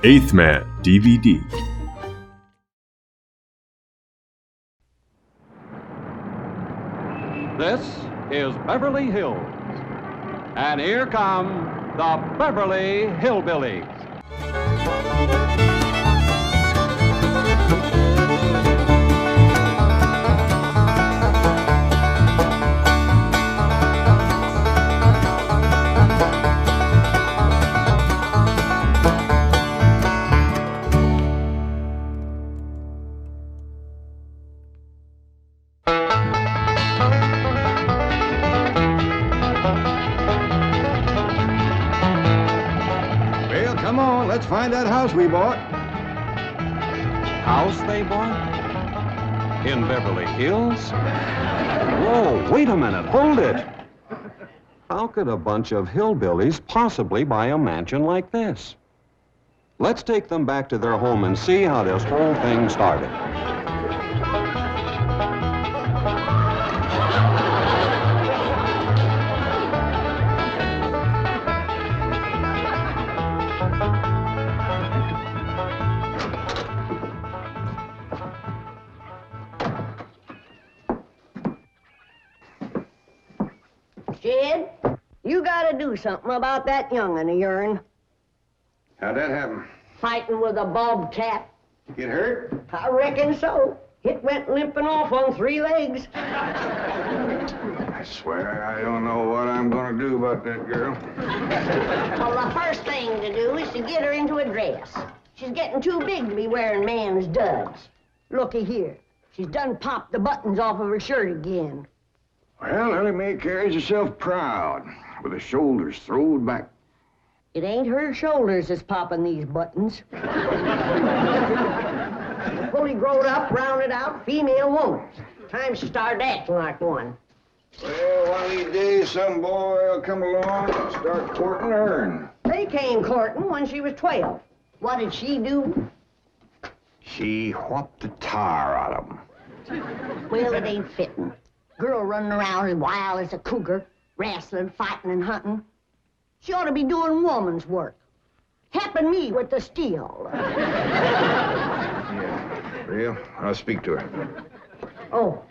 Eighth Man DVD. This is Beverly Hills. And here come the Beverly Hillbillies. Come on, let's find that house we bought. House they bought? In Beverly Hills? Whoa, wait a minute, hold it. How could a bunch of hillbillies possibly buy a mansion like this? Let's take them back to their home and see how this whole thing started. Jed, you gotta do something about that young'un of yourn. How'd that happen? Fighting with a bobcat. Get hurt? I reckon so. It went limping off on 3 legs. I swear I don't know what I'm gonna do about that girl. Well, the first thing to do is to get her into a dress. She's getting too big to be wearing man's duds. Looky here. She's done popped the buttons off of her shirt again. Well, Elly May carries herself proud, with her shoulders throwed back. It ain't her shoulders that's popping these buttons. Fully growed up, rounded out, female woman. Time she started acting like one. Well, one of these days, some boy will come along and start courting her. They came courting when she was 12. What did she do? She whopped the tar out of him. Well, it ain't fitting. Girl running around as wild as a cougar, wrestling, fighting, and hunting. She ought to be doing woman's work. Helping me with the steel. Yeah, real? I'll speak to her. Oh,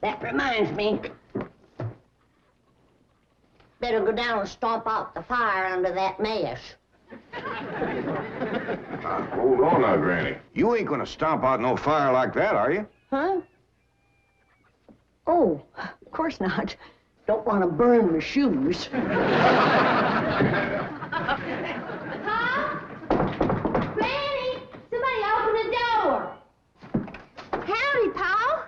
that reminds me. Better go down and stomp out the fire under that mash. Hold on now, Granny. You ain't gonna stomp out no fire like that, are you? Huh? Oh, of course not. Don't want to burn my shoes. Pa? Granny, somebody open the door. Howdy, Pa.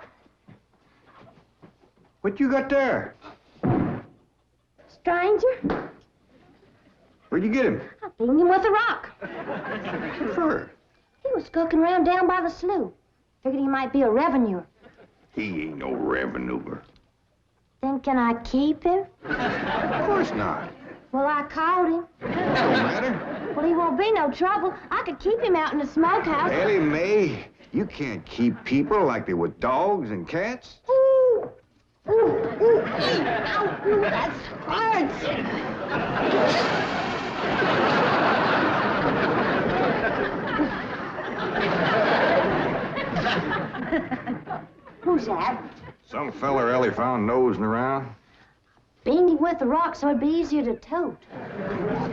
What you got there? Stranger? Where'd you get him? I beat him with a rock. What for? He was skulking around down by the slough. Figured he might be a revenuer. He ain't no revenuer. Then can I keep him? Of course not. Well, I caught him. Don't matter. Well, he won't be no trouble. I could keep him out in the smokehouse. Elly May, you can't keep people like they were dogs and cats. Ooh. Ooh, ooh, ow, ooh, that hurts. Who's that? Some feller Elly found nosing around. Beamed him with the rock so it'd be easier to tote.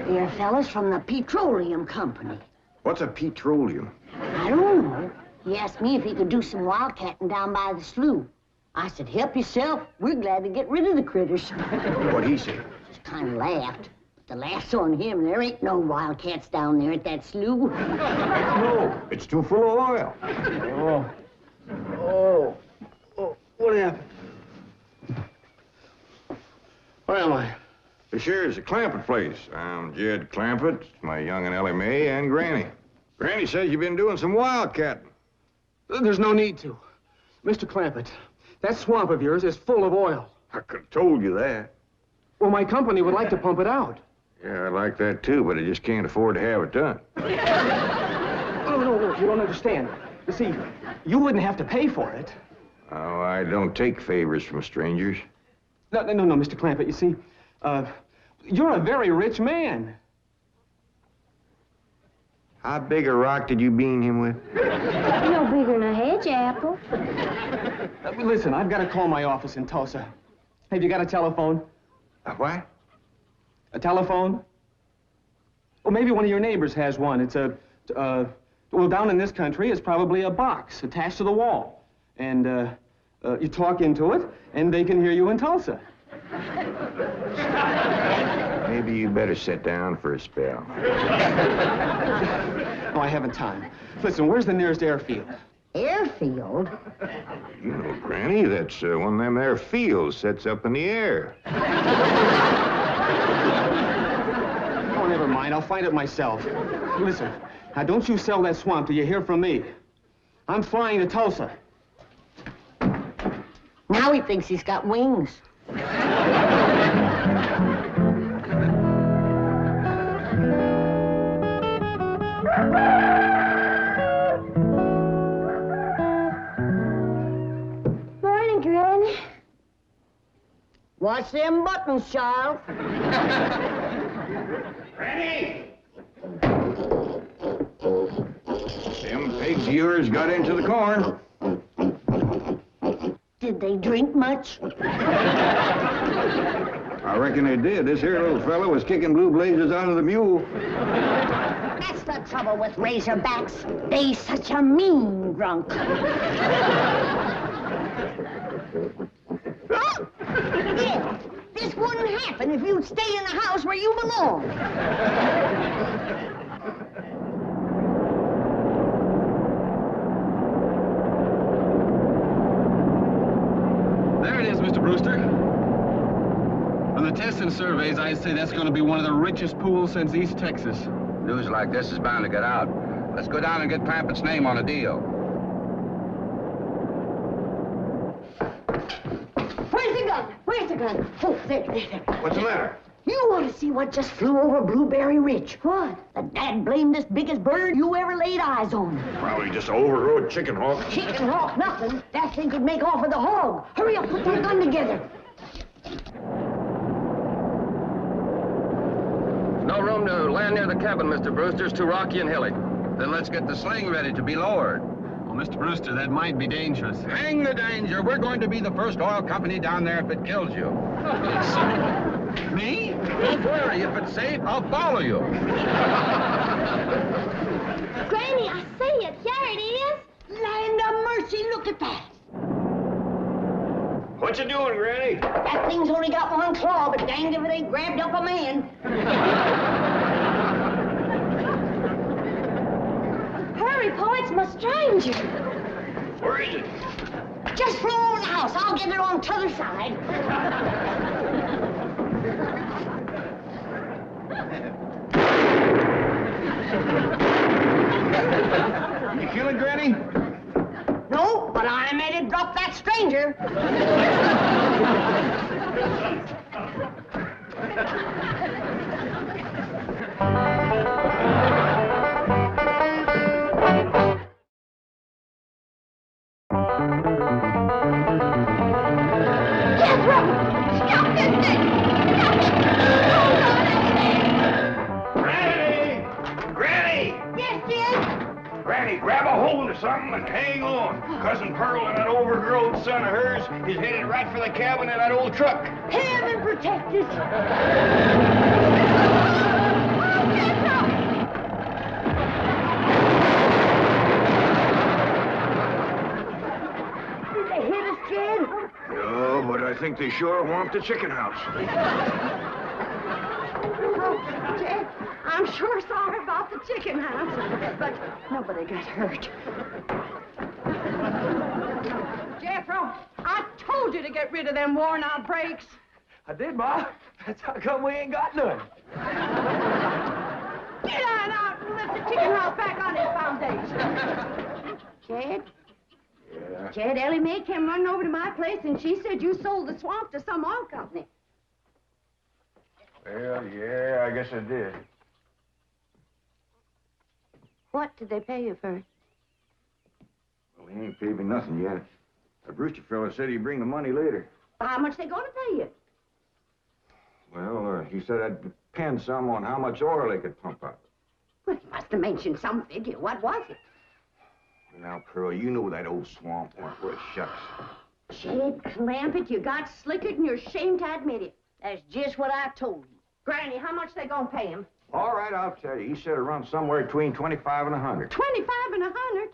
Here, fellas from the petroleum company. What's a petroleum? I don't know. He asked me if he could do some wildcatting down by the slough. I said, help yourself. We're glad to get rid of the critters. What'd he say? Just kind of laughed. But the laugh's on him. There ain't no wildcats down there at that slough. No, it's too full of oil. Oh, what happened? Where am I? This here is the Clampett place. I'm Jed Clampett, my young and Elly May, and Granny. Granny says you've been doing some wildcatting. There's no need to. Mr. Clampett, that swamp of yours is full of oil. I could have told you that. Well, my company would like to pump it out. Yeah, I like that too, but I just can't afford to have it done. No, you don't understand. You see, you wouldn't have to pay for it. Oh, I don't take favors from strangers. No, Mr. Clampett, you see, you're a very rich man. How big a rock did you bean him with? No bigger than a hedge apple. Listen, I've got to call my office in Tulsa. Have you got a telephone? A what? A telephone? Well, maybe one of your neighbors has one. It's well, down in this country, it's probably a box attached to the wall. And, you talk into it, and they can hear you in Tulsa. Maybe you better sit down for a spell. No, I haven't time. Listen, where's the nearest airfield? Airfield? You know, Granny, that's one of them there fields sets up in the air. Oh, never mind. I'll find it myself. Listen, now don't you sell that swamp till you hear from me. I'm flying to Tulsa. Now he thinks he's got wings. Morning, Granny. Watch them buttons, child. Granny! Them pigs of yours got into the corn. Did they drink much? I reckon they did. This here little fella was kicking blue blazes out of the mule. That's the trouble with razorbacks. They such a mean drunk. Yeah, this wouldn't happen if you'd stay in the house where you belong. There it is, Mr. Brewster. On the tests and surveys, I'd say that's going to be one of the richest pools since East Texas. News like this is bound to get out. Let's go down and get Clampett's name on a deal. Where's the gun? Where's the gun? Oh, there. What's the matter? You want to see what just flew over Blueberry Ridge? What? The dad-blamedest biggest bird you ever laid eyes on. Probably just an overrode chicken hawk. Chicken hawk, nothing. That thing could make off with a hog. Hurry up, put that gun together. No room to land near the cabin, Mr. Brewster. It's too rocky and hilly. Then let's get the sling ready to be lowered. Well, Mr. Brewster, that might be dangerous. Hang the danger. We're going to be the first oil company down there if it kills you. Me? Don't worry. If it's safe, I'll follow you. Granny, I see it. Here it is. Land of mercy, look at that. What you doing, Granny? That thing's only got one claw, but danged if it ain't grabbed up a man. Hurry, Pa, it's my stranger. Where is it? Just flew over the house. I'll get it on the other side. You kill it, Granny? No, but I made it drop that stranger. Jethro! Stop this thing! Granny! Granny! Yes, Jed? Granny, grab a hold of something and hang on. Cousin Pearl and that overgrown son of hers is headed right for the cabin in that old truck. Heaven protect us. Did they hit us, Jed? No, but I think they sure want the chicken house. Oh, Jed, I'm sure sorry about the chicken house, but nobody got hurt. Jethro, I told you to get rid of them worn-out brakes. I did, Ma. That's how come we ain't got none. Get on out and lift the chicken house back on its foundation. Jed? Yeah. Jed, Elly Mae came running over to my place, and she said you sold the swamp to some oil company. Well, yeah, I guess I did. What did they pay you for it? Well, he ain't paid me nothing yet. The Brewster fella said he'd bring the money later. How much they gonna pay you? Well, he said that'd depend some on how much oil they could pump out. Well, he must have mentioned some figure. What was it? Now, Pearl, you know that old swamp weren't worth shucks. Jed Clampett, you got slickered and you're ashamed to admit it. That's just what I told you. Granny, how much they gonna pay him? All right, I'll tell you. He said it runs somewhere between 25 and 100. 25 and 100?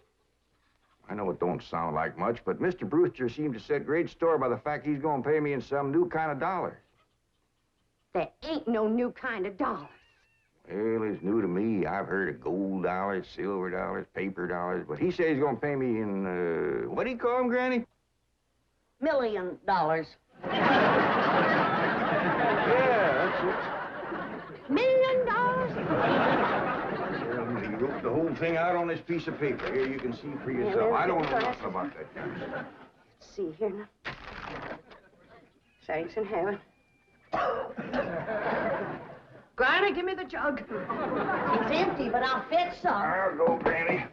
I know it don't sound like much, but Mr. Brewster seemed to set great store by the fact he's going to pay me in some new kind of dollar. There ain't no new kind of dollar. Well, it's new to me. I've heard of gold dollars, silver dollars, paper dollars, but he says he's going to pay me in, what do you call them, Granny? $1 million. Yeah, that's it. $1 million? He wrote the whole thing out on this piece of paper. Here, you can see for yourself. I don't know nothing about that kind of stuff. Let's see here now. Thanks in heaven. Granny, give me the jug. It's empty, but I'll fetch some. I'll go, Granny.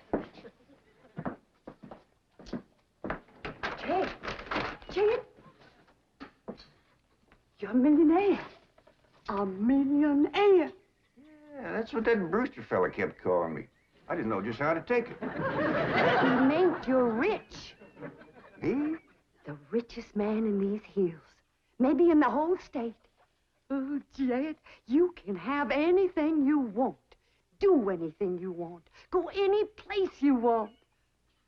Jed, you're a millionaire. A millionaire. Yeah, that's what that Brewster fella kept calling me. I didn't know just how to take it. He meant you're rich. Me? The richest man in these hills. Maybe in the whole state. Oh, Jed, you can have anything you want. Do anything you want. Go any place you want.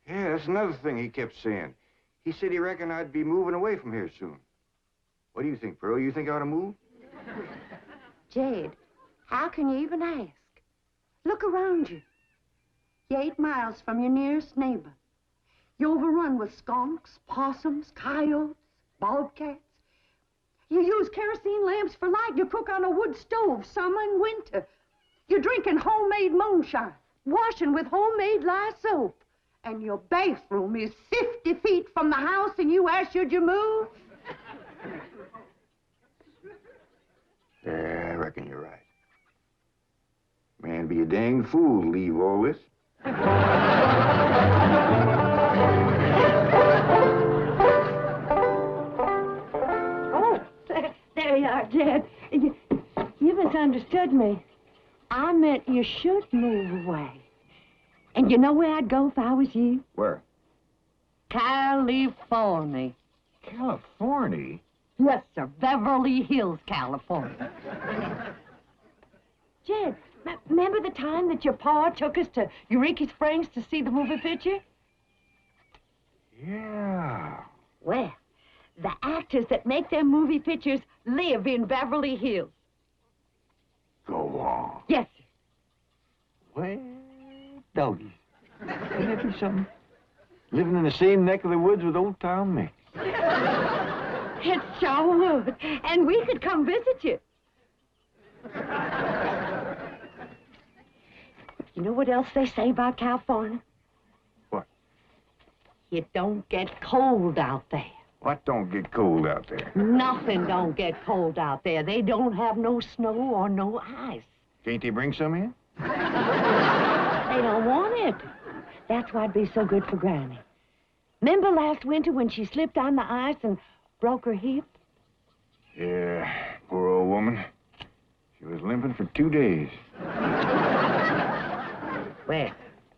Yeah, that's another thing he kept saying. He said he reckoned I'd be moving away from here soon. What do you think, Pearl? You think I ought to move? Jed, how can you even ask? Look around you. You're 8 miles from your nearest neighbor. You're overrun with skunks, possums, coyotes, bobcats. You use kerosene lamps for light. You cook on a wood stove, summer and winter. You're drinking homemade moonshine, washing with homemade lye soap. And your bathroom is 50 feet from the house, and you ask, should you move? Yeah, I reckon you're right. Man, be a dang fool to leave all this. Oh, there you are, Jed. You misunderstood me. I meant you should move away. And you know where I'd go if I was you? Where? California. California? Yes, sir. Beverly Hills, California. Jed, remember the time that your pa took us to Eureka Springs to see the movie picture? Yeah. Well, the actors that make their movie pictures live in Beverly Hills. Go on. Yes, sir. Well, doggies. Ain't that be something? Living in the same neck of the woods with old town me. It sure would. And we could come visit you. You know what else they say about California? What? It don't get cold out there. What don't get cold out there? Nothing don't get cold out there. They don't have no snow or no ice. Can't they bring some in? They don't want it. That's why'd be so good for Granny. Remember last winter when she slipped on the ice and broke her hip? Yeah, poor old woman. She was limping for 2 days. Well,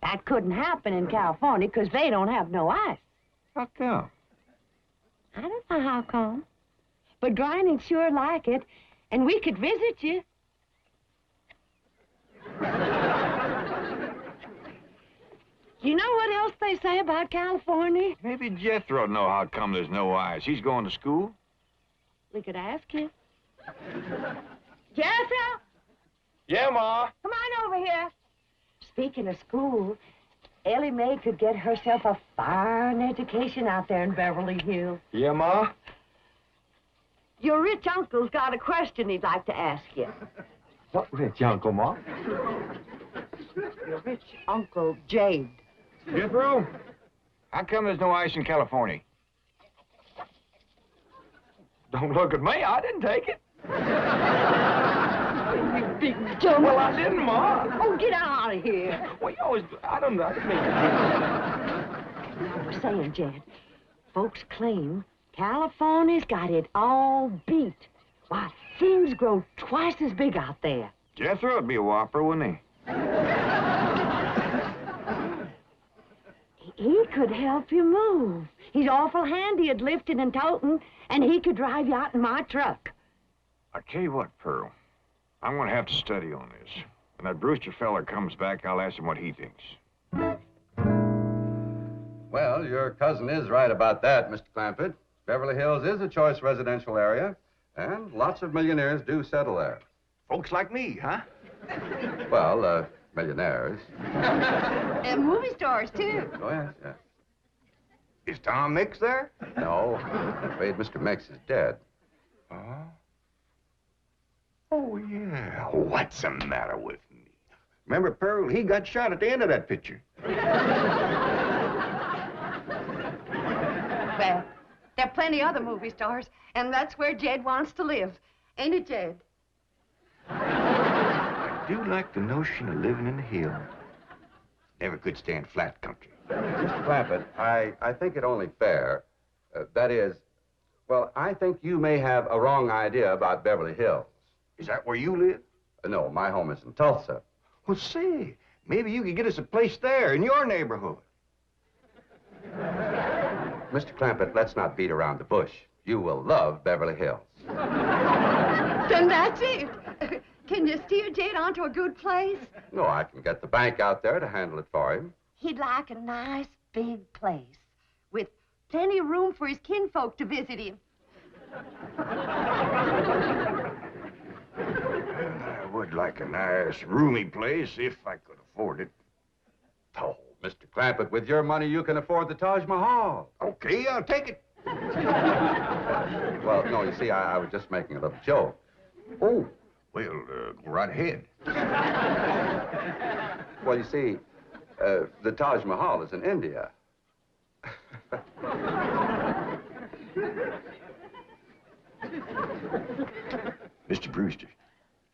that couldn't happen in California because they don't have no ice. How come? I don't know how come. But Granny'd sure like it, and we could visit you. You know what else they say about California? Maybe Jethro know how come there's no ice. He's going to school. We could ask him. Jethro! Yeah, Ma. Come on over here. Speaking of school, Elly May could get herself a fine education out there in Beverly Hills. Yeah, Ma? Your rich uncle's got a question he'd like to ask you. What rich uncle, Ma? Your rich Uncle Jade. Jethro, how come there's no ice in California? Don't look at me. I didn't take it. You big dumb. Well, I didn't, Ma. Oh, get out of here. Well, you always... I didn't mean to. I was saying, Jed, folks claim California's got it all beat. Why, things grow twice as big out there. Jethro would be a whopper, wouldn't he? could help you move. He's awful handy at lifting and toting, and he could drive you out in my truck. I tell you what, Pearl. I'm gonna have to study on this. When that Brewster fella comes back, I'll ask him what he thinks. Well, your cousin is right about that, Mr. Clampett. Beverly Hills is a choice residential area, and lots of millionaires do settle there. Folks like me, huh? Well, millionaires. And movie stars, too. Oh, yes, yes. Is Tom Mix there? No, I'm afraid Mr. Mix is dead. Oh? Oh, yeah. What's the matter with me? Remember, Pearl, he got shot at the end of that picture. Well, there are plenty other movie stars, and that's where Jed wants to live. Ain't it, Jed? I do like the notion of living in the hills. Never could stand flat country. Mr. Clampett, I think it only fair. That is, well, I think you may have a wrong idea about Beverly Hills. Is that where you live? No, my home is in Tulsa. Well, say, maybe you could get us a place there in your neighborhood. Mr. Clampett, let's not beat around the bush. You will love Beverly Hills. Then that's it. Can you steer Jed onto a good place? No, I can get the bank out there to handle it for him. He'd like a nice big place with plenty of room for his kinfolk to visit him. I would like a nice, roomy place if I could afford it. Oh, Mr. Clampett, with your money, you can afford the Taj Mahal. Okay, I'll take it. Well, no, you see, I was just making a little joke. Oh, well, go right ahead. Well, you see, the Taj Mahal is in India. Mr. Brewster,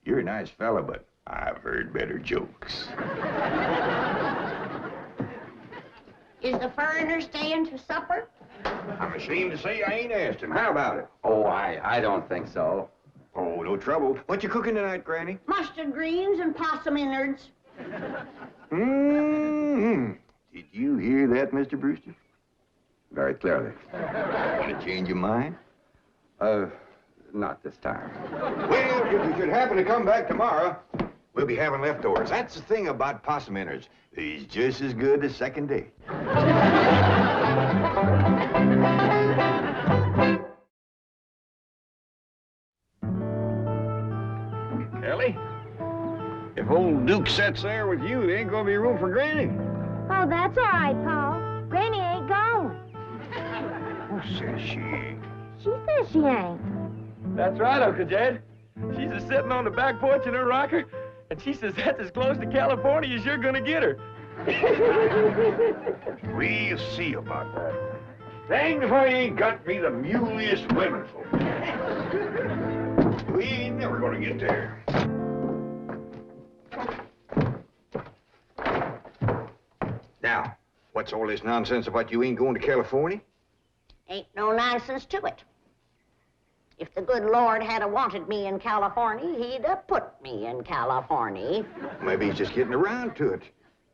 you're a nice fella, but I've heard better jokes. Is the foreigner staying to supper? I'm ashamed to say I ain't asked him. How about it? Oh, I don't think so. Oh, no trouble. What you cooking tonight, Granny? Mustard greens and possum innards. Mm-hmm. Did you hear that, Mr. Brewster? Very clearly. Want to change your mind? Not this time. Well, if you should happen to come back tomorrow, we'll be having leftovers. That's the thing about possum innards. He's just as good the second day. Elly, if old Duke sits there with you, there ain't gonna be room for Granny. Oh, that's all right, Paul. Granny ain't going. Who says she ain't? She says she ain't. That's right, Uncle Jed. She's a sitting on the back porch in her rocker, and she says that's as close to California as you're gonna get her. We'll see about that. Dang if I ain't got me the muliest women folk. We ain't never gonna get there. Now, what's all this nonsense about you ain't going to California? Ain't no nonsense to it. If the good Lord had wanted me in California, he'd have put me in California. Maybe he's just getting around to it.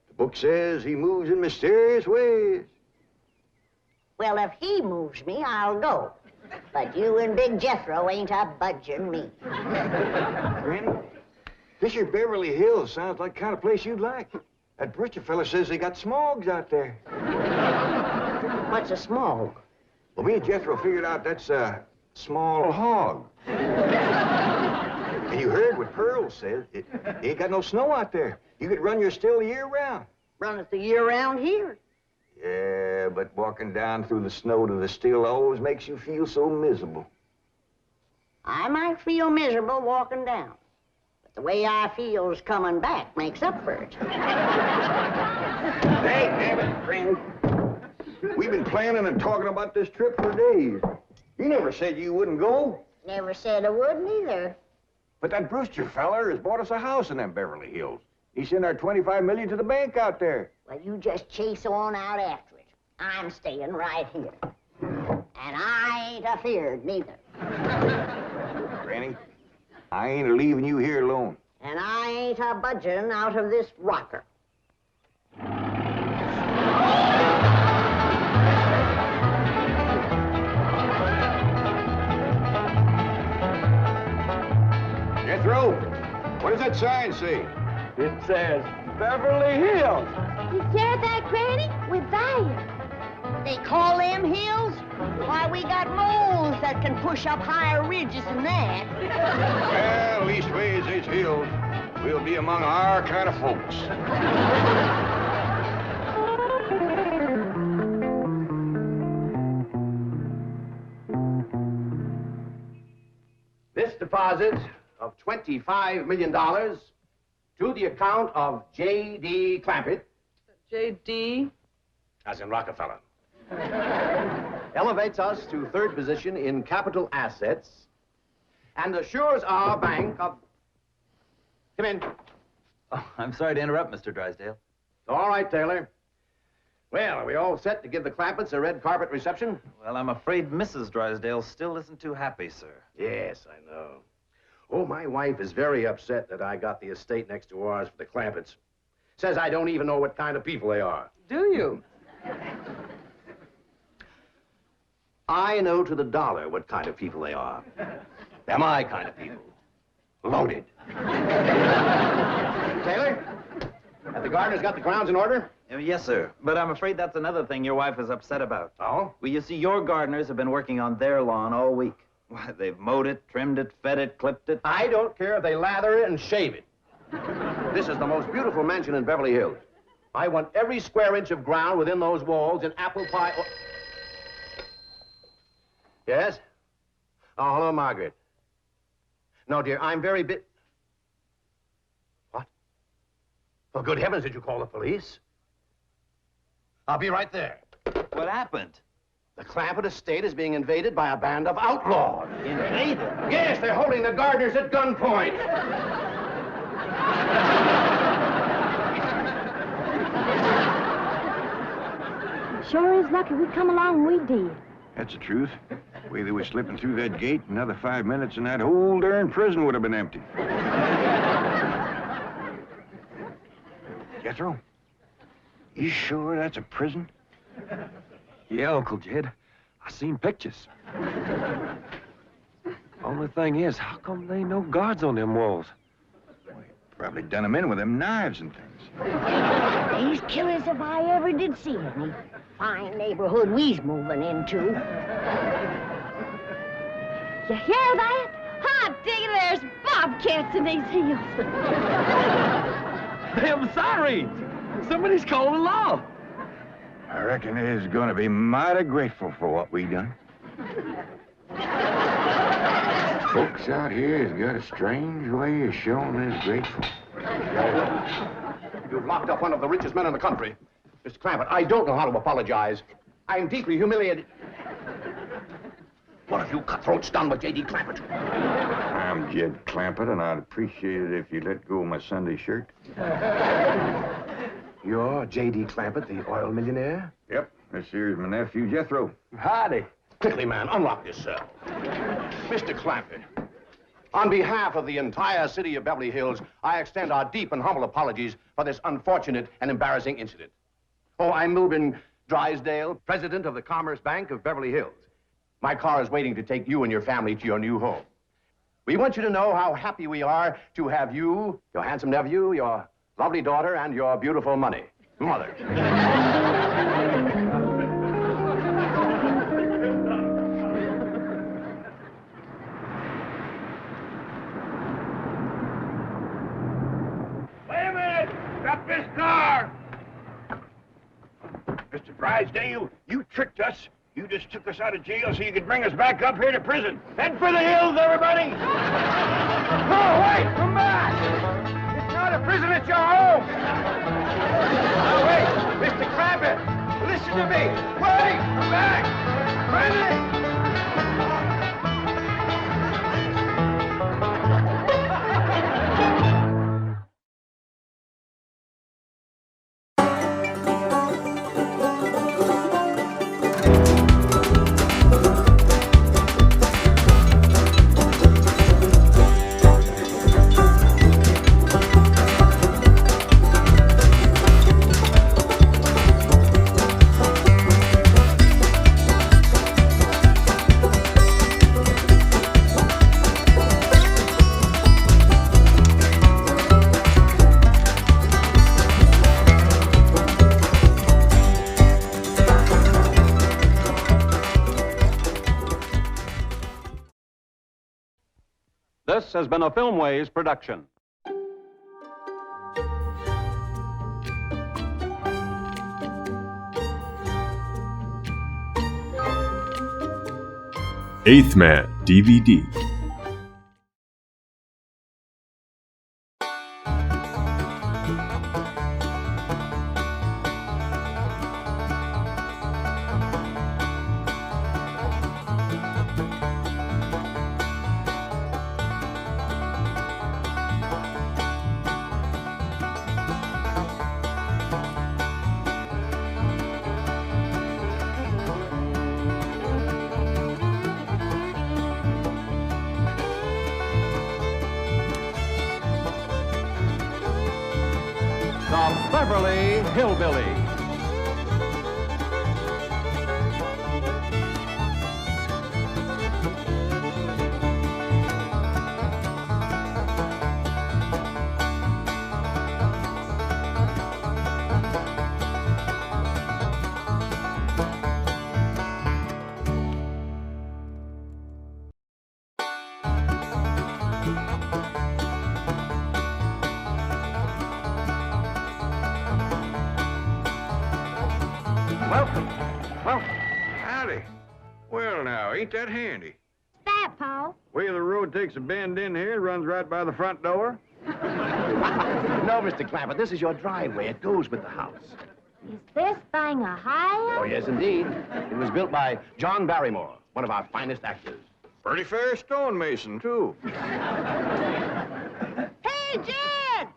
The book says he moves in mysterious ways. Well, if he moves me, I'll go. But you and Big Jethro ain't a budging me. Granny, this here Beverly Hills sounds like the kind of place you'd like. That Brewster fella says they got smogs out there. What's a smog? Well, me and Jethro figured out that's a small hog. And you heard what Pearl said. It ain't got no snow out there. You could run your still the year round. Run it the year round here. Yeah, but walking down through the snow to the still always makes you feel so miserable. I might feel miserable walking down, but the way I feels coming back makes up for it. Hey, damn it, Granny. We've been planning and talking about this trip for days. You never said you wouldn't go. Never said I wouldn't either. But that Brewster feller has bought us a house in them Beverly Hills. He sent our $25 million to the bank out there. Well, you just chase on out after it. I'm staying right here. And I ain't afeared neither. Granny, I ain't leaving you here alone. And I ain't a budging out of this rocker. that sign say? It says Beverly Hills. You hear that, Granny? We're Baer. They call them hills? Why, we got moles that can push up higher ridges than that. Well, leastways, it's hills. We'll be among our kind of folks. This deposit of $25 million to the account of J.D. Clampett. J.D.? As in Rockefeller. Elevates us to third position in capital assets and assures our bank of... Come in. Oh, I'm sorry to interrupt, Mr. Drysdale. All right, Taylor. Well, are we all set to give the Clampetts a red carpet reception? Well, I'm afraid Mrs. Drysdale still isn't too happy, sir. Yes, I know. Oh, my wife is very upset that I got the estate next to ours for the Clampetts. Says I don't even know what kind of people they are. Do you? I know to the dollar what kind of people they are. They're my kind of people. Loaded. Taylor, have the gardeners got the grounds in order? Yes, sir. But I'm afraid that's another thing your wife is upset about. Oh? Well, you see, your gardeners have been working on their lawn all week. Why, they've mowed it, trimmed it, fed it, clipped it. I don't care if they lather it and shave it. This is the most beautiful mansion in Beverly Hills. I want every square inch of ground within those walls in apple pie... Oh. Yes? Oh, hello, Margaret. No, dear, I'm very What? Oh, good heavens, did you call the police? I'll be right there. What happened? The Clampett estate is being invaded by a band of outlaws. Invaded? Yes, they're holding the gardeners at gunpoint. Sure is lucky we come along we did. That's the truth. The way they were slipping through that gate, another 5 minutes and that whole darn prison would have been empty. Jethro, you sure that's a prison? Yeah, Uncle Jed. I seen pictures. Only thing is, how come there ain't no guards on them walls? Probably done them in with them knives and things. These killers if I ever did see any. Fine neighborhood we's moving into. You hear that? Hot diggity, there's bobcats in these hills. Them sirens! Somebody's calling the law. I reckon they's gonna be mighty grateful for what we done. Folks out here has got a strange way of showing they're grateful. You've locked up one of the richest men in the country. Mr. Clampett, I don't know how to apologize. I'm deeply humiliated. What have you cutthroats done with J.D. Clampett? I'm Jed Clampett, and I'd appreciate it if you let go of my Sunday shirt. You're J.D. Clampett, the oil millionaire? Yep, this here's my nephew, Jethro. Howdy. Quickly, man, unlock this cell. Mr. Clampett, on behalf of the entire city of Beverly Hills, I extend our deep and humble apologies for this unfortunate and embarrassing incident. Oh, I'm Milburn Drysdale, president of the Commerce Bank of Beverly Hills. My car is waiting to take you and your family to your new home. We want you to know how happy we are to have you, your handsome nephew, your lovely daughter, and your beautiful money. Mother. Wait a minute! Stop this car! Mr. Drysdale, you tricked us. You just took us out of jail so you could bring us back up here to prison. Head for the hills, everybody! No, wait! Come back! It's not a prison, it's your home! Now, wait! Mr. Clampett, listen to me! Wait! Come back! Friendly! This has been a Filmways production. Eighth Man DVD. The Beverly Hillbillies. Welcome. Howdy. Well, now, ain't that handy? That, Pa? Way the road takes a bend in here, runs right by the front door. No, Mr. Clampett, this is your driveway. It goes with the house. Is this thing a high? Oh, yes, indeed. It was built by John Barrymore, one of our finest actors. Pretty fair stonemason, too. Hey, Jed!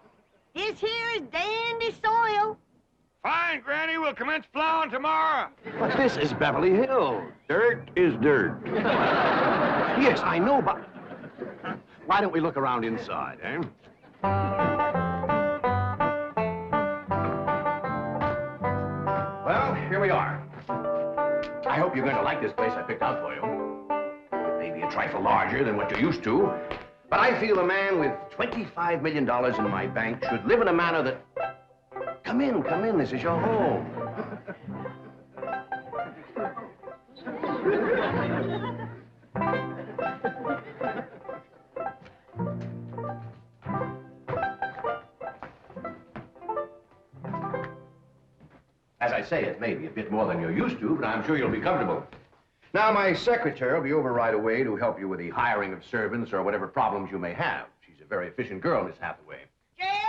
This here is dandy soil. Fine, Granny. We'll commence plowing tomorrow. But this is Beverly Hills. Dirt is dirt. Yes, I know, but... Why don't we look around inside, eh? Well, here we are. I hope you're going to like this place I picked out for you. It may be a trifle larger than what you're used to, but I feel a man with $25 million in my bank should live in a manner that... Come in, this is your home. As I say, it may be a bit more than you're used to, but I'm sure you'll be comfortable. Now, my secretary will be over right away to help you with the hiring of servants or whatever problems you may have. She's a very efficient girl, Miss Hathaway. Jed?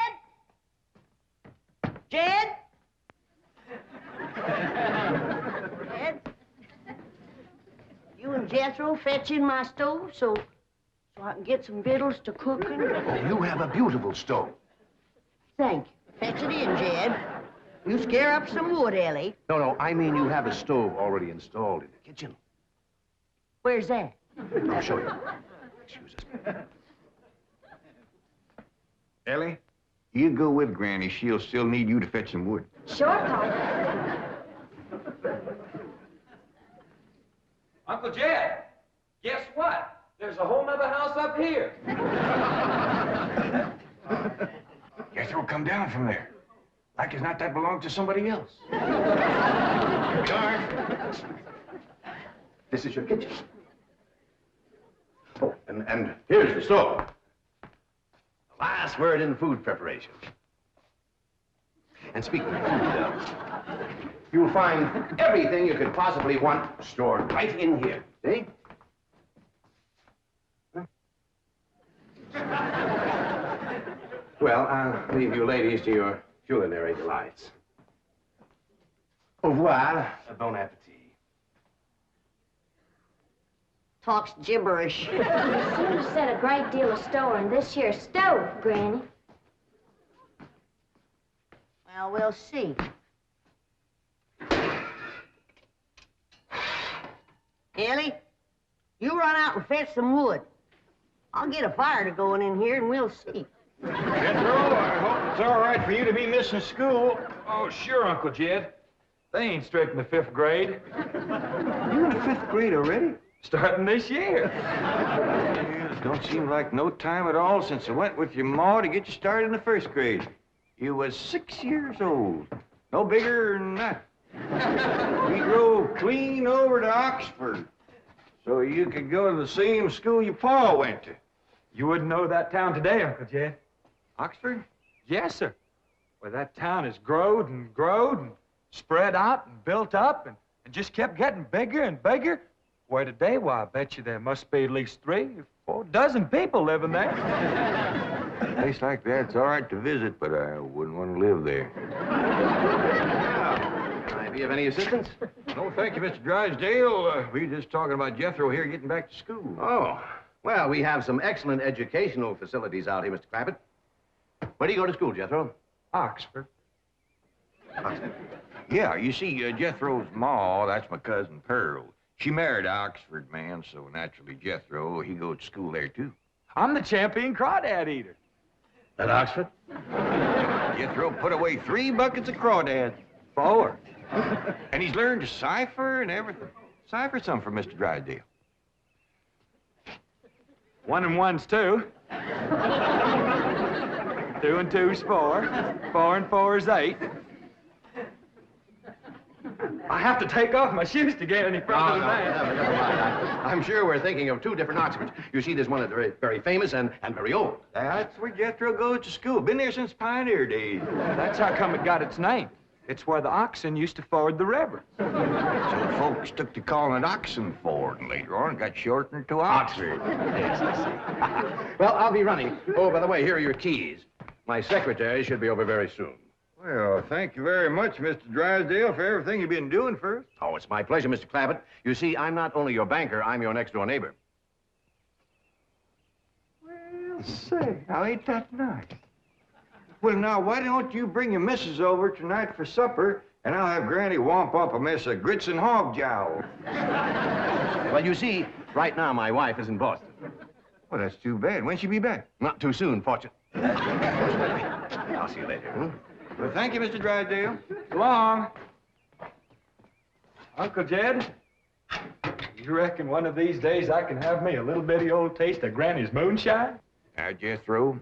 Jed? You and Jethro fetching my stove so I can get some victuals to cooking? Oh, you have a beautiful stove. Thank you. Fetch it in, Jed. You scare up some wood, Elly. No, I mean you have a stove already installed in the kitchen. Where's that? I'll show you. Excuse us. Elly, you go with Granny. She'll still need you to fetch some wood. Sure, Pa. Uncle Jed, guess what? There's a whole nother house up here. Jethro, come down from there. Like as not that belonged to somebody else. This is your kitchen. Oh, and here's the stove. The last word in food preparation. And speaking of food, you'll find everything you could possibly want stored right in here. See? Well, I'll leave you ladies to your culinary delights. Au revoir. Bon appetit. Talks gibberish. You seem to set a great deal of store in this here stove, Granny. Well, we'll see. Elly, you run out and fetch some wood. I'll get a fire to going in here and we'll see. Jethro, I hope it's all right for you to be missing school. Oh, sure, Uncle Jed. They ain't straight in the 5th grade. You in the 5th grade already? Starting this year. Yeah, it don't seem like no time at all since I went with your ma to get you started in the 1st grade. You was 6 years old. No bigger than that. We drove clean over to Oxford so you could go to the same school your pa went to. You wouldn't know that town today, Uncle Jed. Oxford? Yes, sir. Well, that town has growed and spread out and built up and just kept getting bigger and bigger. Where today, why, I bet you there must be at least 3 or 4 dozen people living there. A place like that's all right to visit, but I wouldn't want to live there. Can I be of any assistance? No, thank you, Mr. Drysdale. We were just talking about Jethro here getting back to school. Oh, well, we have some excellent educational facilities out here, Mr. Clampett. Where do you go to school, Jethro? Oxford. Oxford. Yeah, you see, Jethro's ma, that's my cousin Pearl. She married an Oxford man, so naturally Jethro, he goes to school there, too. I'm the champion crawdad eater. At Oxford? Jethro put away 3 buckets of crawdads. 4. And he's learned to cipher and everything. Cipher some for Mr. Drysdale. 1 and 1's 2. 2 and 2's 4. 4 and 4's 8. I have to take off my shoes to get any further than that. Never mind. I'm sure we're thinking of 2 different Oxfords. You see, there's one that's very, very famous and very old. That's where Jethro goes to school. Been there since pioneer days. That's how come it got its name. It's where the oxen used to ford the river. So folks took to calling it Oxen Ford, and later on it got shortened to Oxford. Yes, I see. Well, I'll be running. Oh, by the way, here are your keys. My secretary should be over very soon. Well, thank you very much, Mr. Drysdale, for everything you've been doing for us. Oh, it's my pleasure, Mr. Clampett. You see, I'm not only your banker, I'm your next-door neighbor. Well, say, now ain't that nice? Well, now, why don't you bring your missus over tonight for supper, and I'll have Granny womp up a mess of grits and hog jowl. Well, you see, right now my wife is in Boston. Well, that's too bad. When'll she be back? Not too soon, fortunately. I'll see you later. Hmm? Well, thank you, Mr. Drysdale. So long. Uncle Jed, you reckon one of these days I can have me a little bitty old taste of Granny's moonshine? Now, Jethro,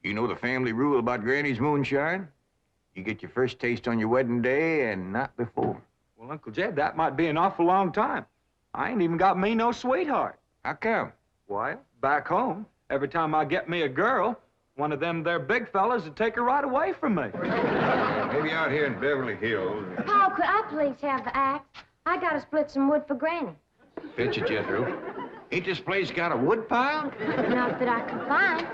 you know the family rule about Granny's moonshine? You get your first taste on your wedding day and not before. Well, Uncle Jed, that might be an awful long time. I ain't even got me no sweetheart. How come? Why, back home, every time I get me a girl, one of them there big fellas would take her right away from me. Maybe out here in Beverly Hills. Paul, could I please have the axe? I gotta split some wood for Granny. Fetch it, Jethro. Ain't this place got a wood pile? Not that I can find.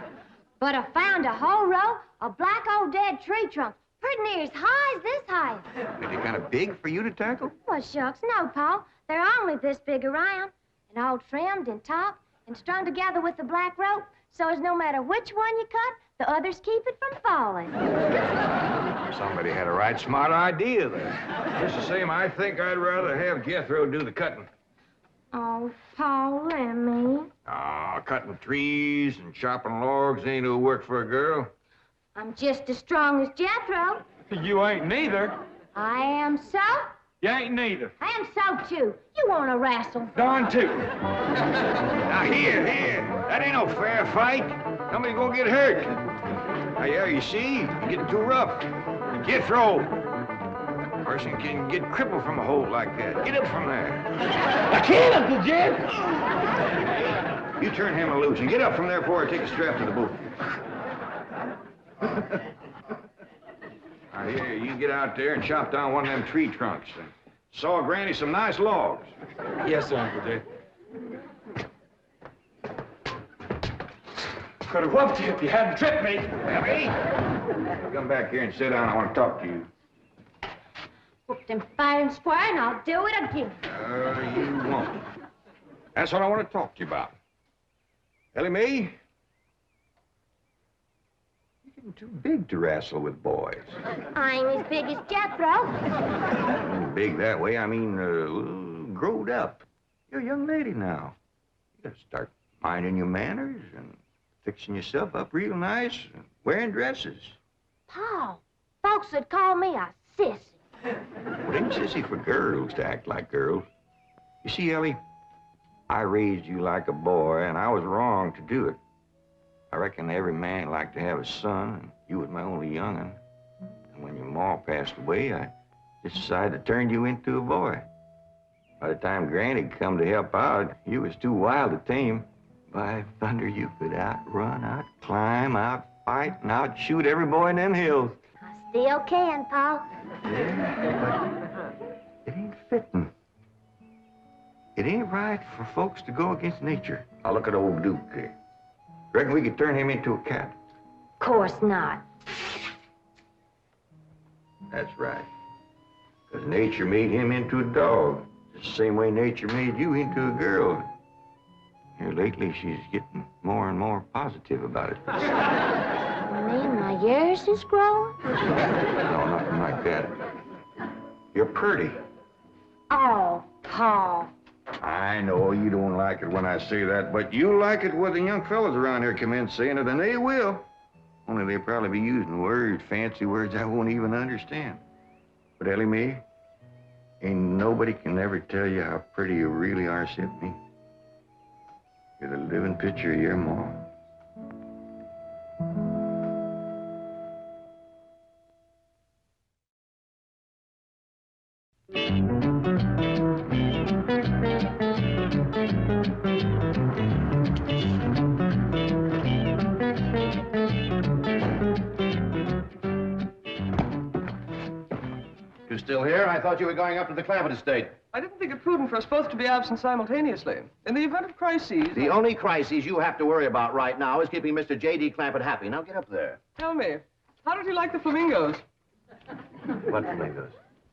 But I found a whole row of black old dead tree trunks, pretty near as high as this height. Are they kind of big for you to tackle? Well, shucks, no, Paul. They're only this big around, and all trimmed and topped and strung together with the black rope, so as no matter which one you cut, the others keep it from falling. Somebody had a right smart idea there. Just the same, I think I'd rather have Jethro do the cutting. Oh, Paul, let me. Cutting trees and chopping logs ain't no work for a girl. I'm just as strong as Jethro. You ain't neither. I am so. You ain't neither. I am so, too. You want to wrestle? Darn too. Now, here. That ain't no fair fight. Somebody's gonna get hurt. Now, yeah, you see, you're getting too rough. Jethro. A person can get crippled from a hole like that. Get up from there. I can't, Uncle Jed. You turn him loose and get up from there before I take a strap to the boot. Now, here, you get out there and chop down one of them tree trunks and saw Granny some nice logs. Yes, sir, Uncle Jed. Could have whooped you if you hadn't tripped me. Elly, come back here and sit down. I want to talk to you. Whoop them fair and square, and I'll do it again. You won't. That's what I want to talk to you about. Elly Mae, you're getting too big to wrestle with boys. I ain't as big as Jethro. Big that way, I mean, growed up. You're a young lady now. You gotta start minding your manners and fixing yourself up real nice and wearing dresses. Paul, folks would call me a sissy. Well, it ain't sissy for girls to act like girls. You see, Elly, I raised you like a boy, and I was wrong to do it. I reckon every man liked to have a son, and you was my only young'un. And when your ma passed away, I just decided to turn you into a boy. By the time Granny come to help out, you was too wild to tame. By thunder, you could outrun, outclimb, outfight, and outshoot every boy in them hills. I still can, Pa. Yeah, but it ain't fitting. It ain't right for folks to go against nature. Now look at old Duke here. Reckon we could turn him into a cat? Of course not. That's right. Because nature made him into a dog. Just the same way nature made you into a girl. Here lately, she's getting more and more positive about it. You mean my years is growing? No, nothing like that. You're pretty. Oh, Pa. I know you don't like it when I say that, but you like it when the young fellas around here come in saying it, and they will. Only they'll probably be using words, fancy words I won't even understand. But Elly, me, ain't nobody can ever tell you how pretty you really are except me. You're the living picture of your mom. You still here? I thought you were going up to the Clampett estate. I didn't think it prudent for us both to be absent simultaneously. In the event of crises... The only crisis you have to worry about right now is keeping Mr. J.D. Clampett happy. Now get up there. Tell me, how did you like the flamingos? What flamingos?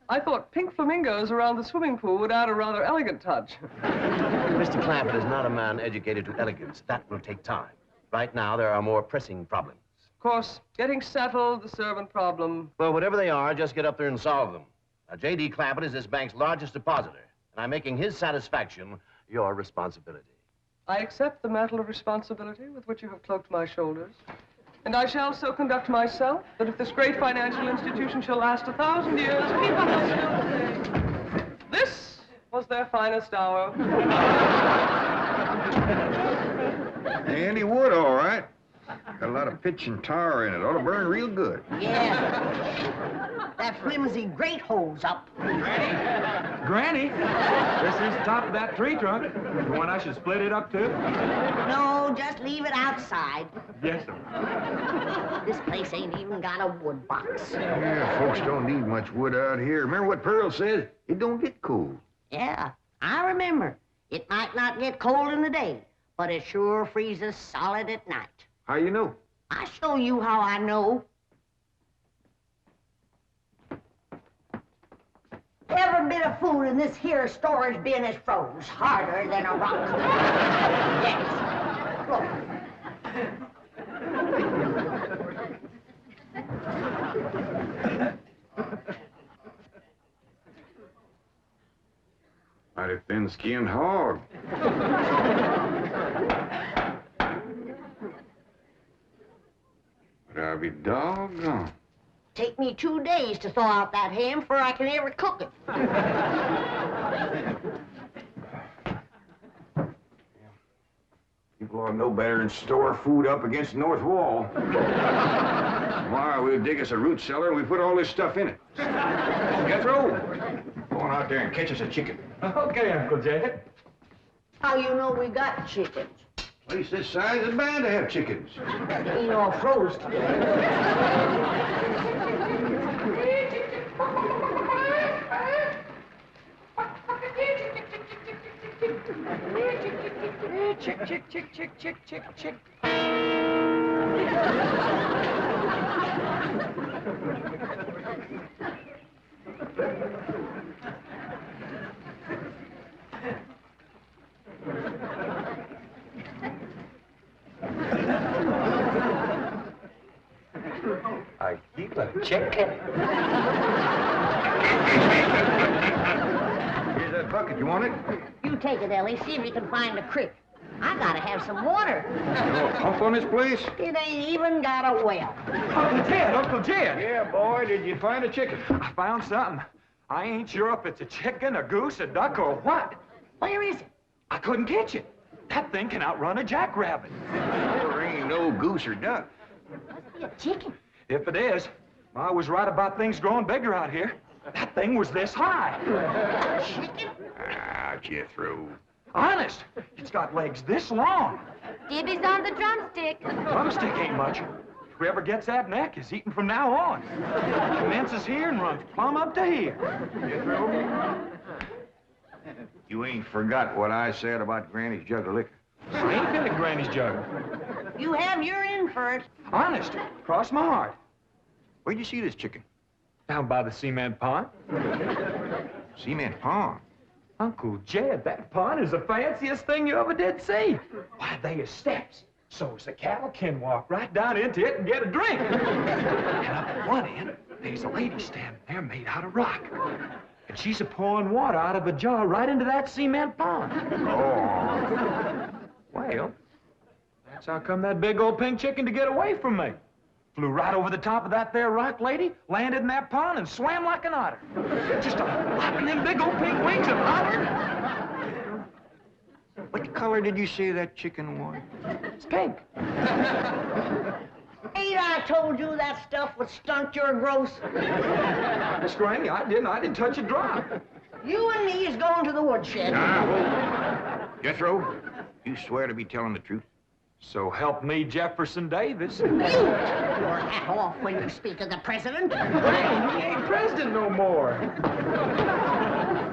I thought pink flamingos around the swimming pool would add a rather elegant touch. Mr. Clampett is not a man educated to elegance. That will take time. Right now, there are more pressing problems. Of course, getting settled, the servant problem. Well, whatever they are, just get up there and solve them. Now, J.D. Clampett is this bank's largest depositor, and I'm making his satisfaction your responsibility. I accept the mantle of responsibility with which you have cloaked my shoulders. And I shall so conduct myself that if this great financial institution shall last 1,000 years, people will still say, this was their finest hour. Andy Wood, all right. Got a lot of pitch and tar in it. Ought to burn real good. Yeah. That flimsy grate holds up. Granny, this is the top of that tree trunk. You want I should split it up, too? No, just leave it outside. Yes, sir. This place ain't even got a wood box. Yeah, folks don't need much wood out here. Remember what Pearl said? It don't get cold. Yeah, I remember. It might not get cold in the day, but it sure freezes solid at night. How you know? I show you how I know. Every bit of food in this here storage bin is froze harder than a rock. Yes. Look. Mighty thin-skinned hog. But I'll be doggone. Take me 2 days to thaw out that ham before I can ever cook it. People ought to know better than store food up against the north wall. Tomorrow we'll dig us a root cellar and we put all this stuff in it. Jethro, go on out there and catch us a chicken. Okay, Uncle Jed. How you know we got chickens? Place this size is bound to have chickens. They ain't all froze together. Chick, chick, chick, chick, chick, chick, chick. I keep a chicken. Here's that bucket. You want it? You take it, Elly. See if you can find a creek. I gotta have some water. You pump on this place? It ain't even got a well. Uncle Jed! Yeah, boy, did you find a chicken? I found something. I ain't sure if it's a chicken, a goose, a duck, or what. Where is it? I couldn't catch it. That thing can outrun a jackrabbit. There ain't no goose or duck. Must be a chicken. If it is, I was right about things growing bigger out here. That thing was this high. Chicken? Ah, Jethro. Honest, it's got legs this long. Dibby's on the drumstick. Drumstick ain't much. Whoever gets that neck is eating from now on. Commences here and runs plumb up to here. You ain't forgot what I said about Granny's jug of liquor. I ain't been at Granny's jug. You have your in for it. Honest, cross my heart. Where'd you see this chicken? Down by the cement pond. Cement pond? Uncle Jed, that pond is the fanciest thing you ever did see. Why, they is steps, so's the cattle can walk right down into it and get a drink. And up at one end, there's a lady standing there made out of rock. And she's a-pouring water out of a jar right into that cement pond. Oh. Well, that's how come that big old pink chicken to get away from me. Flew right over the top of that there rock lady, landed in that pond, and swam like an otter. Just flapping them big old pink wings and hollering. What color did you say that chicken was? It's pink. Ain't I told you that stuff would stunt your growth? Miss Granny, I didn't touch a drop. You and me is going to the woodshed. Jethro, you swear to be telling the truth? So help me, Jefferson Davis. You take your hat off when you speak of the president. He ain't president no more.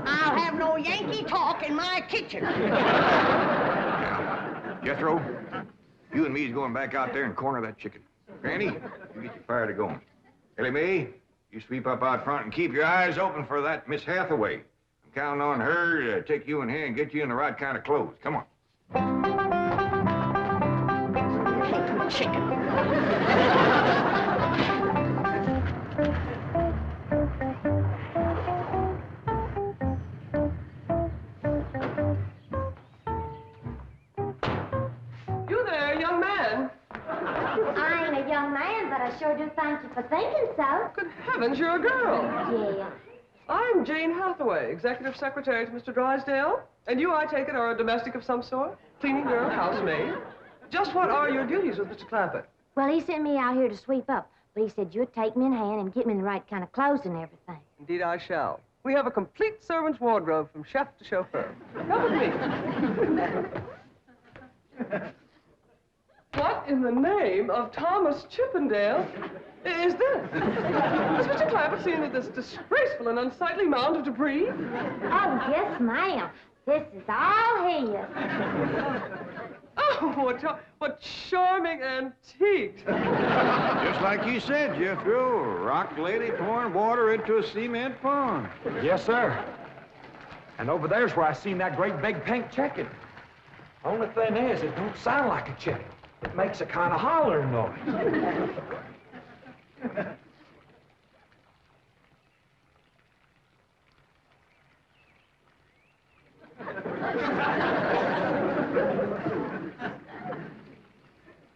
I'll have no Yankee talk in my kitchen. Now, Jethro, you and me's going back out there and corner that chicken. Granny, you get your fire to going. Elly Mae, you sweep up out front and keep your eyes open for that Miss Hathaway. I'm counting on her to take you in hand and get you in the right kind of clothes. Come on. Chicken. You there, young man. I ain't a young man, but I sure do thank you for thinking so. Good heavens, you're a girl. Yeah. I'm Jane Hathaway, executive secretary to Mr. Drysdale. And you, I take it, are a domestic of some sort? Cleaning girl, housemaid? Just what are your duties with Mr. Clampett? Well, he sent me out here to sweep up, but he said you'd take me in hand and get me in the right kind of clothes and everything. Indeed, I shall. We have a complete servant's wardrobe from chef to chauffeur. Come with me. What in the name of Thomas Chippendale is this? Has Mr. Clampett seen this disgraceful and unsightly mound of debris? Oh, yes, ma'am. This is all his. Oh, what charming antiques. Just like you said, Jethro, a rock lady pouring water into a cement pond. Yes, sir. And over there's where I seen that great big pink chicken. Only thing is, it don't sound like a chicken. It makes a kind of hollering noise.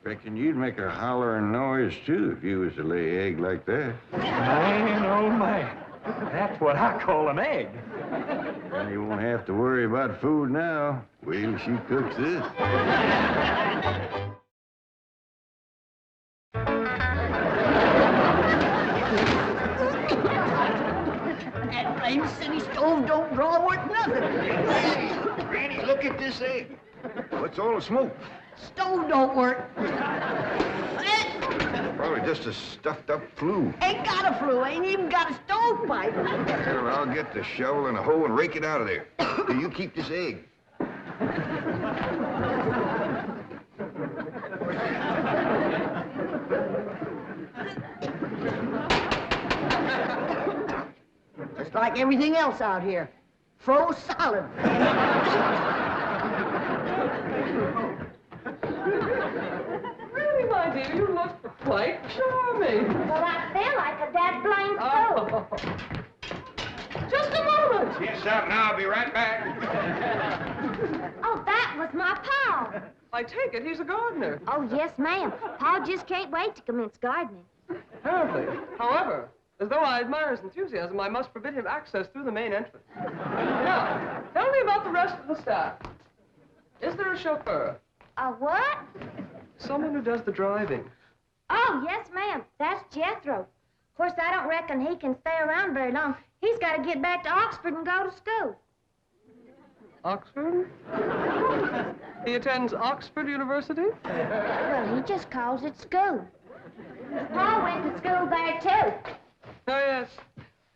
Reckon you'd make a hollering noise, too, if you was to lay egg like that. Man, oh, man. That's what I call an egg. And you won't have to worry about food now. Wait till she cooks this. That blame city stove don't draw worth nothing. Hey, Granny, look at this egg. What's all the smoke? Stove don't work. Probably just a stuffed-up flue. Ain't got a flue, ain't even got a stovepipe. Well, I'll get the shovel and a hoe and rake it out of there. You keep this egg. Just like everything else out here. Froze solid. Really, my dear, you look quite charming. Well, I feel like a dead blamed fool. Just a moment. Yes, now I'll be right back. Oh, that was my pa. I take it he's a gardener. Oh, yes, ma'am. Pa just can't wait to commence gardening. Apparently. However, as though I admire his enthusiasm, I must forbid him access through the main entrance. Now, tell me about the rest of the staff. Is there a chauffeur? A what? Someone who does the driving. Oh, yes, ma'am. That's Jethro. Of course, I don't reckon he can stay around very long. He's got to get back to Oxford and go to school. Oxford? He attends Oxford University? Well, he just calls it school. Pa went to school there, too. Oh, yes.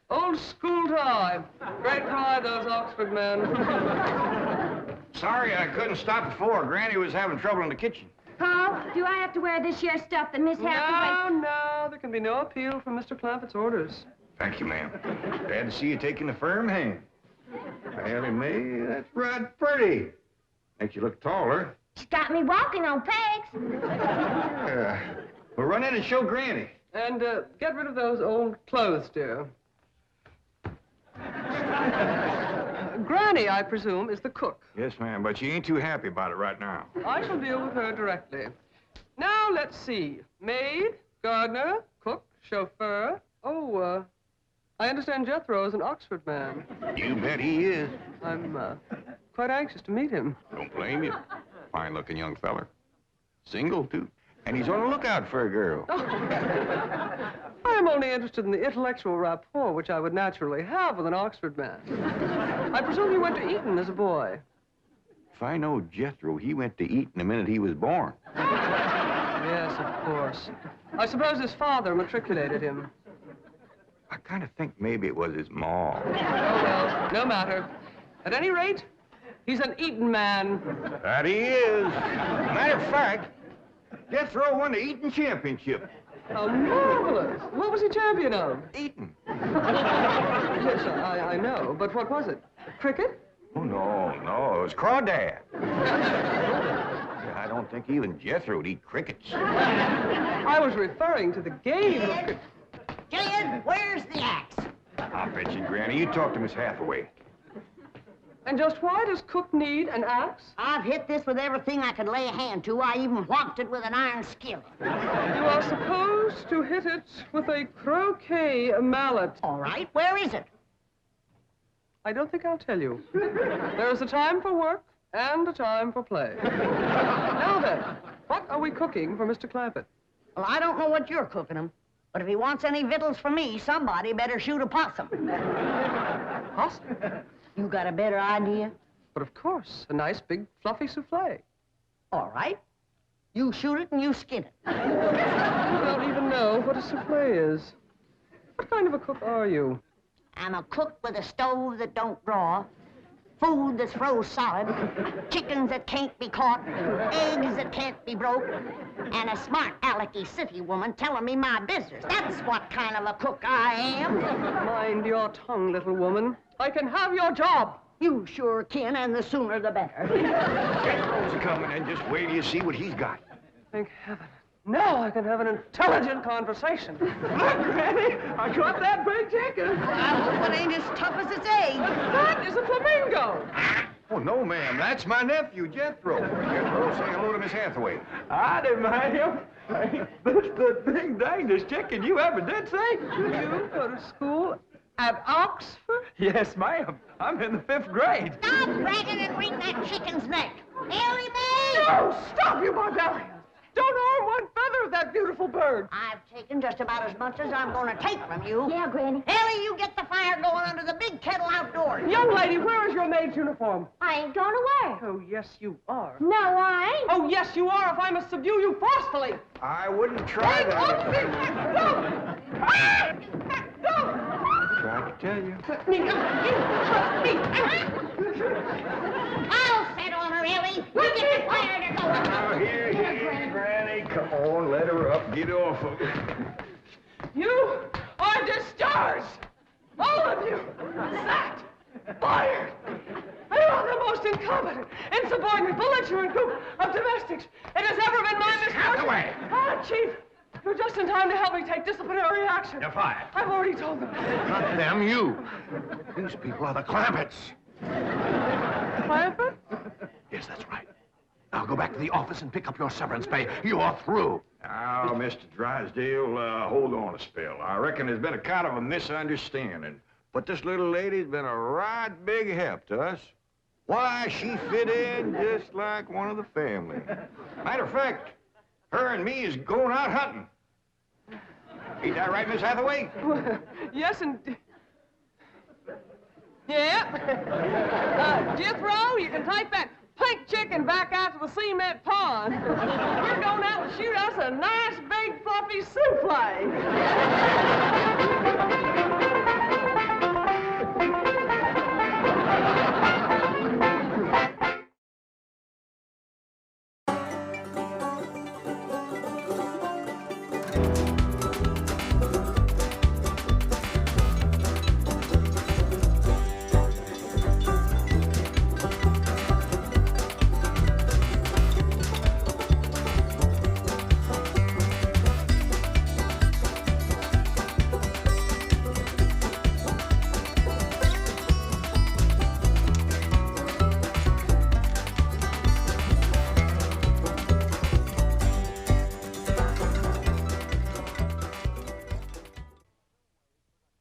Old school time. Great pride, those Oxford men. Sorry I couldn't stop before. Granny was having trouble in the kitchen. Pa, do I have to wear this here stuff that Miss Hathaway... No, there can be no appeal from Mr. Clampett's orders. Thank you, ma'am. Glad to see you taking a firm hand. Elly May, that's right pretty. Makes you look taller. She's got me walking on pegs. We'll run in and show Granny. And get rid of those old clothes, dear. Granny, I presume, is the cook. Yes, ma'am, but she ain't too happy about it right now. I shall deal with her directly. Now, let's see. Maid, gardener, cook, chauffeur. Oh, I understand Jethro is an Oxford man. You bet he is. I'm quite anxious to meet him. Don't blame you. Fine-looking young feller. Single, too. And he's on the lookout for a girl. I am only interested in the intellectual rapport which I would naturally have with an Oxford man. I presume you went to Eton as a boy. If I know Jethro, he went to Eton the minute he was born. Yes, of course. I suppose his father matriculated him. I kind of think maybe it was his ma. Oh, well, no matter. At any rate, he's an Eton man. That he is. Matter of fact, Jethro won the Eton championship. How marvelous. What was he champion of? Eton. Yes, I know, but what was it? Cricket? Oh, no, it was crawdad. I don't think even Jethro would eat crickets. I was referring to the game of... Jed, where's the axe? I'll bet you, Granny. You talk to Miss Hathaway. And just why does Cook need an axe? I've hit this with everything I could lay a hand to. I even whopped it with an iron skillet. You are supposed to hit it with a croquet mallet. All right, where is it? I don't think I'll tell you. There is a time for work and a time for play. Now then, what are we cooking for Mr. Clampett? Well, I don't know what you're cooking him, but if he wants any victuals from me, somebody better shoot a possum. Possum? You got a better idea? But of course, a nice big fluffy souffle. All right. You shoot it and you skin it. You don't even know what a souffle is. What kind of a cook are you? I'm a cook with a stove that don't draw, food that's froze solid, chickens that can't be caught, eggs that can't be broke, and a smart alecky city woman telling me my business. That's what kind of a cook I am. Mind your tongue, little woman. I can have your job. You sure can, and the sooner the better. Jethro's coming, and just wait till you see what he's got. Thank heaven. Now I can have an intelligent conversation. Look, Granny, I got that big chicken. I hope it ain't as tough as its egg. That is a flamingo. Oh, no, ma'am. That's my nephew, Jethro. Jethro, say hello to Miss Hathaway. Howdy, ma'am. That's the big dangest chicken you ever did see. You go to school at Oxford? Yes, ma'am. I'm in the 5th grade. Stop bragging and wring that chicken's neck. Elly May! No, stop, you barbarian. Don't harm one feather of that beautiful bird. I've taken just about as much as I'm going to take from you. Yeah, Granny. Elly, you get the fire going under the big kettle outdoors. Young lady, where is your maid's uniform? I ain't going away. Oh, yes, you are. No, I ain't. Oh, yes, you are, if I must subdue you forcefully. I wouldn't try that. Tried to tell you. I'll set on her, Elly. You get the fire to go. Now, here, Granny. Come on, let her up. Get off of her. You are discharged. All of you. Sacked. Fired. You are the most incompetent, insubordinate, belligerent group of domestics it has ever been my misfortune. Hathaway! Ah, Chief. You're just in time to help me take disciplinary action. You're fired. I've already told them. Not them, you. These people are the Clampetts. Clampett? Yes, that's right. Now go back to the office and pick up your severance pay. You're through. Now, Mr. Drysdale, hold on a spell. I reckon there's been a kind of a misunderstanding. But this little lady's been a right big help to us. Why, she fit in just like one of the family. Matter of fact, her and me is going out hunting. Ain't that right, Miss Hathaway? Yes, and... Yeah. Jethro, you can type that. pink chicken back out to the cement pond. We're going out and shoot us a nice, big, fluffy souffle.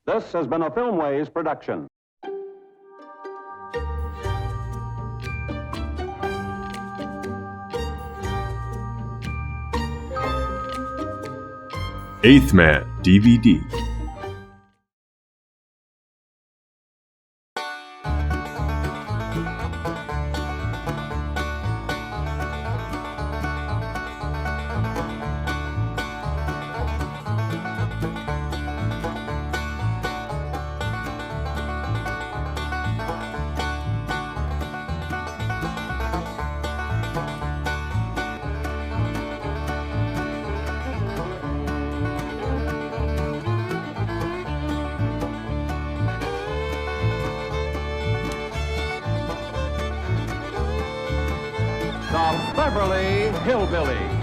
This has been a Filmways production. Eighth Man DVD. The Beverly Hillbillies.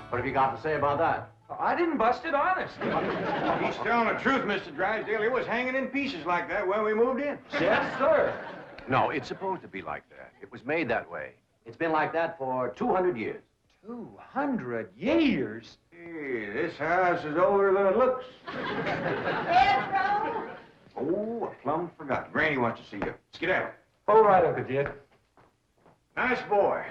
What have you got to say about that? I didn't bust it, honest. He's telling the truth, Mr. Drysdale. It was hanging in pieces like that when we moved in. Yes, sir. No, it's supposed to be like that. It was made that way. It's been like that for 200 years. 200 years? Hey, this house is older than it looks. Jethro! Oh, I plumb forgot. Granny wants to see you. Skedaddle. All right, Uncle Jed. Nice boy.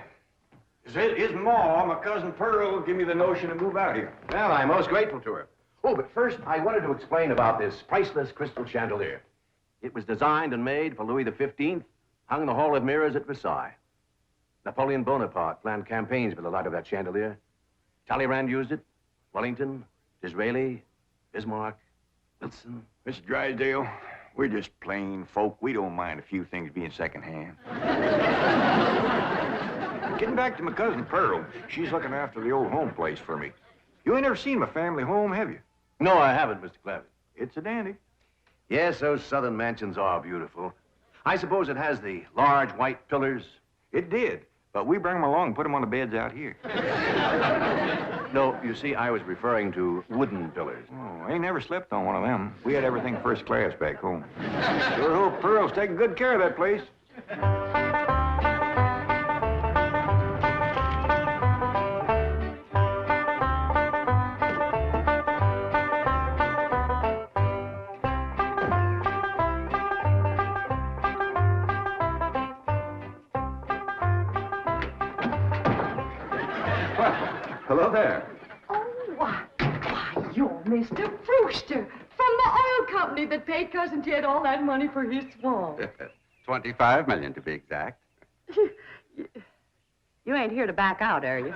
His ma, my cousin Pearl, give me the notion to move out here. Well, I'm most grateful to her. Oh, but first, I wanted to explain about this priceless crystal chandelier. It was designed and made for Louis XV, hung in the Hall of Mirrors at Versailles. Napoleon Bonaparte planned campaigns with the light of that chandelier. Talleyrand used it. Wellington, Disraeli, Bismarck, Wilson. Mr. Drysdale, we're just plain folk. We don't mind a few things being secondhand. Getting back to my cousin Pearl, she's looking after the old home place for me. You ain't never seen my family home, have you? No, I haven't, Mr. Clampett. It's a dandy. Yes, those southern mansions are beautiful. I suppose it has the large white pillars. It did, but we bring them along and put them on the beds out here. No, you see, I was referring to wooden pillars. Oh, I ain't never slept on one of them. We had everything first class back home. Sure hope Pearl's taking good care of that place. Hello there. Oh, why, you're Mr. Brewster from the oil company that paid Cousin Jed all that money for his swamp. 25 million to be exact. You ain't here to back out, are you?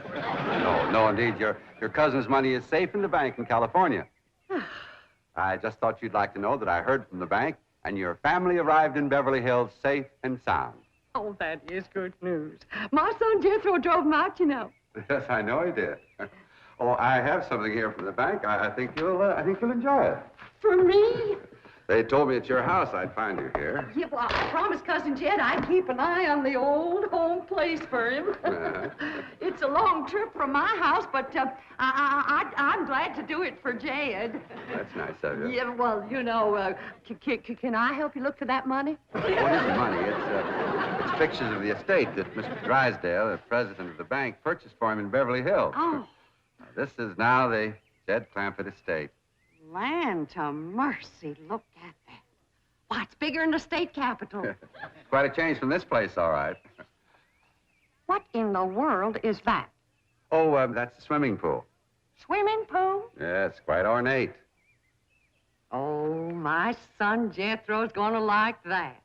No, indeed. Your cousin's money is safe in the bank in California. I just thought you'd like to know that I heard from the bank, and your family arrived in Beverly Hills safe and sound. Oh, that is good news. My son Jethro drove him out, you know. Yes, I know he did. Oh, I have something here from the bank. I think you'll enjoy it. For me? They told me at your house I'd find you here. Yeah, well, I promised Cousin Jed I'd keep an eye on the old home place for him. It's a long trip from my house, but I'm glad to do it for Jed. That's nice of you. Yeah, well, you know, can I help you look for that money? What is the money? It's pictures of the estate that Mr. Drysdale, the president of the bank, purchased for him in Beverly Hills. Oh. This is now the Jed Clampett estate. Land to mercy, look at that. Why, it's bigger than the state capitol. Quite a change from this place, all right. What in the world is that? Oh, that's the swimming pool. Swimming pool? Yes, quite ornate. Oh, my son Jethro's gonna like that.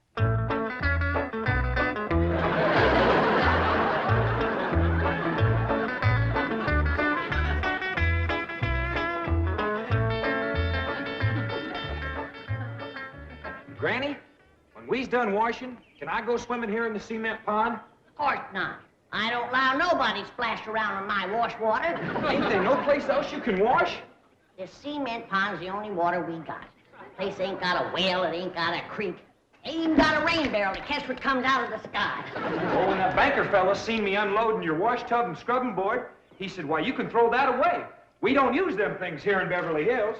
Granny, when we's done washing, can I go swimming here in the cement pond? Of course not. I don't allow nobody splash around in my wash water. Ain't there no place else you can wash? This cement pond's the only water we got. Place ain't got a well, it ain't got a creek. Ain't even got a rain barrel to catch what comes out of the sky. Oh, when that banker fella seen me unloading your wash tub and scrubbing board, he said, why, you can throw that away. We don't use them things here in Beverly Hills.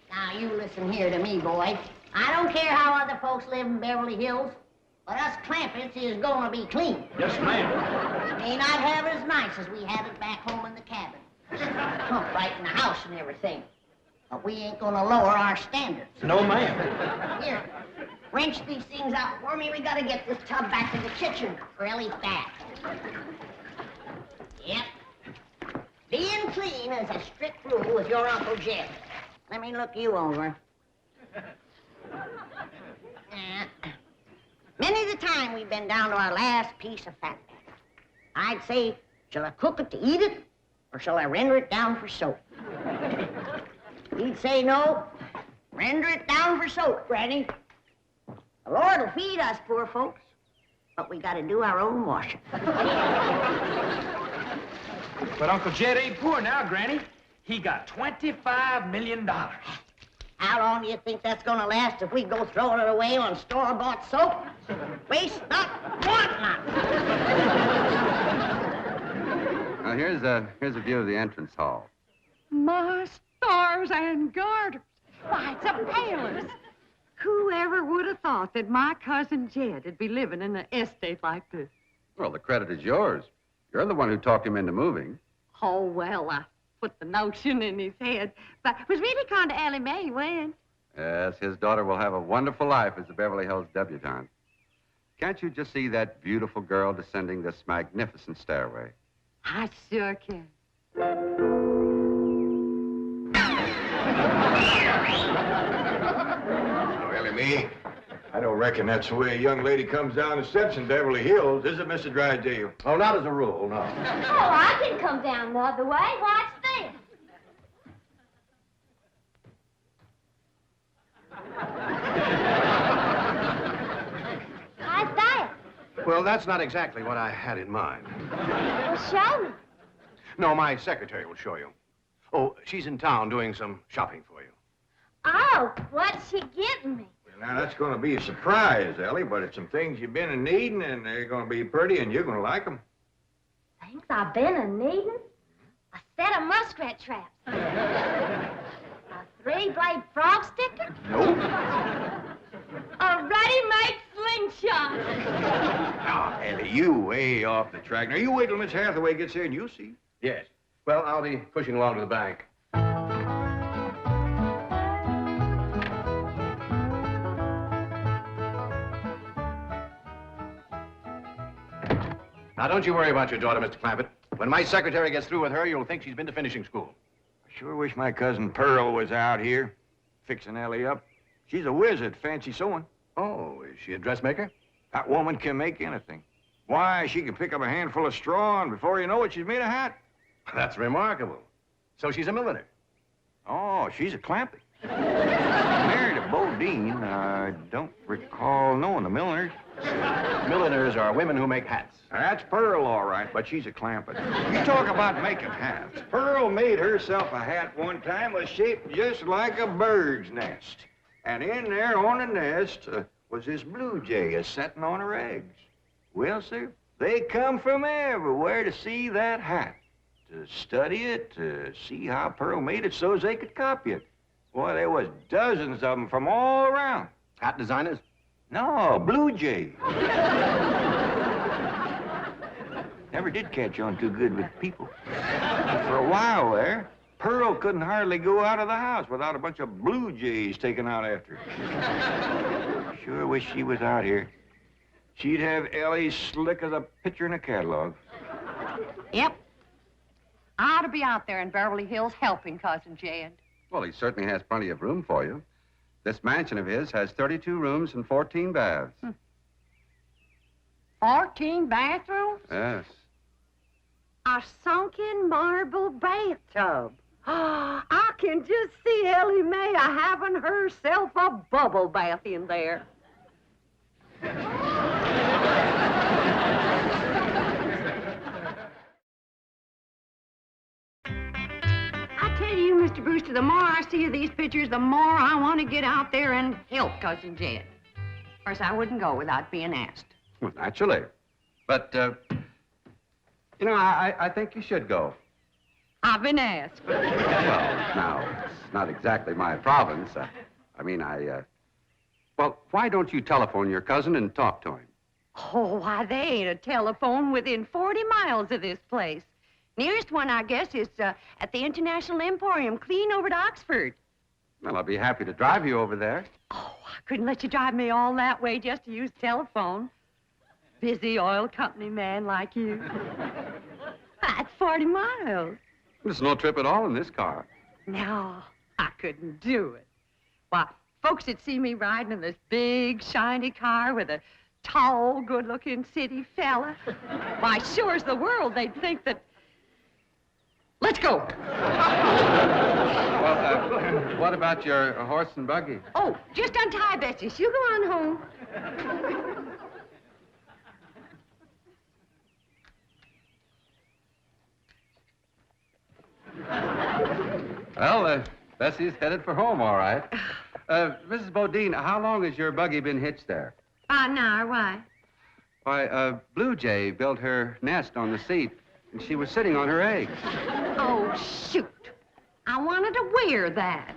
Now, you listen here to me, boy. I don't care how other folks live in Beverly Hills, but us Clampetts is gonna be clean. Yes, ma'am. We may not have it as nice as we had it back home in the cabin. Pump right in the house and everything. But we ain't gonna lower our standards. No, ma'am. Here, wrench these things out for me. We gotta get this tub back to the kitchen for Elly's bath. Yep. Being clean is a strict rule with your Uncle Jed. Let me look you over. Many the time we've been down to our last piece of fat. I'd say, shall I cook it to eat it, or shall I render it down for soap? He'd say no, render it down for soap, Granny. The Lord will feed us poor folks, but we gotta do our own washing. But Uncle Jed ain't poor now, Granny. He got $25 million. How long do you think that's gonna last if we go throwing it away on store-bought soap? Waste not, want not. Now, here's a view of the entrance hall. My stars and garters. Why, it's a palace. Whoever would have thought that my cousin Jed would be living in an estate like this? Well, the credit is yours. You're the one who talked him into moving. Oh, well, I put the notion in his head, but it was really kind of Elly May when. Yes, his daughter will have a wonderful life as a Beverly Hills debutante. Can't you just see that beautiful girl descending this magnificent stairway? I sure can. Oh, Elly May, I don't reckon that's the way a young lady comes down the steps in Beverly Hills, is it, Mr. Drysdale? Oh, not as a rule, no. Oh, I can come down the other way. Watch this. How's that? Well, that's not exactly what I had in mind. Well, show me. No, my secretary will show you. Oh, she's in town doing some shopping for you. Oh, what's she getting me? Now, that's going to be a surprise, Elly, but it's some things you've been in needing, and they're going to be pretty, and you're going to like them. Things I've been a-needing? A set of muskrat traps. A three-blade frog sticker? Nope. A ready-made slingshot. Now, Elly, you way off the track. Now, you wait till Miss Hathaway gets here, and you'll see. Yes. Well, I'll be pushing along to the bank. Now, don't you worry about your daughter, Mr. Clampett. When my secretary gets through with her, you'll think she's been to finishing school. I sure wish my cousin Pearl was out here, fixing Elly up. She's a whiz at fancy sewing. Oh, is she a dressmaker? That woman can make anything. Why, she can pick up a handful of straw, and before you know it, she's made a hat. That's remarkable. So she's a milliner. Oh, she's a Clampett. Married a Bodine. I don't recall knowing the milliners. Milliners are women who make hats. That's Pearl, all right, but she's a Clampett. You talk about making hats. Pearl made herself a hat one time that's shaped just like a bird's nest. And in there on the nest was this blue jay a-setting on her eggs. Well, sir, they come from everywhere to see that hat, to study it, to see how Pearl made it so as they could copy it. Boy, there was dozens of them from all around. Hat designers? No, blue jays. Never did catch on too good with people. For a while there, Pearl couldn't hardly go out of the house without a bunch of blue jays taken out after her. Sure wish she was out here. She'd have Elly slick as a picture in a catalog. Yep. I ought to be out there in Beverly Hills helping Cousin Jed. Well, he certainly has plenty of room for you. This mansion of his has 32 rooms and 14 baths. 14 bathrooms? Yes. A sunken marble bathtub. I can just see Elly May having herself a bubble bath in there. I tell you, Mr. Brewster, the more I see of these pictures, the more I want to get out there and help Cousin Jed. Of course, I wouldn't go without being asked. Well, naturally. But, you know, I think you should go. I've been asked. Well, now, it's not exactly my province. Well, why don't you telephone your cousin and talk to him? Oh, why, they ain't a telephone within 40 miles of this place. Nearest one, I guess, is at the International Emporium, clean over to Oxford. Well, I'll be happy to drive you over there. Oh, I couldn't let you drive me all that way just to use telephone. Busy oil company man like you. That's 40 miles. There's no trip at all in this car. No, I couldn't do it. Why, folks would see me riding in this big, shiny car with a tall, good-looking city fella. Why, sure as the world, they'd think that... Let's go. Well, what about your horse and buggy? Oh, just untie Bessie. You go on home. Well, Bessie's headed for home, all right. Mrs. Bodine, how long has your buggy been hitched there? About an hour. Why? Why, Blue Jay built her nest on the seat, and she was sitting on her eggs. Oh, shoot. I wanted to wear that.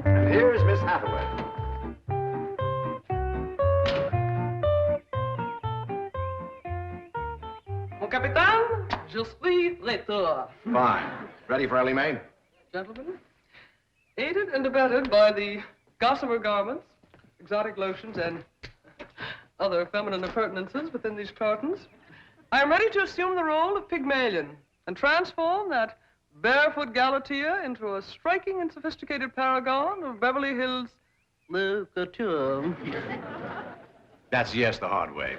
And here's Miss Hathaway. Mon capitaine, je suis retour. Fine. Ready for Elly May? Gentlemen, aided and abetted by the gossamer garments, exotic lotions, and other feminine appurtenances within these cartons, I am ready to assume the role of Pygmalion and transform that barefoot Galatea into a striking and sophisticated paragon of Beverly Hills couture. That's yes the hard way.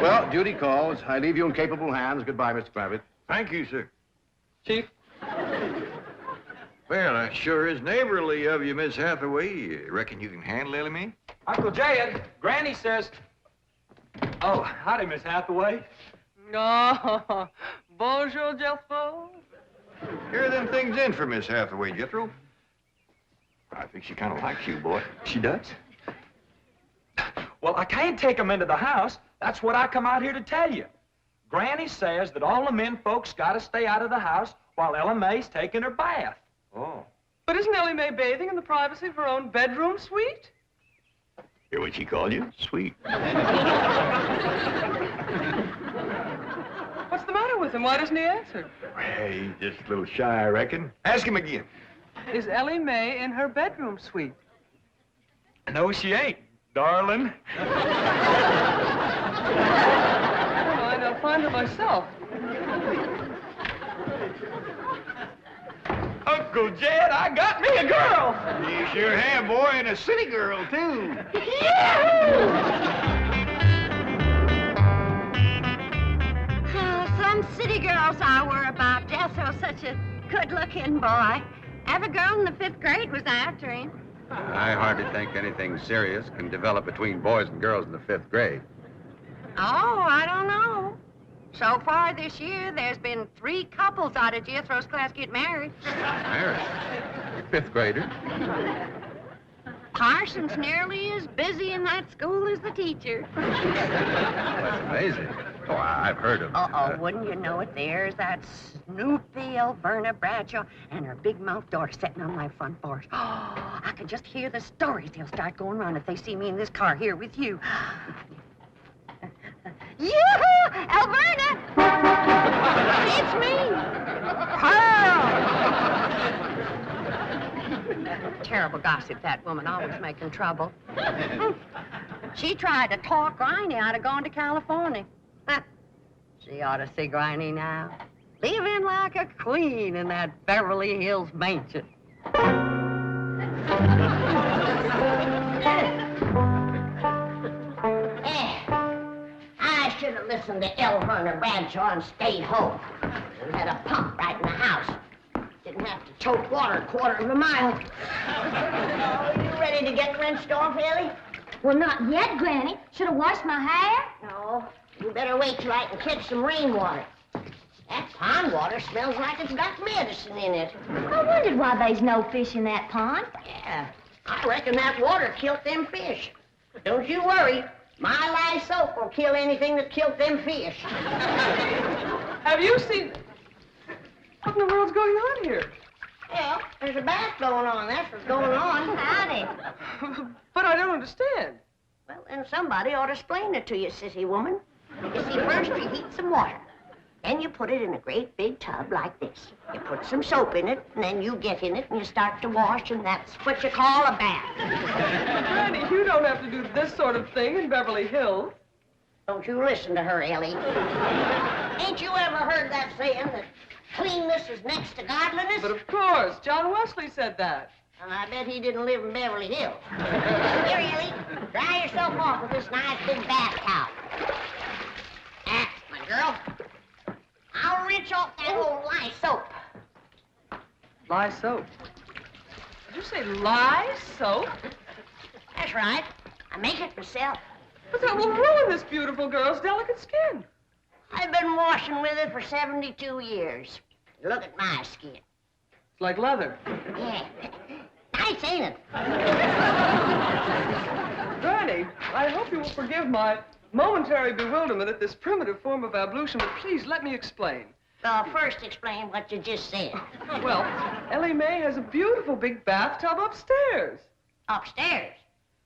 Well, duty calls. I leave you in capable hands. Goodbye, Mr. Clampett. Thank you, sir. Chief? Well, that sure is neighborly of you, Miss Hathaway. Reckon you can handle Elly May? Uncle Jed, Granny says... Oh, howdy, Miss Hathaway. Oh, bonjour, Jethro. Here are them things in for Miss Hathaway, Jethro. I think she kind of likes you, boy. She does? Well, I can't take them into the house. That's what I come out here to tell you. Granny says that all the men folks got to stay out of the house while Elly May's taking her bath. Oh. But isn't Elly May bathing in the privacy of her own bedroom suite? Hear what she called you? Sweet. What's the matter with him? Why doesn't he answer? Hey, he's just a little shy, I reckon. Ask him again. Is Elly May in her bedroom suite? No, she ain't, darling. I'll find her myself. Uncle Jed, I got me a girl. You sure have, boy, and a city girl, too. Some city girls I were about. Jethro's such a good-looking boy. Every girl in the 5th grade was after him. I hardly think anything serious can develop between boys and girls in the 5th grade. Oh, I don't know. So far this year, there's been 3 couples out of Jethro's class get married. Married? 5th grader? Parson's nearly as busy in that school as the teacher. That's amazing. Oh, I've heard of... Wouldn't you know it? There's that Snoopy Alverna Bradshaw and her big mouth daughter sitting on my front porch. Oh, I can just hear the stories they'll start going around if they see me in this car here with you. Yoo-hoo! Alverna! It's me! Pearl! Terrible gossip, that woman, always making trouble. She tried to talk Griney out of going to California. She ought to see Griney now. Living like a queen in that Beverly Hills mansion. I should have listened to Alverna Bradshaw and stayed home. We had a pump right in the house. Didn't have to tote water a quarter of a mile. Oh, you ready to get rinsed off, Elly? Well, not yet, Granny. Should have washed my hair. No, you better wait till I can catch some rainwater. That pond water smells like it's got medicine in it. I wondered why there's no fish in that pond. Yeah, I reckon that water killed them fish. Don't you worry. My lye soap will kill anything that killed them fish. Have you seen... What in the world's going on here? Well, there's a bath going on. That's what's going on. Howdy. But I don't understand. Well, then somebody ought to explain it to you, sissy woman. You see, first you heat some water. Then you put it in a great big tub like this. You put some soap in it, and then you get in it, and you start to wash, and that's what you call a bath. Granny, you don't have to do this sort of thing in Beverly Hills. Don't you listen to her, Elly. Ain't you ever heard that saying that cleanness is next to godliness? But of course, John Wesley said that. And I bet he didn't live in Beverly Hills. Here, Elly, dry yourself off with this nice big bath towel. That's my girl. I'll rinse off that old lye soap. Lye soap? Did you say lye soap? That's right. I make it myself. But that will ruin this beautiful girl's delicate skin. I've been washing with it for 72 years. Look at my skin. It's like leather. Yeah. Nice, ain't it? Granny, I hope you will forgive my momentary bewilderment at this primitive form of ablution, but please let me explain. Well, first explain what you just said. Well, Elly May has a beautiful big bathtub upstairs. Upstairs?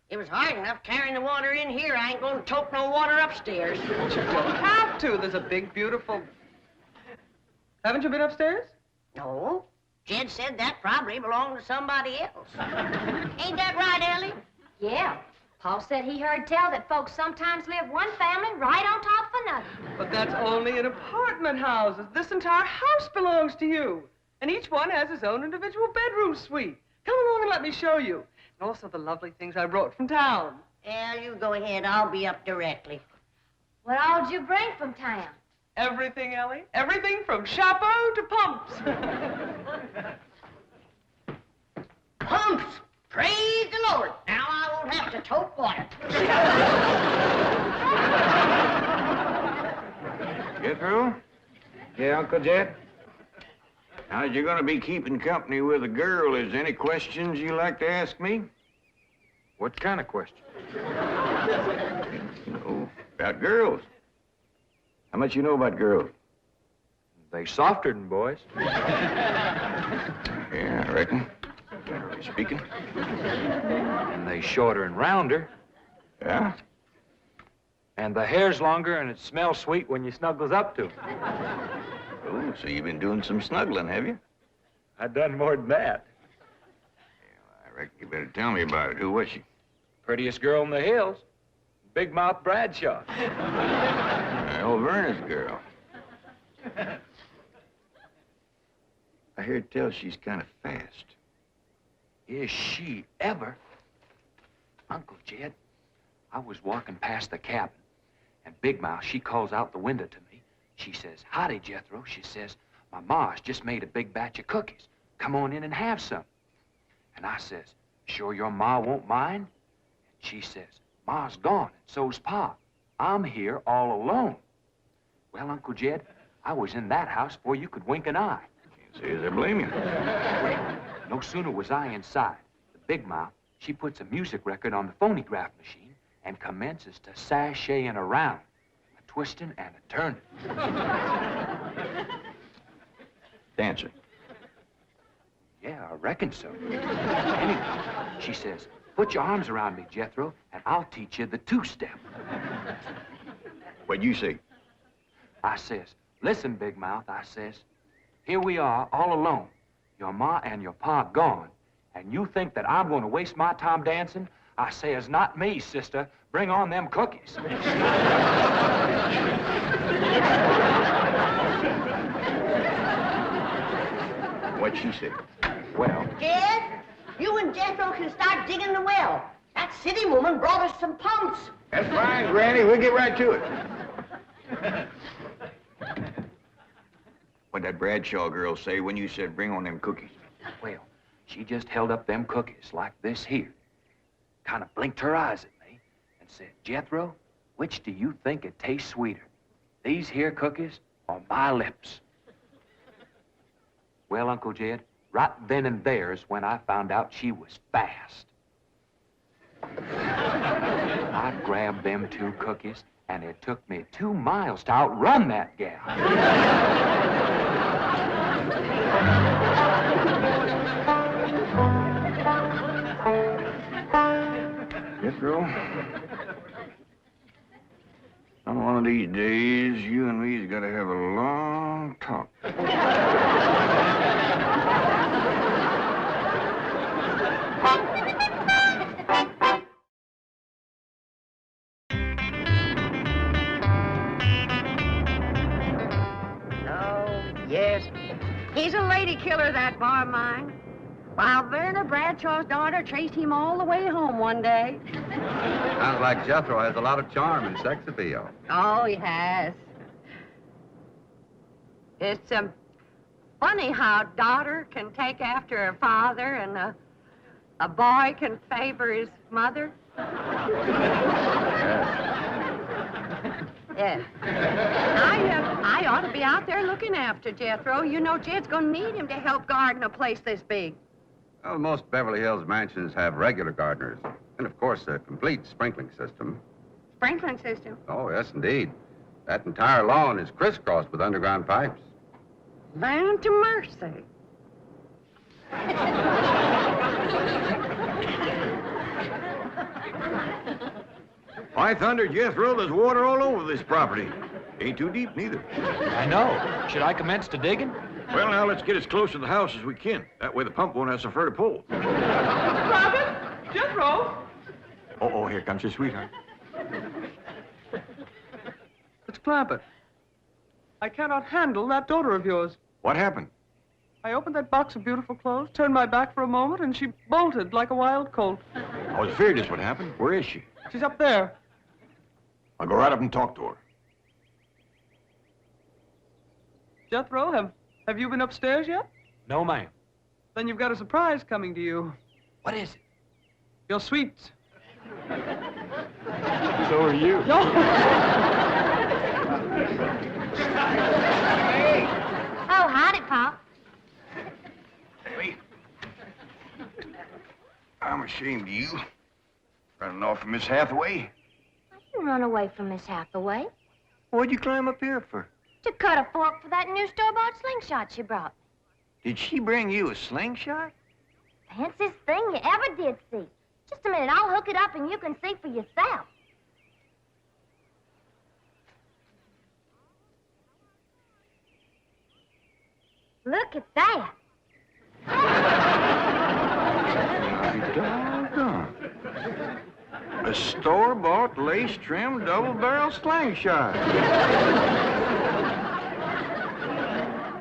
It was hard enough carrying the water in here. I ain't going to tote no water upstairs. But you don't have to. There's a big, beautiful... Haven't you been upstairs? No. Jed said that probably belonged to somebody else. Ain't that right, Elly? Yeah. Paul said he heard tell that folks sometimes live one family right on top of another. But that's only in apartment houses. This entire house belongs to you. And each one has his own individual bedroom suite. Come along and let me show you. And also the lovely things I brought from town. Yeah, you go ahead. I'll be up directly. What all did you bring from town? Everything, Elly. Everything from chapeau to pumps. Pumps! Praise the Lord. Now I won't have to tote water. Jethro? Yeah, Uncle Jed? Now, as you're going to be keeping company with a girl, is there any questions you like to ask me? What kind of question? You know, about girls. How much you know about girls? They softer than boys. Yeah, I reckon. Generally speaking. And they shorter and rounder. Yeah? And the hair's longer and it smells sweet when you snuggles up to 'em. Oh, so you've been doing some snuggling, have you? I done more than that. Yeah, I reckon you better tell me about it. Who was she? Prettiest girl in the hills. Big Mouth Bradshaw. Verna's girl. I heard tell she's kind of fast. Is she ever? Uncle Jed, I was walking past the cabin, and Big Mouth, she calls out the window to me. She says, "Howdy, Jethro." She says, "My ma's just made a big batch of cookies. Come on in and have some." And I says, Sure your ma won't mind? She says, Ma's gone, and so's Pa. I'm here all alone. Well, Uncle Jed, I was in that house before you could wink an eye. Can't say as I blame you. Well, no sooner was I inside, the big mouth, she puts a music record on the phonograph machine and commences to sashaying around, a twisting and a turning. Dancing. Yeah, I reckon so. Anyway, she says, put your arms around me, Jethro, and I'll teach you the two-step. What'd you say? I says, listen, big mouth, I says, here we are, all alone. Your ma and your pa gone, and you think that I'm going to waste my time dancing? I says, not me, sister. Bring on them cookies. What'd she say? Well... Jed, you and Jethro can start digging the well. That city woman brought us some pumps. That's fine, Granny. We'll get right to it. What'd that Bradshaw girl say when you said bring on them cookies? Well, she just held up them cookies like this here. Kind of blinked her eyes at me and said, Jethro, which do you think it tastes sweeter? These here cookies or my lips? Well, Uncle Jed, right then and there's when I found out she was fast. I grabbed them two cookies, and it took me 2 miles to outrun that gal. Jethro, on one of these days, you and me's got to have a long talk. Yes, he's a lady killer, that bar of mine. While Werner Bradshaw's daughter chased him all the way home one day. Sounds like Jethro has a lot of charm and sex appeal. Oh, he has. It's funny how a daughter can take after her father and a boy can favor his mother. Yes. I ought to be out there looking after Jethro. You know, Jed's gonna need him to help garden a place this big. Well, most Beverly Hills mansions have regular gardeners. And, of course, a complete sprinkling system. Sprinkling system? Oh, yes, indeed. That entire lawn is crisscrossed with underground pipes. Land to mercy. By thunder, Jethro, there's water all over this property. Ain't too deep, neither. I know. Should I commence to digging? Well, now, let's get as close to the house as we can. That way the pump won't have so far to pull. Clampett? Jethro? Oh, here comes your sweetheart. It's Clampett. I cannot handle that daughter of yours. What happened? I opened that box of beautiful clothes, turned my back for a moment, and she bolted like a wild colt. I was afraid this would happen. Where is she? She's up there. I'll go right up and talk to her. Jethro, have you been upstairs yet? No, ma'am. Then you've got a surprise coming to you. What is it? Your sweets. So are you. No! Oh, howdy, Pop. Elly, I'm ashamed of you. Running off from Miss Hathaway. I didn't run away from Miss Hathaway. What'd you climb up here for? To cut a fork for that new store-bought slingshot she brought. Did she bring you a slingshot? Fanciest thing you ever did see. Just a minute, I'll hook it up and you can see for yourself. Look at that. Doggone. A store-bought, lace-trimmed, double-barrel slingshot.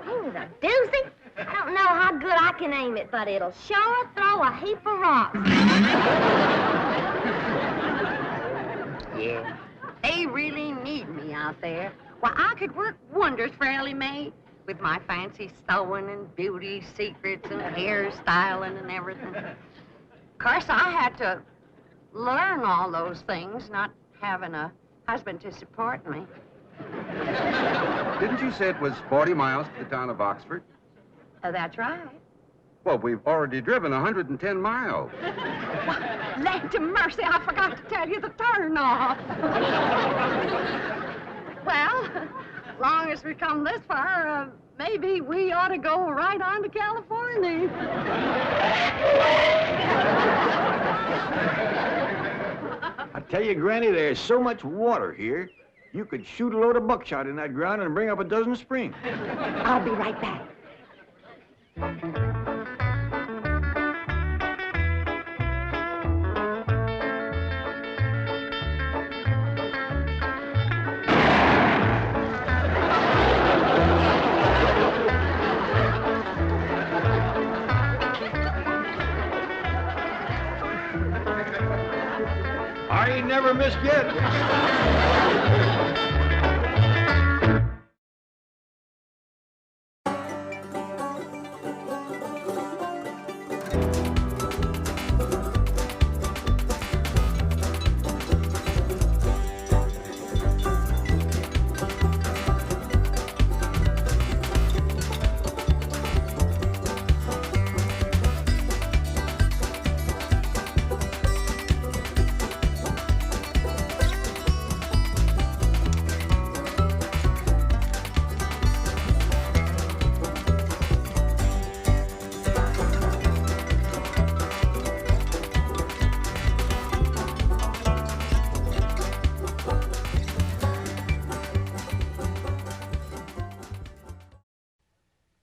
Ain't it a doozy? I don't know how good I can aim it, but it'll sure throw a heap of rocks. Yeah, they really need me out there. Why, I could work wonders for Elly Mae with my fancy sewing and beauty secrets and hairstyling and everything. Of course, I had to learn all those things, not having a husband to support me. Didn't you say it was 40 miles to the town of Oxford? That's right. Well, we've already driven 110 miles. Land to mercy, I forgot to tell you the turn-off. Well, as long as we come this far, maybe we ought to go right on to California. I tell you, Granny, there's so much water here, you could shoot a load of buckshot in that ground and bring up a dozen springs. I'll be right back. I ain't never missed yet.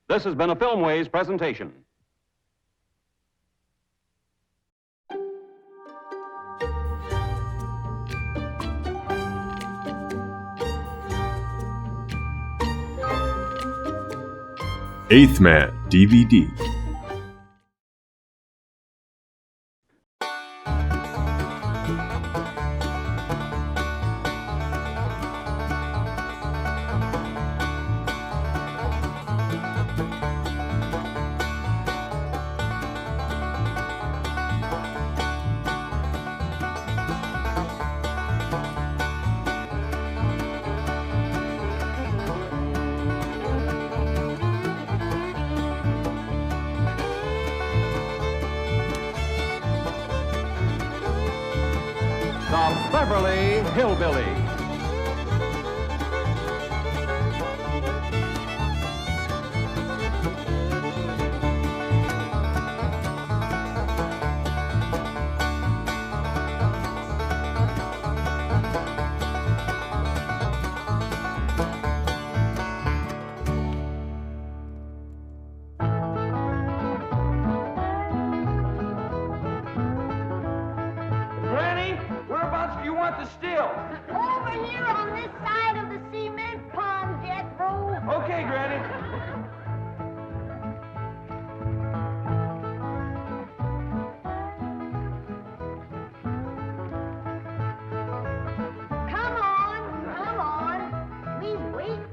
This has been a Filmways presentation. Eighth Man DVD. The Beverly Hillbillies. Granny, whereabouts do you want the still? Over here on this side of the cement pond, Jethro. Okay, Granny. Come on. We's waiting.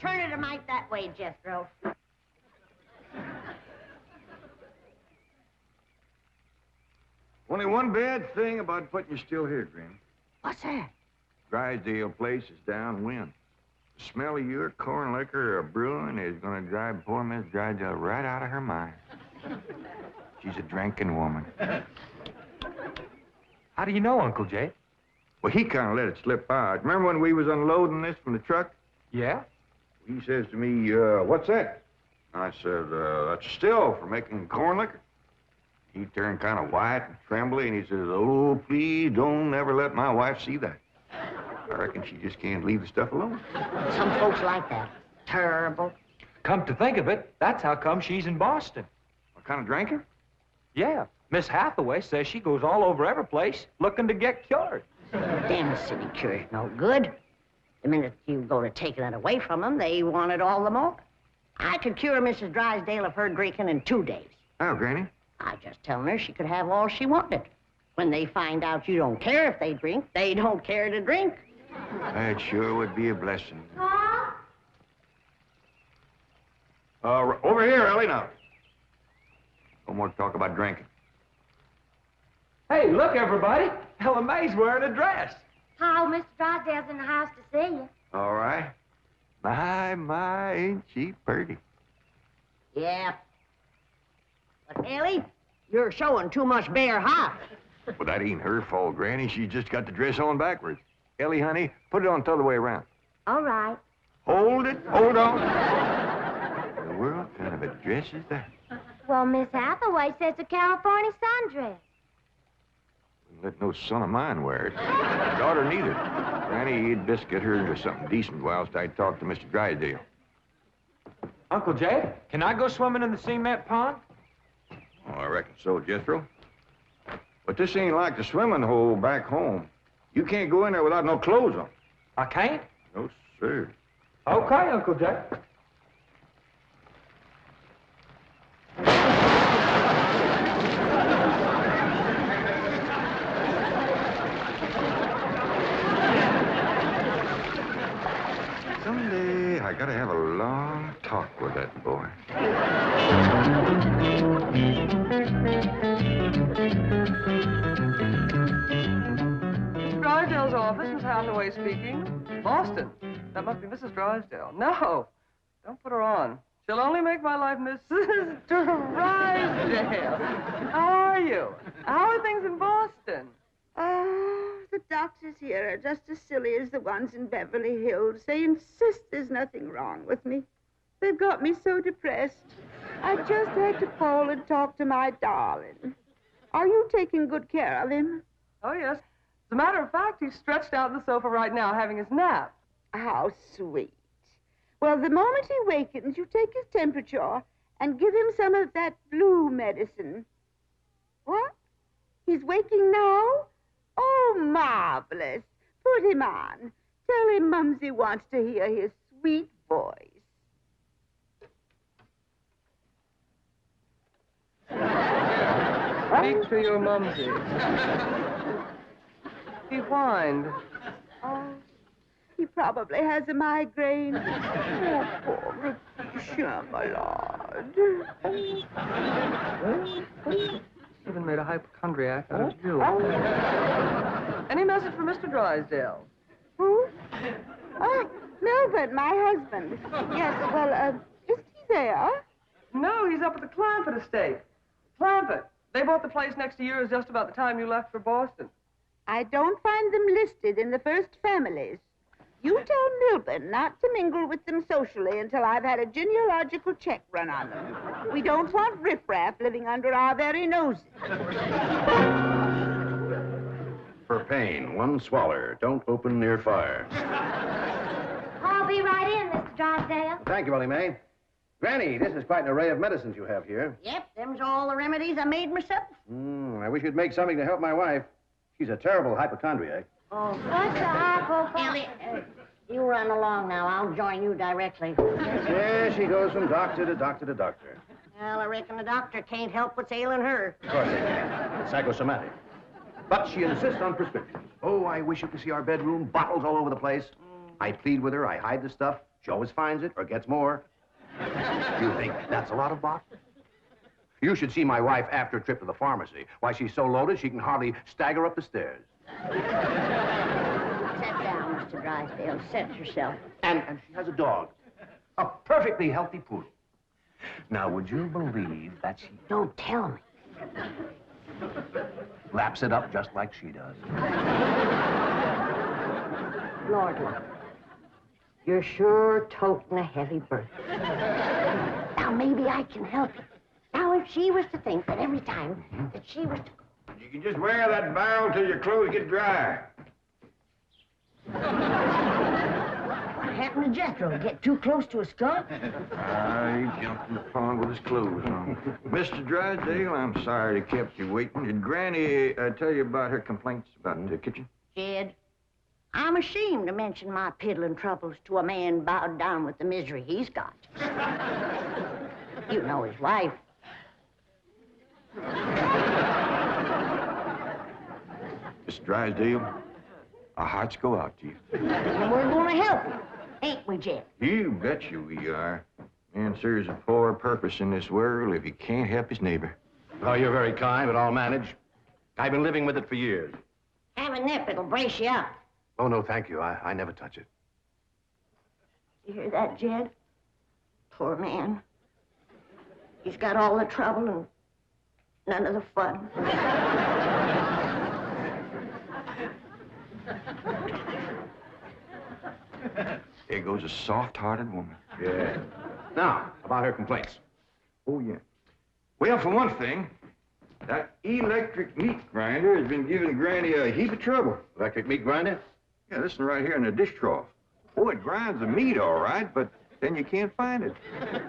Turn it a mite that way, Jethro. Only one bad thing about putting you still here, Granny. What's that? Drysdale place is downwind. The smell of your corn liquor or brewing is going to drive poor Miss Drysdale right out of her mind. She's a drinking woman. How do you know, Uncle Jay? Well, he kind of let it slip by. Remember when we was unloading this from the truck? Yeah? He says to me, what's that? I said, that's a still for making corn liquor. He turned kind of white and trembly, and he says, oh, please don't ever let my wife see that. I reckon she just can't leave the stuff alone. Some folks like that. Terrible. Come to think of it, that's how come she's in Boston. What kind of drinker? Yeah. Miss Hathaway says she goes all over every place looking to get cured. Damn city cure's no good. The minute you go to taking it away from them, they want it all the more. I could cure Mrs. Drysdale of her drinking in 2 days. Oh, Granny. I just telling her she could have all she wanted. When they find out you don't care if they drink, they don't care to drink. That sure would be a blessing. Pa? Over here, Elly, now. No more talk about drinking. Hey, look, everybody. Ella Mae's wearing a dress. Pa, Mr. Drysdale's in the house to see you. All right. My, ain't she pretty? Yeah. But, Elly, you're showing too much Baer high. Well, that ain't her fault, Granny. She just got the dress on backwards. Elly, honey, put it on the other way around. All right. Hold it. Hold on. In the world kind of a dress is that? Well, Miss Hathaway says it's a California sundress. Wouldn't let no son of mine wear it. Daughter neither. Granny, you'd best get her into something decent whilst I talk to Mr. Drysdale. Uncle Jay, can I go swimming in the cement pond? Oh, I reckon so, Jethro. But this ain't like the swimming hole back home. You can't go in there without no clothes on. I can't? No, sir. Okay, Uncle Jay. Someday I gotta have a long talk with that boy. Drysdale's office, Miss Hathaway speaking. Boston. That must be Mrs. Drysdale. No, don't put her on. She'll only make my life Mrs. Drysdale. How are you? How are things in Boston? Oh, the doctors here are just as silly as the ones in Beverly Hills. They insist there's nothing wrong with me. They've got me so depressed. I just had to call and talk to my darling. Are you taking good care of him? Oh, yes. As a matter of fact, he's stretched out on the sofa right now having his nap. How sweet. Well, the moment he wakens, you take his temperature and give him some of that blue medicine. What? He's waking now? Oh, marvelous. Put him on. Tell him Mumsy wants to hear his sweet voice. Speak to your Mumsy. He whined. Oh, he probably has a migraine. Oh, poor Riche, my lord. Even made a hypochondriac out of you. Any message for Mr. Drysdale? Who? Oh, Milburn, my husband. Yes, well, isn't he there? No, he's up at the Clampett estate. Clampett. They bought the place next to yours just about the time you left for Boston. I don't find them listed in the first families. You tell Milburn not to mingle with them socially until I've had a genealogical check run on them. We don't want riffraff living under our very noses. For pain, one swaller. Don't open near fire. I'll be right in, Mr. Drysdale. Thank you, Elly Mae. Granny, this is quite an array of medicines you have here. Yep, them's all the remedies I made myself. I wish you'd make something to help my wife. She's a terrible hypochondriac. Oh, what's the Elly, you run along now. I'll join you directly. Yeah, she goes from doctor to doctor to doctor. Well, I reckon the doctor can't help what's ailing her. Of course they can. It's psychosomatic. But she insists on prescriptions. Oh, I wish you could see our bedroom. Bottles all over the place. I plead with her. I hide the stuff. She always finds it or gets more. You think that's a lot of bottles? You should see my wife after a trip to the pharmacy. Why, she's so loaded she can hardly stagger up the stairs. Sit down, Mr. Drysdale. Set yourself. And she has a dog. A perfectly healthy poodle. Now, would you believe that she Don't tell me. laps it up just like she does? Lord, look. You're sure toting a heavy burden. Now, maybe I can help you. Now, if she was to think that every time that she was to... You can just wear that barrel till your clothes get dry. What happened to Jethro? Get too close to a skunk? He jumped in the pond with his clothes on. Mr. Drysdale, I'm sorry to kept you waiting. Did Granny tell you about her complaints about the kitchen? Jed, I'm ashamed to mention my piddling troubles to a man bowed down with the misery he's got. You know his wife. Miss Drysdale, our hearts go out to you. And we're gonna help you, ain't we, Jeff? You bet you we are. Man serves a poor purpose in this world if he can't help his neighbor. Oh, you're very kind, but I'll manage. I've been living with it for years. Have a nip, it'll brace you up. Oh, no, thank you. I never touch it. You hear that, Jed? Poor man. He's got all the trouble and none of the fun. There goes a soft-hearted woman. Yeah. Now, about her complaints. Oh, yeah. Well, for one thing, that electric meat grinder has been giving Granny a heap of trouble. Electric meat grinder? Yeah, this one right here in the dish trough. Oh, it grinds the meat all right, but then you can't find it.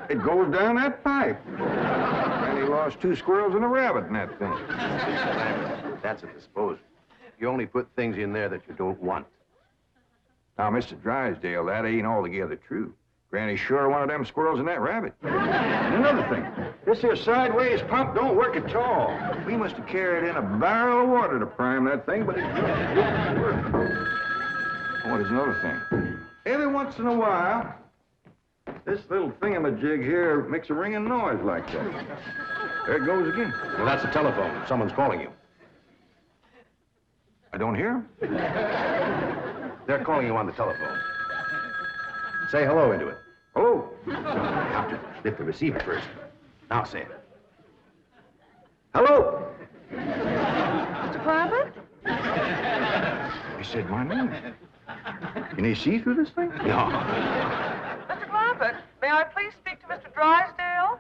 It goes down that pipe. Granny lost 2 squirrels and a rabbit in that thing. That's a disposal. You only put things in there that you don't want. Now, Mr. Drysdale, that ain't altogether true. Granny sure wanted them squirrels and that rabbit. And another thing, this here sideways pump don't work at all. We must have carried in a barrel of water to prime that thing, but it didn't work. Oh, there's another thing. Every once in a while, this little thingamajig here makes a ringing noise like that. There it goes again. Well, that's the telephone. Someone's calling you. I don't hear him. They're calling you on the telephone. Say hello into it. Hello. You have to lift the receiver first. Now say it. Hello. Mr. Clampett? He said my name. Can he see through this thing? No. Mr. Clampett, may I please speak to Mr. Drysdale?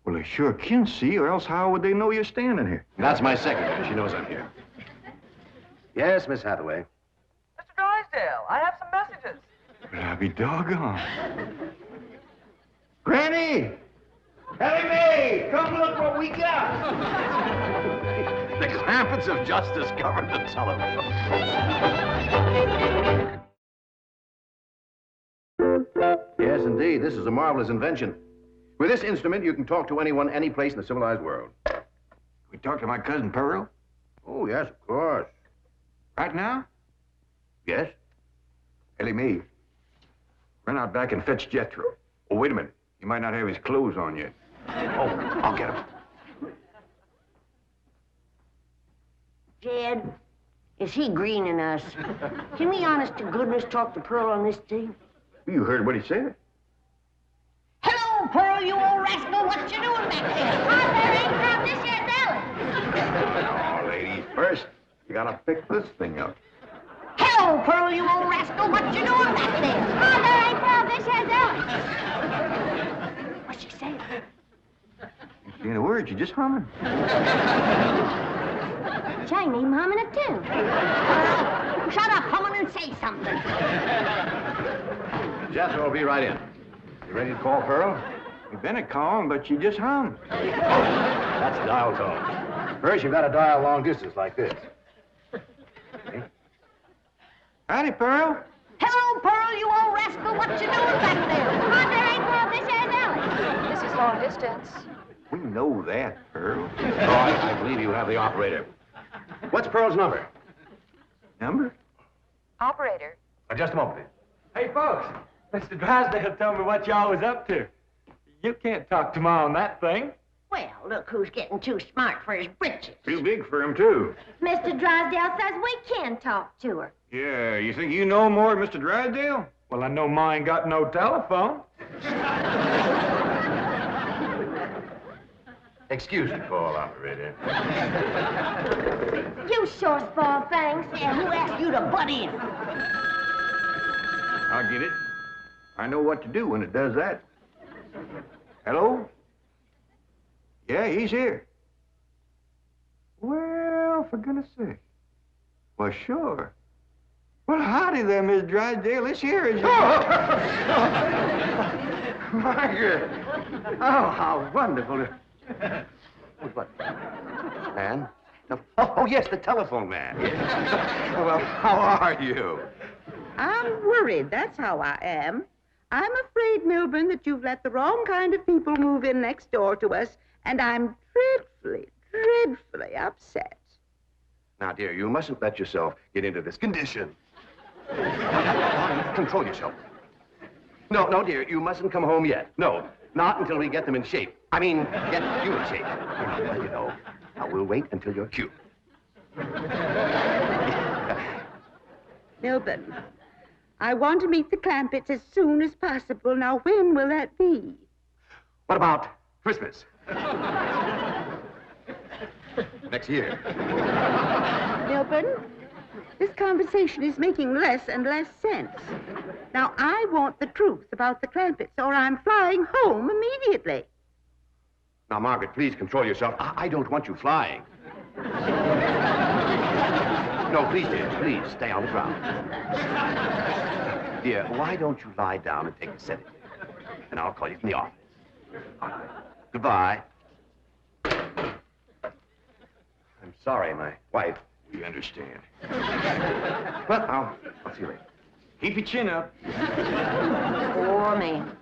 Well, they sure can see, or else how would they know you're standing here? That's my secretary. She knows I'm here. Yes, Miss Hathaway. Mr. Drysdale, I have some messages. Well, I'll be doggone. Granny! Elly Mae! Come look what we got! The Clampetts have just discovered the telephone. Yes, indeed. This is a marvelous invention. With this instrument, you can talk to anyone, any place in the civilized world. We talk to my cousin Pearl? Oh, yes, of course. Right now? Yes? Elly Mae, run out back and fetch Jethro. Oh, wait a minute. He might not have his clothes on yet. Oh, I'll get him. Jed, is he greening us? Can we honest to goodness talk to Pearl on this thing? You heard what he said. Hello, Pearl, you old rascal. What you doing back there? Oh, there ain't from this here's Elly. Oh, ladies, first, you gotta pick this thing up. Hello, Pearl, you old rascal. What you doing back there? Oh, there ain't from this here's Elly. What's she saying? You saying a word, you just humming. She ain't even humming it, too. Shut up, humming, and say something. Jethro will be right in. You ready to call Pearl? You've been a calling, but she just hummed. That's dial tone. First, you've got to dial long distance like this. Okay. Howdy, Pearl. Hello, Pearl, you old rascal. What you doing back there? Oh, there ain't from this here's Elly. This is long distance. We know that, Pearl. Oh, I believe you have the operator. What's Pearl's number? Number? Operator. Just a moment, please. Hey, folks, Mr. Drysdale told me what y'all was up to. You can't talk to Ma on that thing. Well, look who's getting too smart for his britches. Too big for him, too. Mr. Drysdale says we can talk to her. Yeah, you think you know more than Mr. Drysdale? Well, I know Ma ain't got no telephone. Excuse me, call operator. You sure spoil things. Yeah, who asked you to butt in? I'll get it. I know what to do when it does that. Hello? Yeah, he's here. Well, for goodness sake. Well, sure. Well, howdy there, Miss Drysdale. This here is... Margaret! Oh, how wonderful. What? Man? Oh, yes, the telephone man. Well, how are you? I'm worried, that's how I am. I'm afraid, Milburn, that you've let the wrong kind of people move in next door to us, and I'm dreadfully, dreadfully upset. Now, dear, you mustn't let yourself get into this condition. Donna, control yourself. No, dear, you mustn't come home yet. No, not until we get them in shape. I mean, get you in shape. I'll let you know. Now, we'll wait until you're cute. Milburn, I want to meet the Clampetts as soon as possible. Now, when will that be? What about Christmas? Next year. Milburn, this conversation is making less and less sense. Now, I want the truth about the Clampetts, or I'm flying home immediately. Now, Margaret, please control yourself. I don't want you flying. No, please, dear, please, stay on the ground. Dear, why don't you lie down and take a sedative? And I'll call you from the office. All right. Goodbye. I'm sorry, my wife. We understand. Well, I'll see you later. Keep your chin up. Poor man.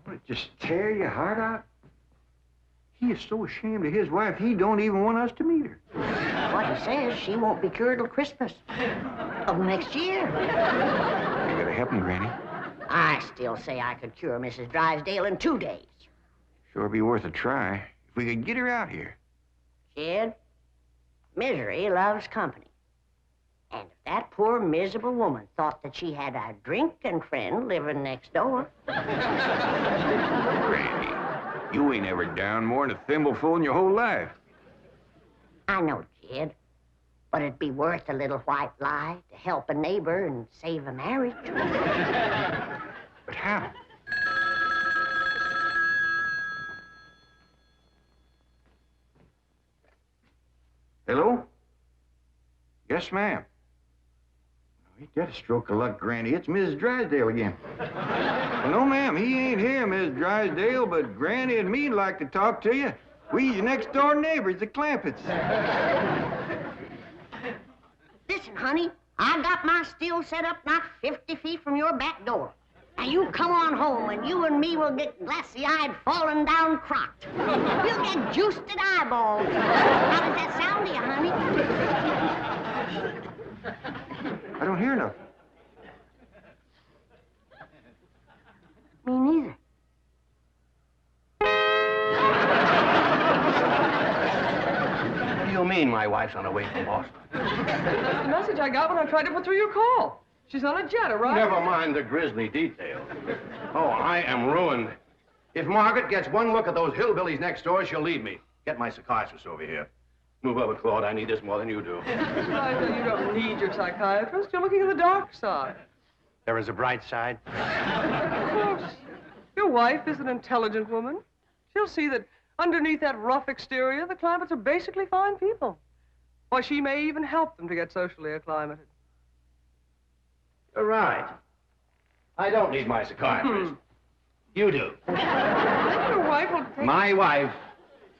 Don't it just tear your heart out? He is so ashamed of his wife, he don't even want us to meet her. What he says, she won't be cured till Christmas of next year. You gotta help him, Granny. I still say I could cure Mrs. Drysdale in 2 days. Sure be worth a try if we could get her out here. Kid, misery loves company. And if that poor, miserable woman thought that she had a drinking friend living next door... Granny, you ain't ever down more than a thimbleful in your whole life. I know, kid. But it'd be worth a little white lie to help a neighbor and save a marriage. But how? Hello? Yes, ma'am. Ain't that a stroke of luck, Granny? It's Mrs. Drysdale again. Well, no, ma'am, he ain't here, Mrs. Drysdale, but Granny and me'd like to talk to you. We your next-door neighbors, the Clampetts. Listen, honey, I got my still set up not 50 feet from your back door. Now, you come on home, and you and me will get glassy-eyed, falling down crocked. We'll get juiced at eyeballs. How does that sound to you, honey? I don't hear nothing. Me neither. What do you mean my wife's on her way from Boston? That's the message I got when I tried to put through your call. She's on a jet, right? Never mind the grisly details. Oh, I am ruined. If Margaret gets one look at those hillbillies next door, she'll leave me. Get my psychiatrist over here. Move over, Claude. I need this more than you do. You don't need your psychiatrist. You're looking at the dark side. There is a bright side. Of course. Your wife is an intelligent woman. She'll see that underneath that rough exterior, the Clampetts are basically fine people. Why, she may even help them to get socially acclimated. You're right. I don't need my psychiatrist. You do. Your wife will take... My wife,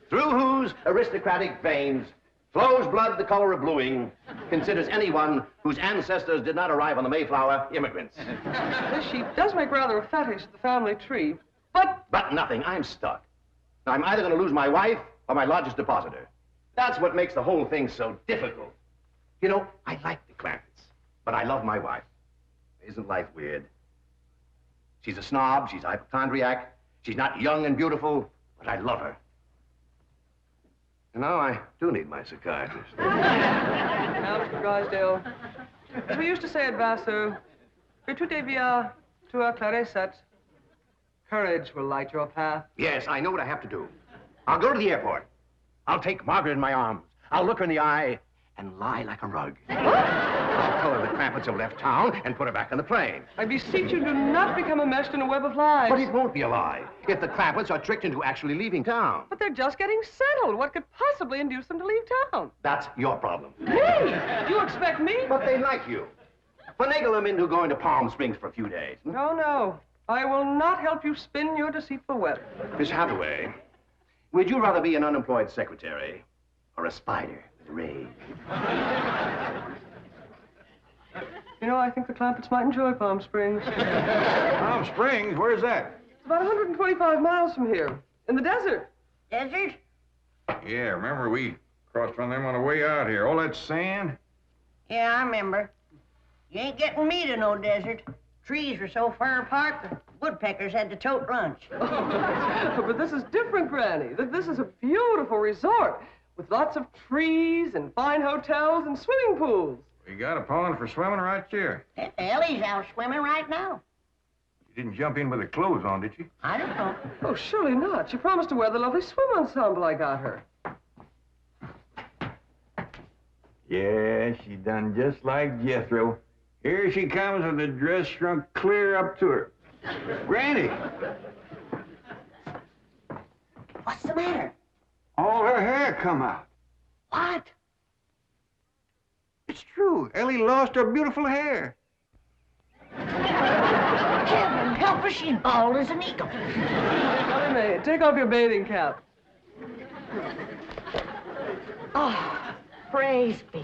through whose aristocratic veins flows blood the color of bluing, considers anyone whose ancestors did not arrive on the Mayflower immigrants. She does make rather a fetish of the family tree, but... But nothing. I'm stuck. I'm either going to lose my wife or my largest depositor. That's what makes the whole thing so difficult. You know, I like the Clampetts, but I love my wife. Isn't life weird? She's a snob, she's a hypochondriac, she's not young and beautiful, but I love her. And now I do need my psychiatrist. Now, Mr. Drysdale, as we used to say at Vassar, tout est bien, tout est clair. Courage will light your path. Yes, I know what I have to do. I'll go to the airport. I'll take Margaret in my arms. I'll look her in the eye and lie like a rug. I'll tell her the Clampetts have left town and put her back on the plane. I beseech you, do not become enmeshed in a web of lies. But it won't be a lie if the Clampetts are tricked into actually leaving town. But they're just getting settled. What could possibly induce them to leave town? That's your problem. Me? You expect me? But they like you. Finagle them into going to Palm Springs for a few days. No, no. I will not help you spin your deceitful web. Miss Hathaway, would you rather be an unemployed secretary or a spider with a rage? You know, I think the Clampetts might enjoy Palm Springs. Palm Springs? Where's that? It's about 125 miles from here. In the desert. Desert? Yeah, remember we crossed on them on the way out here. All that sand? Yeah, I remember. You ain't getting me to no desert. Trees were so far apart, the woodpeckers had to tote lunch. But this is different, Granny. This is a beautiful resort with lots of trees and fine hotels and swimming pools. We got a pond for swimming right here. Elly's out swimming right now. You didn't jump in with the clothes on, did you? I don't know. Oh, surely not. She promised to wear the lovely swim ensemble I got her. Yeah, she done just like Jethro. Here she comes with the dress shrunk clear up to her. Granny! What's the matter? All her hair come out. What? It's true. Elly lost her beautiful hair. Heaven help her, she's bald as an eagle. Elly May, take off your bathing cap. Oh, praise be.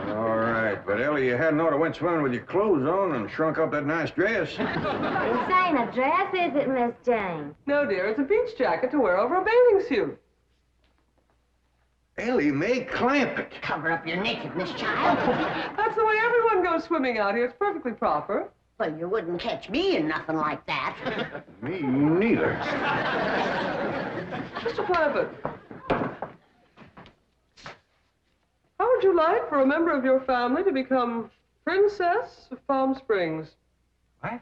All right, but Elly, you hadn't ought to went swimming with your clothes on and shrunk up that nice dress. This ain't a dress, is it, Miss Jane? No, dear, it's a beach jacket to wear over a bathing suit. Elly May Clampett. Cover up your nakedness, child. That's the way everyone goes swimming out here. It's perfectly proper. Well, you wouldn't catch me in nothing like that. Me neither. Mr. Clampett, how would you like for a member of your family to become Princess of Palm Springs? What?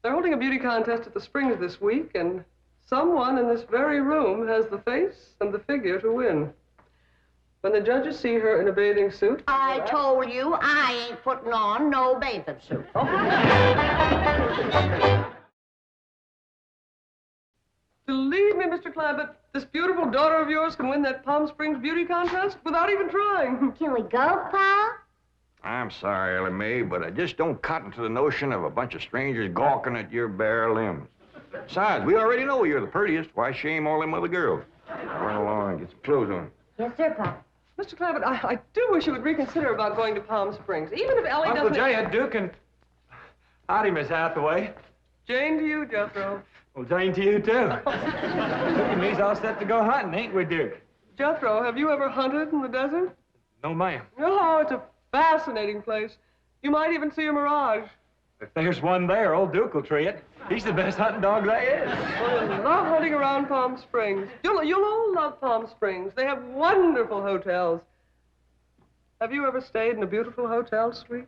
They're holding a beauty contest at the Springs this week, and someone in this very room has the face and the figure to win. When the judges see her in a bathing suit... I told you I ain't putting on no bathing suit. Believe me, Mr. Clampett, this beautiful daughter of yours can win that Palm Springs beauty contest without even trying. Can we go, Pa? I'm sorry, Elly May, but I just don't cotton to the notion of a bunch of strangers gawking at your bare limbs. Besides, we already know you're the prettiest. Why shame all them other girls? Run along and get some clothes on. Yes, sir, Pa. Mr. Clampett, I do wish you would reconsider about going to Palm Springs, even if Elly Uncle doesn't... Jay and Duke and... Howdy, Miss Hathaway. Jane to you, Jethro. Well, Jane to you, too. Duke and me's all set to go hunting, ain't we, Duke? Jethro, have you ever hunted in the desert? No, ma'am. Oh, it's a fascinating place. You might even see a mirage. If there's one there, old Duke will tree it. He's the best hunting dog there is. Well, you'll love hunting around Palm Springs. You'll all love Palm Springs. They have wonderful hotels. Have you ever stayed in a beautiful hotel suite?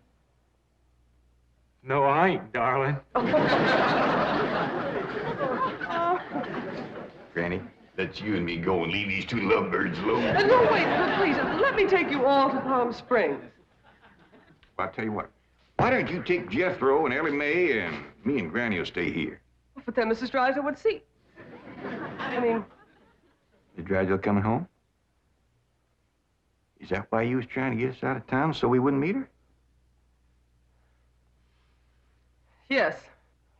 No, I ain't, darling. Granny, let's you and me go and leave these two lovebirds alone. No, wait, please, let me take you all to Palm Springs. Well, I'll tell you what. Why don't you take Jethro and Elly May, and me and Granny will stay here. But then Mrs. Drysdale would see. I mean... Is Drysdale coming home? Is that why you was trying to get us out of town, so we wouldn't meet her? Yes,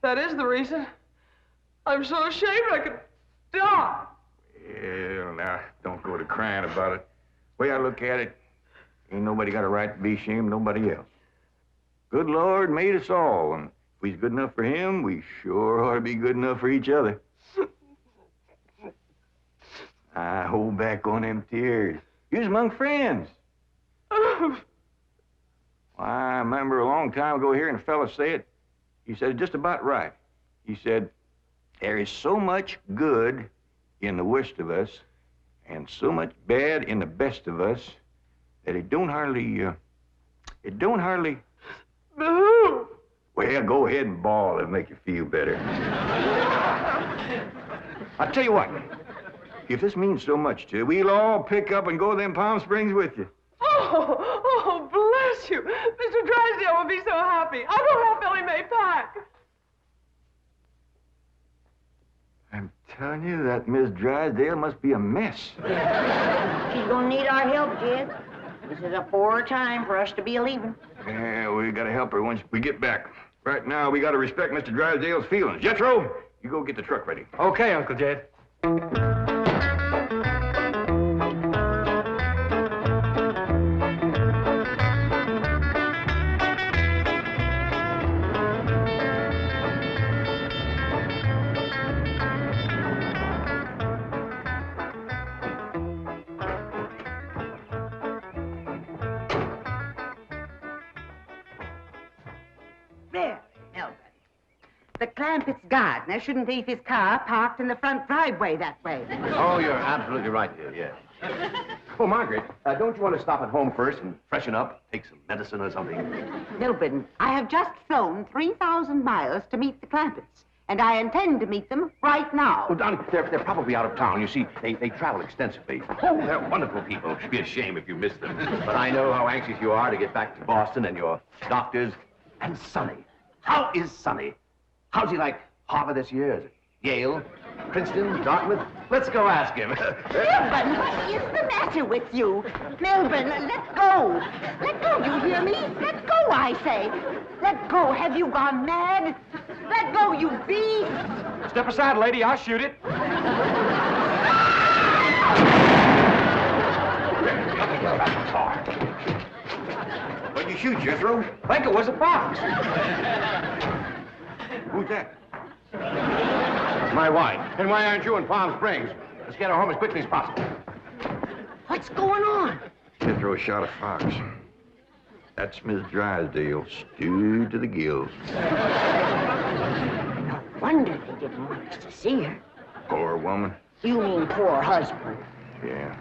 that is the reason. I'm so ashamed I could die. Well, now, don't go to crying about it. The way I look at it, ain't nobody got a right to be ashamed of nobody else. Good Lord made us all, and if we's good enough for him, we sure ought to be good enough for each other. I hold back on them tears. You's among friends. Well, I remember a long time ago hearing a fella say it. He said it just about right. He said, there is so much good in the worst of us and so much bad in the best of us that it don't hardly... Boo! Well, go ahead and bawl. It'll make you feel better. I'll tell you what. If this means so much to you, we'll all pick up and go to them Palm Springs with you. Oh, bless you. Mr. Drysdale will be so happy. I'll go help Elly May pack. I'm telling you, that Miss Drysdale must be a mess. She's gonna need our help, Jed. This is a poor time for us to be a-leaving. Yeah, we gotta help her once we get back. Right now, we gotta respect Mr. Drysdale's feelings. Jethro, you go get the truck ready. Okay, Uncle Jed. Clampett's gardener shouldn't leave his car parked in the front driveway that way. Oh, you're absolutely right, dear, yes. Well, Margaret, don't you want to stop at home first and freshen up? Take some medicine or something? Milburn, I have just flown 3,000 miles to meet the Clampetts, and I intend to meet them right now. Well, Donna, they're probably out of town. You see, they travel extensively. Oh, they're wonderful people. It'd be a shame if you missed them. But I know how anxious you are to get back to Boston and your doctors. And Sonny. How is Sonny? How's he like Harvard this year? Is it Yale? Princeton? Dartmouth? Let's go ask him. Milburn, what is the matter with you? Milburn, let go. Let go, you hear me? Let go, I say. Let go. Have you gone mad? Let go, you beast. Step aside, lady. I'll shoot it. What'd you shoot, Jethro? I think it was a fox. Who's that? My wife. And why aren't you in Palm Springs? Let's get her home as quickly as possible. What's going on? Jethro shot a fox. That's Miss Drysdale, stewed to the gills. No wonder they didn't want us to see her. Poor woman. You mean poor husband. Yeah.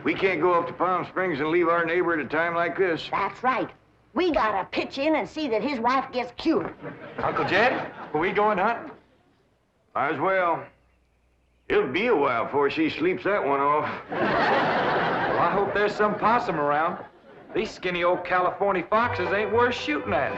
We can't go up to Palm Springs and leave our neighbor at a time like this. That's right. We gotta pitch in and see that his wife gets cured. Uncle Jed, are we going hunting? Might as well. It'll be a while before she sleeps that one off. Well, I hope there's some possum around. These skinny old California foxes ain't worth shooting at.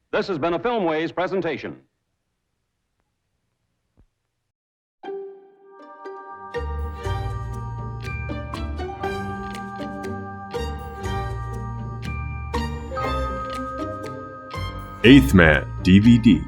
This has been a Filmways presentation. Eighth Man DVD.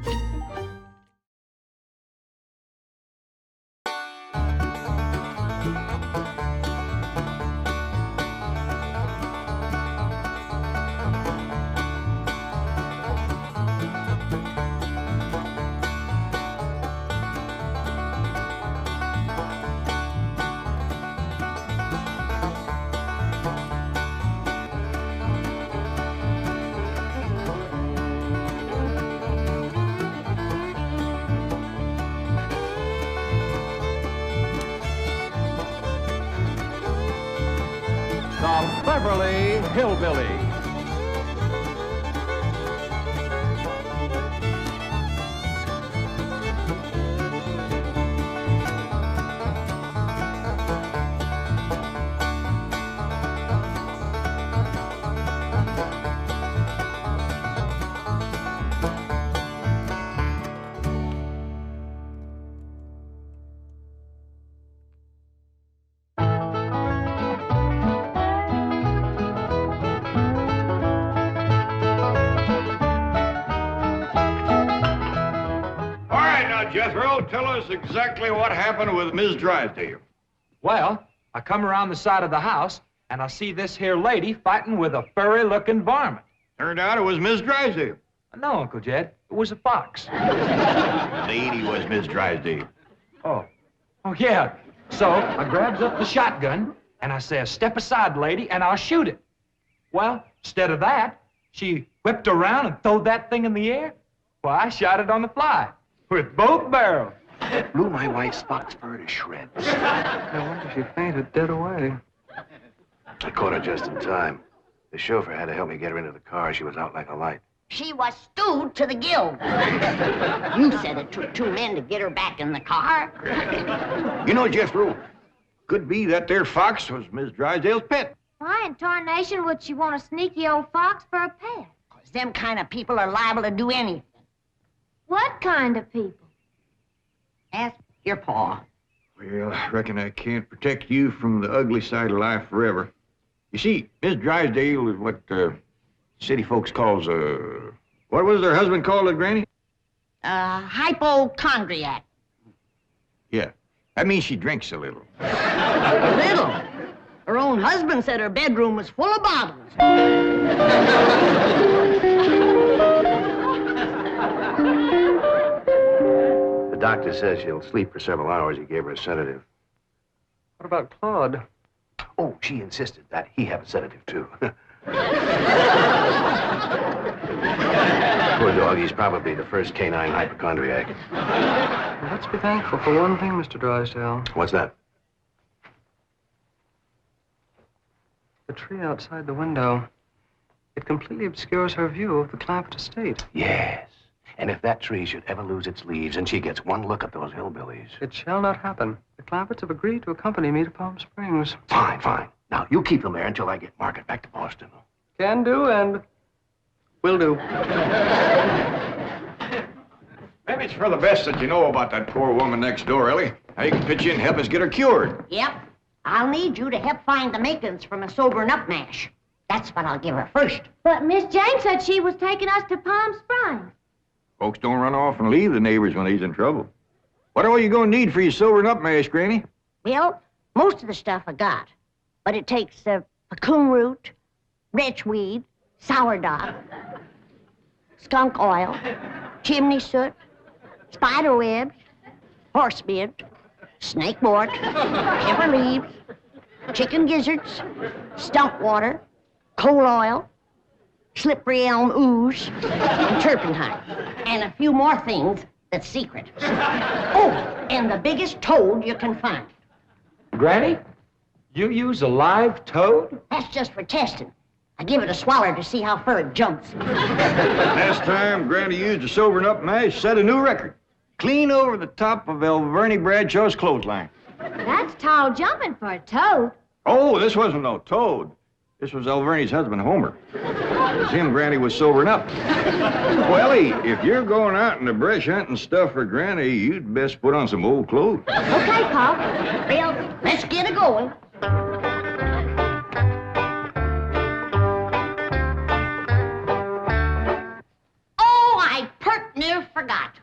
The Beverly Hillbillies. Jethro, tell us exactly what happened with Miss Drysdale. Well, I come around the side of the house, and I see this here lady fighting with a furry-looking varmint. Turned out it was Miss Drysdale. No, Uncle Jed, it was a fox. Lady was Miss Drysdale. Oh, yeah. So I grabs up the shotgun, and I says, step aside, lady, and I'll shoot it. Well, instead of that, she whipped around and throwed that thing in the air. Well, I shot it on the fly. With both barrels. Blew my wife's fox fur to shreds. I wonder if she fainted dead away. I caught her just in time. The chauffeur had to help me get her into the car. She was out like a light. She was stewed to the gills. You said it took 2 men to get her back in the car. You know, Jethro, could be that there fox was Miss Drysdale's pet. Why in tarnation would she want a sneaky old fox for a pet? Them kind of people are liable to do anything. What kind of people? Ask your pa. Well, I reckon I can't protect you from the ugly side of life forever. You see, Miss Drysdale is what city folks calls what was her husband called it, Granny? Hypochondriac. Yeah, that means she drinks a little. A little? Her own husband said her bedroom was full of bottles. The doctor says she'll sleep for several hours. He gave her a sedative. What about Claude? Oh, she insisted that he have a sedative, too. Poor dog, he's probably the first canine hypochondriac. Well, let's be thankful for one thing, Mr. Drysdale. What's that? The tree outside the window. It completely obscures her view of the Clampett estate. Yes. And if that tree should ever lose its leaves and she gets one look at those hillbillies... It shall not happen. The Clampetts have agreed to accompany me to Palm Springs. Fine, fine. Now, you keep them there until I get Margaret back to Boston. Can do and will do. Maybe it's for the best that you know about that poor woman next door, Elly. Now you can pitch in and help us get her cured. Yep. I'll need you to help find the makings from a sobering up mash. That's what I'll give her first. But Miss Jane said she was taking us to Palm Springs. Folks don't run off and leave the neighbors when he's in trouble. What all you gonna need for your sobering up mash, Granny? Well, most of the stuff I got. But it takes pecan root, wretchweed, sourdough, skunk oil, chimney soot, spider webs, horsebeard, snake wart, pepper leaves, chicken gizzards, stump water, coal oil, slippery elm ooze, and turpentine, and a few more things that's secret. Oh, and the biggest toad you can find. Granny, you use a live toad? That's just for testing. I give it a swaller to see how far it jumps. Last time Granny used a sobering up mash, set a new record. Clean over the top of Elverny Bradshaw's clothesline. That's tall jumping for a toad. Oh, this wasn't no toad. This was Elverny's husband, Homer. It was him Granny was sobering up. Well, Elly, if you're going out in the brush hunting stuff for Granny, you'd best put on some old clothes. Okay, Pop. Well, let's get it going. Oh, I pert near forgot.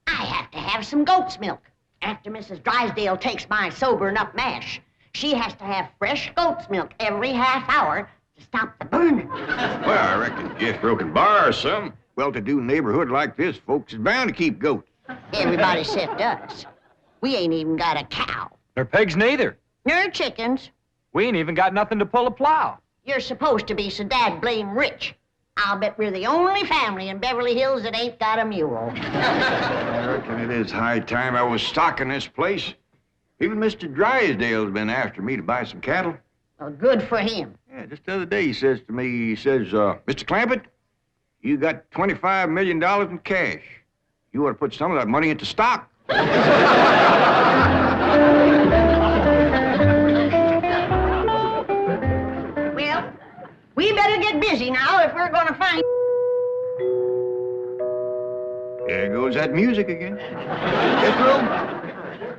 I have to have some goat's milk. After Mrs. Drysdale takes my sobering up mash, she has to have fresh goat's milk every half hour to stop the burning. Well, I reckon Jethro can borrow some. Well-to-do neighborhood like this, folks is bound to keep goats. Everybody except us. We ain't even got a cow. Nor pigs neither. Nor chickens. We ain't even got nothing to pull a plow. You're supposed to be so dad-blame rich. I'll bet we're the only family in Beverly Hills that ain't got a mule. I reckon it is high time I was stocking this place. Even Mr. Drysdale's been after me to buy some cattle. Well, good for him. Yeah, just the other day he says to me, Mr. Clampett, you got $25 million in cash. You ought to put some of that money into stock. Well, we better get busy now if we're going to find... There goes that music again. Jethro,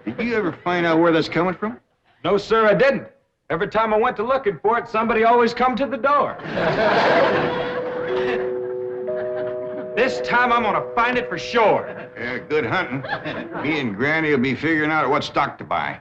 did you ever find out where that's coming from? No, sir, I didn't. Every time I went to looking for it, somebody always come to the door. This time I'm gonna find it for sure. Yeah, good hunting. Me and Granny will be figuring out what stock to buy.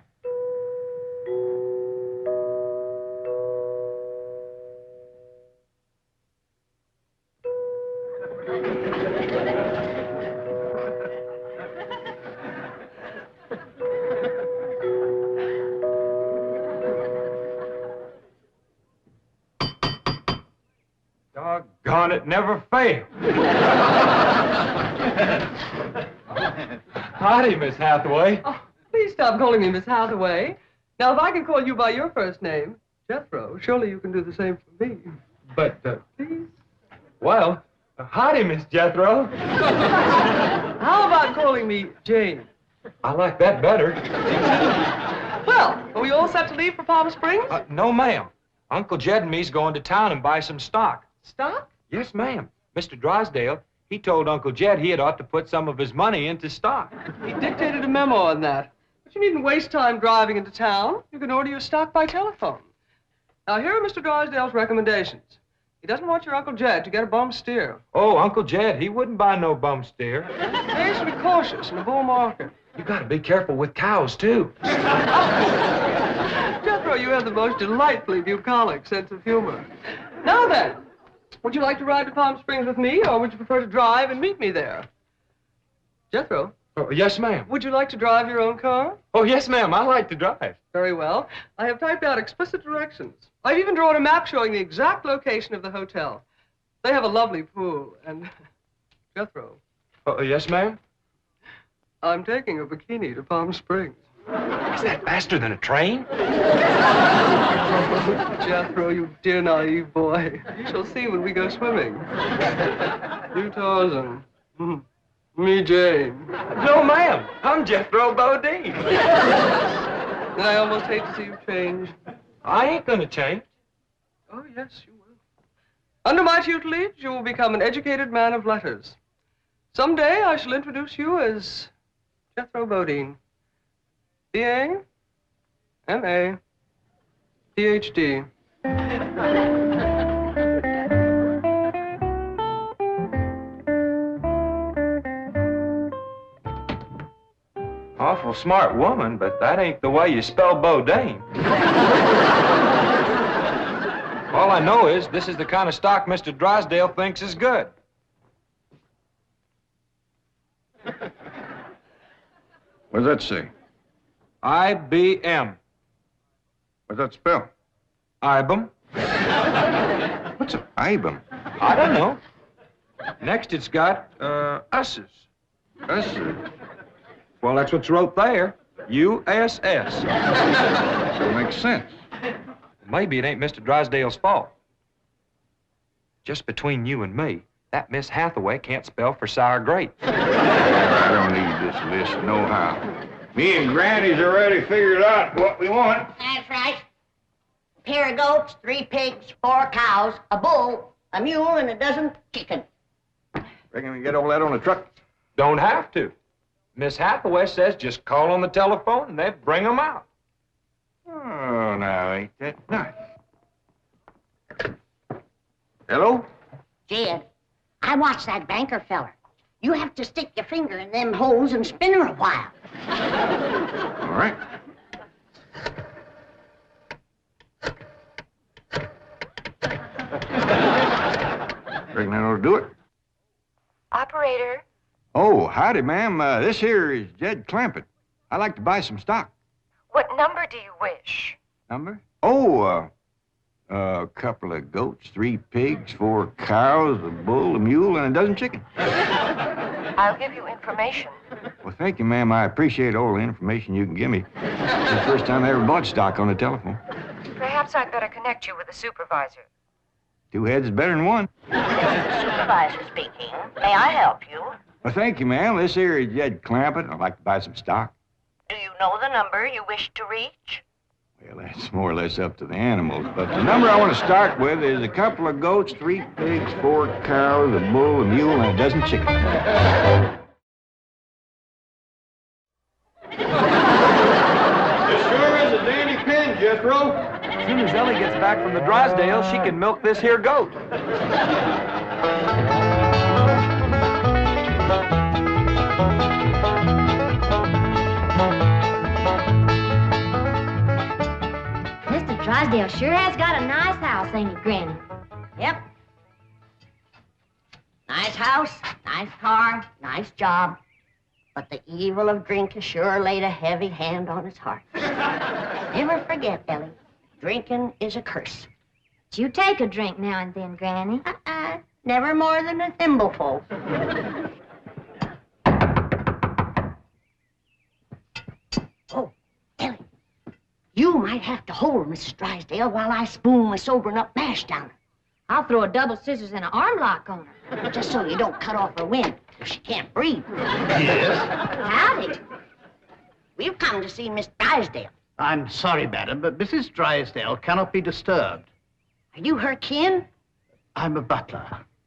Doggone it, never failed. Howdy, Miss Hathaway. Oh, please stop calling me Miss Hathaway. Now, if I can call you by your first name, Jethro, surely you can do the same for me. But, please? Well, howdy, Miss Jethro. How about calling me Jane? I like that better. Well, are we all set to leave for Palm Springs? No, ma'am. Uncle Jed and me's going to town and buy some stock. Stock? Yes, ma'am. Mr. Drysdale, he told Uncle Jed he had ought to put some of his money into stock. He dictated a memo on that. But you needn't waste time driving into town. You can order your stock by telephone. Now, here are Mr. Drysdale's recommendations. He doesn't want your Uncle Jed to get a bum steer. Oh, Uncle Jed, he wouldn't buy no bum steer. He should be cautious in a bull market. You gotta be careful with cows, too. Jethro, you have the most delightfully bucolic sense of humor. Now then, would you like to ride to Palm Springs with me, or would you prefer to drive and meet me there? Jethro? Oh, yes, ma'am. Would you like to drive your own car? Oh, yes, ma'am. I like to drive. Very well. I have typed out explicit directions. I've even drawn a map showing the exact location of the hotel. They have a lovely pool, and... Jethro. Oh, yes, ma'am? I'm taking a bikini to Palm Springs. Is that faster than a train? Jethro, you dear naive boy. You shall see when we go swimming. You Tarzan. Me Jane. No, ma'am. I'm Jethro Bodine. I almost hate to see you change. I ain't gonna change. Oh, yes, you will. Under my tutelage, you will become an educated man of letters. Someday I shall introduce you as Jethro Bodine. B.A., M.A., Ph.D. Awful smart woman, but that ain't the way you spell Bodine. All I know is this is the kind of stock Mr. Drysdale thinks is good. What does that say? IBM. What's that spell? IBM. What's an IBM? I don't know. Next it's got, Us's. Us's? Well, that's what's wrote there. USS. That makes sense. Maybe it ain't Mr. Drysdale's fault. Just between you and me, that Miss Hathaway can't spell for sour grape. I don't need this list nohow. Me and Granny's already figured out what we want. That's right. A pair of goats, 3 pigs, 4 cows, a bull, a mule, and a dozen chickens. Reckon we can get all that on the truck? Don't have to. Miss Hathaway says just call on the telephone and they bring them out. Oh, now, ain't that nice? Hello? Jed, I watched that banker feller. You have to stick your finger in them holes and spin her a while. All right. Reckon that ought to do it? Operator. Oh, howdy, ma'am. This here is Jed Clampett. I'd like to buy some stock. What number do you wish? Number? Oh, a couple of goats, 3 pigs, 4 cows, a bull, a mule, and a dozen chickens. I'll give you information. Well, thank you, ma'am. I appreciate all the information you can give me. It's the first time I ever bought stock on the telephone. Perhaps I'd better connect you with the supervisor. 2 heads is better than 1. Supervisor speaking. May I help you? Well, thank you, ma'am. This here is Jed Clampett. I'd like to buy some stock. Do you know the number you wish to reach? Well, that's more or less up to the animals. But the number I want to start with is a couple of goats, 3 pigs, 4 cows, a bull, a mule, and a dozen chickens. This sure is a dandy pin, Jethro. As soon as Elly gets back from the Drysdale, she can milk this here goat. Mr. Drysdale sure has got a nice house, ain't he, Granny? Yep. Nice house, nice car, nice job. But the evil of drink has sure laid a heavy hand on his heart. Never forget, Elly, drinking is a curse. But you take a drink now and then, Granny. Never more than a thimbleful. Oh, Elly, you might have to hold Mrs. Drysdale while I spoon my sobering up mash down her. I'll throw a double scissors and an arm lock on her. Just so you don't cut off her wind, if she can't breathe. Yes? Howdy. We've come to see Miss Drysdale. I'm sorry, madam, but Mrs. Drysdale cannot be disturbed. Are you her kin? I'm a butler.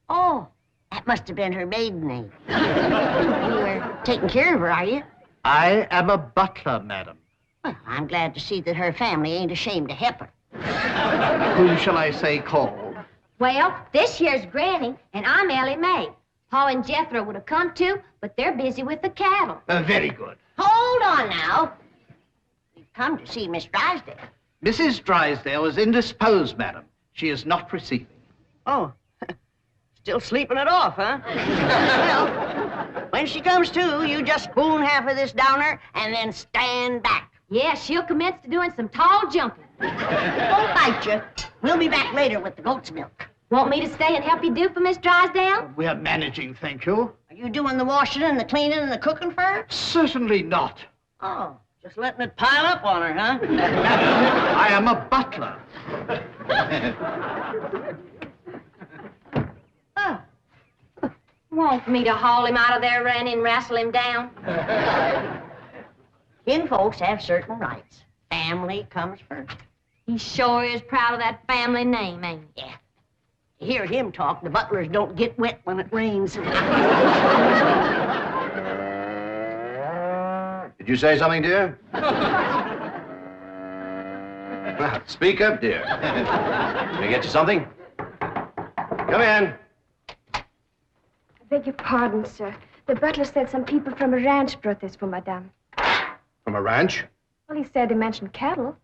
Oh, That must have been her maiden name. You were taking care of her, are you? I am a butler, madam. Well, I'm glad to see that her family ain't ashamed to help her. Whom shall I say called? Well, this here's Granny, and I'm Elly Mae. Pa and Jethro would have come too, but they're busy with the cattle. Very good. Hold on now. We've come to see Miss Drysdale. Mrs. Drysdale is indisposed, madam. She is not receiving. Oh, still sleeping it off, huh? Well, when she comes to, you just spoon half of this down her and then stand back. Yeah, she'll commence to doing some tall jumping. Don't bite you. We'll be back later with the goat's milk. Want me to stay and help you do for Miss Drysdale? We are managing, thank you. Are you doing the washing and the cleaning and the cooking for her? Certainly not. Oh, just letting it pile up on her, huh? I am a butler. Want me to haul him out of there and wrestle him down? Kin folks have certain rights. Family comes first. He sure is proud of that family name, ain't he? Yeah. To hear him talk, the butlers don't get wet when it rains. Did you say something, dear? Well, speak up, dear. Can I get you something? Come in. I beg your pardon, sir. The butler said some people from a ranch brought this for Madame. From a ranch? Well, he said they mentioned cattle.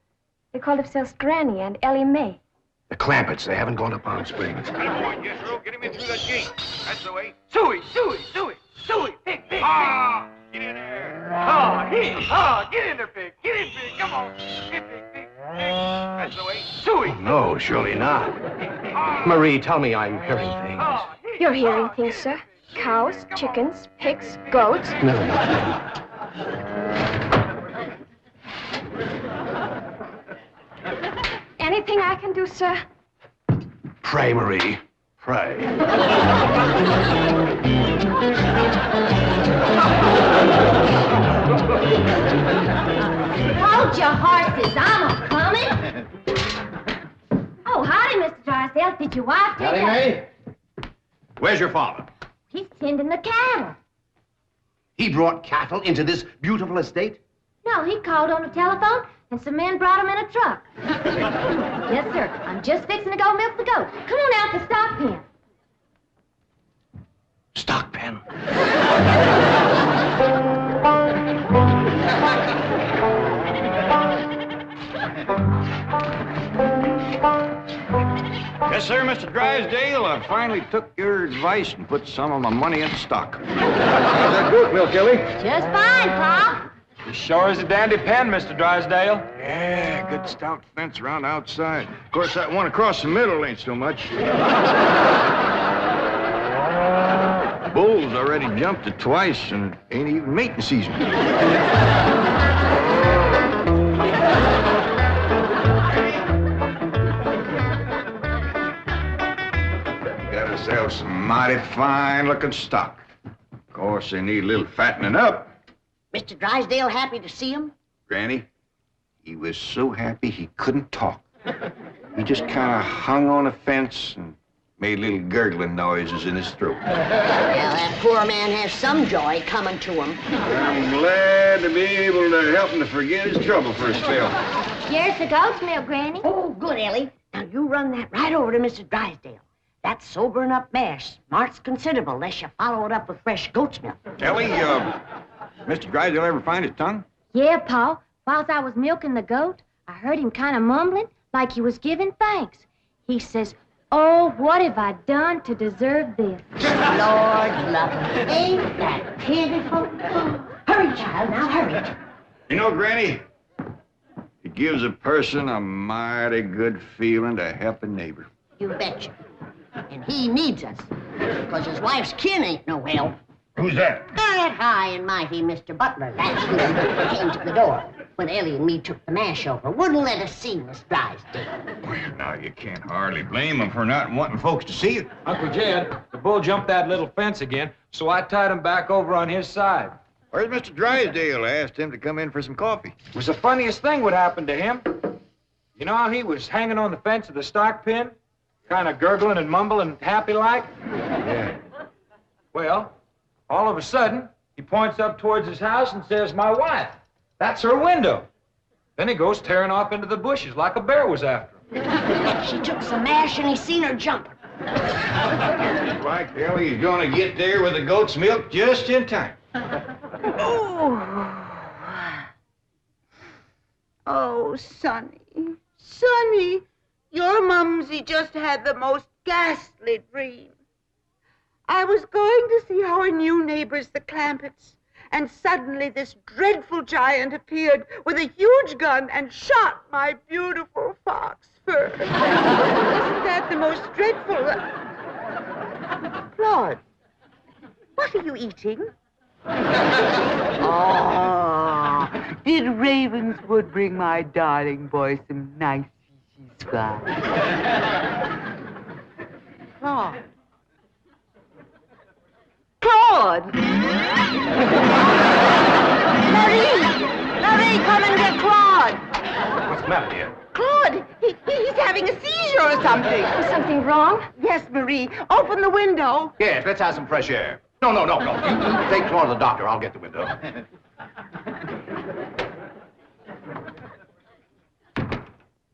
They called themselves Granny and Elly Mae. The Clampetts, they haven't gone to Palm Springs. Jethro, get him in through that gate. That's the way. Suey, pig, pig, Ah! Get in there. get in there, pig, come on. Pig. That's the way. Suey. No, surely not. Marie, tell me I'm hearing things. You're hearing things, sir. Cows, chickens, pigs, goats. Never mind. Anything I can do, sir? Pray, Marie. Pray. Hold your horses, I'm a-coming. Oh, howdy, Mr. Drysdale. Did your wife take May? Where's your father? He's tending the cattle. He brought cattle into this beautiful estate? No, he called on the telephone, and some men brought him in a truck. Yes, sir. I'm just fixing to go milk the goat. Come on out to stock pen. Stock pen? Yes, sir, Mr. Drysdale. I finally took your advice and put some of my money in stock. How's that goat milk, Elly? Just fine, Pa. As sure as a dandy pen, Mr. Drysdale. Yeah, good stout fence around the outside. Of course, that one across the middle ain't so much. Bulls already jumped it twice, and it ain't even mating season. Got ourselves some mighty fine-looking stock. Of course, they need a little fattening up. Mr. Drysdale happy to see him? Granny, he was so happy he couldn't talk. He just kind of hung on a fence and made little gurgling noises in his throat. Well, that poor man has some joy coming to him. I'm glad to be able to help him to forget his trouble for a spell. Here's the goat's milk, Granny. Oh, good, Elly. Now, you run that right over to Mr. Drysdale. That sobering up mash smarts considerable unless you follow it up with fresh goat's milk. Elly, Mr. Drysdale ever find his tongue? Yeah, Pa. Whilst I was milking the goat, I heard him kind of mumbling like he was giving thanks. He says, "Oh, what have I done to deserve this?" Lord love him. Ain't that pitiful? Hurry, child, now hurry. You know, Granny, it gives a person a mighty good feeling to help a neighbor. You betcha. And he needs us, because his wife's kin ain't no help. Who's that? That high and mighty Mr. Butler. That's who came to the door when Elly and me took the mash over. Wouldn't let us see Miss Drysdale. Well, now, you can't hardly blame him for not wanting folks to see it. Uncle Jed, the bull jumped that little fence again, so I tied him back over on his side. Where's Mr. Drysdale? I asked him to come in for some coffee. It was the funniest thing what happened to him. You know how he was hanging on the fence of the stock pen? Kind of gurgling and mumbling happy-like? Yeah. Well, all of a sudden, he points up towards his house and says, "My wife, that's her window." Then he goes tearing off into the bushes like a bear was after him. She took some mash and he seen her jumping. Like Elly's gonna get there with the goat's milk just in time. Oh, Sonny. Sonny, your mumsy just had the most ghastly dream. I was going to see our new neighbors, the Clampetts, and suddenly this dreadful giant appeared with a huge gun and shot my beautiful fox fur. Isn't that the most dreadful... Claude, what are you eating? Oh, did Ravenswood bring my darling boy some nice scotch? Claude. Claude! Marie! Marie, come and get Claude! What's the matter, dear? Claude, he's having a seizure or something. Is something wrong? Yes, Marie. Open the window. Yes, let's have some fresh air. No. You take Claude to the doctor. I'll get the window.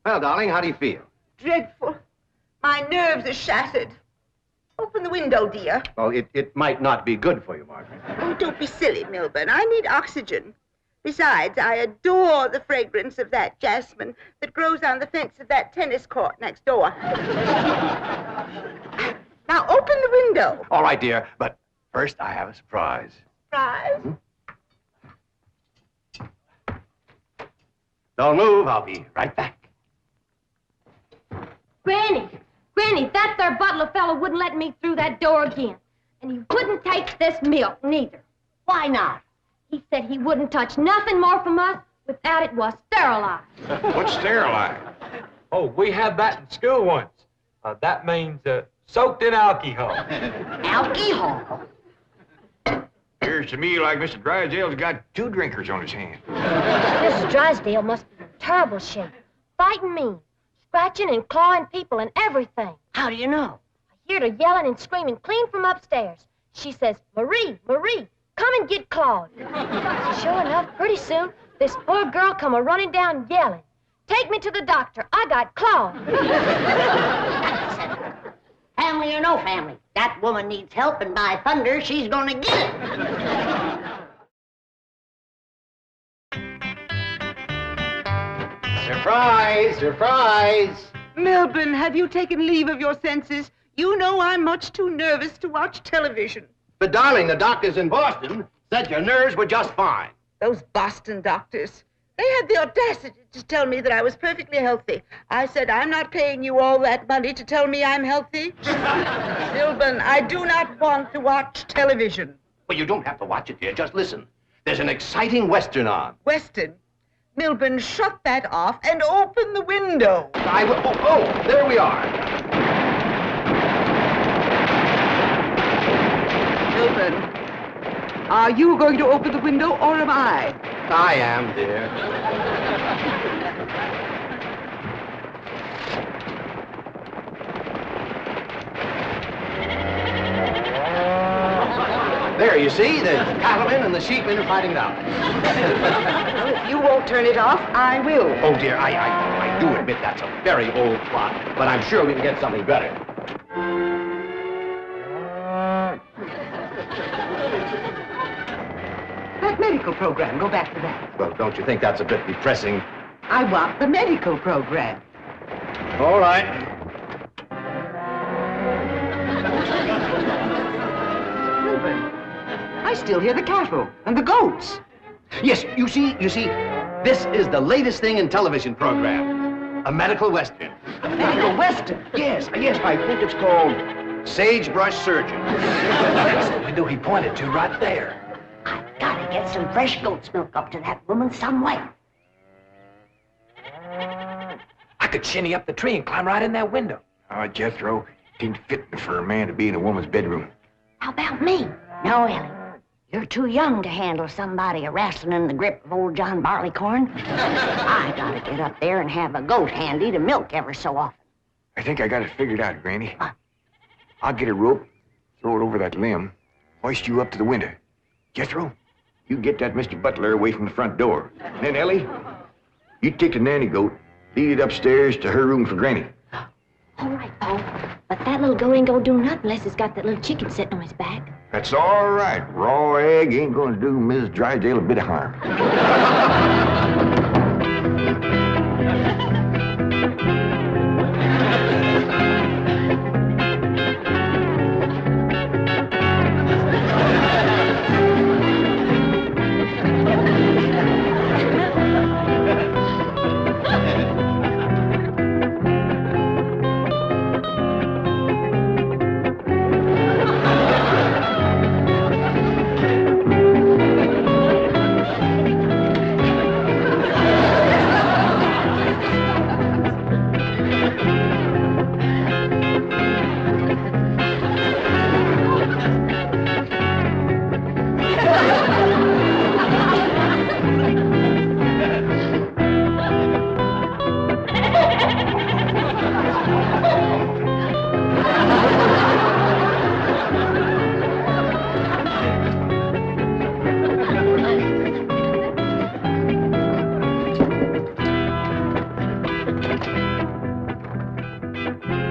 Well, darling, how do you feel? Dreadful. My nerves are shattered. Open the window, dear. Well, it might not be good for you, Margaret. Oh, don't be silly, Milburn. I need oxygen. Besides, I adore the fragrance of that jasmine that grows on the fence of that tennis court next door. Now, open the window. All right, dear, but first I have a surprise. Surprise? Don't move. I'll be right back. Granny, that there butler fellow wouldn't let me through that door again. And he wouldn't take this milk, neither. Why not? He said he wouldn't touch nothing more from us without it was sterilized. What's sterilized? Oh, we had that in school once. That means soaked in alcohol. Alcohol? Appears to me like Mr. Drysdale's got 2 drinkers on his hands. Mrs. Drysdale must be in terrible shape. Fighting mean. Scratching and clawing people and everything. How do you know? I heard her yelling and screaming clean from upstairs. She says, "Marie, Marie, come and get Claude." Sure enough, pretty soon, this poor girl come a-running down yelling, "Take me to the doctor. I got Claude." Family or no family, that woman needs help, and by thunder, she's gonna get it. Surprise! Surprise! Milburn, have you taken leave of your senses? You know I'm much too nervous to watch television. But, darling, the doctors in Boston said your nerves were just fine. Those Boston doctors. They had the audacity to tell me that I was perfectly healthy. I said, I'm not paying you all that money to tell me I'm healthy. Milburn, I do not want to watch television. Well, you don't have to watch it, dear. Just listen. There's an exciting Western on. Western? Milburn, shut that off and open the window. I will. Oh, there we are. Milburn, are you going to open the window or am I? I am, dear. There, you see, the cattlemen and the sheepmen are fighting now. Well, if you won't turn it off, I will. Oh, dear, I do admit that's a very old plot, but I'm sure we can get something better. That medical program, go back to that. Well, don't you think that's a bit depressing? I want the medical program. All right. I still hear the cattle and the goats. Yes, you see, this is the latest thing in television program. A medical western. A medical western? Yes, I think it's called Sagebrush Surgeon. That's the window he pointed to right there. I've got to get some fresh goat's milk up to that woman some way. I could shinny up the tree and climb right in that window. Oh, Jethro, it ain't fitting for a man to be in a woman's bedroom. How about me? No, Elly. You're too young to handle somebody wrestling in the grip of old John Barleycorn. I gotta get up there and have a goat handy to milk ever so often. I think I got it figured out, Granny. I'll get a rope, throw it over that limb, hoist you up to the window. Jethro, you get that Mr. Butler away from the front door. And then, Elly, you take the nanny goat, lead it upstairs to her room for Granny. All right, Paul. But that little goat ain't gonna do nothing unless it's got that little chicken sitting on his back. That's all right. Raw egg ain't gonna do Mrs. Drysdale a bit of harm.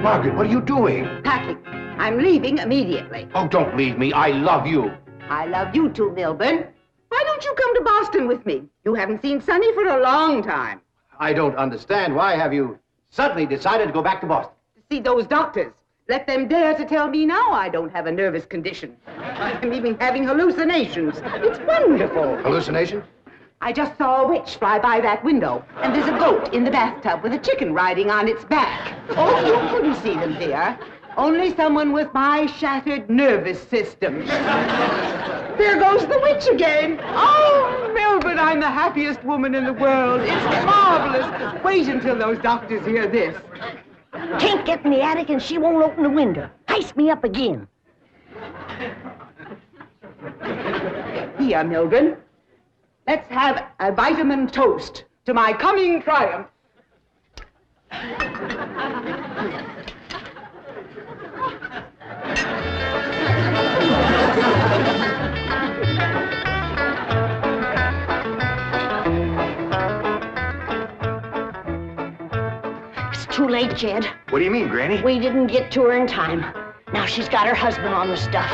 Margaret, what are you doing? Packing. I'm leaving immediately. Oh, don't leave me. I love you. I love you too, Milburn. Why don't you come to Boston with me? You haven't seen Sonny for a long time. I don't understand. Why have you suddenly decided to go back to Boston? To see those doctors. Let them dare to tell me now I don't have a nervous condition. I'm even having hallucinations. It's wonderful. Hallucinations? I just saw a witch fly by that window, and there's a goat in the bathtub with a chicken riding on its back. Oh, you couldn't see them, dear. Only someone with my shattered nervous system. There goes the witch again. Oh, Milburn, I'm the happiest woman in the world. It's marvelous. Wait until those doctors hear this. Can't get in the attic and she won't open the window. Heist me up again. Here, Milburn. Let's have a vitamin toast to my coming triumph. It's too late, Jed. What do you mean, Granny? We didn't get to her in time. Now she's got her husband on the stuff.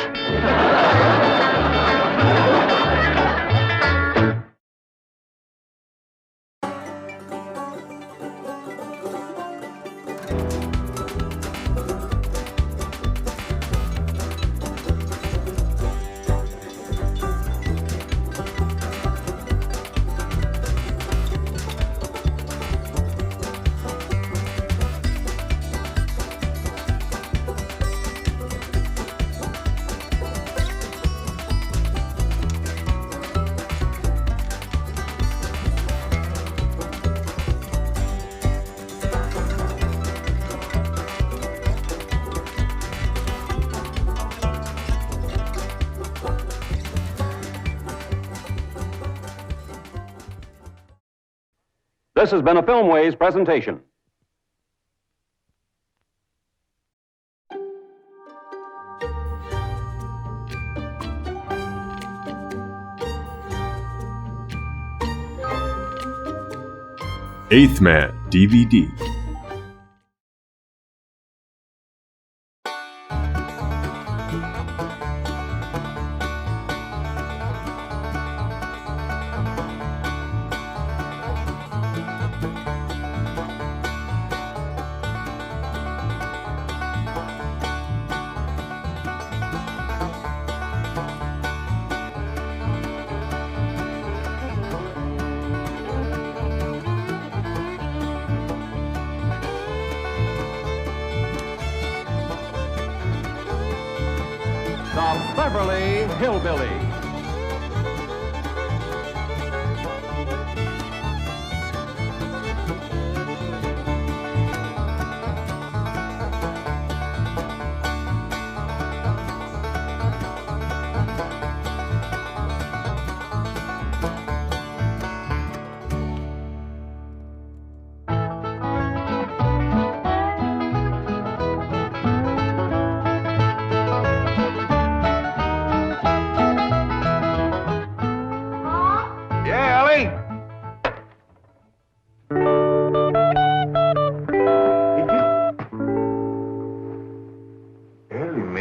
This has been a Filmways presentation. Eighth Man DVD. The Beverly Hillbillies.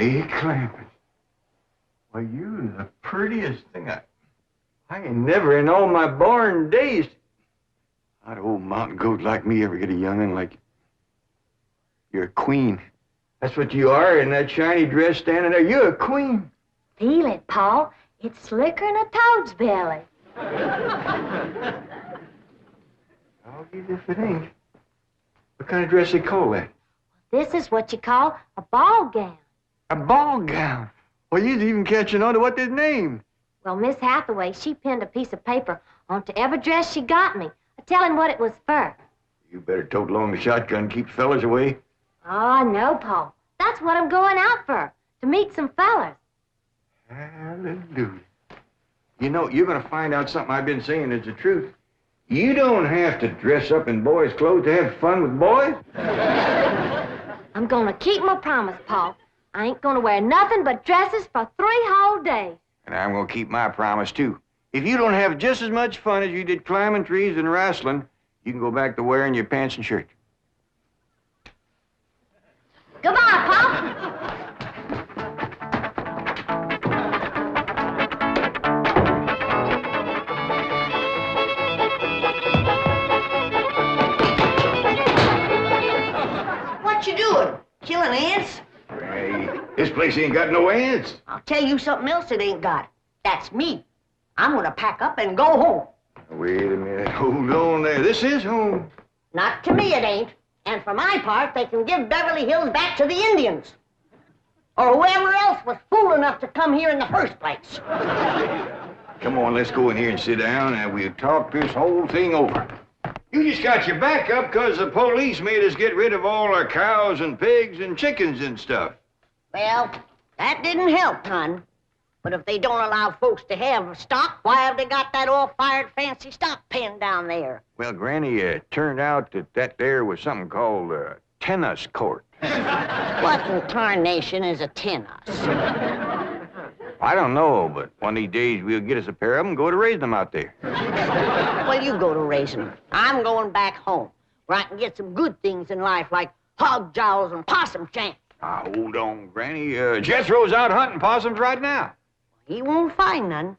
Hey, Clampett. Why, you the prettiest thing I ain't never in all my born days. How'd an old mountain goat like me ever get a young'un like you? You're a queen. That's what you are in that shiny dress standing there. You're a queen. Feel it, Paul. It's slicker than a toad's belly. I'll get if it ain't. What kind of dress they call that? This is what you call a ball gown. A ball gown. Well, you's even catching on to what they's named. Well, Miss Hathaway, she pinned a piece of paper onto every dress she got me, telling what it was for. You better tote along the shotgun and keep fellas away. Oh, no, Paul. That's what I'm going out for, to meet some fellas. Hallelujah. You know, you're going to find out something I've been saying is the truth. You don't have to dress up in boys' clothes to have fun with boys. I'm going to keep my promise, Paul. I ain't going to wear nothing but dresses for 3 whole days. And I'm going to keep my promise, too. If you don't have just as much fun as you did climbing trees and wrestling, you can go back to wearing your pants and shirt. Goodbye, Paul. What you doing? Killing ants? Hey, this place ain't got no ants. I'll tell you something else it ain't got. That's me. I'm gonna pack up and go home. Wait a minute. Hold on there. This is home. Not to me, it ain't. And for my part, they can give Beverly Hills back to the Indians. Or whoever else was fool enough to come here in the first place. Come on, let's go in here and sit down, and we'll talk this whole thing over. You just got your back up because the police made us get rid of all our cows and pigs and chickens and stuff. Well, that didn't help none. But if they don't allow folks to have stock, why have they got that all-fired fancy stock pen down there? Well, Granny, it turned out that there was something called a tennis court. What in tarnation is a tennis? I don't know, but one of these days we'll get us a pair of them and go to raise them out there. Well, you go to raising them. I'm going back home, where I can get some good things in life, like hog jowls and possum shanks. Now, hold on, Granny. Jethro's out hunting possums right now. He won't find none.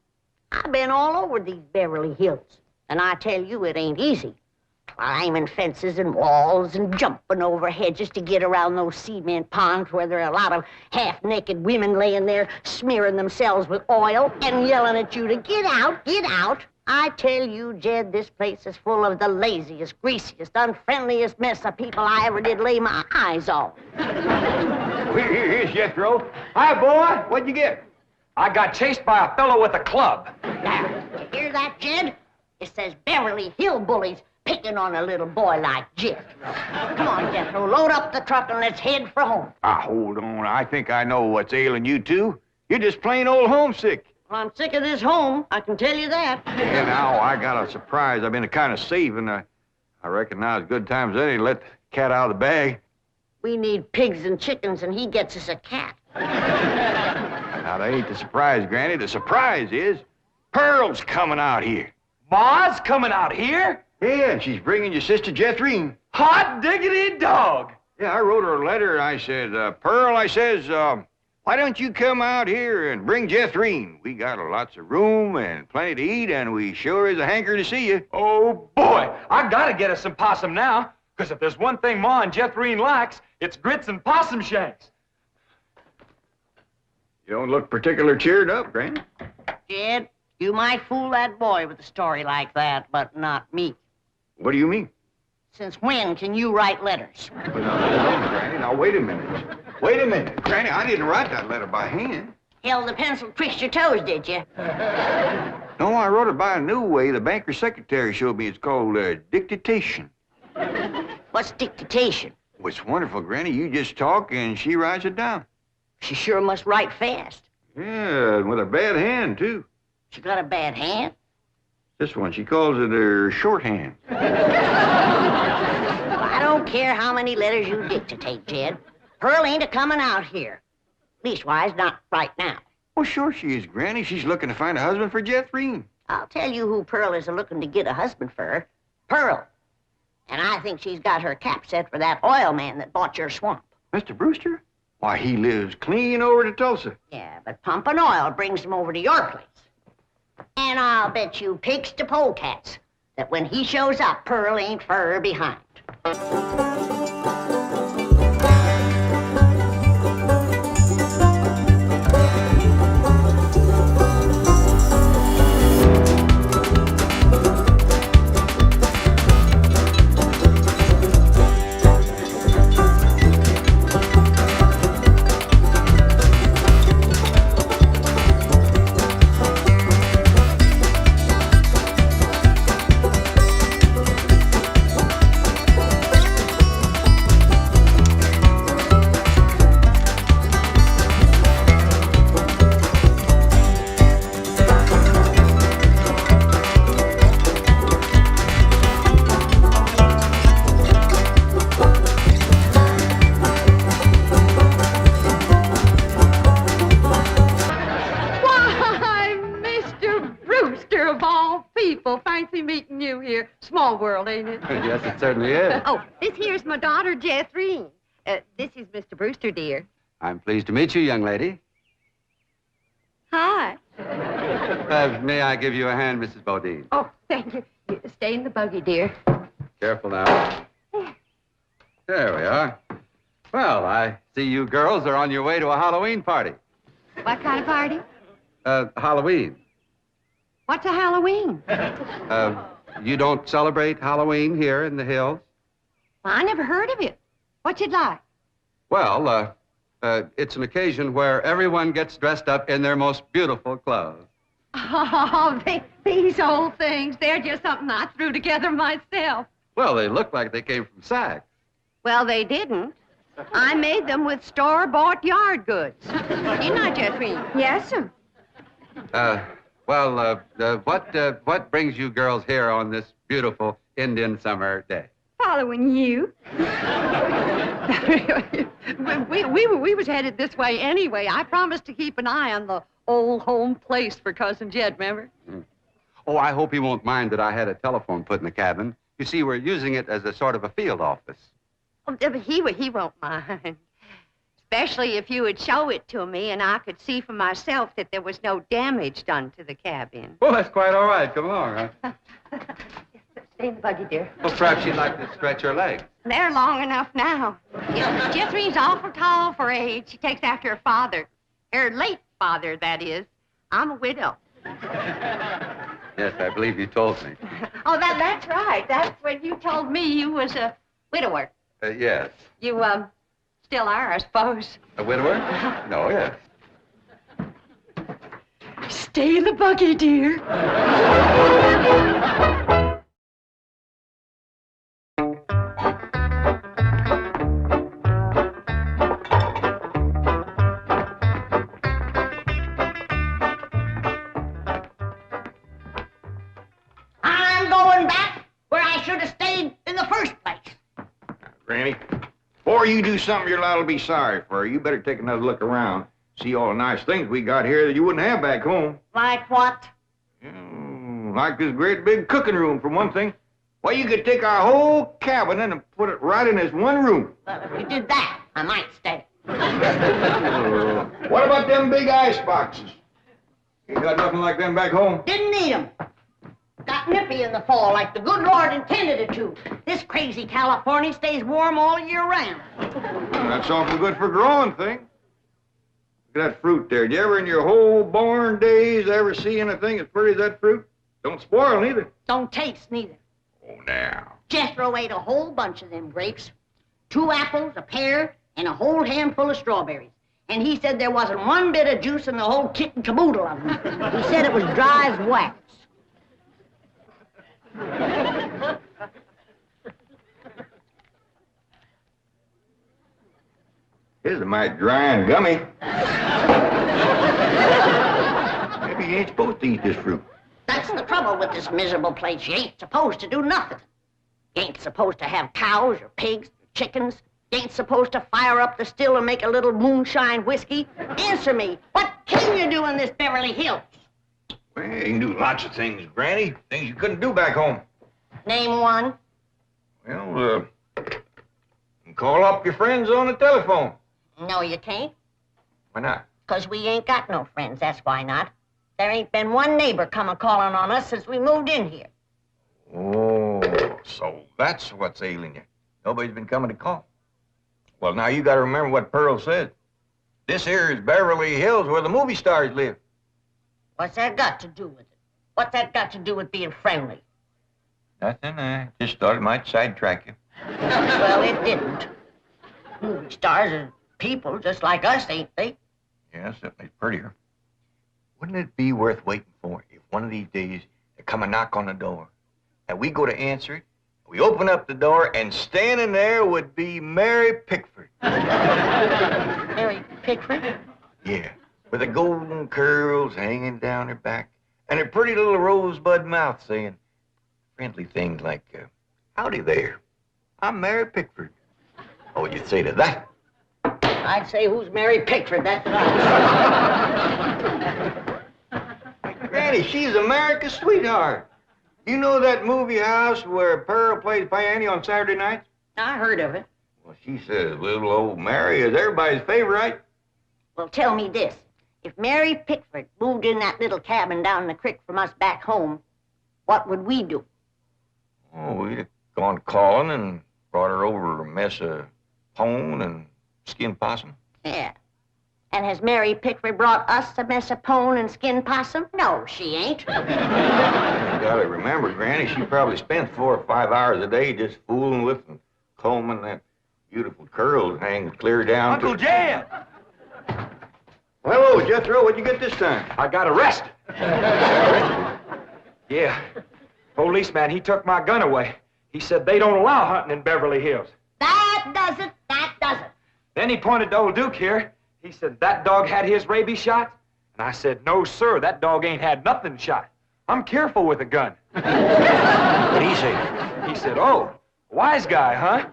I've been all over these Beverly Hills, and I tell you it ain't easy. Climbing fences and walls and jumping over hedges to get around those cement ponds where there are a lot of half-naked women laying there smearing themselves with oil and yelling at you to get out, get out. I tell you, Jed, this place is full of the laziest, greasiest, unfriendliest mess of people I ever did lay my eyes on. Here's Jethro. Hi, boy. What'd you get? I got chased by a fellow with a club. Now, you hear that, Jed? It says Beverly Hillbillies picking on a little boy like Jethro. Come on, Jethro, load up the truck and let's head for home. Hold on. I think I know what's ailing you two. You're just plain old homesick. Well, I'm sick of this home, I can tell you that. Yeah, now, I got a surprise I've been kind of saving. I reckon now's good time as any to let the cat out of the bag. We need pigs and chickens, and he gets us a cat. Now, that ain't the surprise, Granny. The surprise is Pearl's coming out here. Ma's coming out here? Yeah, and she's bringing your sister Jethrine. Hot diggity dog. Yeah, I wrote her a letter. I said, Pearl, I says, why don't you come out here and bring Jethrine? We got lots of room and plenty to eat, and we sure is a hanker to see you. Oh, boy. I gotta get us some possum now, because if there's one thing Ma and Jethrine likes, it's grits and possum shanks. You don't look particular cheered up, Granny. Jed, you might fool that boy with a story like that, but not me. What do you mean? Since when can you write letters? Well, now, hold on, Granny. Now, wait a minute. Wait a minute. Granny, I didn't write that letter by hand. Held the pencil twixt your toes, did you? No, I wrote it by a new way. The banker's secretary showed me. It's called dictation. What's dictation? Well, it's wonderful, Granny. You just talk, and she writes it down. She sure must write fast. Yeah, with a bad hand, too. She got a bad hand? This one, she calls it her shorthand. I don't care how many letters you dictate, Jed. Pearl ain't a-coming out here. Leastwise, not right now. Well, sure she is, Granny. She's looking to find a husband for Jethrine. I'll tell you who Pearl is looking to get a husband for her. Pearl. And I think she's got her cap set for that oil man that bought your swamp. Mr. Brewster? Why, he lives clean over to Tulsa. Yeah, but pumping oil brings him over to your place. And I'll bet you pigs to polecats that when he shows up, Pearl ain't fur behind. Small world, ain't it? Yes, it certainly is. Oh, this here's my daughter, Jethro. This is Mr. Brewster, dear. I'm pleased to meet you, young lady. Hi. May I give you a hand, Mrs. Bodine? Oh, thank you. Stay in the buggy, dear. Careful now. There we are. Well, I see you girls are on your way to a Halloween party. What kind of party? Halloween. What's a Halloween? You don't celebrate Halloween here in the hills? Well, I never heard of it. What's it like? Well, it's an occasion where everyone gets dressed up in their most beautiful clothes. Oh, these old things, they're just something I threw together myself. Well, they look like they came from Saks. Well, they didn't. I made them with store-bought yard goods. Didn't I, Jethro? Yes, sir. Well, what brings you girls here on this beautiful Indian summer day? Following you. we was headed this way anyway. I promised to keep an eye on the old home place for Cousin Jed, remember? Oh, I hope he won't mind that I had a telephone put in the cabin. You see, we're using it as a sort of a field office. Oh, he won't mind. Especially if you would show it to me and I could see for myself that there was no damage done to the cabin. Well, that's quite all right. Come along, huh? Stay in the buggy, dear. Well, perhaps you'd like to stretch your legs. They're long enough now. Jethro's awful tall for age. She takes after her father. Her late father, that is. I'm a widow. Yes, I believe you told me. Oh, that's right. That's when you told me you was a widower. Yes. You, still are, I suppose. A widower? No, yes. Stay in the buggy, dear. I'm going back where I should have stayed in the first place. Granny, before you do something you're liable to be sorry for, you better take another look around. See all the nice things we got here that you wouldn't have back home. Like what? Like this great big cooking room, for one thing. Why, you could take our whole cabin and put it right in this one room. Well, if you did that, I might stay. What about them big ice boxes? You got nothing like them back home? Didn't need 'em. Got nippy in the fall like the good Lord intended it to. This crazy California stays warm all year round. That's awful good for growing things. Look at that fruit there. Did you ever in your whole born days ever see anything as pretty as that fruit? Don't spoil neither. Don't taste neither. Oh, now. Jethro ate a whole bunch of them grapes. 2 apples, a pear, and a whole handful of strawberries. And he said there wasn't one bit of juice in the whole kit and caboodle of them. He said it was dry as wax. Here's a mite dry and gummy. Maybe you ain't supposed to eat this fruit. That's the trouble with this miserable place. You ain't supposed to do nothing. You ain't supposed to have cows or pigs or chickens. You ain't supposed to fire up the still and make a little moonshine whiskey. Answer me, what can you do in this Beverly Hills? Well, you can do lots of things, Granny. Things you couldn't do back home. Name one. Well, call up your friends on the telephone. No, you can't. Why not? 'Cause we ain't got no friends, that's why not. There ain't been one neighbor come a-calling on us since we moved in here. Oh, so that's what's ailing you. Nobody's been coming to call. Well, now you gotta remember what Pearl said. This here is Beverly Hills where the movie stars live. What's that got to do with it? What's that got to do with being friendly? Nothing, I just thought it might sidetrack you. Well, it didn't. Movie stars are people just like us, ain't they? Yeah, certainly prettier. Wouldn't it be worth waiting for if one of these days there come a knock on the door and we go to answer it, we open up the door and standing there would be Mary Pickford. Mary Pickford? Yeah, with the golden curls hanging down her back and her pretty little rosebud mouth saying friendly things like, howdy there, I'm Mary Pickford. What would you say to that? I'd say, who's Mary Pickford? That's what I'd Granny, she's America's sweetheart. You know that movie house where Pearl plays piano on Saturday nights? I heard of it. Well, she says little old Mary is everybody's favorite. Well, tell me this. If Mary Pickford moved in that little cabin down the creek from us back home, what would we do? Oh, we'd have gone calling and brought her over a mess of pone and skinned possum. Yeah. And has Mary Pickford brought us a mess of pone and skinned possum? No, she ain't. You gotta remember, Granny, she probably spent 4 or 5 hours a day just fooling with and combing that beautiful curls hanging clear down Uncle Jed! Well, hello, Jethro. What'd you get this time? I got arrested. Yeah. Policeman, he took my gun away. He said they don't allow hunting in Beverly Hills. That does it. That does it. Then he pointed to old Duke here. He said that dog had his rabies shot. And I said, no, sir, that dog ain't had nothing shot. I'm careful with a gun. What'd he say? He said, oh, wise guy, huh?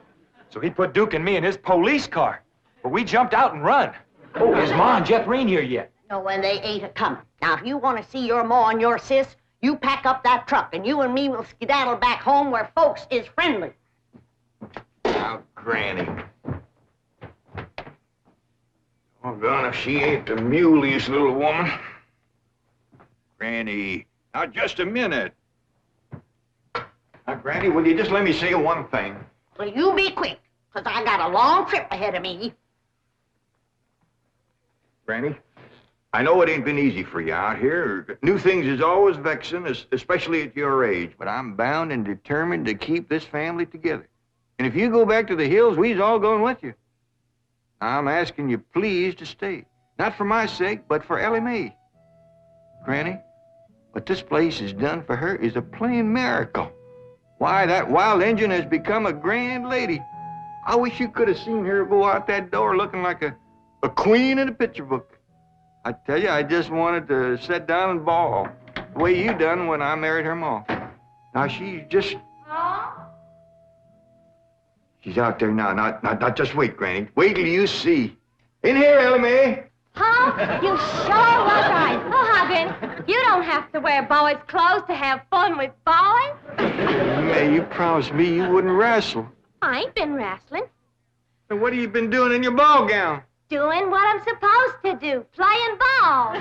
So he put Duke and me in his police car. But we jumped out and run. Oh, is Ma and Jethro here yet? No, when they ain't a-coming. Now, if you want to see your ma and your sis, you pack up that truck, and you and me will skedaddle back home where folks is friendly. Now, Granny. Oh, God, if she ain't the muleyest little woman. Granny, now, just a minute. Now, Granny, will you just let me say one thing? Well, you be quick, 'cause I got a long trip ahead of me. Granny, I know it ain't been easy for you out here. New things is always vexing, especially at your age, but I'm bound and determined to keep this family together. And if you go back to the hills, we's all going with you. I'm asking you please to stay. Not for my sake, but for Elly Mae. Granny, what this place has done for her is a plain miracle. Why, that wild Injun has become a grand lady. I wish you could have seen her go out that door looking like a queen in a picture book. I tell you, I just wanted to sit down and bawl, the way you done when I married her ma. Now, she's just... She's out there now. Not just wait, Granny. Wait till you see. In here, Elly Mae. Huh? You sure was right. Oh, Huggin, you don't have to wear boys' clothes to have fun with boys. May, you promised me you wouldn't wrestle. I ain't been wrestling. And what have you been doing in your ball gown? Doing what I'm supposed to do, playing ball.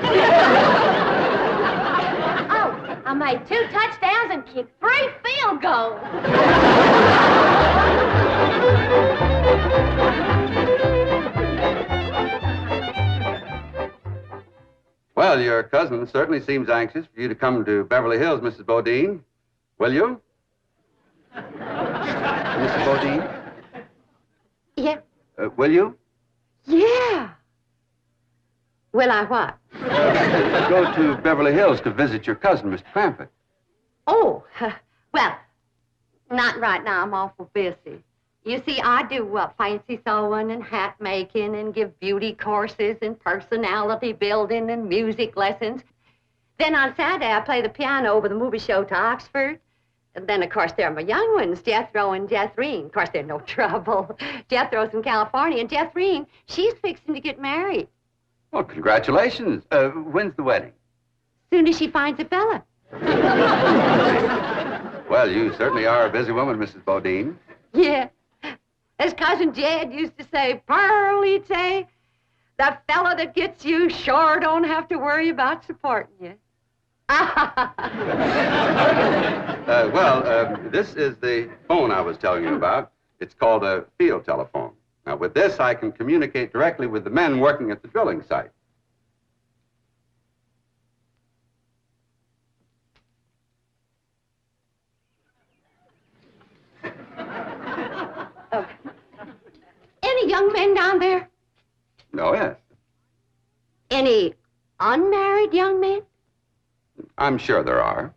Oh, I made 2 touchdowns and kicked 3 field goals. Well, your cousin certainly seems anxious for you to come to Beverly Hills, Mrs. Bodine. Will you? Mrs. Bodine? Yeah. Will you? Yeah. Will I what? Go to Beverly Hills to visit your cousin, Mr. Clampett. Oh, well, not right now. I'm awful busy. You see, I do fancy sewing and hat making and give beauty courses and personality building and music lessons. Then on Saturday, I play the piano over the movie show to Oxford. And then, of course, there are my young ones, Jethro and Jethrine. Of course, they're no trouble. Jethro's in California, and Jethrine, she's fixing to get married. Well, congratulations. When's the wedding? Soon as she finds a fella. Well, you certainly are a busy woman, Mrs. Bodine. Yeah. As Cousin Jed used to say, Pearly Tay, The fella that gets you sure don't have to worry about supporting you. This is the phone I was telling you about. It's called a field telephone. Now, with this, I can communicate directly with the men working at the drilling site. Any young men down there? Oh, yes. Any unmarried young men? I'm sure there are.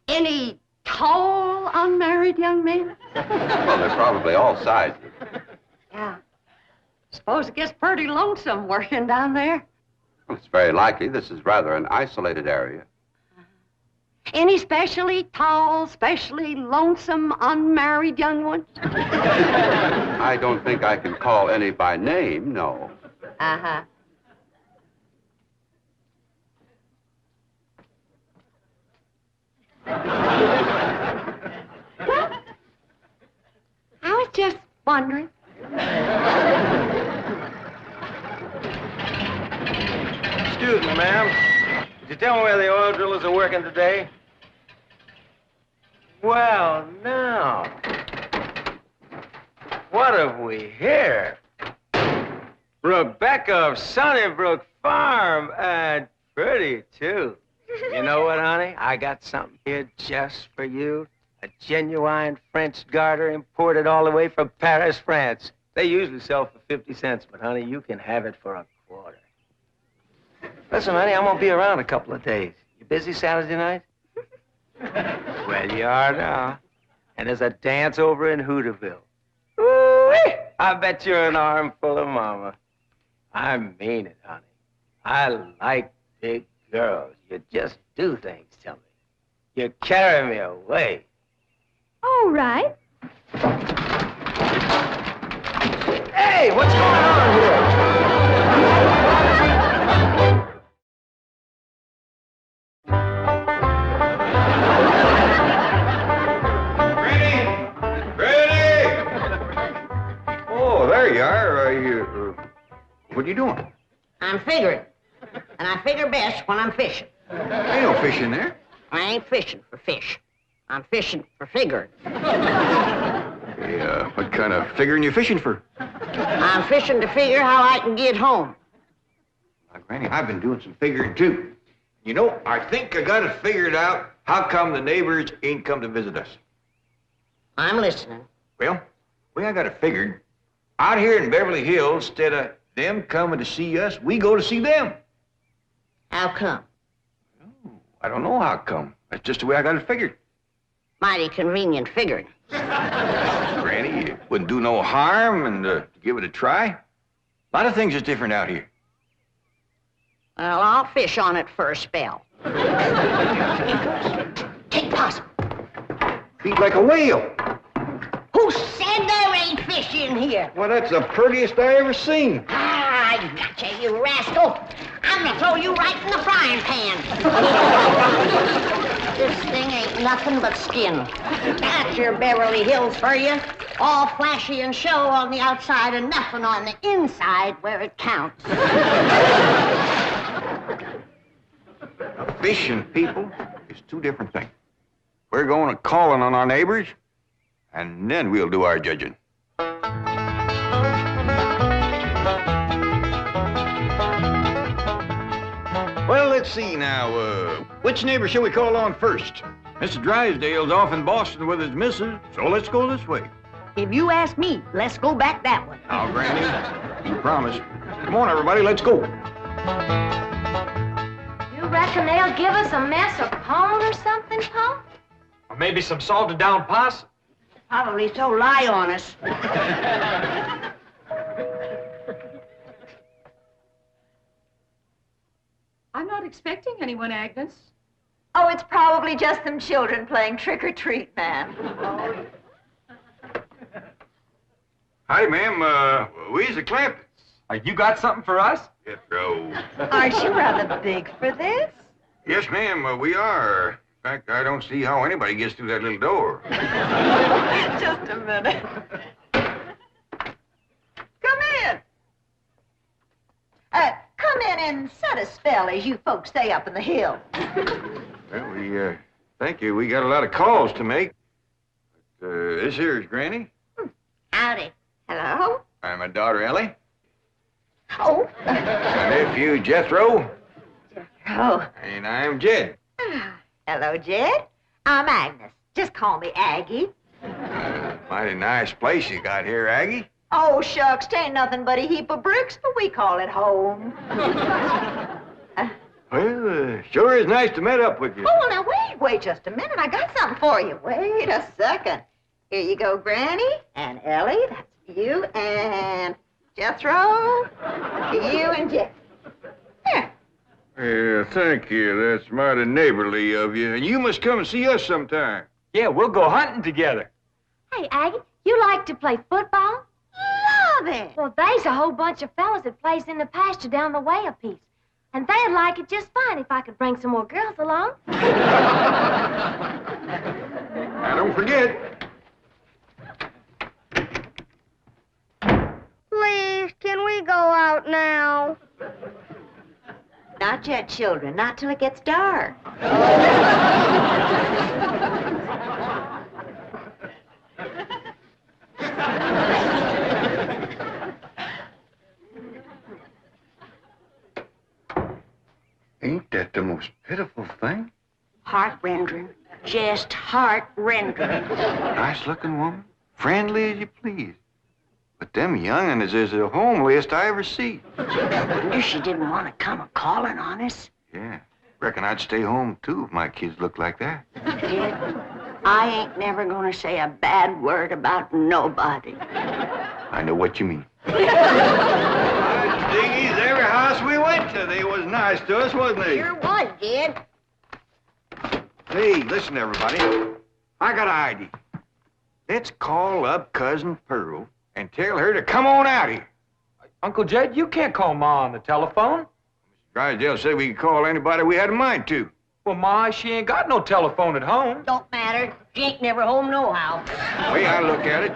Any tall unmarried young men? Well, they're probably all sizes. Yeah. Suppose it gets pretty lonesome working down there. Well, it's very likely. This is rather an isolated area. Any specially tall, specially lonesome, unmarried young ones? I don't think I can call any by name, no. Uh-huh. Well, I was just wondering. Excuse me, ma'am. Could you tell me where the oil drillers are working today? Well, now. What have we here? Rebecca of Sunnybrook Farm, and pretty, too. You know what, honey? I got something here just for you. A genuine French garter imported all the way from Paris, France. They usually sell for 50 cents, but, honey, you can have it for a quarter. Listen, honey, I'm gonna be around a couple of days. You busy Saturday night? Well, you are now. And there's a dance over in Hooterville. Ooh-wee! I bet you're an armful of mama. I mean it, honey. I like big girls. You just do things to me. You carry me away. All right. Hey, what's going on here? Oh, there you are. What are you doing? I'm figuring. And I figure best when I'm fishing. Ain't no fish in there. I ain't fishing for fish. I'm fishing for figuring. Hey, what kind of figuring you fishing for? I'm fishing to figure how I can get home. Now, Granny, I've been doing some figuring, too. You know, I think I got it figured out how come the neighbors ain't come to visit us. I'm listening. Well, I got it figured. Out here in Beverly Hills, instead of them coming to see us, we go to see them. How come? I don't know how come. That's just the way I got it figured. Mighty convenient figuring. Granny, it wouldn't do no harm and to give it a try. A lot of things is different out here. Well, I'll fish on it for a spell. Take possum. Beat like a whale. Who said there ain't fish in here? Well, that's the prettiest I ever seen. Ah, I gotcha, you rascal. I'm gonna throw you right in the frying pan. This thing ain't nothing but skin. That's your Beverly Hills for you. All flashy and show on the outside and nothing on the inside where it counts. Fishing, people, is two different things. We're going to calling on our neighbors, and then we'll do our judging. Well, let's see now. Which neighbor shall we call on first? Mr. Drysdale's off in Boston with his missus, so let's go this way. If you ask me, let's go back that way. Now, Granny, you promised. Come on, everybody, let's go. You reckon they'll give us a mess of pone or something, Pa? Or maybe some salted down possum. Probably so lie on us. I'm not expecting anyone, Agnes. Oh, it's probably just them children playing trick-or-treat, ma'am. Hi, ma'am. We's the Clampetts. You got something for us? Jethro. Aren't you rather big for this? Yes, ma'am, we are. In fact, I don't see how anybody gets through that little door. Just a minute. Come in. Come in and set a spell, as you folks say up in the hill. Well, we, thank you. We got a lot of calls to make. But, this here is Granny. Howdy. Hello? I'm my daughter, Elly. Oh. My nephew, Jethro. Oh. And I'm Jed. Hello, Jed. I'm Agnes. Just call me Aggie. Mighty nice place you got here, Aggie. Oh, shucks, 'tain't nothing but a heap of bricks, but we call it home. Well, sure is nice to meet up with you. Oh, now wait just a minute. I got something for you. Wait a second. Here you go, Granny, and Elly, that's for you, and Jethro, you and Jed. There. Yeah, thank you. That's mighty neighborly of you. And you must come and see us sometime. Yeah, we'll go hunting together. Hey, Aggie, you like to play football? Love it. Well, there's a whole bunch of fellas that plays in the pasture down the way a piece. And they'd like it just fine if I could bring some more girls along. Now, don't forget. Please, can we go out now? Not yet, children. Not till it gets dark. Ain't that the most pitiful thing? Heart-rending. Just heart-rending. Nice-looking woman. Friendly as you please. But them young'uns is the homeliest I ever see. Wonder she didn't want to come a-calling on us. Yeah. Reckon I'd stay home, too, if my kids looked like that. Kid, I ain't never gonna say a bad word about nobody. I know what you mean. Diggies, every house we went to, they was nice to us, wasn't they? Sure was, Jed. Hey, listen, everybody. I got an idea. Let's call up Cousin Pearl and tell her to come on out here. Uncle Jed, you can't call Ma on the telephone. Drysdale said we could call anybody we had a mind to. Well, Ma, she ain't got no telephone at home. Don't matter. She ain't never home nohow. The way I look at it,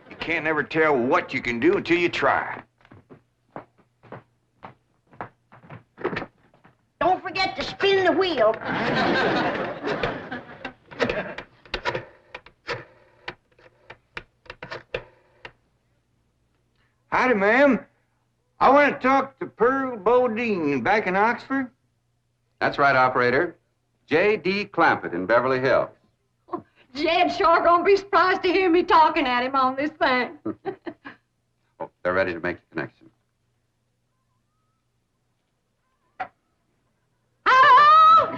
you can't never tell what you can do until you try. Don't forget to spin the wheel. Howdy, ma'am. I want to talk to Pearl Bodine back in Oxford. That's right, operator. J.D. Clampett in Beverly Hills. Jed's sure gonna be surprised to hear me talking at him on this thing. Oh, they're ready to make the connection. Hello?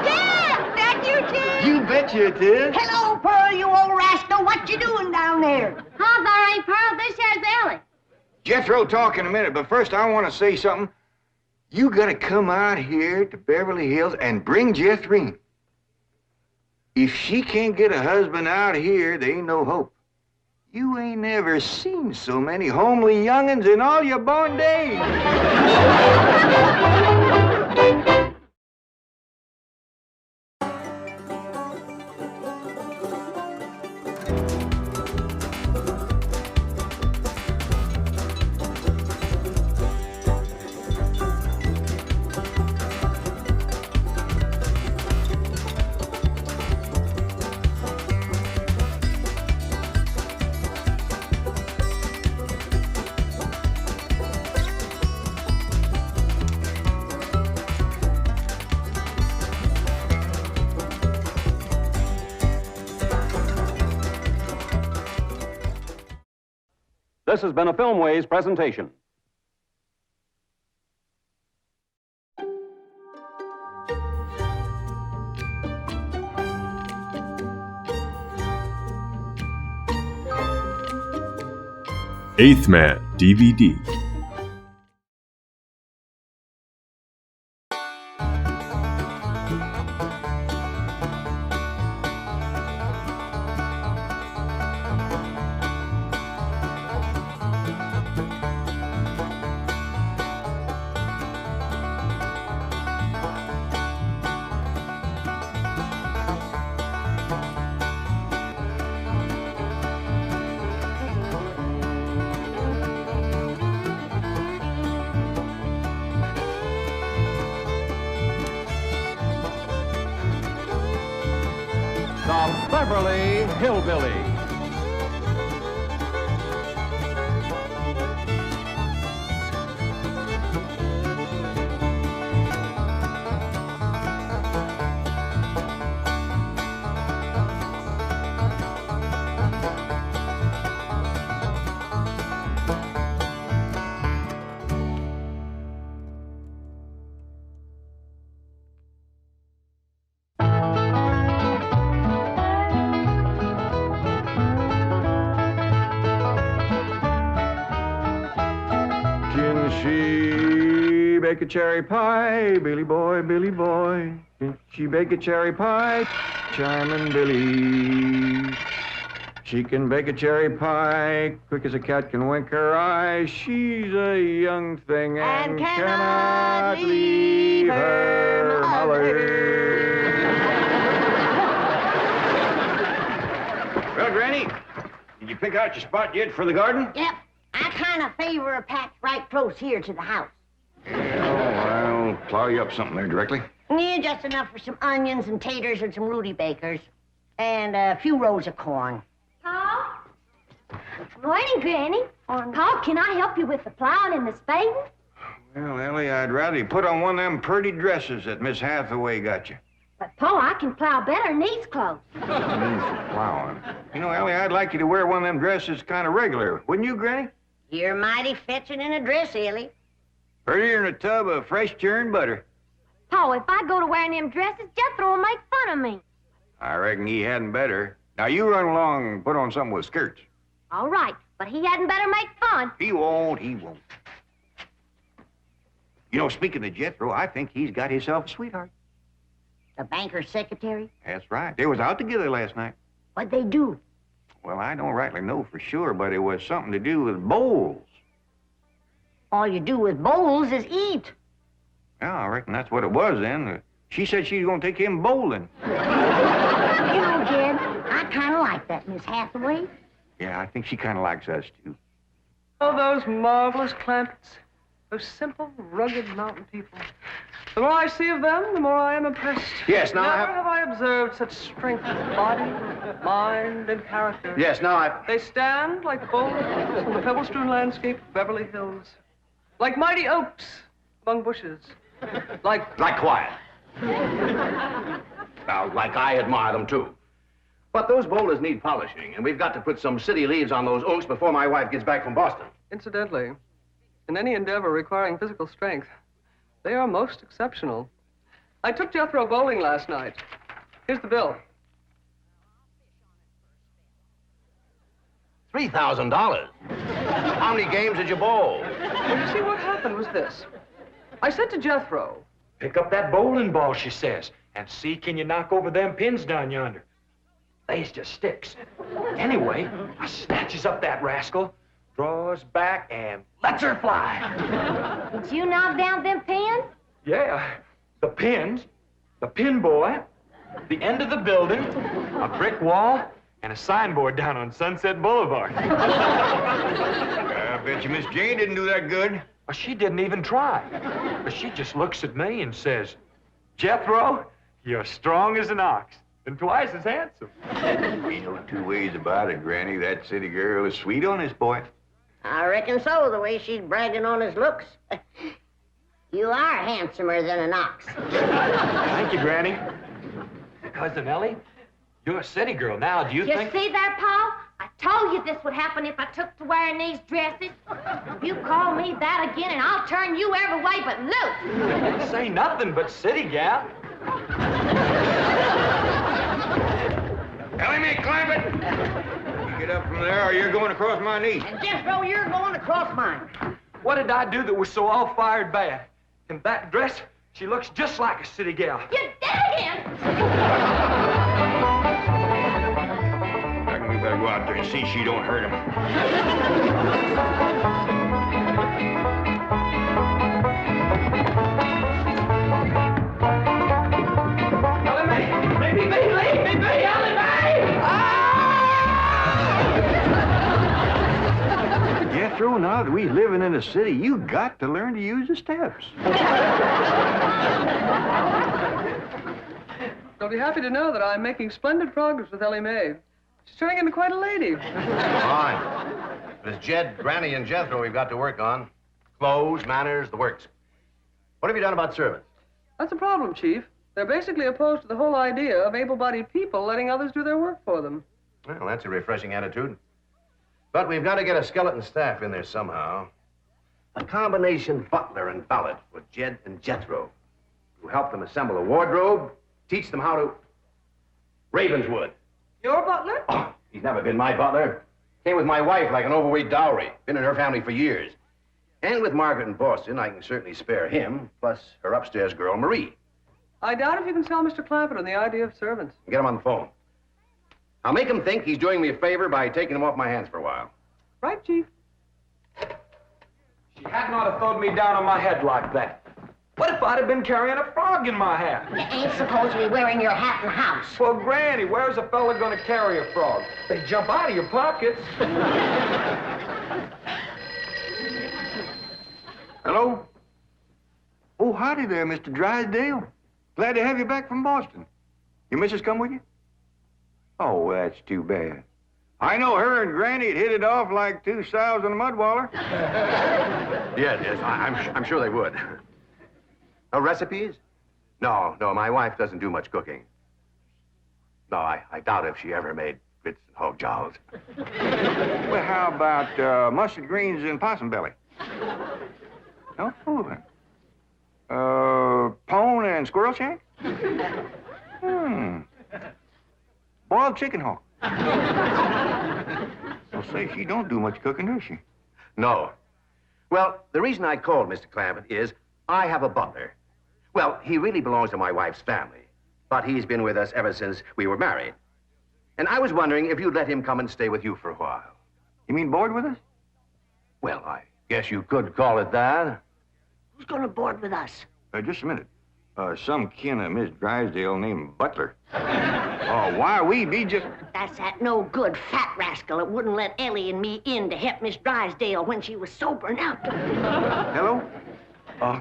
Jed, that you, Jed? You betcha it is. Hello, Pearl, you old rascal. What you doing down there? Huh, there ain't Pearl. This here's Elly. Jethro talk in a minute, but first I want to say something. You gotta come out here to Beverly Hills and bring Jethro. If she can't get a husband out here, there ain't no hope. You ain't never seen so many homely young'uns in all your born days. This has been a Filmways presentation. Eighth Man DVD. the Beverly Hillbillies. She bake a cherry pie, Billy boy, Billy boy. Can she bake a cherry pie, Charmin' Billy? She can bake a cherry pie, quick as a cat can wink her eye. She's a young thing and cannot leave her mother. Well, Granny, did you pick out your spot yet for the garden? Yep. I kind of favor a patch right close here to the house. I'll plow you up something there directly. Yeah, just enough for some onions and taters and some Rudy Bakers. And a few rows of corn. Paul? Morning, Granny. Paul, can I help you with the plowing and the spading? Well, Elly, I'd rather you put on one of them pretty dresses that Miss Hathaway got you. But, Paul, I can plow better in these clothes. Means for plowing. You know, Elly, I'd like you to wear one of them dresses kind of regular. Wouldn't you, Granny? You're mighty fetching in a dress, Elly. Prettier than a tub of fresh churned butter. Paul, if I go to wearing them dresses, Jethro will make fun of me. I reckon he hadn't better. Now, you run along and put on something with skirts. All right, but he hadn't better make fun. He won't, he won't. You know, speaking of Jethro, I think he's got himself a sweetheart. The banker's secretary? That's right. They was out together last night. What'd they do? Well, I don't rightly know for sure, but it was something to do with bowls. All you do with bowls is eat. Yeah, I reckon that's what it was then. She said she was going to take him bowling. You know, Jed, I kind of like that Miss Hathaway. Yeah, I think she kind of likes us, too. Oh, those marvelous Clampetts. Those simple, rugged mountain people. The more I see of them, the more I am impressed. Yes, now Never have I observed such strength of body, mind, and character. Yes, now They stand like bold hills on the pebble-strewn landscape of Beverly Hills. Like mighty oaks among bushes. Like quiet. Now, like I admire them, too. But those boulders need polishing, and we've got to put some city leaves on those oaks before my wife gets back from Boston. Incidentally, in any endeavor requiring physical strength, they are most exceptional. I took Jethro bowling last night. Here's the bill. $3,000. How many games did you bowl? Well, you see, what happened was this. I said to Jethro, Pick up that bowling ball, she says, and see can you knock over them pins down yonder. They's just sticks. Anyway, I snatches up that rascal, draws back, and lets her fly. Did you knock down them pins? Yeah, the pins, the pin boy, the end of the building, a brick wall, and a signboard down on Sunset Boulevard. I bet you Miss Jane didn't do that good. Well, she didn't even try. But she just looks at me and says, Jethro, you're strong as an ox and twice as handsome. Ain't no two ways about it, Granny. That city girl is sweet on this boy. I reckon so, the way she's bragging on his looks. You are handsomer than an ox. Thank you, Granny. Cousin Elly, you're a city girl now. Do you think... You see there, Paul? I told you this would happen if I took to wearing these dresses. You call me that again, and I'll turn you every way but loose. Didn't say nothing but city gal. Elly, me, Clampett! Get up from there, or you're going across my knee. And Jethro, you're going across mine. What did I do that was so all-fired bad? In that dress, she looks just like a city gal. You did it again! I reckon we better go out there and see she don't hurt him. Jethro, now that we living in the city, you got to learn to use the steps. Don't You'll be happy to know that I'm making splendid progress with Elly Maid. She's turning into quite a lady. Fine. But it's Jed, Granny, and Jethro we've got to work on. Clothes, manners, the works. What have you done about servants? That's a problem, Chief. They're basically opposed to the whole idea of able-bodied people letting others do their work for them. Well, that's a refreshing attitude. But we've got to get a skeleton staff in there somehow. A combination butler and valet with Jed and Jethro, who help them assemble a wardrobe, teach them how to... Ravenswood. Your butler? Oh, he's never been my butler. Came with my wife like an overweight dowry. Been in her family for years. And with Margaret in Boston, I can certainly spare him, plus her upstairs girl, Marie. I doubt if you can sell Mr. Clampett on the idea of servants. Get him on the phone. I'll make him think he's doing me a favor by taking him off my hands for a while. Right, Chief? She hadn't ought to thrown me down on my head like that. What if I'd have been carrying a frog in my hat? You ain't supposed to be wearing your hat in the house. Well, Granny, where's a fella gonna carry a frog? They jump out of your pockets. Hello? Oh, howdy there, Mr. Drysdale. Glad to have you back from Boston. Your missus come with you? Oh, well, that's too bad. I know her and Granny had hit it off like two sows in a mud waller. Yes, I'm sure they would. No recipes? No, my wife doesn't do much cooking. No, I doubt if she ever made grits and hog jowls. Well, how about mustard greens and possum belly? No fooling. Pone and squirrel shank? Boiled chicken hawk. Well, say, she don't do much cooking, does she? No. Well, the reason I called Mr. Clampett is I have a butler. Well, he really belongs to my wife's family, but he's been with us ever since we were married. And I was wondering if you'd let him come and stay with you for a while. You mean board with us? Well, I guess you could call it that. Who's gonna board with us? Just a minute. Some kin of Miss Drysdale named Butler. Oh, why, we be just... That's that no good fat rascal that wouldn't let Elly and me in to help Miss Drysdale when she was sobering up. Hello?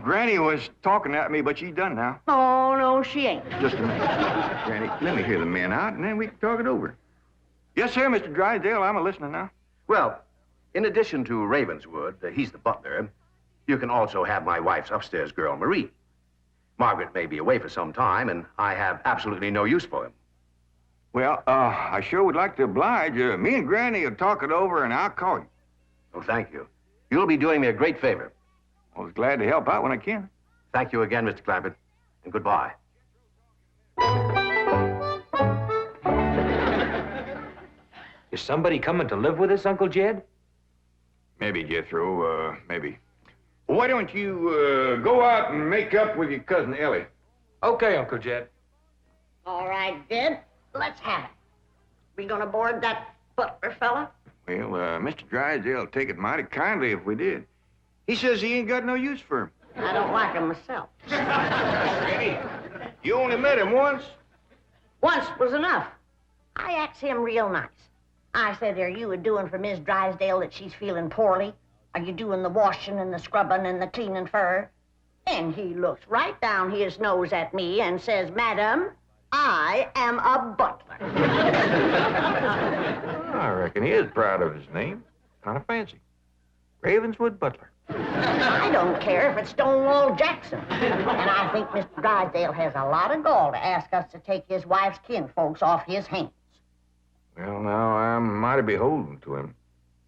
Granny was talking at me, but she's done now. Oh, no, she ain't. Just a minute. Granny, let me hear the men out, and then we can talk it over. Yes, sir, Mr. Drysdale, I'm a-listening now. Well, in addition to Ravenswood, he's the butler, you can also have my wife's upstairs girl, Marie. Margaret may be away for some time, and I have absolutely no use for him. Well, I sure would like to oblige. Me and Granny will talk it over, and I'll call you. Oh, thank you. You'll be doing me a great favor. I was glad to help out when I can. Thank you again, Mr. Clampett, and goodbye. Is somebody coming to live with us, Uncle Jed? Maybe, Jethro, maybe. Why don't you go out and make up with your cousin Elly? Okay, Uncle Jed. All right, Jed, let's have it. We gonna board that butler fella? Well, Mr. Drysdale will take it mighty kindly if we did. He says he ain't got no use for him. I don't like him myself. Granny, you only met him once? Once was enough. I asked him real nice. I said, are you a-doing for Miss Drysdale that she's feeling poorly? Are you doing the washing and the scrubbing and the cleaning for her? And he looks right down his nose at me and says, Madam, I am a butler. I reckon he is proud of his name. Kind of fancy. Ravenswood Butler. I don't care if it's Stonewall Jackson. And I think Mr. Drysdale has a lot of gall to ask us to take his wife's kinfolks off his hands. Well, now, I'm mighty beholden to him.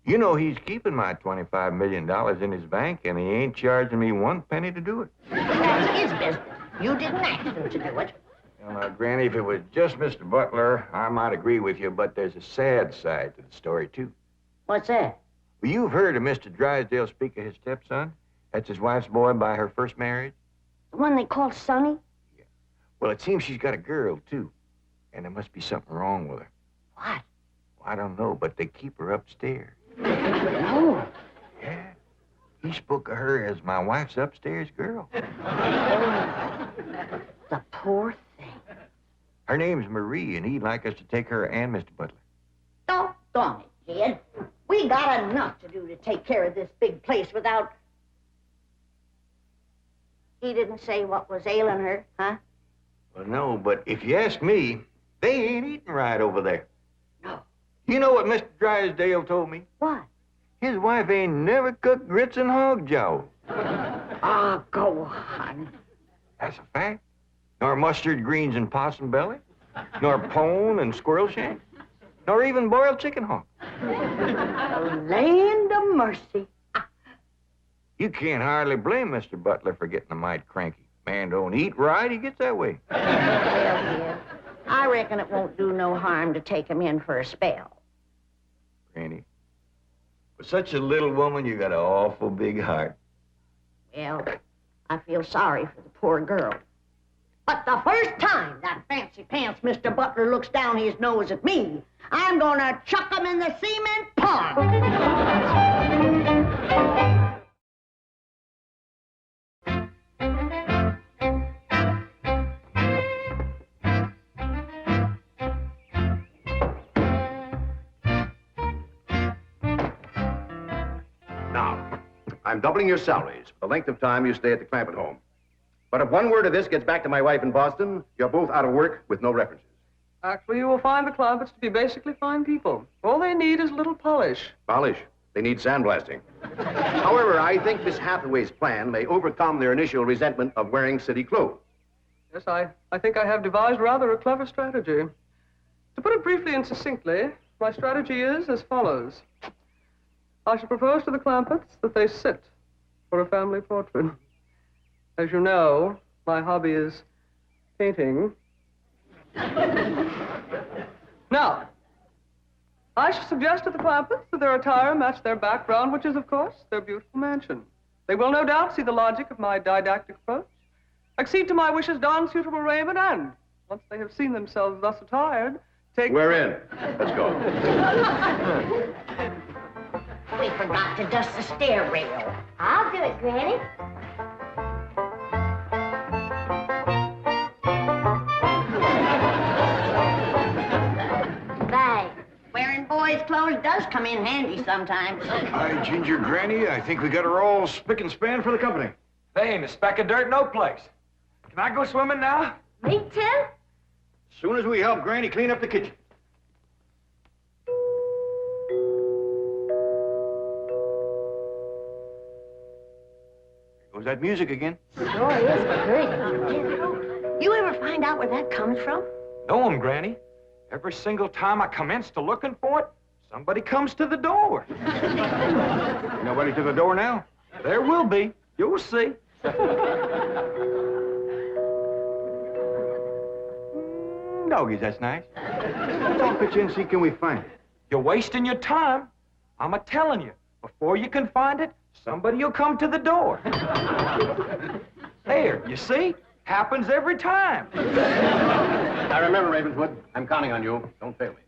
You know he's keeping my $25 million in his bank, and he ain't charging me one penny to do it. That's his business. You didn't ask him to do it. Well, now, Granny, if it was just Mr. Butler, I might agree with you, but there's a sad side to the story, too. What's that? Well, you've heard of Mr. Drysdale speak of his stepson. That's his wife's boy by her first marriage. The one they call Sonny? Yeah. Well, it seems she's got a girl, too. And there must be something wrong with her. What? Well, I don't know, but they keep her upstairs. No. Yeah. He spoke of her as my wife's upstairs girl. Oh, the poor thing. Her name's Marie, and he'd like us to take her and Mr. Butler. Doggone it, kid. We got enough to do to take care of this big place without... He didn't say what was ailing her, huh? Well, no, but if you ask me, they ain't eating right over there. No. You know what Mr. Drysdale told me? What? His wife ain't never cooked grits and hog jaw. Ah, go on. That's a fact. Nor mustard greens and possum belly, nor pone and squirrel shank, nor even boiled chicken hawk. Land of mercy. You can't hardly blame Mr. Butler for getting a mite cranky. Man don't eat right, he gets that way. Well, dear, I reckon it won't do no harm to take him in for a spell. Granny, for such a little woman, you got an awful big heart. Well, I feel sorry for the poor girl. But the first time that fancy pants Mr. Butler looks down his nose at me, I'm gonna chuck him in the cement pond. Now, I'm doubling your salaries for the length of time you stay at the Clampett home. But if one word of this gets back to my wife in Boston, you're both out of work with no references. Actually, you will find the Clampetts to be basically fine people. All they need is a little polish. Polish. They need sandblasting. However, I think Miss Hathaway's plan may overcome their initial resentment of wearing city clothes. Yes, I think I have devised rather a clever strategy. To put it briefly and succinctly, my strategy is as follows. I shall propose to the Clampetts that they sit for a family portrait. As you know, my hobby is painting. Now, I shall suggest to the Clampetts that their attire match their background, which is, of course, their beautiful mansion. They will no doubt see the logic of my didactic approach, accede to my wishes, don suitable raiment, and, once they have seen themselves thus attired, take... We're in. Let's go. We forgot to dust the stair rail. I'll do it, Granny. Wearing boys' clothes does come in handy sometimes. Hi, Ginger Granny. I think we got her all spick and span for the company. They ain't a speck of dirt no place. Can I go swimming now? Me too? As soon as we help Granny clean up the kitchen. There goes that music again. Sure is pretty. You ever find out where that comes from? Know 'em, Granny. Every single time I commence to looking for it, somebody comes to the door. Nobody to the door now? There will be. You'll see. Doggies, that's nice. Let's all pitch in and see can we find it. You're wasting your time. I'm a-telling you, before you can find it, somebody will come to the door. There, you see? Happens every time. Now remember, Ravenswood, I'm counting on you. Don't fail me.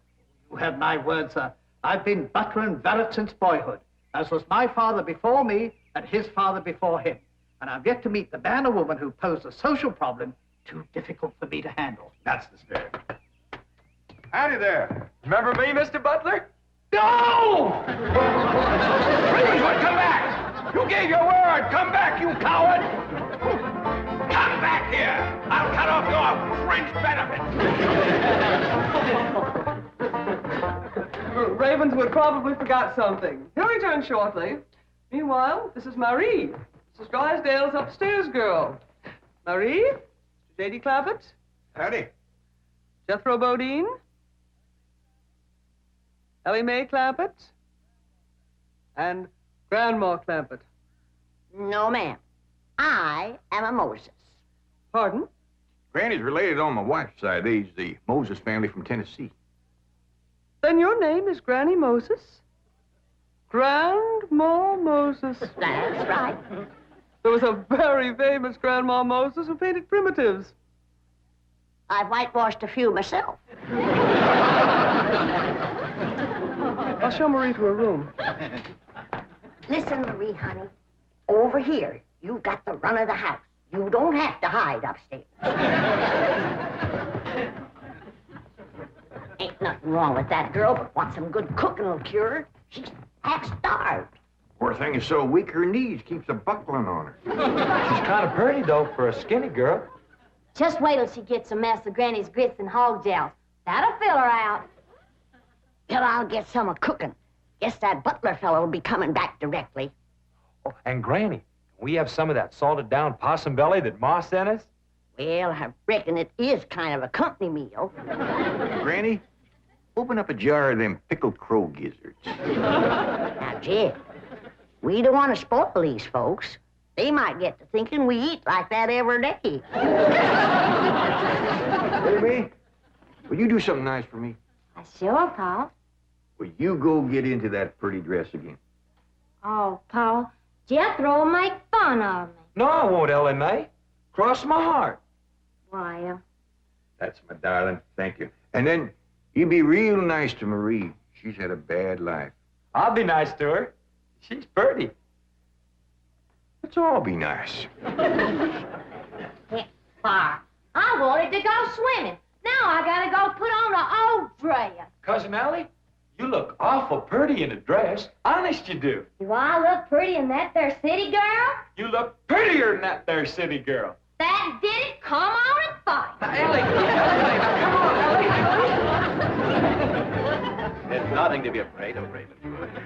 You have my word, sir. I've been butler and valet since boyhood, as was my father before me and his father before him. And I've yet to meet the man or woman who posed a social problem too difficult for me to handle. That's the spirit. Howdy there. Remember me, Mr. Butler? No! Ravenswood, come back! You gave your word! Come back, you coward! Come back here! I'll cut off your fringe benefits! Ravenswood probably forgot something. He'll return shortly. Meanwhile, this is Marie. Mrs. Drysdale's upstairs girl. Marie? J.D. Clampett? Howdy. Jethro Bodine? Elly Mae Clampett? And Grandma Clampett. No, ma'am. I am a Moses. Pardon? Granny's related on my wife's side. They's the Moses family from Tennessee. Then your name is Granny Moses? Grandma Moses. That's right. There was a very famous Grandma Moses who painted primitives. I've whitewashed a few myself. I'll show Marie to her room. Listen, Marie, honey. Over here, you've got the run of the house. You don't have to hide upstairs. Ain't nothing wrong with that girl, but what some good cooking will cure her. She's half starved. Poor thing is so weak her knees keeps a buckling on her. She's kind of pretty, though, for a skinny girl. Just wait till she gets a mess of Granny's grits and hog gels. That'll fill her out. Well, I'll get some of cooking. Guess that butler fellow will be coming back directly. Oh, and Granny, we have some of that salted down possum belly that Ma sent us? Well, I reckon it is kind of a company meal. Granny, open up a jar of them pickled crow gizzards. Now, Jed, we don't want to spoil these folks. They might get to thinking we eat like that every day. Baby, will you do something nice for me? Sure, Paul. Will you go get into that pretty dress again? Oh, Paul, Jethro will make fun of me. No, I won't, Elly May. Cross my heart. Why, That's my darling. Thank you. And then you be real nice to Marie. She's had a bad life. I'll be nice to her. She's pretty. Let's all be nice. Far. I wanted to go swimming. Now I gotta go put on an old dress. Cousin Elly, you look awful pretty in a dress. Honest you do. Do I look pretty in that there city girl? You look prettier than that there city girl. That did it. Come on and fight. Elly, come on, Elly. There's nothing to be afraid of, Raymond.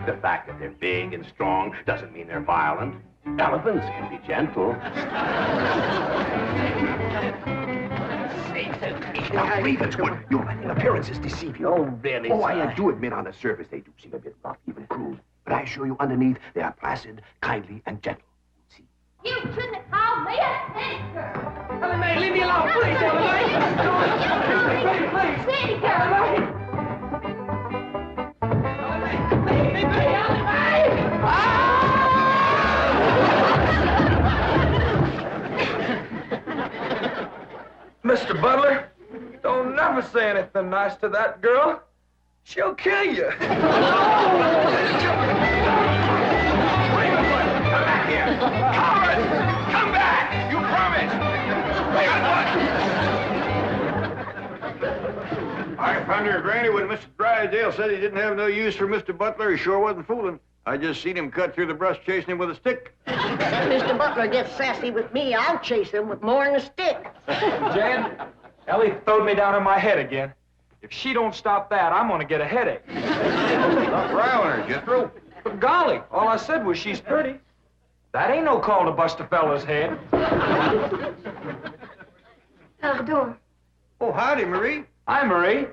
The fact that they're big and strong doesn't mean they're violent. Elephants can be gentle. Now, Ravenswood, your appearances deceive you. Oh, really, Oh, sir? I do admit on the surface they do seem a bit rough, even crude. But I assure you underneath they are placid, kindly, and gentle. You shouldn't have called me a city girl. Elly May, leave me alone, please, Elly May. City girl. Mr. Butler, don't never say anything nice to that girl. She'll kill you. Come back here! Coward! Come back! You promised! I found her Granny when Mr. Drysdale said he didn't have no use for Mr. Butler. He sure wasn't fooling. I just seen him cut through the brush chasing him with a stick. If Mr. Butler gets sassy with me, I'll chase him with more than a stick. Jan, Elly throwed me down on my head again. If she don't stop that, I'm gonna get a headache. Stop riling her, Jethro. But golly, all I said was she's pretty. That ain't no call to bust a fella's head. Pardon. Oh, howdy, Marie. Hi, Marie.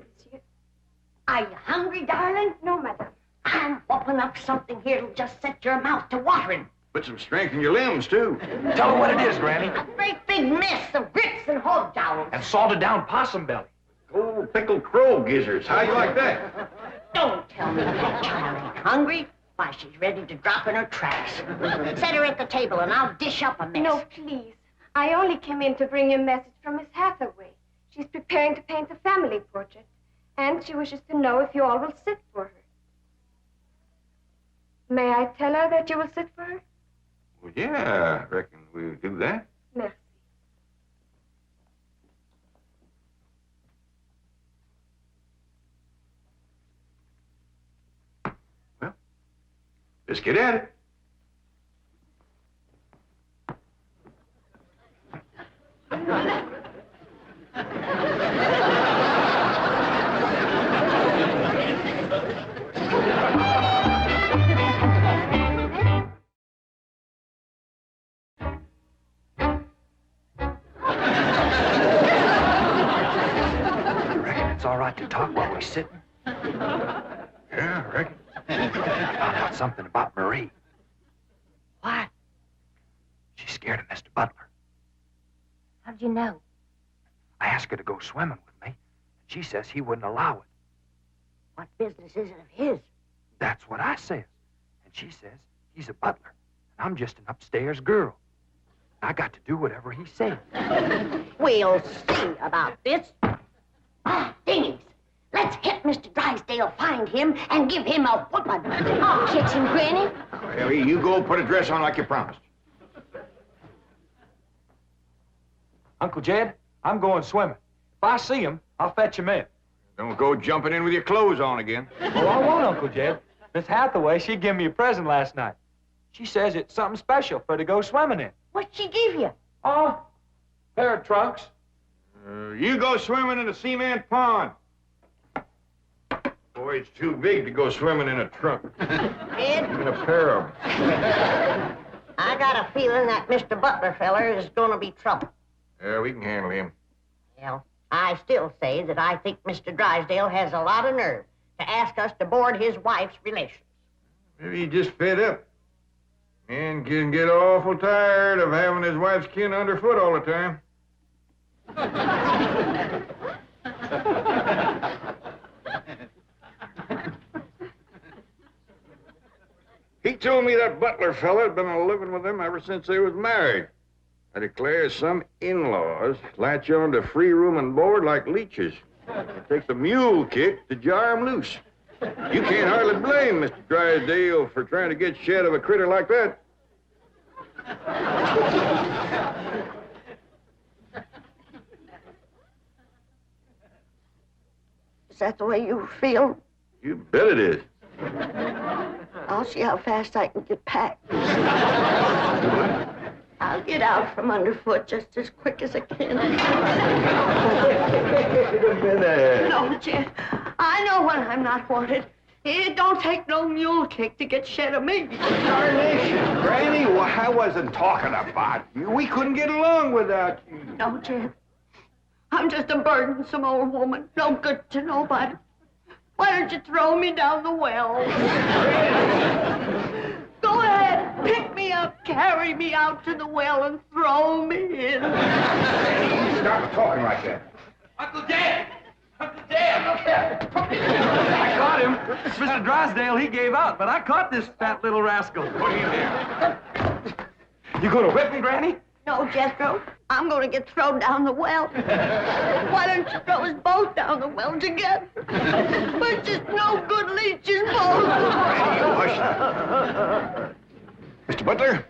Are you hungry, darling? No, madame. I'm whooping up something here that'll just set your mouth to watering. Put some strength in your limbs, too. Tell her what it is, Granny. A great big mess of grits and hog jowls. And salted down possum belly. Oh, pickled crow gizzards. How you like that? Don't tell me that child ain't hungry. Why, she's ready to drop in her tracks. Set her at the table and I'll dish up a mess. No, please. I only came in to bring you a message from Miss Hathaway. She's preparing to paint a family portrait, and she wishes to know if you all will sit for her. May I tell her that you will sit for her? Well, yeah, I reckon we'll do that. Merci. Let's get at it. It's all right to talk while we're sitting. Yeah, I reckon. I found out something about Marie. What? She's scared of Mr. Butler. How'd you know? I asked her to go swimming with me, and she says he wouldn't allow it. What business is it of his? That's what I says. And she says he's a butler, and I'm just an upstairs girl. I got to do whatever he says. We'll see about this. Ah, dingies. Let's hit Mr. Drysdale, find him, and give him a whooping. I'll catch him, Granny. Elly, you go put a dress on like you promised. Uncle Jed, I'm going swimming. If I see him, I'll fetch him in. Don't go jumping in with your clothes on again. Oh, I won't, Uncle Jed. Miss Hathaway, she gave me a present last night. She says it's something special for to go swimming in. What'd she give you? Oh, pair of trunks. You go swimming in the cement pond. Boy, it's too big to go swimming in a trunk. Ed, Even a pair of them. I got a feeling that Mr. Butler feller is gonna be trouble. Yeah, we can handle him. Well, I still say that I think Mr. Drysdale has a lot of nerve to ask us to board his wife's relations. Maybe he just fed up. Man can get awful tired of having his wife's kin underfoot all the time. He told me that Butler fella had been living with them ever since they was married. I declare some in-laws latch on to free room and board like leeches. It takes a mule kick to jar 'em loose. You can't hardly blame Mr. Drysdale for trying to get shed of a critter like that. Is that the way you feel? You bet it is. I'll see how fast I can get packed. I'll get out from underfoot just as quick as I can. No, Jen. I know when I'm not wanted. It don't take no mule kick to get shed of me. Darnation, Granny, well, I wasn't talking about you. We couldn't get along without you. No, Jen. I'm just a burdensome old woman, no good to nobody. Why don't you throw me down the well? Go ahead, pick me up, carry me out to the well, and throw me in. Stop talking like that. Uncle Dan! Uncle Dan, look here! I caught him. Mr. Drysdale, he gave out, but I caught this fat little rascal. Put him there. You gonna whip me, Granny? No, Jethro. I'm going to get thrown down the well. Why don't you throw us both down the well together? We're just no good leeches, both. Hush. Mr. Butler,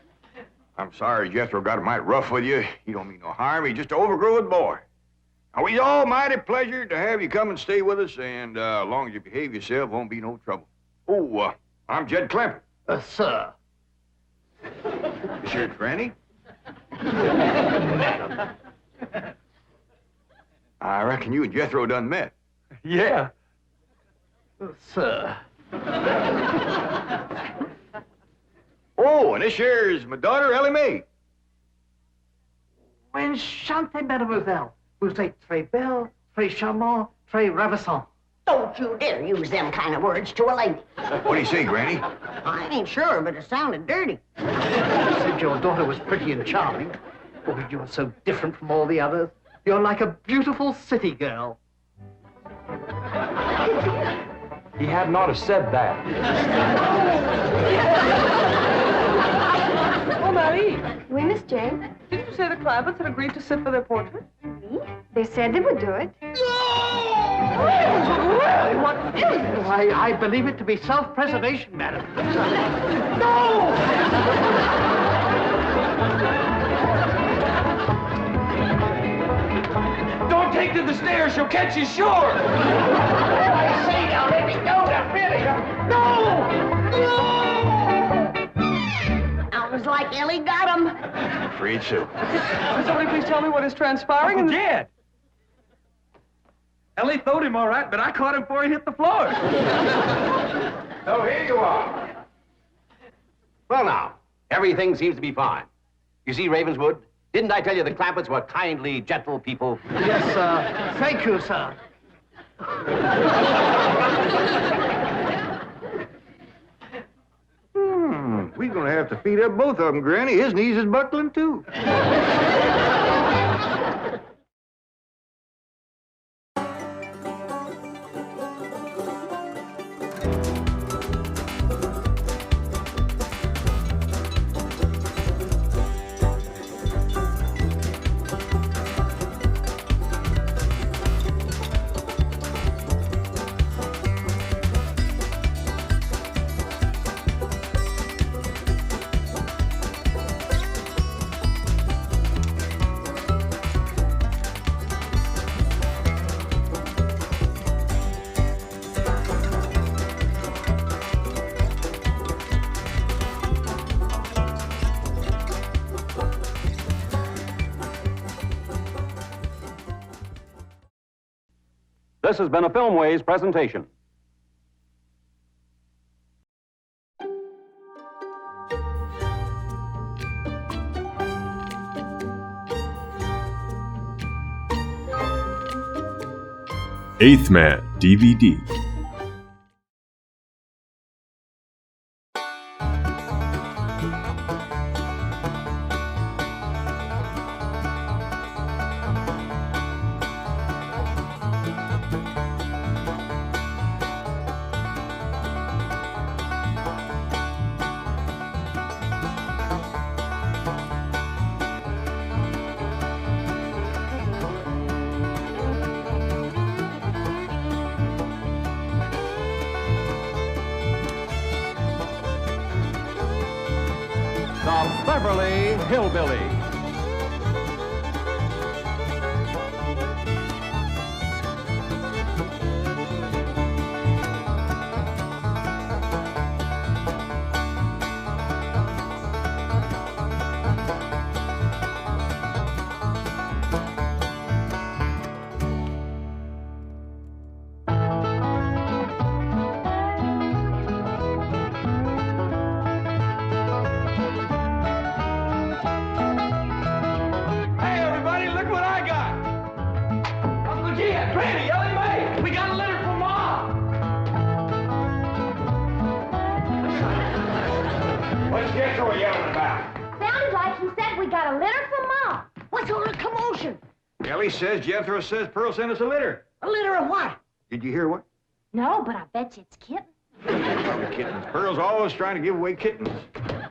I'm sorry Jethro got it mighty rough with you. He don't mean no harm. He's just an overgrown boy. Now, we's all mighty pleasure to have you come and stay with us, and as long as you behave yourself, won't be no trouble. Oh, I'm Jed Clampett. Sir. This here's Granny. I reckon you and Jethro done met. Yeah. Sir. Oh, and this here is my daughter, Elly Mae. Enchante, mademoiselle. Vous êtes très belle, très charmant, très ravissant. Don't you dare use them kind of words to a lady. What do you say, Granny? I ain't sure, but it sounded dirty. You said your daughter was pretty and charming. Oh, you're so different from all the others. You're like a beautiful city girl. He had not have said that. Oh, Marie. Oui, Miss Jane. Didn't you say the Clampetts had agreed to sit for their portrait? Oui. They said they would do it. Really? What is this? I believe it to be self-preservation, madam. No! Don't take to the stairs. She'll catch you sure. I say now, let me go now, really. No! Sounds like Elly got him. Afraid so. Will somebody please tell me what is transpiring? Uncle Jed. Elly throwed him all right, but I caught him before he hit the floor. So here you are. Well, now, everything seems to be fine. You see, Ravenswood, didn't I tell you the Clampetts were kindly, gentle people? Yes, sir. Thank you, sir. We're gonna have to feed up both of them, Granny. His knees is buckling, too. This has been a Filmways presentation. Eighth Man DVD. The Beverly Hillbillies. Jethro yelling about? Sounded like he said we got a letter from Mom. What's all the commotion? Elly says Jethro says Pearl sent us a letter. A litter of what? Did you hear what? No, but I bet you it's kitten. Probably kittens. Pearl's always trying to give away kittens.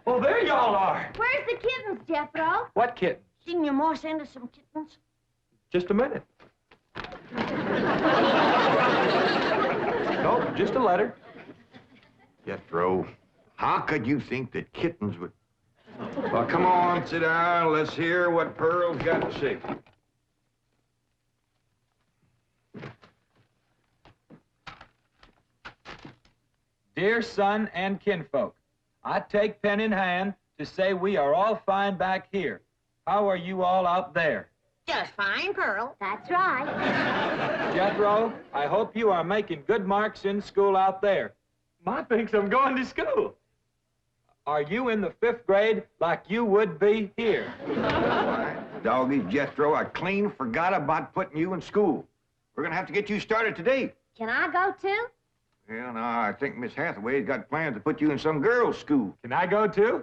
Oh, there y'all are. Where's the kittens, Jethro? What kitten? Didn't your ma send us some kittens? Just a minute. Nope, just a letter. Jethro, how could you think that kittens would... Well, come on, sit down. Let's hear what Pearl's got to say. Dear son and kinfolk, I take pen in hand to say we are all fine back here. How are you all out there? Just fine, Pearl. That's right. Jethro, I hope you are making good marks in school out there. Ma thinks I'm going to school. Are you in the 5th grade like you would be here? Doggy, Jethro, I clean forgot about putting you in school. We're going to have to get you started today. Can I go too? Well, no, I think Miss Hathaway's got plans to put you in some girls' school. Can I go too?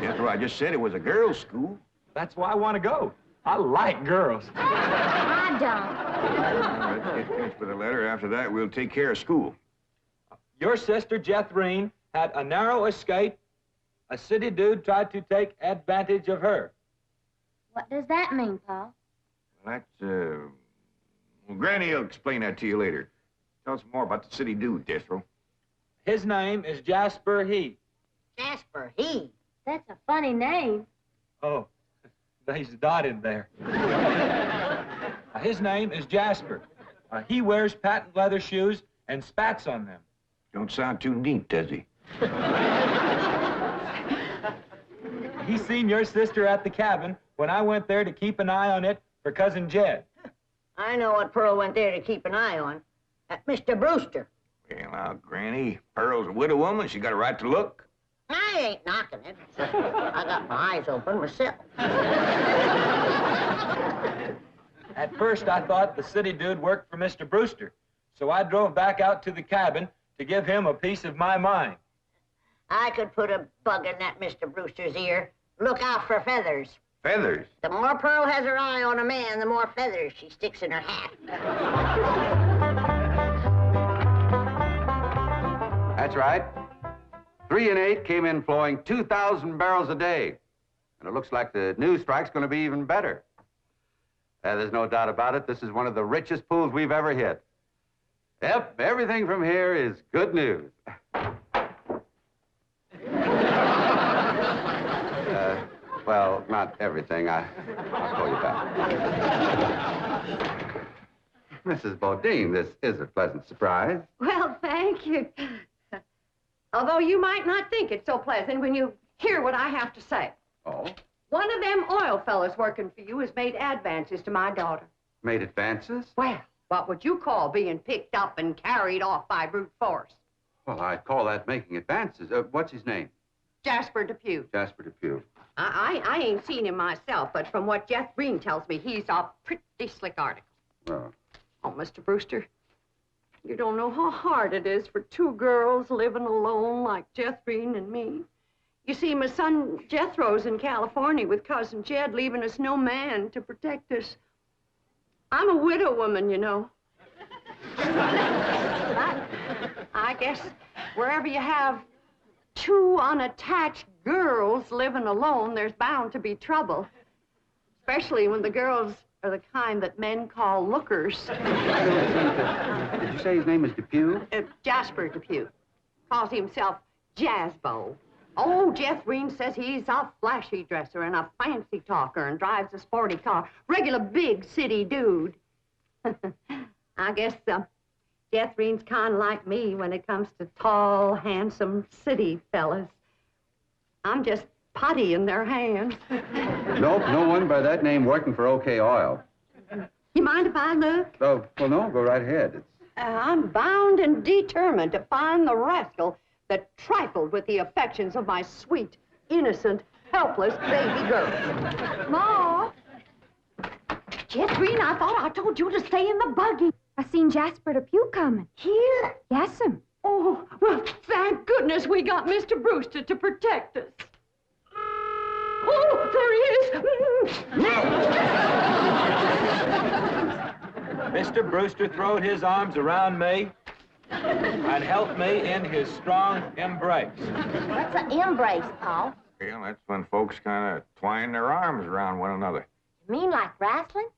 Jethro, I just said it was a girls' school. That's why I want to go. I like girls. I don't. Let's get finished with the letter. After that, we'll take care of school. Your sister, Jethrine, had a narrow escape. A city dude tried to take advantage of her. What does that mean, Paul? Well, well, Granny will explain that to you later. Tell us more about the city dude, Jethro. His name is Jasper He. Jasper, he. That's a funny name. Oh, there's a dot in there. His name is Jasper. He wears patent leather shoes and spats on them. Don't sound too neat, does he? He seen your sister at the cabin when I went there to keep an eye on it for Cousin Jed. I know what Pearl went there to keep an eye on. At Mr. Brewster. Well, now, Granny, Pearl's a widow woman. She got a right to look. I ain't knocking it. I got my eyes open myself. At first, I thought the city dude worked for Mr. Brewster, so I drove back out to the cabin to give him a piece of my mind. I could put a bug in that Mr. Brewster's ear. Look out for feathers. Feathers? The more Pearl has her eye on a man, the more feathers she sticks in her hat. That's right. 3 and 8 came in flowing 2,000 barrels a day. And it looks like the new strike's going to be even better. There's no doubt about it. This is one of the richest pools we've ever hit. Yep, everything from here is good news. Well, not everything. I'll call you back. Mrs. Bodine, this is a pleasant surprise. Well, thank you. Although you might not think it's so pleasant when you hear what I have to say. Oh? One of them oil fellas working for you has made advances to my daughter. Made advances? Well, What would you call being picked up and carried off by brute force? Well, I'd call that making advances. What's his name? Jasper Depew. Jasper Depew. I ain't seen him myself, but from what Jethro tells me, he's a pretty slick article. Well. Oh, Mr. Brewster, you don't know how hard it is for two girls living alone like Jethro and me. You see, my son Jethro's in California with Cousin Jed, leaving us no man to protect us. I'm a widow woman, you know. I guess wherever you have two unattached girls living alone, there's bound to be trouble. Especially when the girls are the kind that men call lookers. Did you say his name is Depew? Jasper Depew. Calls himself Jazzbo. Oh, Jethro says he's a flashy dresser and a fancy talker and drives a sporty car. Regular big city dude. I guess Jethro's kind of like me when it comes to tall, handsome city fellas. I'm just putty in their hands. Nope, no one by that name working for OK Oil. You mind if I look? Oh, well, no, go right ahead. I'm bound and determined to find the rascal that trifled with the affections of my sweet, innocent, helpless baby girl. Ma! Jethro, I thought I told you to stay in the buggy. I seen Jasper Depew coming. Here? Yes'm. Oh, well, thank goodness we got Mr. Brewster to protect us. Oh, there he is. Mr. Brewster throwed his arms around me and helped me in his strong embrace. What's an embrace, Paul? Well, that's when folks kind of twine their arms around one another. You mean like wrestling?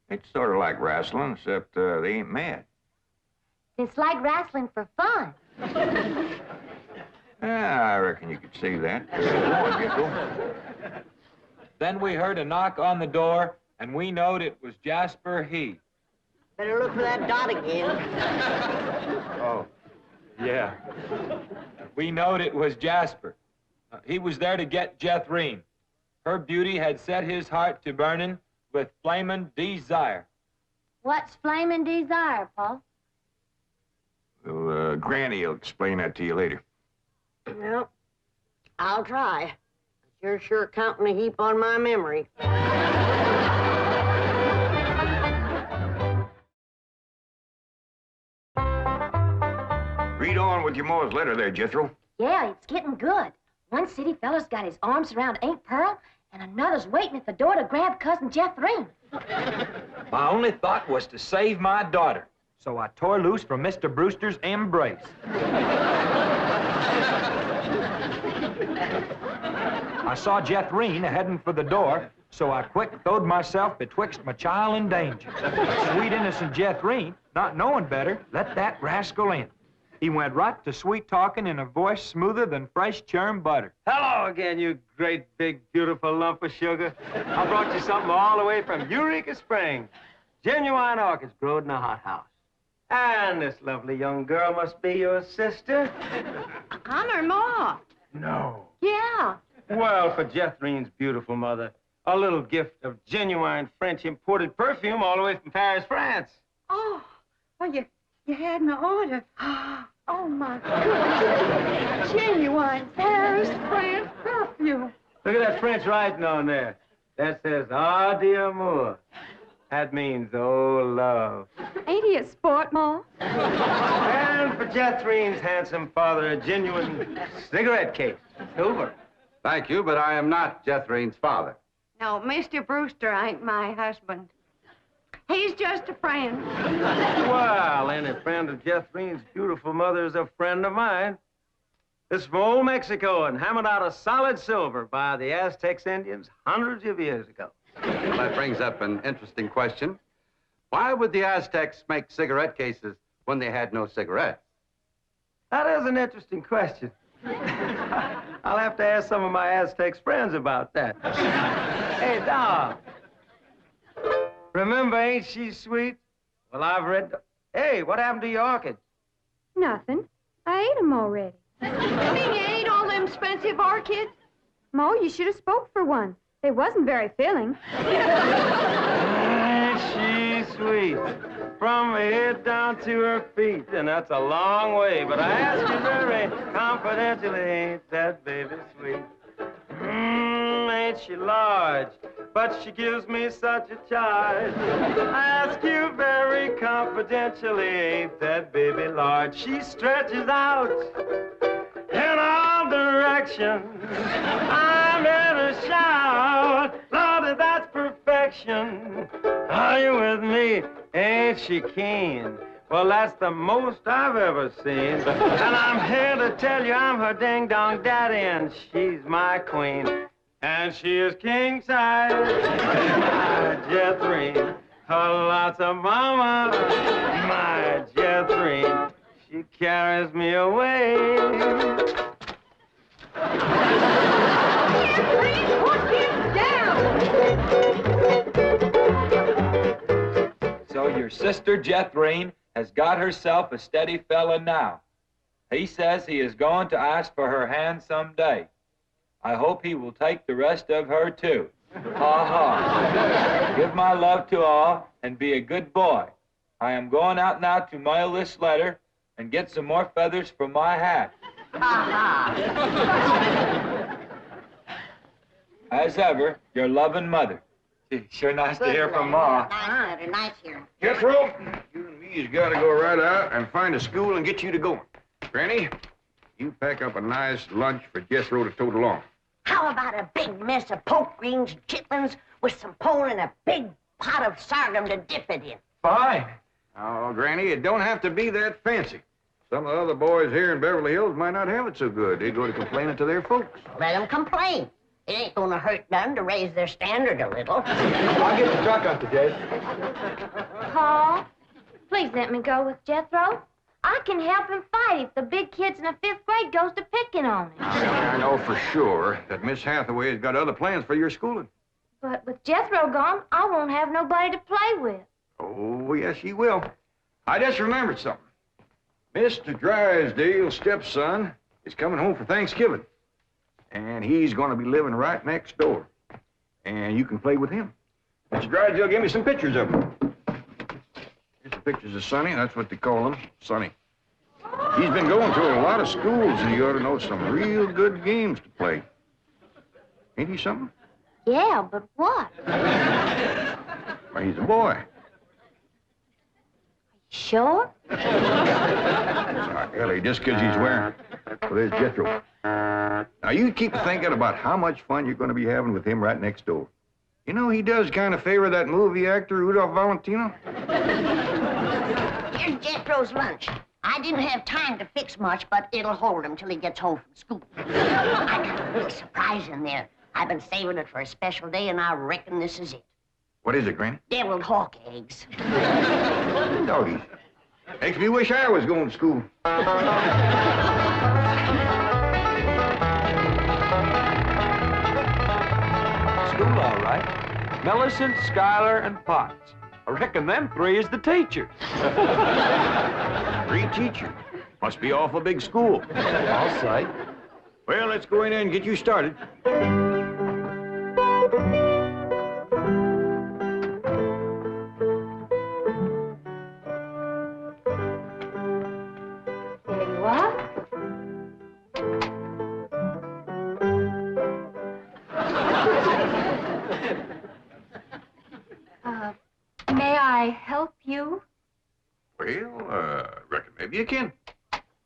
It's sort of like wrestling, except they ain't mad. It's like wrestling for fun. I reckon you could say that. Go on, Jethro. Then we heard a knock on the door, and we knowed it was Jasper He. Better look for that dot again. Oh, yeah. We knowed it was Jasper. He was there to get Jethrine. Her beauty had set his heart to burning with flamin' desire. What's flaming desire, Paul? Well, Granny will explain that to you later. Well, I'll try. You're sure counting a heap on my memory. Read on with your Ma's letter there, Jethro. Yeah, it's getting good. One city fella's got his arms around Aunt Pearl, and another's waiting at the door to grab Cousin Jethrine. My only thought was to save my daughter, so I tore loose from Mr. Brewster's embrace. I saw Jethrine heading for the door, so I quick throwed myself betwixt my child and danger. But sweet innocent Jethrine, not knowing better, let that rascal in. He went right to sweet-talking in a voice smoother than fresh churned butter. Hello again, you great, big, beautiful lump of sugar. I brought you something all the way from Eureka Springs. Genuine orchids growed in a hothouse. And this lovely young girl must be your sister. I'm her ma. No. Yeah. Well, for Jethrine's beautiful mother, a little gift of genuine French imported perfume all the way from Paris, France. Oh, well, you had an order. Oh, my goodness. Genuine Paris, France perfume. Look at that French writing on there. That says, "Ah, d'amour." That means, oh, love. Ain't he a sport, Ma? And for Jethrine's handsome father, a genuine cigarette case, silver. Thank you, but I am not Jethrine's father. No, Mr. Brewster ain't my husband. He's just a friend. Well, any friend of Jethrine's beautiful mother is a friend of mine. This is from old Mexico and hammered out of solid silver by the Aztecs Indians hundreds of years ago. Well, that brings up an interesting question. Why would the Aztecs make cigarette cases when they had no cigarettes? That is an interesting question. I'll have to ask some of my Aztecs friends about that. Hey, Donna. Remember, ain't she sweet? Well, I've read... Hey, what happened to your orchids? Nothing. I ate them already. You mean you ate all them expensive orchids? Mo, you should have spoke for one. They wasn't very filling. She's sweet, from her head down to her feet, and that's a long way, but I ask you very confidentially, ain't that baby sweet? Ain't she large, but she gives me such a charge. I ask you very confidentially, ain't that baby large? She stretches out in all directions. I'm here to shout, Lordy, that's perfection. Are you with me? Ain't she keen? Well, that's the most I've ever seen. And I'm here to tell you I'm her ding-dong daddy, and she's my queen. And she is king-size, my Jethrine. Oh, lots of mama, my Jethrine. She carries me away. So your sister Jethrine has got herself a steady fella now. He says he is going to ask for her hand someday. I hope he will take the rest of her, too. Ha ha. Give my love to all and be a good boy. I am going out now to mail this letter and get some more feathers for my hat. As ever, your loving mother. Gee, sure nice to hear from Ma. Nice here. Jethro, you and me's got to go right out and find a school and get you to going. Granny, you pack up a nice lunch for Jethro to tote along. How about a big mess of poke greens and chitlins with some pole and a big pot of sorghum to dip it in? Fine. Oh, Granny, it don't have to be that fancy. Some of the other boys here in Beverly Hills might not have it so good. They go to complaining to their folks. Let them complain. It ain't gonna hurt none to raise their standard a little. I'll get the truck, Uncle Jed. Paul, please let me go with Jethro. I can help him fight if the big kids in the 5th grade goes to picking on him. I know for sure that Miss Hathaway has got other plans for your schooling. But with Jethro gone, I won't have nobody to play with. Oh, yes, she will. I just remembered something. Mr. Drysdale's stepson is coming home for Thanksgiving. And he's going to be living right next door. And you can play with him. Mr. Drysdale gave me some pictures of him. Here's the pictures of Sonny. That's what they call him, Sonny. He's been going to a lot of schools, and you ought to know some real good games to play. Ain't he something? Yeah, but what? Well, he's a boy. Sure? Elly, just because he's wearing... Well, there's Jethro. Now, you keep thinking about how much fun you're going to be having with him right next door. You know, he does kind of favor that movie actor, Rudolph Valentino. Here's Jethro's lunch. I didn't have time to fix much, but it'll hold him till he gets home from school. I got a little surprise in there. I've been saving it for a special day, and I reckon this is it. What is it, Granny? Deviled hawk eggs. Doggies. Makes me wish I was going to school. School, all right. Millicent, Schuyler, and Potts. I reckon them 3 is the teachers. 3 teachers? Must be awful big school. I'll say. Well, let's go in there and get you started. There you are. May I help you? Well, reckon maybe you can.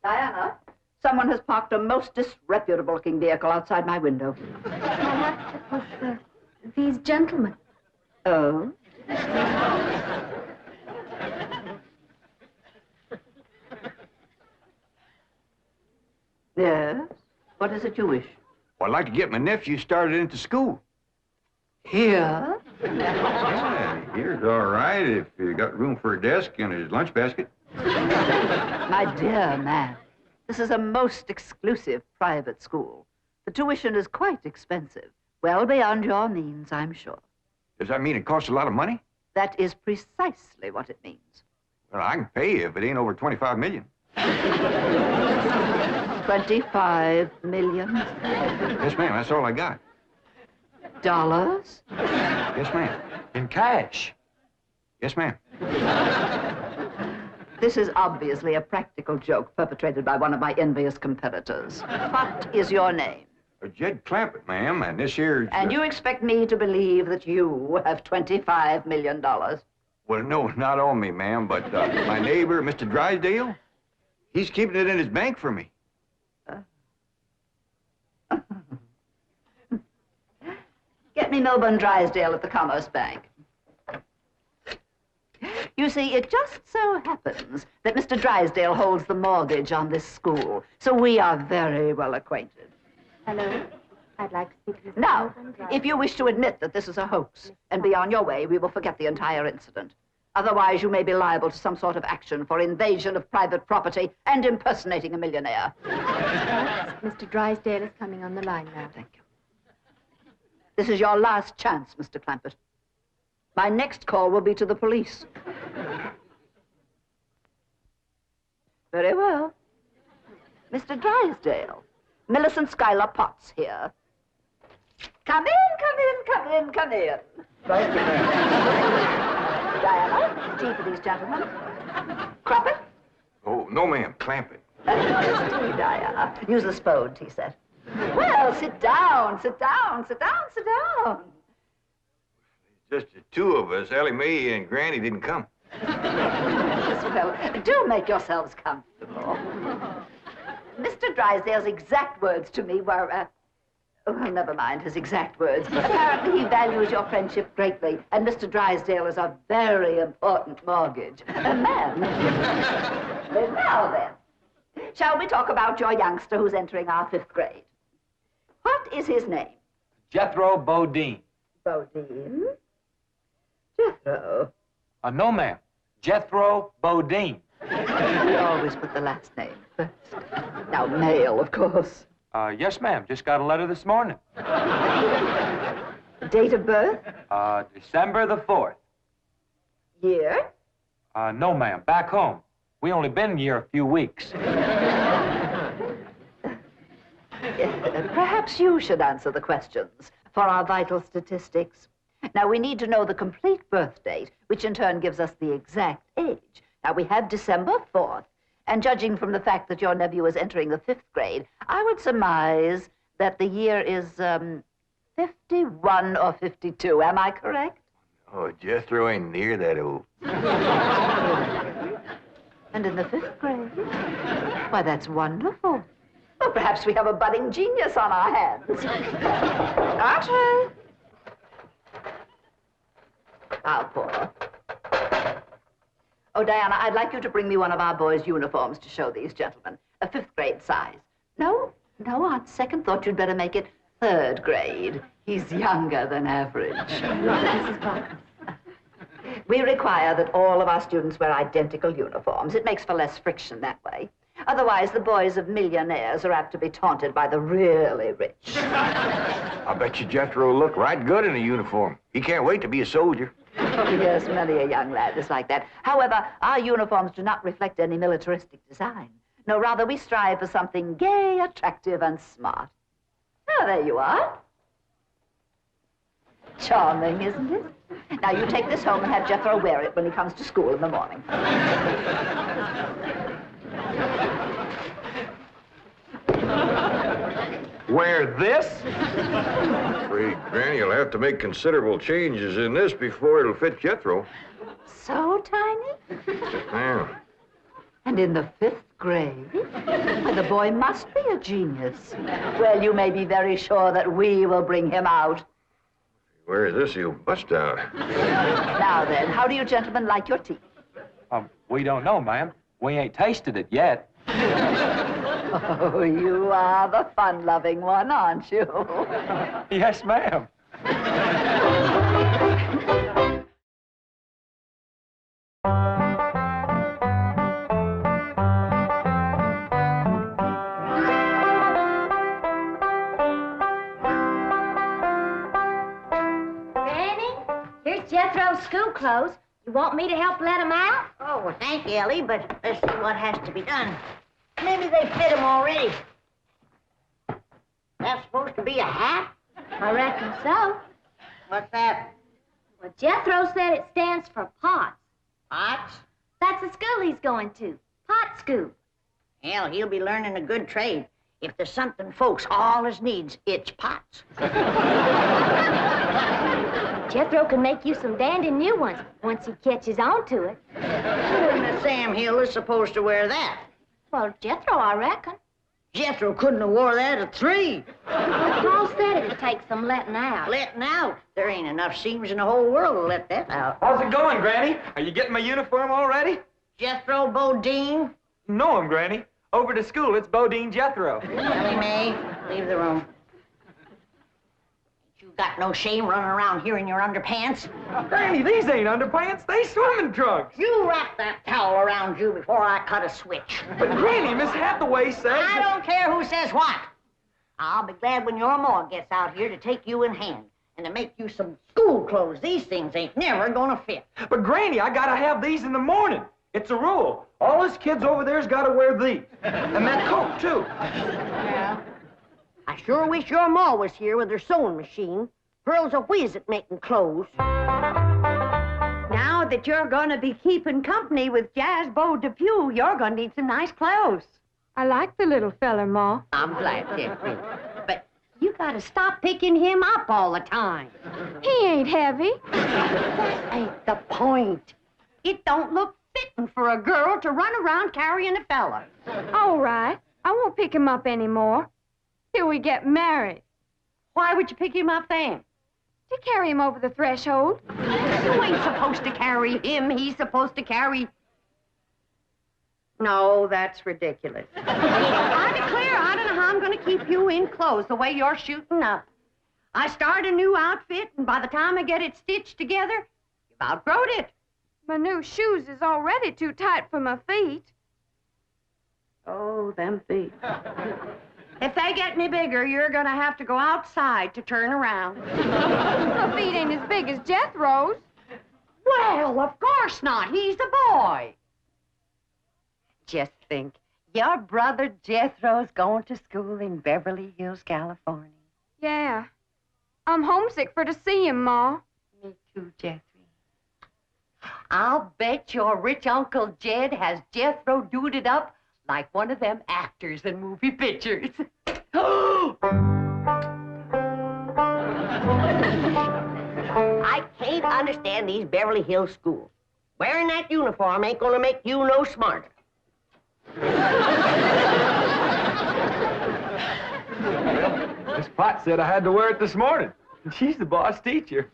Diana, someone has parked a most disreputable-looking vehicle outside my window. With these gentlemen. Oh? Yes? What is it you wish? Well, I'd like to get my nephew started into school. Here? Yeah, here's all right if you got room for a desk and his lunch basket. My dear man, this is a most exclusive private school. The tuition is quite expensive. Well beyond your means, I'm sure. Does that mean it costs a lot of money? That is precisely what it means. Well, I can pay you if it ain't over 25 million. 25 million? Yes, ma'am, that's all I got. Dollars? Yes, ma'am. In cash? Yes, ma'am. This is obviously a practical joke perpetrated by one of my envious competitors. What is your name? Jed Clampett, ma'am, and this here's... And you expect me to believe that you have $25 million? Well, no, not on me, ma'am, but my neighbor, Mr. Drysdale, he's keeping it in his bank for me. Get me Milburn Drysdale at the Commerce Bank. You see, it just so happens that Mr. Drysdale holds the mortgage on this school, so we are very well acquainted. Hello? I'd like to speak to Mr. Now, Milburn Drysdale. if you wish to admit that this is a hoax and be on your way, we will forget the entire incident. Otherwise, you may be liable to some sort of action for invasion of private property and impersonating a millionaire. Mr. Drysdale is coming on the line now. Thank you. This is your last chance, Mr. Clampett. My next call will be to the police. Very well. Mr. Drysdale, Millicent Schuyler Potts here. Come in, come in, come in, come in. Thank you, ma'am. Diana, tea for these gentlemen. Crumpet? Oh, no, ma'am, Clampett. Tea, Diana. Use the spode, tea set. Well, sit down, sit down, sit down, sit down. Just the two of us. Elly, me, and Granny didn't come. Well, do make yourselves comfortable. Mr. Drysdale's exact words to me were, well, never mind his exact words. Apparently he values your friendship greatly, and Mr. Drysdale is a very important mortgage. Ma'am. Now then, shall we talk about your youngster who's entering our 5th grade? What is his name? Jethro Bodine. Bodine? Jethro. No, ma'am. Jethro Bodine. We always put the last name first. Now, male, of course. Yes, ma'am. Just got a letter this morning. Date of birth? December the 4th. Year? No, ma'am. Back home. We only been here a few weeks. Perhaps you should answer the questions for our vital statistics. Now, we need to know the complete birth date, which in turn gives us the exact age. Now, we have December 4th, and judging from the fact that your nephew is entering the 5th grade, I would surmise that the year is 51 or 52. Am I correct? Oh, Jethro ain't near that old. And in the 5th grade? Why, that's wonderful. Well, perhaps we have a budding genius on our hands. Archie! I'll pour. Oh, Diana, I'd like you to bring me one of our boys' uniforms to show these gentlemen. A 5th grade size. No, on second thought, you'd better make it 3rd grade. He's younger than average. We require that all of our students wear identical uniforms. It makes for less friction that way. Otherwise, the boys of millionaires are apt to be taunted by the really rich. I bet you Jethro will look right good in a uniform. He can't wait to be a soldier. Oh, yes, many a young lad is like that. However, our uniforms do not reflect any militaristic design. No, rather, we strive for something gay, attractive, and smart. Oh, there you are. Charming, isn't it? Now, you take this home and have Jethro wear it when he comes to school in the morning. Wear this? I'm afraid Granny will have to make considerable changes in this before it'll fit Jethro. So tiny? Yeah. And in the 5th grade? Why, the boy must be a genius. Well, you may be very sure that we will bring him out. Where is this? He'll bust out. Now then, how do you gentlemen like your tea? We don't know, ma'am. We ain't tasted it yet. Oh, you are the fun-loving one, aren't you? Yes, ma'am. Granny, here's Jethro's school clothes. You want me to help let him out? Oh, well, thank you, Elly, but let's see what has to be done. Maybe they fit him already. That's supposed to be a hat? I reckon so. What's that? Well, Jethro said it stands for pots. Pots? That's the school he's going to. Pot school. Hell, he'll be learning a good trade. If there's something folks always needs, it's pots. Jethro can make you some dandy new ones once he catches on to it. Who in the Sam Hill is supposed to wear that? Well, Jethro, I reckon. Jethro couldn't have wore that at 3. Paul said it'd take some letting out. Letting out? There ain't enough seams in the whole world to let that out. How's it going, Granny? Are you getting my uniform already? Jethro Bodine? No, Granny. Over to school, it's Bodine Jethro. Elly May, leave the room. You got no shame running around here in your underpants? Granny, these ain't underpants. They swimming trunks. You wrap that towel around you before I cut a switch. But, Granny, Miss Hathaway says... I don't care who says what. I'll be glad when your ma gets out here to take you in hand and to make you some school clothes. These things ain't never gonna fit. But, Granny, I gotta have these in the morning. It's a rule. All us kids over there's gotta wear these. And that coat, too. Yeah. I sure wish your ma was here with her sewing machine. Girls a whiz at making clothes. Now that you're gonna be keeping company with Jazz Beau Depew, you're gonna need some nice clothes. I like the little feller, Ma. I'm glad, Jeffrey. But you gotta stop picking him up all the time. He ain't heavy. That ain't the point. It don't look fitting for a girl to run around carrying a fella. All right. I won't pick him up anymore till we get married. Why would you pick him up then? To carry him over the threshold. You ain't supposed to carry him. He's supposed to carry... No, that's ridiculous. I declare, I don't know how I'm going to keep you in clothes the way you're shooting up. I start a new outfit, and by the time I get it stitched together, you've outgrown it. My new shoes is already too tight for my feet. Oh, them feet. If they get any bigger, you're going to have to go outside to turn around. My feet ain't as big as Jethro's. Well, of course not. He's a boy. Just think, your brother Jethro's going to school in Beverly Hills, California. Yeah. I'm homesick for to see him, Ma. Me too, Jethro. I'll bet your rich Uncle Jed has Jethro duded up like one of them actors in movie pictures. I can't understand these Beverly Hills schools. Wearing that uniform ain't gonna make you no smarter. Well, Miss Potts said I had to wear it this morning. She's the boss teacher.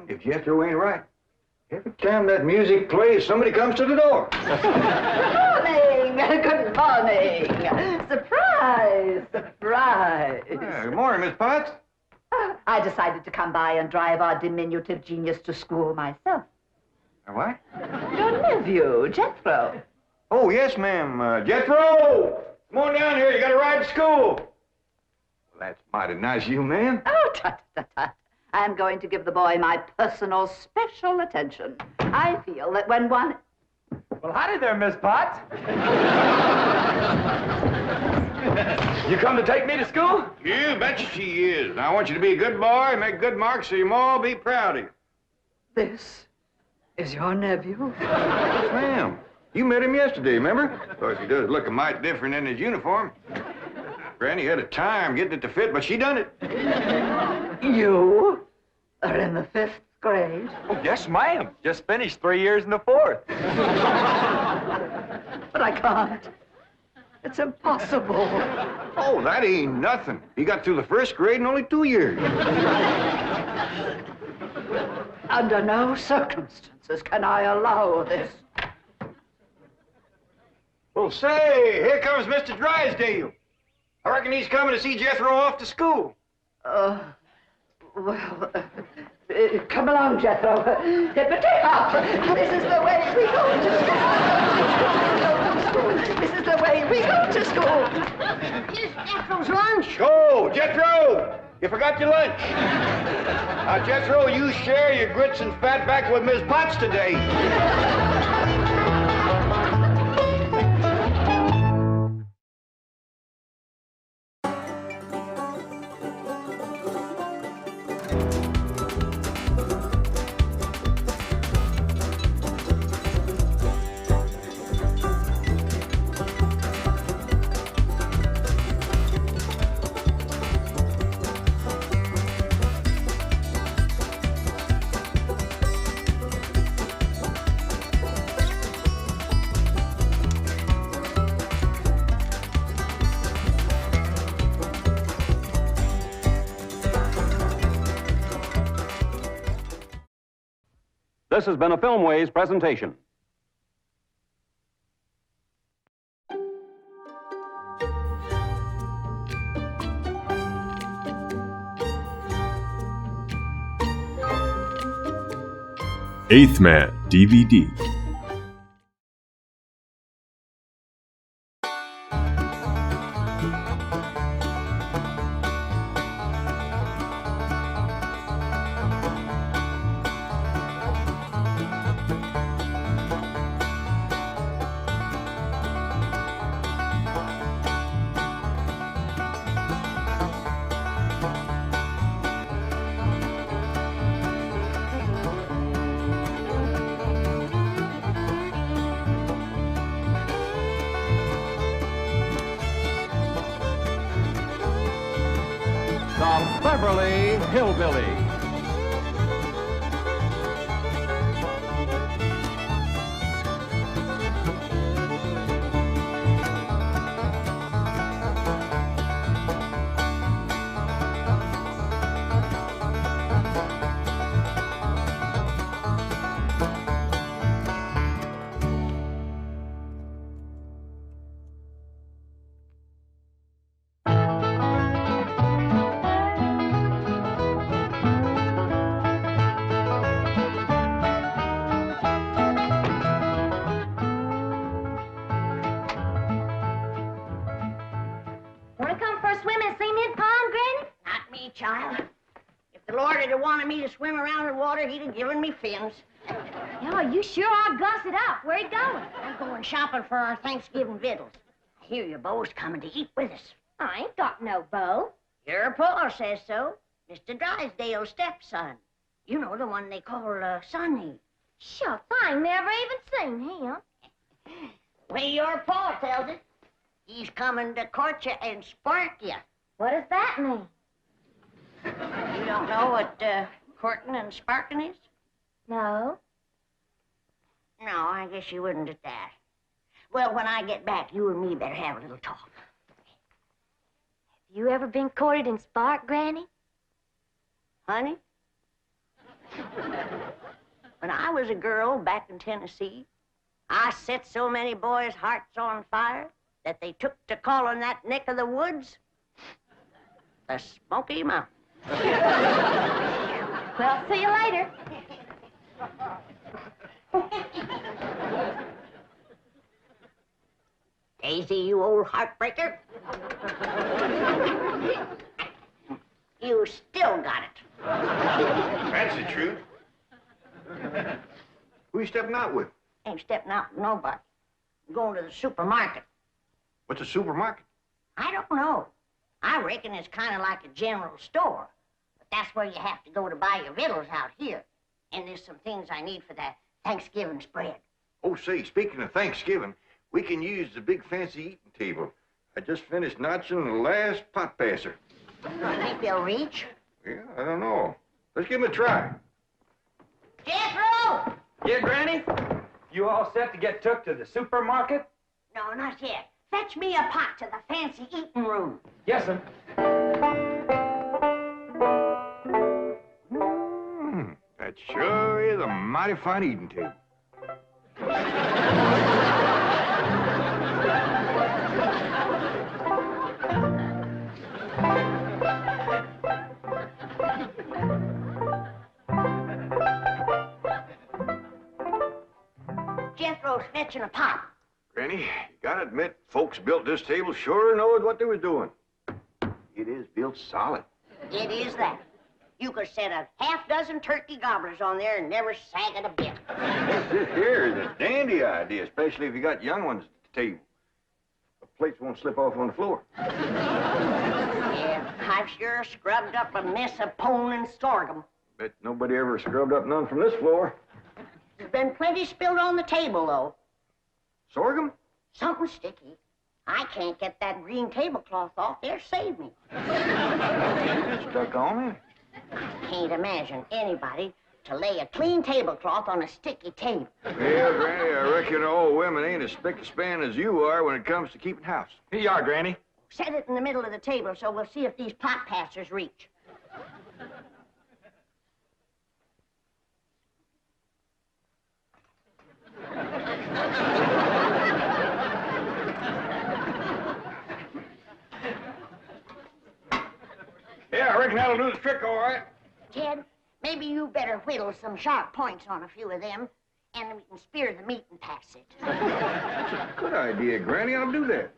If Jethro ain't right. Every time that music plays, somebody comes to the door. Good morning! Good morning! Surprise! Surprise! Good morning, Miss Potts. I decided to come by and drive our diminutive genius to school myself. What? Your nephew, Jethro. Oh, yes, ma'am. Jethro! Come on down here. You got to ride to school. Well, that's mighty nice of you, ma'am. Oh, tut. I'm going to give the boy my personal special attention. I feel that when one... Well, howdy there, Miss Potts. You come to take me to school? You betcha she is. I want you to be a good boy, make good marks so your ma will be proud of you. This is your nephew? Yes, ma'am. You met him yesterday, remember? Of course, he does look a mite different in his uniform. Granny had a time getting it to fit, but she done it. You are in the 5th grade? Oh, yes, ma'am. Just finished 3 years in the 4th. But I can't. It's impossible. Oh, that ain't nothing. He got through the 1st grade in only 2 years. Under no circumstances can I allow this. Well, say, here comes Mr. Drysdale. I reckon he's coming to see Jethro off to school. Come along, Jethro. But take off. This is the way we go to school. This is the way we go to school. Here's Jethro's lunch. Oh, Jethro! You forgot your lunch. Now, Jethro, you share your grits and fat back with Miss Potts today. This has been a Filmways presentation. Eighth Man DVD. The Beverly Hillbillies. Child. If the Lord had wanted me to swim around in water, he'd have given me fins. Oh, you sure are gussed up. Where you going? I'm going shopping for our Thanksgiving victuals. I hear your beau's coming to eat with us. I ain't got no beau. Your pa says so. Mr. Drysdale's stepson. You know, the one they call Sonny. Shucks, I ain't never even seen him. Well, your pa tells it. He's coming to court you and spark you. What does that mean? You don't know what courting and sparking is? No. No, I guess you wouldn't at that. Well, when I get back, you and me better have a little talk. Have you ever been courted and sparked, Granny? Honey? When I was a girl back in Tennessee, I set so many boys' hearts on fire that they took to calling that neck of the woods the Smoky Mountain. Well, see you later. Daisy, you old heartbreaker. You still got it. That's the truth. Who you stepping out with? Ain't stepping out with nobody. I'm going to the supermarket. What's a supermarket? I don't know. I reckon it's kind of like a general store. But that's where you have to go to buy your victuals out here. And there's some things I need for that Thanksgiving spread. Oh, say, speaking of Thanksgiving, we can use the big fancy eating table. I just finished notching the last pot passer. You think they'll reach? Yeah, I don't know. Let's give them a try. Jethro! Yeah, Granny? You all set to get took to the supermarket? No, not yet. Fetch me a pot to the fancy eating room. Yes, sir. That sure is a mighty fine eating table. Jethro's fetching a pot. Granny, Gotta admit, folks built this table sure knowed what they was doing. It is built solid. It is that. You could set a half-dozen turkey gobblers on there and never sag it a bit. This here is a dandy idea, especially if you got young ones at the table. The plates won't slip off on the floor. Yeah, I've sure scrubbed up a mess of pone and sorghum. Bet nobody ever scrubbed up none from this floor. There's been plenty spilled on the table, though. Sorghum? Something sticky. I can't get that green tablecloth off there. Save me. It's stuck on me. I can't imagine anybody to lay a clean tablecloth on a sticky table. Yeah, Granny, I reckon all women ain't as spick-a-span as you are when it comes to keeping house. Here you are, Granny. Set it in the middle of the table so we'll see if these pot passers reach. Yeah, I reckon that'll do the trick, all right. Ted, maybe you better whittle some sharp points on a few of them, and we can spear the meat and pass it. That's a good idea, Granny. I'll do that.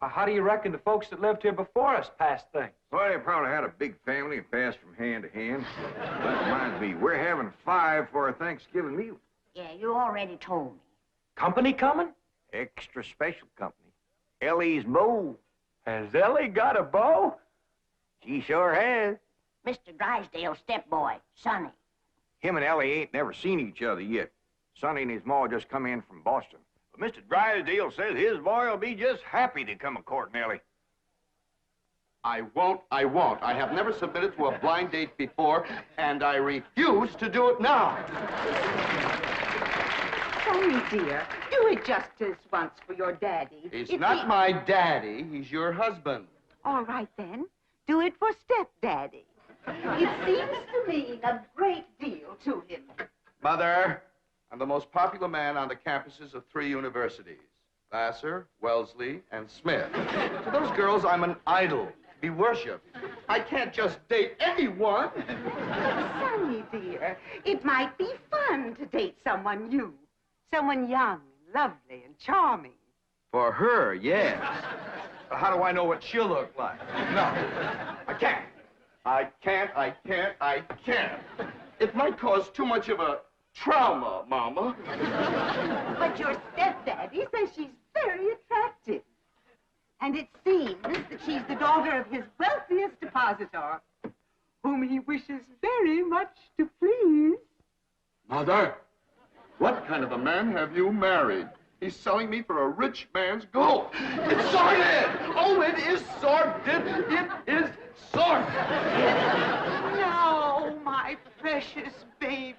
How do you reckon the folks that lived here before us passed things? Well, they probably had a big family and passed from hand to hand. That reminds me, we're having 5 for our Thanksgiving meal. Yeah, you already told me. Company coming? Extra special company. Elly's beau. Has Elly got a beau? She sure has. Mr. Drysdale's stepboy, Sonny. Him and Elly ain't never seen each other yet. Sonny and his ma just come in from Boston. But Mr. Drysdale says his boy will be just happy to come a-courting Elly. I won't. I have never submitted to a blind date before, and I refuse to do it now. Sonny, dear, do it justice once for your daddy. He's not my daddy. He's your husband. All right, then. Do it for stepdaddy. It seems to mean a great deal to him. Mother, I'm the most popular man on the campuses of 3 universities. Vassar, Wellesley, and Smith. To those girls, I'm an idol, to be worshipped. I can't just date anyone. Sonny, dear, it might be fun to date someone new. Someone young, lovely, and charming. For her, yes. But how do I know what she'll look like? No, I can't. I can't. It might cause too much of a trauma, Mama. But your stepdaddy says she's very attractive. And it seems that she's the daughter of his wealthiest depositor, whom he wishes very much to please. Mother, what kind of a man have you married? He's selling me for a rich man's gold. It's sordid! Oh, it is sordid! It is sordid! No, my precious baby.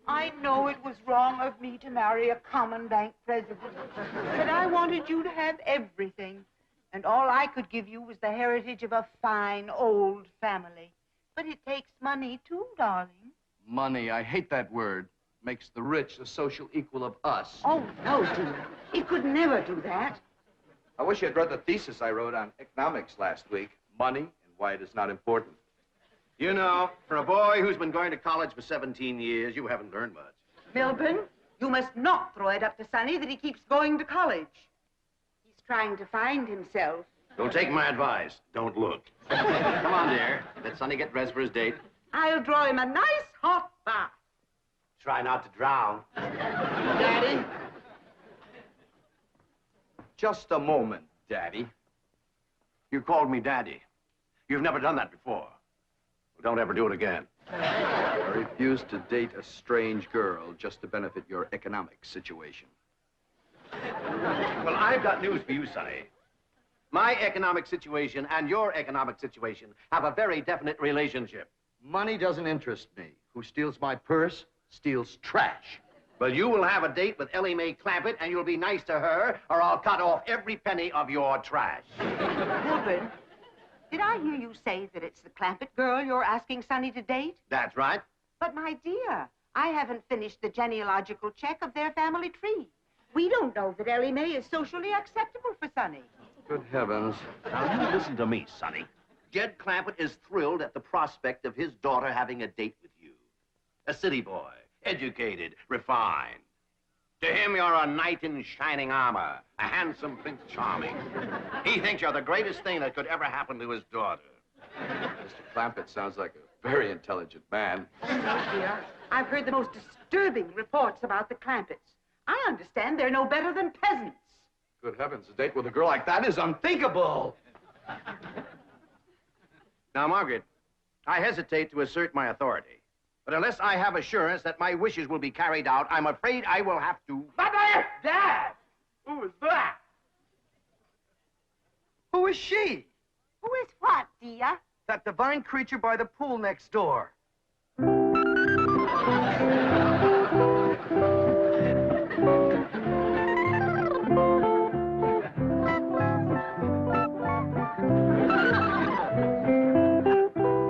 I know it was wrong of me to marry a common bank president, but I wanted you to have everything. And all I could give you was the heritage of a fine old family. But it takes money, too, darling. Money, I hate that word. Makes the rich the social equal of us. Oh, no, dear. It could never do that. I wish you'd read the thesis I wrote on economics last week. Money and why it is not important. You know, for a boy who's been going to college for 17 years, you haven't learned much. Milburn, you must not throw it up to Sonny that he keeps going to college. He's trying to find himself. Don't take my advice. Don't look. Come on, dear. Let Sonny get dressed for his date. I'll draw him a nice hot bath. Try not to drown. Daddy? Just a moment, Daddy. You called me Daddy. You've never done that before. Well, don't ever do it again. I refuse to date a strange girl just to benefit your economic situation. Well, I've got news for you, Sonny. My economic situation and your economic situation have a very definite relationship. Money doesn't interest me. Who steals my purse steals trash. But you will have a date with Elly Mae Clampett, and you'll be nice to her, or I'll cut off every penny of your trash. Milburn, did I hear you say that it's the Clampett girl you're asking Sonny to date? That's right. But, my dear, I haven't finished the genealogical check of their family tree. We don't know that Elly Mae is socially acceptable for Sonny. Good heavens. Now, you listen to me, Sonny. Jed Clampett is thrilled at the prospect of his daughter having a date with you. A city boy, educated, refined. To him, you're a knight in shining armor, a handsome Prince Charming. He thinks you're the greatest thing that could ever happen to his daughter. Mr. Clampett sounds like a very intelligent man. Dear, I've heard the most disturbing reports about the Clampetts. I understand they're no better than peasants. Good heavens, a date with a girl like that is unthinkable. Now, Margaret, I hesitate to assert my authority. But unless I have assurance that my wishes will be carried out, I'm afraid I will have to... Mother! Dad! Who is that? Who is she? Who is what, dear? That divine creature by the pool next door.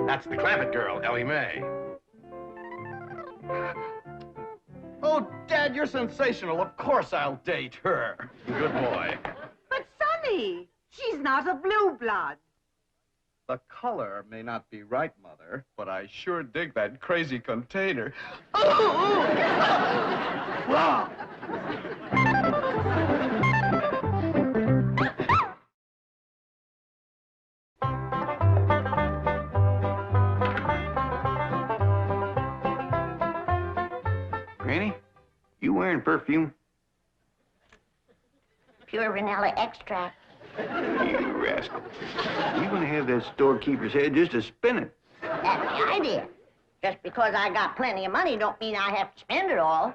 That's the Clampett girl, Elly May. Oh, Dad, you're sensational. Of course I'll date her. Good boy. But, Sonny, she's not a blue blood. The color may not be right, Mother, but I sure dig that crazy container. Wow! Granny, you wearing perfume? Pure vanilla extract. You rascal. You're gonna have that storekeeper's head just a spinning. That's the idea. Just because I got plenty of money don't mean I have to spend it all.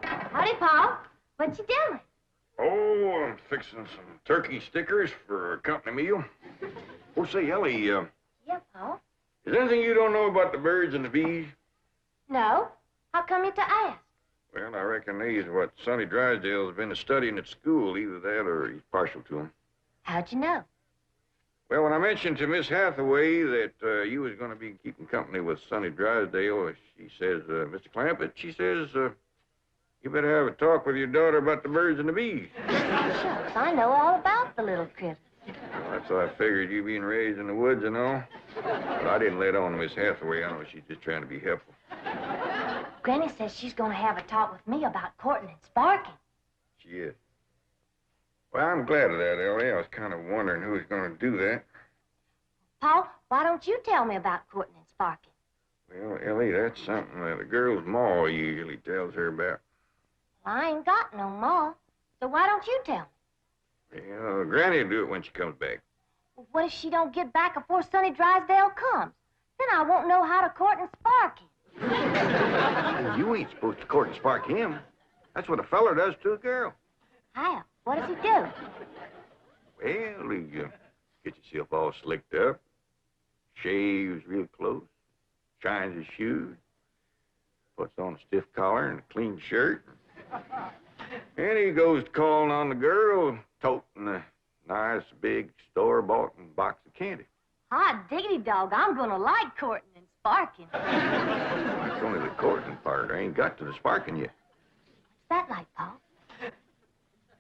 Howdy, Paul. What you doing? Oh, I'm fixing some turkey stickers for a company meal. Oh, say, Elly, Yeah, Paul? is there anything you don't know about the birds and the bees? No. How come you to ask? Well, I reckon these what Sonny Drysdale's been studying at school. Either that or he's partial to them. How'd you know? Well, when I mentioned to Miss Hathaway that you was going to be keeping company with Sonny Drysdale, she says, Mr. Clampett, she says, you better have a talk with your daughter about the birds and the bees. Shucks, I know all about the little critter. Well, that's why I figured you being raised in the woods and all. But I didn't let on to Miss Hathaway. I know she's just trying to be helpful. Granny says she's going to have a talk with me about courting and sparking. She is. Well, I'm glad of that, Elly. I was kind of wondering who was going to do that. Paul, why don't you tell me about courting and sparking? Well, Elly, that's something that a girl's ma usually tells her about. Well, I ain't got no ma, so why don't you tell me? Well, Granny'll do it when she comes back. Well, what if she don't get back before Sonny Drysdale comes? Then I won't know how to court and spark him. You ain't supposed to court and spark him. That's what a feller does to a girl. How? What does he do? Well, he gets himself all slicked up, shaves real close, shines his shoes, puts on a stiff collar and a clean shirt. And he goes to calling on the girl, toting a nice big store-bought box of candy. Hot diggity dog, I'm gonna like courting and sparking. It's only the courting part. I ain't got to the sparking yet. What's that like, Paul?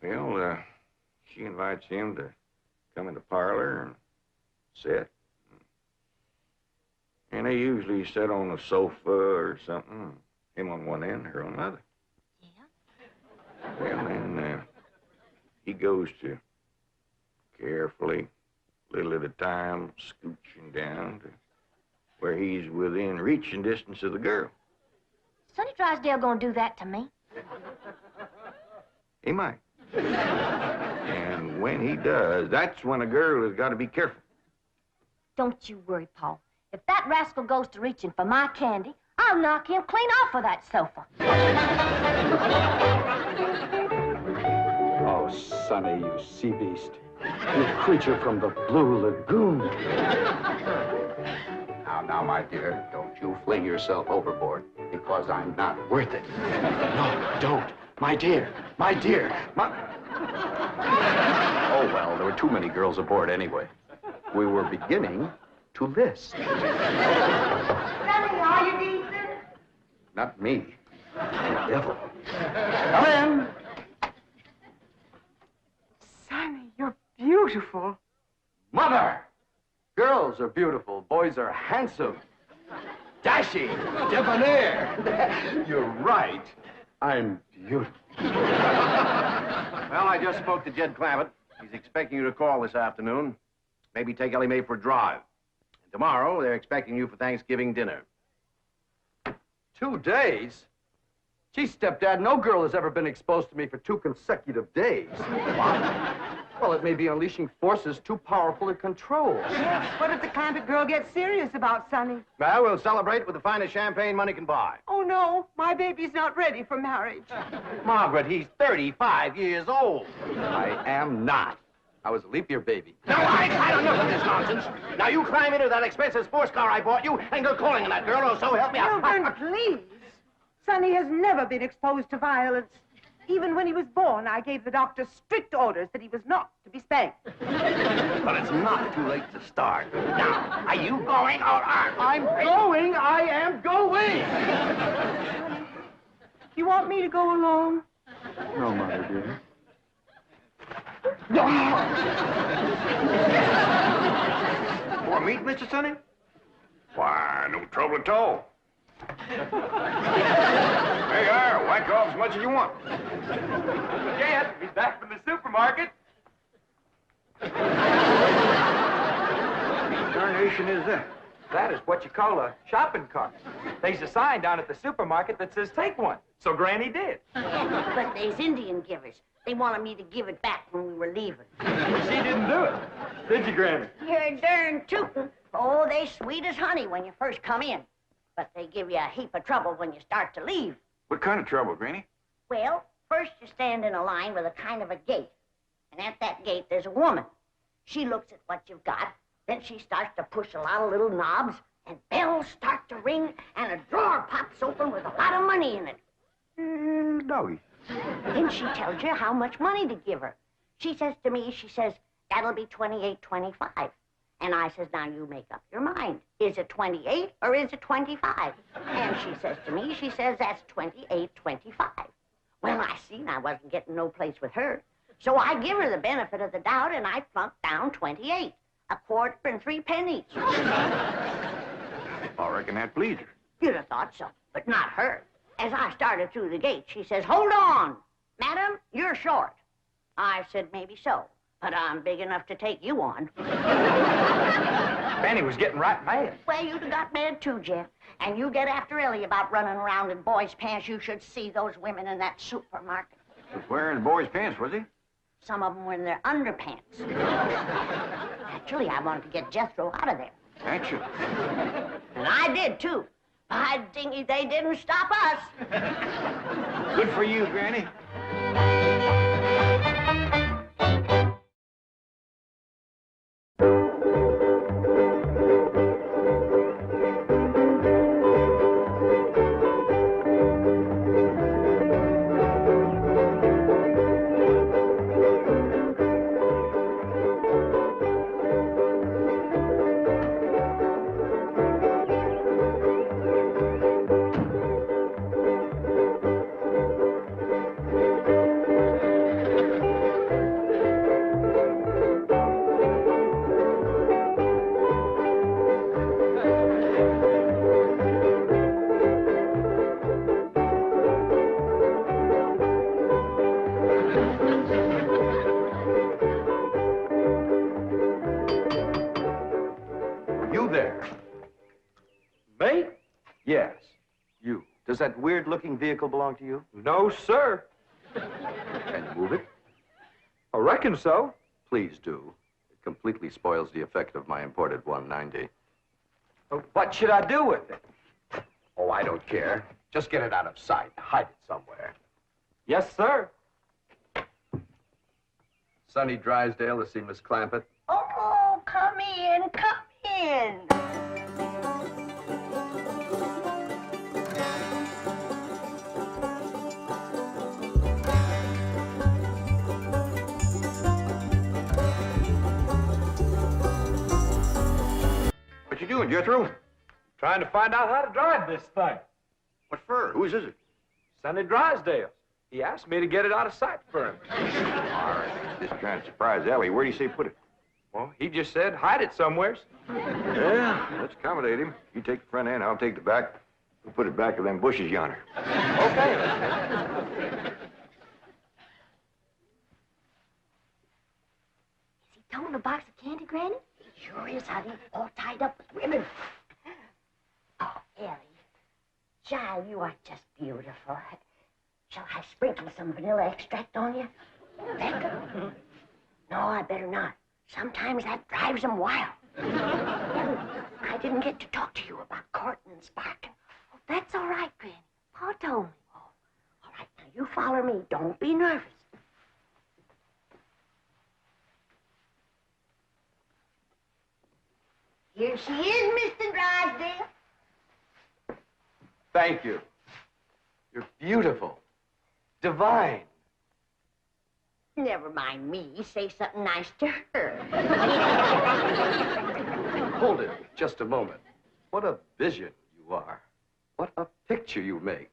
Well, she invites him to come in the parlor and sit. And they usually sit on a sofa or something, him on one end, her on the other. Yeah? Well, then he goes to carefully, little at a time, scooching down to where he's within reaching distance of the girl. Sonny Drysdale gonna do that to me? He might. And when he does, that's when a girl has got to be careful. Don't you worry, Paul. If that rascal goes to reaching for my candy, I'll knock him clean off of that sofa. Oh, Sonny, you sea beast. You creature from the Blue Lagoon. Now, my dear, don't you fling yourself overboard, because I'm not worth it. No, don't. My dear, my... Oh, well, there were too many girls aboard anyway. We were beginning to list. Sonny, are you decent? Not me. The devil. Come in. Sonny, you're beautiful. Mother! Girls are beautiful. Boys are handsome. Dashing. Debonair. You're right. I'm beautiful. Well, I just spoke to Jed Clampett. He's expecting you to call this afternoon. Maybe take Elly Mae for a drive. And tomorrow, they're expecting you for Thanksgiving dinner. 2 days? Gee, stepdad, no girl has ever been exposed to me for 2 consecutive days. Well, it may be unleashing forces too powerful to control. What if the Clampett girl gets serious about Sonny? Well, we'll celebrate with the finest champagne money can buy. Oh, no, my baby's not ready for marriage. Margaret, he's 35 years old. I am not. I was a leap year baby. No, I don't enough of this nonsense. Now, you climb into that expensive sports car I bought you and go calling on that girl, or so help me out. Milburn, please. Sonny has never been exposed to violence. Even when he was born, I gave the doctor strict orders that he was not to be spanked. But it's not too late to start. Now, are you going or aren't? I'm going. I am going. You want me to go along? No, Mother, dear. More meat, Mr. Sonny? Why, no trouble at all. There you are. Whack off as much as you want. Dad, he's back from the supermarket. What darnation is that? That is what you call a shopping cart. There's a sign down at the supermarket that says take one. So Granny did. But there's Indian givers. They wanted me to give it back when we were leaving. She didn't do it. Did you, Granny? You're darn tootin'. Oh, they sweet as honey when you first come in. But they give you a heap of trouble when you start to leave. What kind of trouble, Granny? Well, first you stand in a line with a kind of a gate. And at that gate, there's a woman. She looks at what you've got. Then she starts to push a lot of little knobs. And bells start to ring. And a drawer pops open with a lot of money in it. Doggy. Then she tells you how much money to give her. She says to me, that'll be $28.25. And I says, now you make up your mind. Is it 28 or is it 25? And she says to me, that's 28.25. Well, I seen I wasn't getting no place with her. So I give her the benefit of the doubt and I plunked down 28. A quarter and 3 pennies. I reckon that pleased her. You'd have thought so, but not her. As I started through the gate, she says, hold on. Madam, you're short. I said, maybe so, but I'm big enough to take you on. Granny was getting right mad. Well, you'd have got mad too, Jeff. And you get after Elly about running around in boys' pants. You should see those women in that supermarket. Was wearing boys' pants, was he? Some of them were in their underpants. Actually, I wanted to get Jethro out of there. Actually. And I did, too. By dingy, they didn't stop us. Good for you, Granny. Does that weird-looking vehicle belong to you? No, sir. Can you move it? I reckon so. Please do. It completely spoils the effect of my imported 190. What should I do with it? Oh, I don't care. Just get it out of sight. Hide it somewhere. Yes, sir. Sonny Drysdale to see Miss Clampett. Oh, come in, come in. What you doing, Jethro? Trying to find out how to drive this thing. What for? Whose is it? Sonny Drysdale. He asked me to get it out of sight for him. All right. Just trying to surprise Elly. Where do you say put it? Well, he just said hide it somewheres. Yeah, let's accommodate him. You take the front end, I'll take the back. We'll put it back of them bushes yonder. Okay. Is he toting a box of candy, Granny? He sure is, honey. All tied up with ribbon. Oh, Elly. Child, you are just beautiful. Shall I sprinkle some vanilla extract on you? Becca? No, I better not. Sometimes that drives them wild. Elly, I didn't get to talk to you about courting and sparking. Oh, that's all right, Granny. Pa told me. Oh, all right, now you follow me. Don't be nervous. Here she is, Mr. Drysdale. Thank you. You're beautiful. Divine. Never mind me. Say something nice to her. Hold it just a moment. What a vision you are. What a picture you make.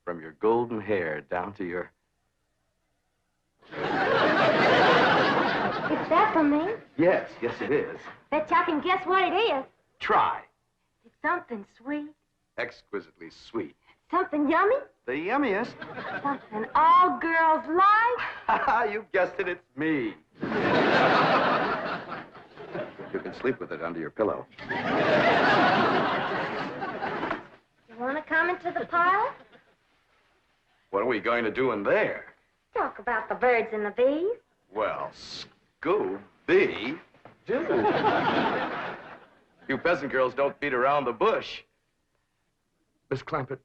From your golden hair down to your... Is that for me? Yes, it is. Bet you I can guess what it is. Try. It's something sweet. Exquisitely sweet. Something yummy. The yummiest. Something all girls like. You guessed it, it's me. You can sleep with it under your pillow. You want to come into the parlor? What are we going to do in there? Talk about the birds and the bees. Well, Scooby Doo. You peasant girls don't beat around the bush. Miss Clampett,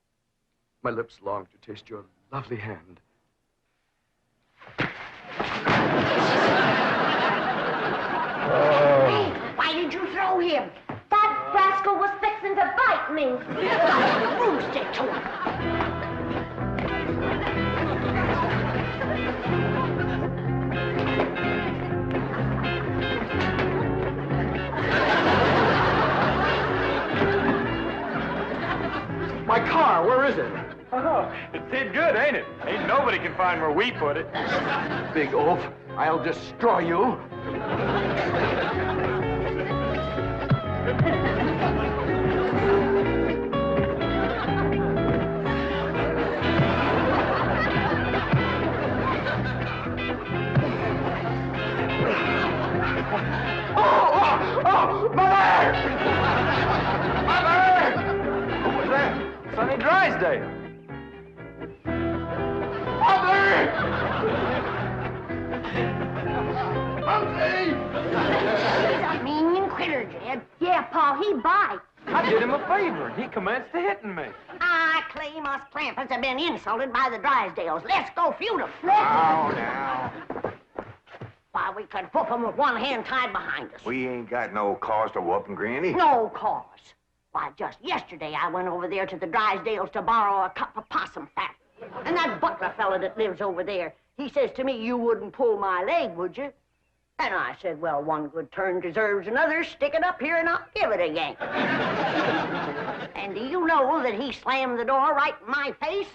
my lips long to taste your lovely hand. Hey, why did you throw him? That rascal was fixing to bite me. Broomstick to him. My car, where is it? Oh, it's hid good, ain't it? Ain't nobody can find where we put it. Big oaf, I'll destroy you. Oh, Mother! Mother! Who was that? Sonny Drysdale. Mother! Mumsy! He's a mean critter, Jed. Yeah, Pa, he bites. I did him a favor, and he commenced to hitting me. I claim us Clampetts have been insulted by the Drysdales. Let's go feud 'em. Now, now. Why, we could whoop 'em with one hand tied behind us. We ain't got no cause to whoop 'em, Granny. No cause. Why, just yesterday I went over there to the Drysdales to borrow a cup of possum fat. And that butler fella that lives over there, he says to me, you wouldn't pull my leg, would you? And I said, well, one good turn deserves another. Stick it up here and I'll give it a yank. And do you know that he slammed the door right in my face?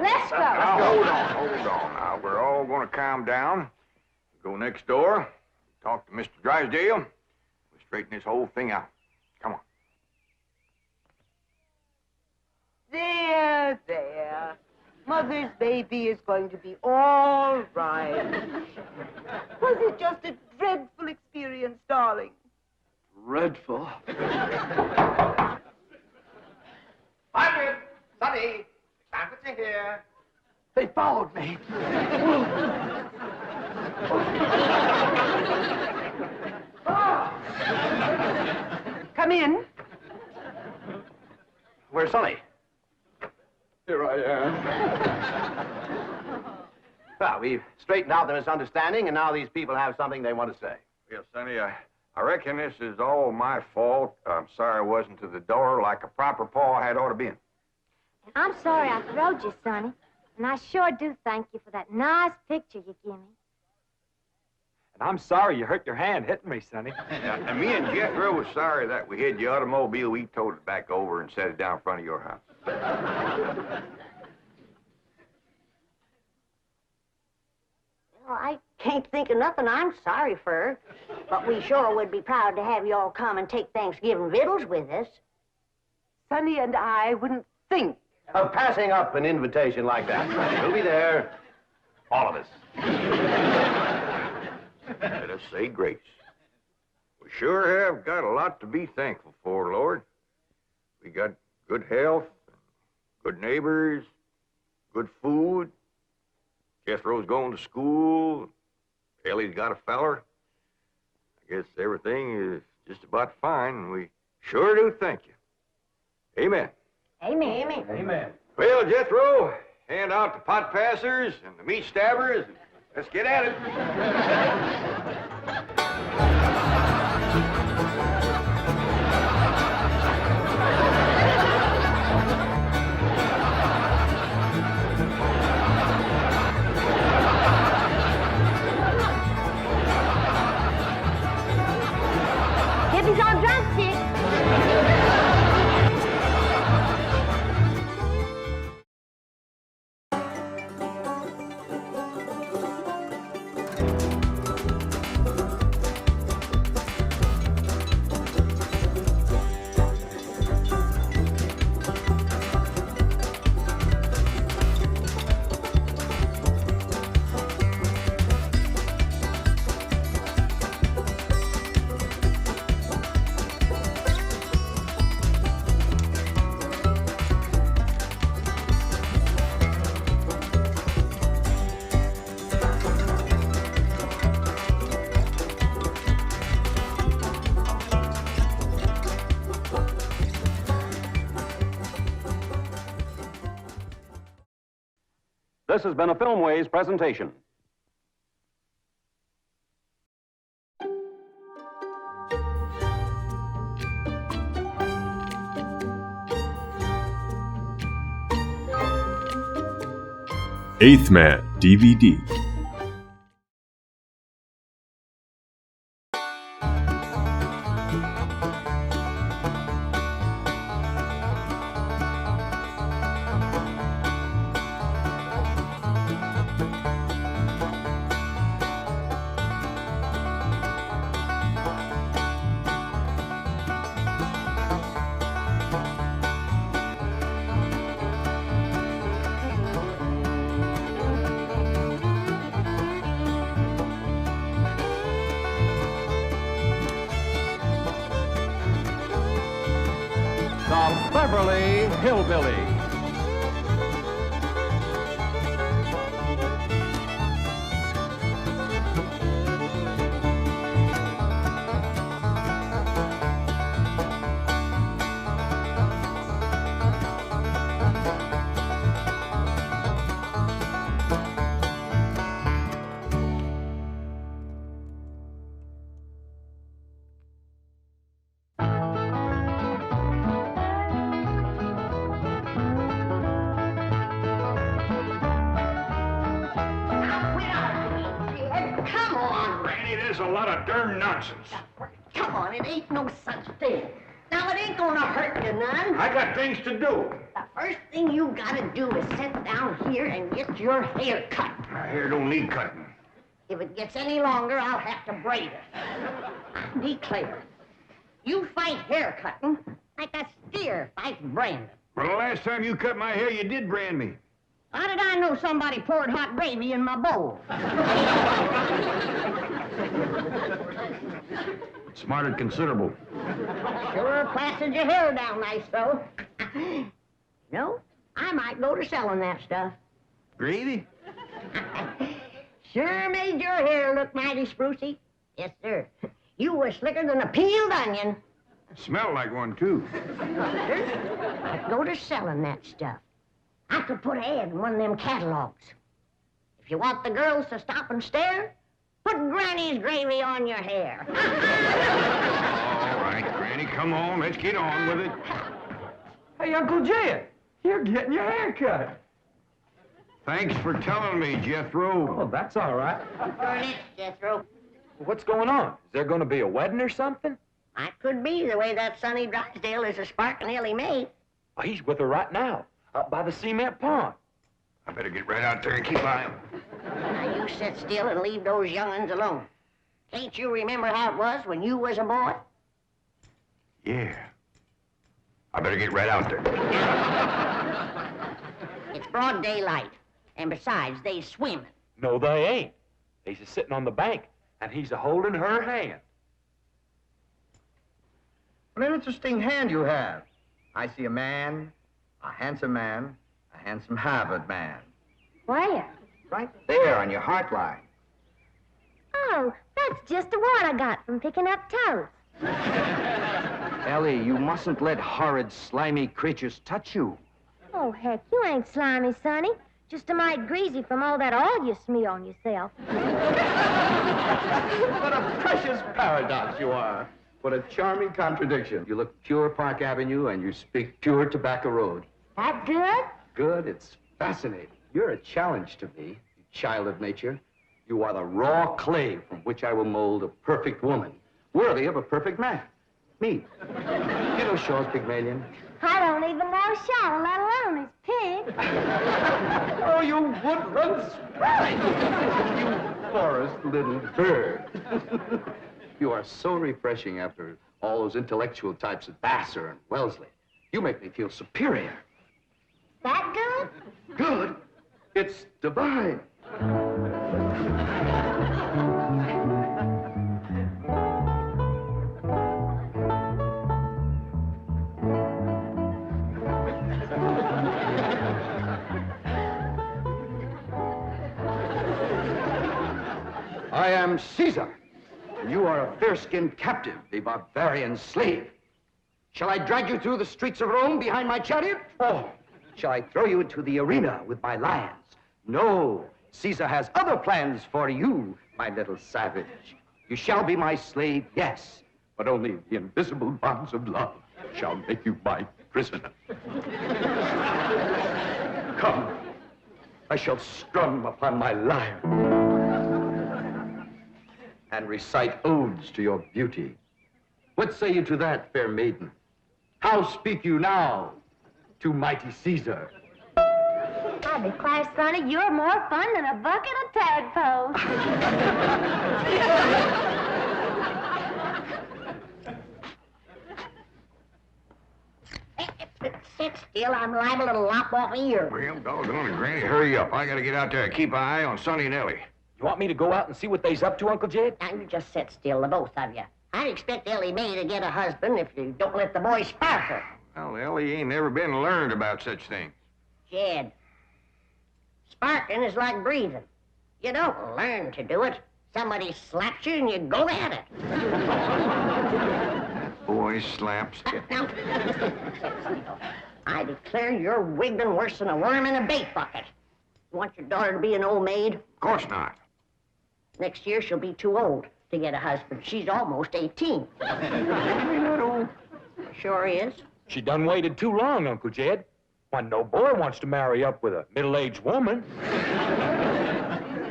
Let's go. Now, hold on. Now, we're all going to calm down. Go next door, talk to Mr. Drysdale. We'll straighten this whole thing out. Come on. There, there. Mother's baby is going to be all right. Was it just a dreadful experience, darling? Dreadful. Margaret! Sonny! Clampett are here. They followed me. Come in. Where's Sonny? Here I am. Well, we've straightened out the misunderstanding, and now these people have something they want to say. Yes, Sonny, I reckon this is all my fault. I'm sorry I wasn't to the door like a proper paw had ought to been. And I'm sorry I throwed you, Sonny. And I sure do thank you for that nice picture you give me. And I'm sorry you hurt your hand hitting me, Sonny. And me and Jethro was sorry that we hid your automobile. We towed it back over and set it down in front of your house. Well, Can't think of nothing I'm sorry for. But we sure would be proud to have you all come and take Thanksgiving victuals with us. Sonny and I wouldn't think of passing up an invitation like that. We'll be there, all of us. Let us say grace. We sure have got a lot to be thankful for, Lord. We got good health, good neighbors, good food. Jethro's going to school. Elly's got a feller. I guess everything is just about fine, and we sure do thank you. Amen. Amen. Amen. Amen. Well, Jethro, hand out the pot passers and the meat stabbers. Let's get at it. Hippie's on drumstick. This has been a Filmways presentation. Eighth Man DVD. The Beverly Hillbillies. There's a lot of darn nonsense. Come on, it ain't no such thing. Now, it ain't gonna hurt you none. I got things to do. The first thing you gotta do is sit down here and get your hair cut. My hair don't need cutting. If it gets any longer, I'll have to braid it. I declare, you fight hair cutting like a steer fights branding. Well, the last time you cut my hair, you did brand me. How did I know somebody poured hot gravy in my bowl? Smarted considerable. Sure plastered your hair down nice, though. No, I might go to selling that stuff. Gravy? Sure made your hair look mighty sprucey. Yes, sir. You were slicker than a peeled onion. Smelled like one, too. Sir, I'd go to selling that stuff. I could put an ad in one of them catalogs. If you want the girls to stop and stare, put Granny's gravy on your hair. All right, Granny, come on. Let's get on with it. Hey, Uncle Jed, you're getting your hair cut. Thanks for telling me, Jethro. Oh, that's all right. Burn it, Jethro. What's going on? Is there going to be a wedding or something? I could be, the way that Sonny Drysdale is a sparking Elly mate. Oh, he's with her right now, up by the cement pond. I better get right out there and keep by him. Now, you you sit still and leave those young'uns alone. Can't you remember how it was when you was a boy? Yeah. I better get right out there. It's broad daylight. And besides, they swimming. No, they ain't. They's sitting on the bank, and he's a-holding her hand. What an interesting hand you have. I see a man, a handsome Harvard man. Where? Right there on your heart line. Oh, that's just the one I got from picking up toes. Elly, you mustn't let horrid, slimy creatures touch you. Oh, heck, you ain't slimy, Sonny. Just a mite greasy from all that oil you smear on yourself. What a precious paradox you are. What a charming contradiction. You look pure Park Avenue and you speak pure Tobacco Road. That good? Good, it's fascinating. You're a challenge to me, you child of nature. You are the raw clay from which I will mold a perfect woman, worthy of a perfect man. Me. You know Shaw's Pygmalion? I don't even know Shaw, let alone his pig. Oh, you woodland sprite! You forest little bird. You are so refreshing after all those intellectual types of Vassar and Wellesley. You make me feel superior. That good? Good? It's divine. I am Caesar, and you are a fair-skinned captive, a barbarian slave. Shall I drag you through the streets of Rome behind my chariot? Or shall I throw you into the arena with my lions? No, Caesar has other plans for you, my little savage. You shall be my slave, yes, but only the invisible bonds of love shall make you my prisoner. Come, I shall strum upon my lyre and recite odes to your beauty. What say you to that, fair maiden? How speak you now to mighty Caesar? I declare, Sonny, you're more fun than a bucket of tadpoles. Sit still, I'm liable to lop off a ear. Well, doggone it, Granny, hurry up. I gotta get out there and keep an eye on Sonny and Elly. You want me to go out and see what they's up to, Uncle Jed? Now, you just sit still, the both of you. I'd expect Elly May to get a husband if you don't let the boy spark her. Well, Elly ain't never been learned about such things. Jed, sparking is like breathing. You don't learn to do it. Somebody slaps you and you go at it. Boy slaps. Now, I declare you're wiggling worse than a worm in a bait bucket. You want your daughter to be an old maid? Of course not. Next year she'll be too old to get a husband. She's almost 18. Not old. Sure is. She done waited too long, Uncle Jed. Why, no boy wants to marry up with a middle-aged woman.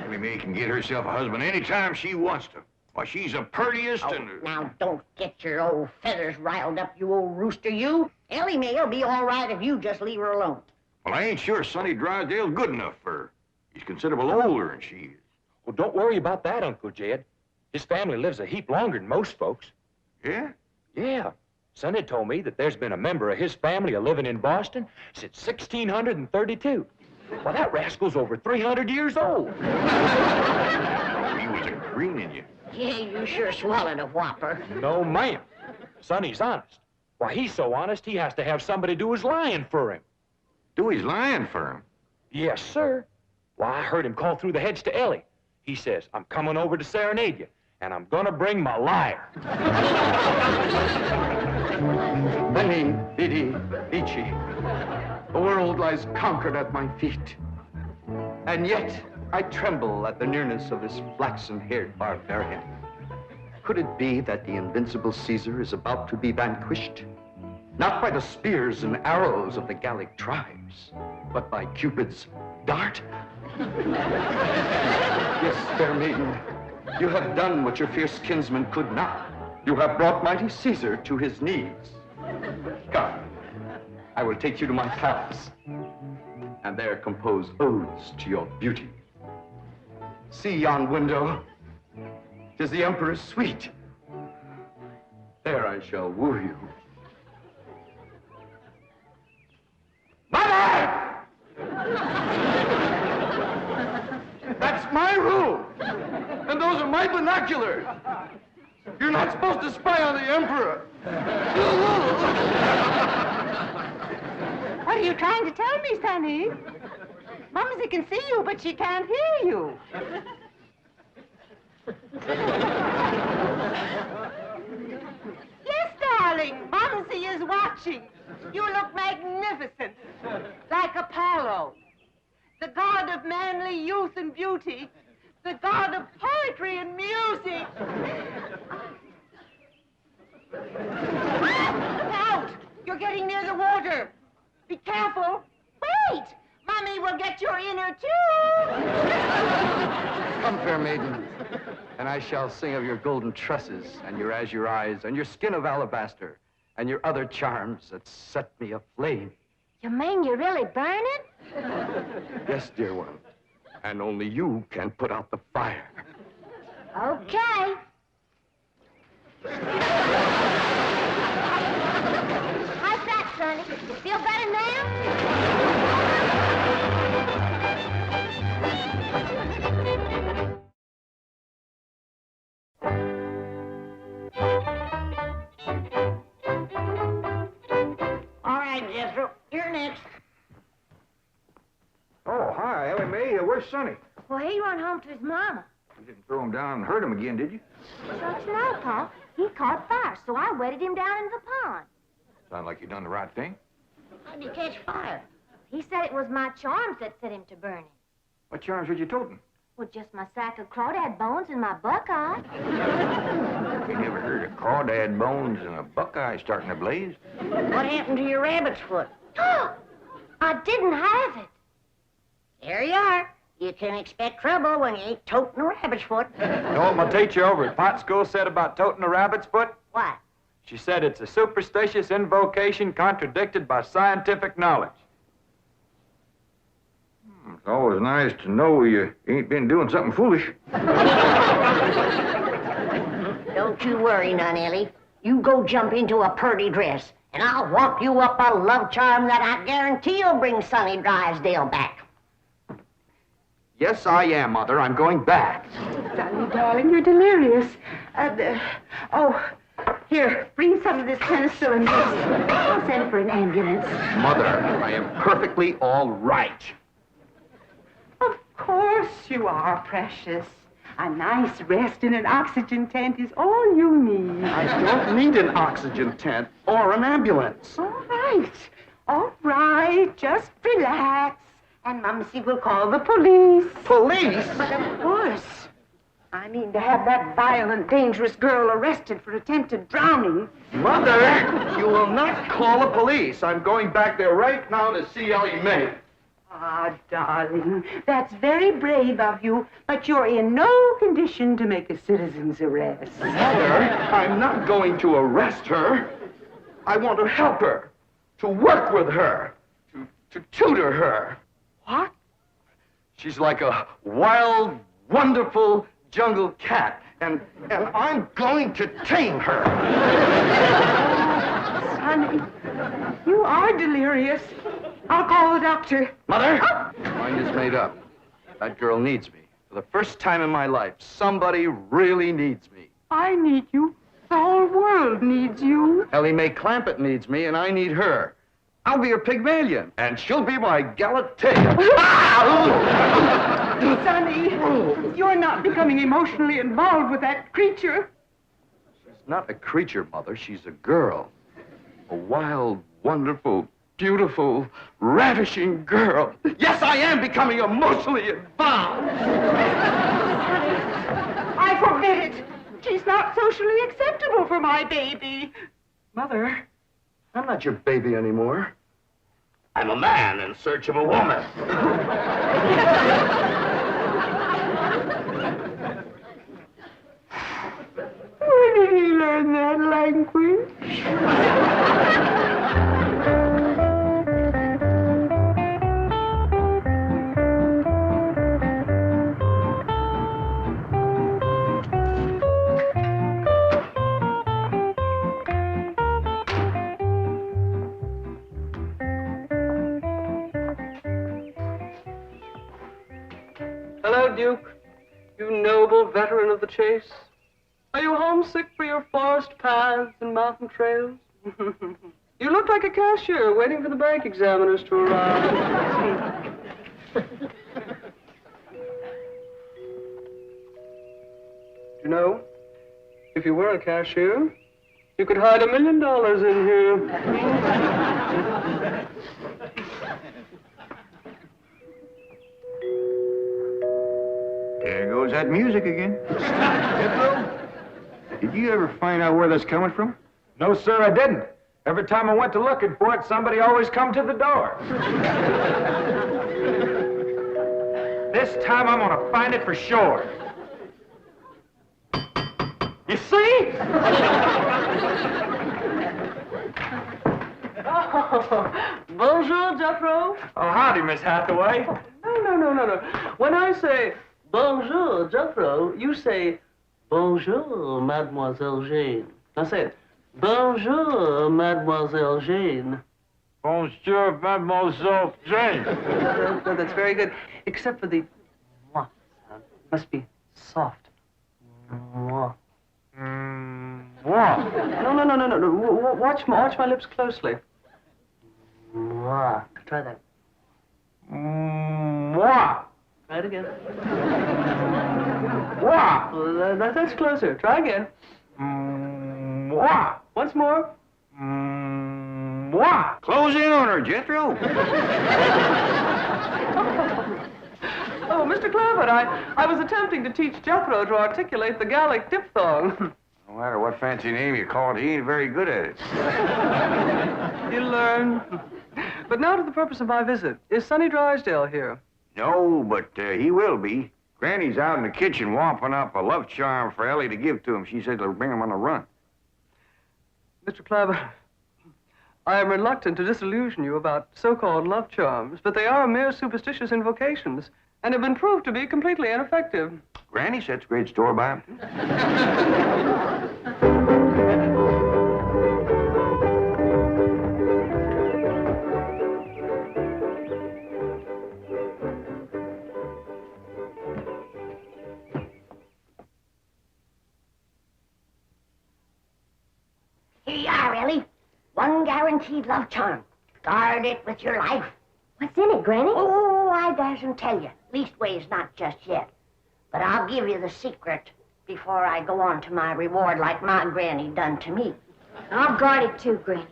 Elly May can get herself a husband anytime she wants to. Why, she's the purtiest and... Now, don't get your old feathers riled up, you old rooster, you. Elly May'll be all right if you just leave her alone. Well, I ain't sure Sonny Drysdale's good enough for her. He's considerable older than she is. Well, don't worry about that, Uncle Jed. His family lives a heap longer than most folks. Yeah? Yeah. Sonny told me that there's been a member of his family living in Boston since 1632. Well, that rascal's over 300 years old. He was a-greening you. Yeah, you sure swallowed a whopper. No, ma'am. Sonny's honest. Why, he's so honest, he has to have somebody do his lying for him. Do his lying for him? Yes, sir. Why, I heard him call through the hedge to Elly. He says, I'm coming over to serenade you, and I'm gonna bring my lyre. Veni, vidi, vici. The world lies conquered at my feet. And yet, I tremble at the nearness of this flaxen-haired barbarian. Could it be that the invincible Caesar is about to be vanquished? Not by the spears and arrows of the Gallic tribes, but by Cupid's dart? Yes, fair maiden, you have done what your fierce kinsman could not. You have brought mighty Caesar to his knees. Come, I will take you to my palace, and there compose odes to your beauty. See yon window? 'Tis the Emperor's suite. There I shall woo you. Mother! That's my room! And those are my binoculars! You're not supposed to spy on the Emperor! What are you trying to tell me, Sonny? Mumsy can see you, but she can't hear you. Yes, darling, Mumsy is watching. You look magnificent, like Apollo, the god of manly youth and beauty, the god of poetry and music. Look out! You're getting near the water. Be careful. Wait! Mommy will get your inner tube. Come, fair maiden, and I shall sing of your golden tresses, and your azure eyes, and your skin of alabaster, and your other charms that set me aflame. You mean you're really burning? Yes, dear one, and only you can put out the fire. Okay. How's that, Sonny? You feel better now? All right, Jethro, you're next. Oh, hi, Elly Mae. Where's Sonny? Well, he run home to his mama. You didn't throw him down and hurt him again, did you? Don't you know, Pa? He caught fire, so I wetted him down in the pond. Sound like you done the right thing. How'd you catch fire? He said it was my charms that set him to burning. What charms were you toting? Well, just my sack of crawdad bones and my buckeye. We never heard of crawdad bones and a buckeye starting a blaze. What happened to your rabbit's foot? I didn't have it. There you are. You can expect trouble when you ain't toting a rabbit's foot. You know what my teacher over at Pot School said about toting a rabbit's foot? What? She said it's a superstitious invocation contradicted by scientific knowledge. It's always nice to know you ain't been doing something foolish. Don't you worry none, Elly. You go jump into a purty dress, and I'll walk you up a love charm that I guarantee will bring Sonny Drysdale back. Yes, I am, Mother. I'm going back. Sonny, darling, you're delirious. Here, bring some of this penicillin. I'll send for an ambulance. Mother, I am perfectly all right. Of course you are, precious. A nice rest in an oxygen tent is all you need. I don't need an oxygen tent or an ambulance. All right. Just relax. And Mumsy will call the police. Police? But of course. I mean to have that violent, dangerous girl arrested for attempted drowning. Mother, you will not call the police. I'm going back there right now to see Elly Mae. Ah, darling, that's very brave of you, but you're in no condition to make a citizen's arrest. Mother, I'm not going to arrest her. I want to help her, to work with her, to tutor her. What? She's like a wild, wonderful jungle cat, and I'm going to tame her. Sonny, you are delirious. I'll call the doctor. Mother, mind is made up. That girl needs me. For the first time in my life, somebody really needs me. I need you. The whole world needs you. Elly Mae Clampett needs me, and I need her. I'll be her Pygmalion, and she'll be my Galatea. Sonny, you're not becoming emotionally involved with that creature. She's not a creature, Mother. She's a girl. A wild, wonderful, beautiful, ravishing girl. Yes, I am becoming emotionally involved. I forbid it. She's not socially acceptable for my baby. Mother, I'm not your baby anymore. I'm a man in search of a woman. Where did he learn that language? Duke, you noble veteran of the chase. Are you homesick for your forest paths and mountain trails? You look like a cashier waiting for the bank examiners to arrive. You know, if you were a cashier, you could hide $1 million in here. There goes that music again. Jethro, did you ever find out where that's coming from? No, sir, I didn't. Every time I went to looking for it, somebody always come to the door. This time I'm gonna find it for sure. You see? Oh, bonjour, Jethro. Oh, howdy, Miss Hathaway. No. When I say bonjour, Jethro, you say bonjour, Mademoiselle Jane. Now say it. Bonjour, Mademoiselle Jane. Bonjour, Mademoiselle Jane. That's very good, except for the mwah sound. Must be soft. Mwah. What? No. Watch my lips closely. Mwah. Try that. Mwah. Try it again. Mwah. That's closer. Try again. Mwah. Once more. Mwah. Close in on her, Jethro. Oh, Mr. Clampett, I was attempting to teach Jethro to articulate the Gallic diphthong. No matter what fancy name you call it, he ain't very good at it. You'll learn. But now to the purpose of my visit. Is Sonny Drysdale here? No, but he will be. Granny's out in the kitchen whomping up a love charm for Elly to give to him. She said it'll bring him on the run. Mr. Clampett, I am reluctant to disillusion you about so-called love charms, but they are mere superstitious invocations and have been proved to be completely ineffective. Granny sets great store by him. Here you are, Elly. One guaranteed love charm. Guard it with your life. What's in it, Granny? Oh, I dasn't tell you. Leastways, not just yet. But I'll give you the secret before I go on to my reward like my granny done to me. I'll guard it too, Granny.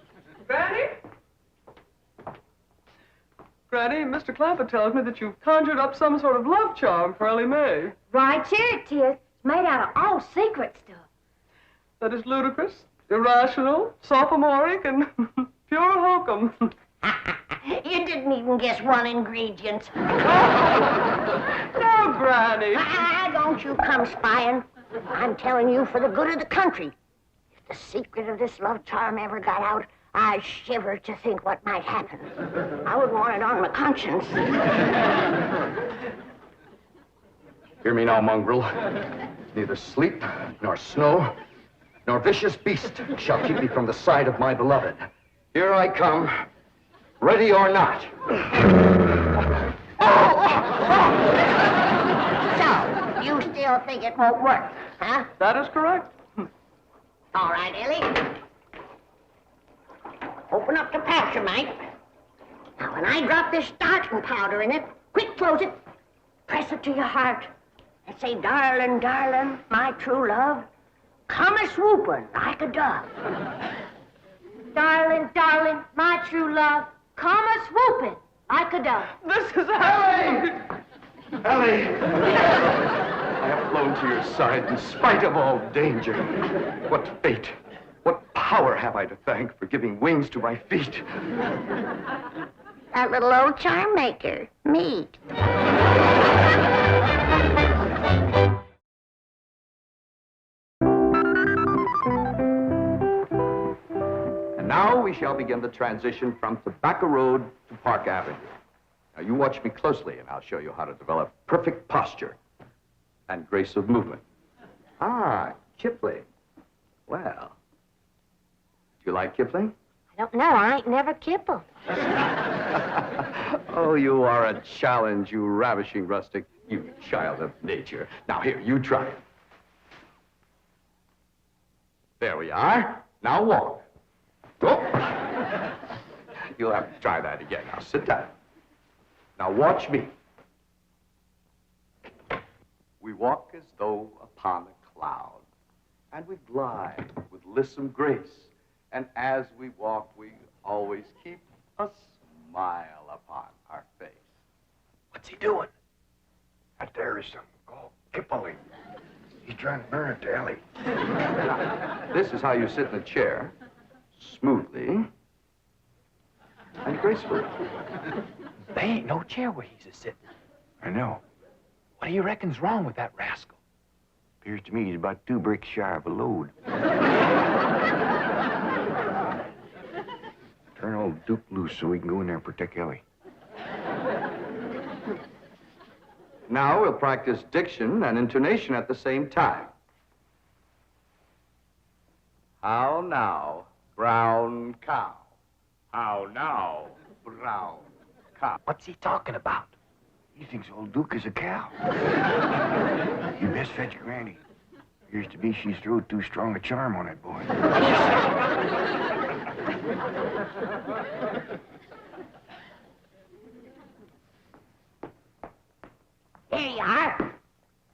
Granny? Granny, Mr. Clampett tells me that you've conjured up some sort of love charm for Elly May. Right here it is. It's made out of all secret stuff. That is ludicrous, irrational, sophomoric, and pure hokum. You didn't even guess one ingredient. No, Granny. Don't you come spying. I'm telling you for the good of the country. If the secret of this love charm ever got out, I shiver to think what might happen. I would want it on my conscience. Hear me now, mongrel. Neither sleep, nor snow, nor vicious beast shall keep me from the side of my beloved. Here I come, ready or not. So, you still think it won't work, huh? That is correct. All right, Elly. Open up the pouch, mate. Now, when I drop this starting powder in it, quick close it, press it to your heart, and say, darling, darling, my true love, come a-swooping like a dove. Darling, darling, my true love, come a-swooping like a dove. This is Elly! Elly! I have flown to your side in spite of all danger. What fate, what power have I to thank for giving wings to my feet? That little old charm maker, me. And now we shall begin the transition from Tobacco Road to Park Avenue. Now you watch me closely and I'll show you how to develop perfect posture and grace of movement. Ah, Kipling. Well, do you like Kipling? I don't know. I ain't never kippled. Oh, you are a challenge, you ravishing rustic. You child of nature. Now, here, you try it. There we are. Now walk. Oh. You'll have to try that again. Now, sit down. Now, watch me. We walk as though upon a cloud, and we glide with lissom grace. And as we walk, we always keep a smile upon our face. What's he doing? That there is some called Kippley. He's trying to burn it to Elly. This is how you sit in a chair, smoothly and gracefully. There ain't no chair where he's a-sitting. I know. What do you reckon's wrong with that rascal? Appears to me he's about 2 bricks shy of a load. Turn old Duke loose so we can go in there and protect Elly. Now we'll practice diction and intonation at the same time. How now, brown cow? How now, brown cow? What's he talking about? He thinks old Duke is a cow. You best fetch Granny. Appears to be she's throwed too strong a charm on that boy. Here you are.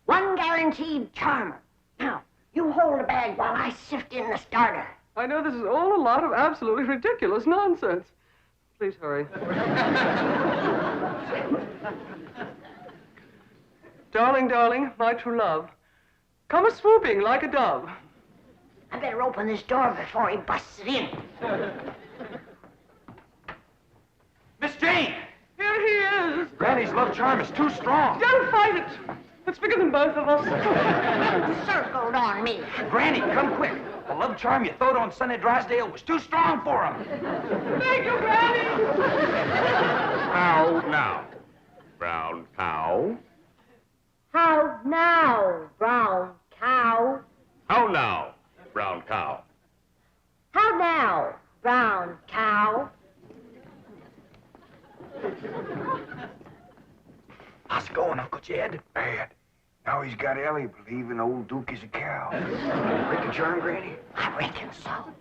One guaranteed charmer. Now, you hold the bag while I sift in the starter. I know this is all a lot of absolutely ridiculous nonsense. Please hurry. Darling, darling, my true love, come a-swooping like a dove. I better open this door before he busts it in. Miss Jane! Here he is. Granny's love charm is too strong. Don't fight it. It's bigger than both of us. Circled on me. Granny, come quick. The love charm you throwed on Sonny Drysdale was too strong for him. Thank you, Granny. How now, brown cow? How now, brown cow? How now, brown cow? How now, brown cow? How's it going, Uncle Jed? Bad. Now he's got Elly believing old Duke is a cow. Break the charm, Granny? I reckon so. I'll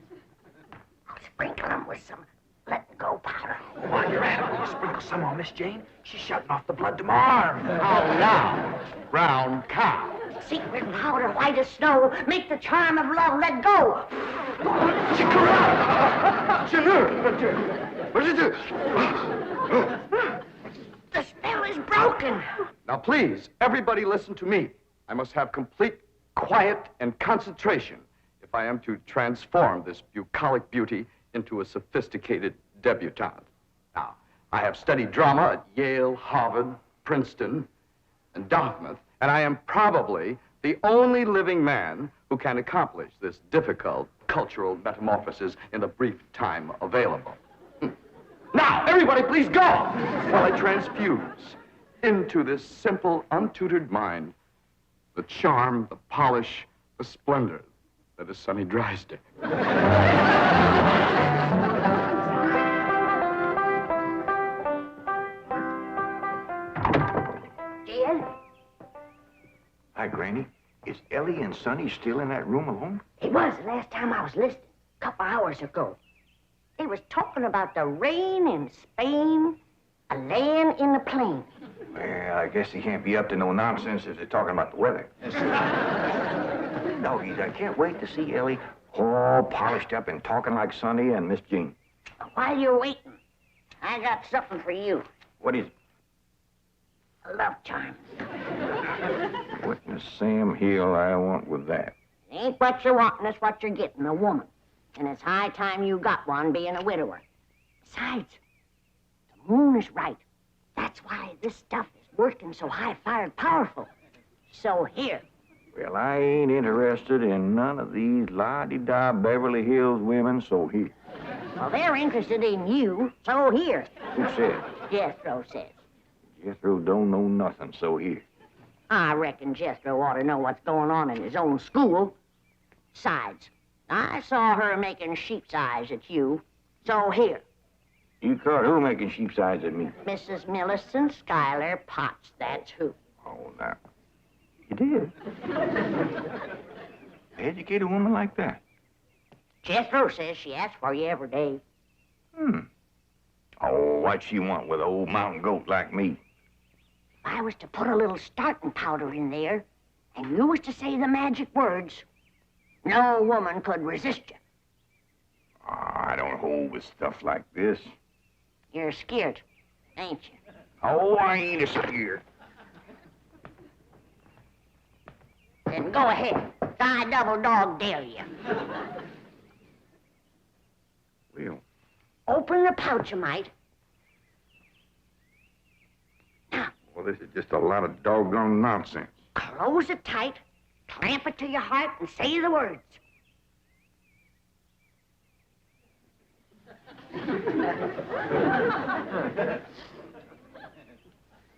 sprinkle him with some let-go powder. While you're at it, will you sprinkle some on Miss Jane? She's shutting off the blood tomorrow. How now, brown cow? Secret powder, white as snow, make the charm of love let go. The spell is broken. Now, please, everybody listen to me. I must have complete quiet and concentration if I am to transform this bucolic beauty into a sophisticated debutante. Now, I have studied drama at Yale, Harvard, Princeton, and Dartmouth, and I am probably the only living man who can accomplish this difficult cultural metamorphosis in the brief time available. Now, everybody, please go while I transfuse into this simple, untutored mind the charm, the polish, the splendor that is Sonny Drysdale. Jed? Hi, Granny. Is Elly and Sonny still in that room alone? It was the last time I was listening, a couple hours ago. They was talking about the rain in Spain, a land in the plain. Well, I guess they can't be up to no nonsense if they're talking about the weather. Doggies, I can't wait to see Elly all polished up and talking like Sonny and Miss Jane. While you're waiting, I got something for you. What is it? A love charm. What in the Sam Hill I want with that? It ain't what you want, and it's what you're getting, a woman. And it's high time you got one, being a widower. Besides, the moon is right. That's why this stuff is working so high-fired powerful. So here. Well, I ain't interested in none of these la-di-da Beverly Hills women, so here. Well, they're interested in you, so here. Who said? Jethro says. Jethro don't know nothing, so here. I reckon Jethro ought to know what's going on in his own school. Besides, I saw her making sheep's eyes at you, so here. You caught who making sheep's eyes at me? Mrs. Millicent Schuyler Potts, that's who. Oh, Oh, now. You did? Educate a woman like that? Jethro says she asks for you every day. Oh, what'd she want with an old mountain goat like me? If I was to put a little starting powder in there, and you was to say the magic words, no woman could resist you. Oh, I don't hold with stuff like this. You're scared, ain't you? Oh, I ain't scared. Then go ahead. I double dog dare you. Well. Open the pouch, you might. Well, this is just a lot of doggone nonsense. Close it tight, clamp it to your heart, and say the words.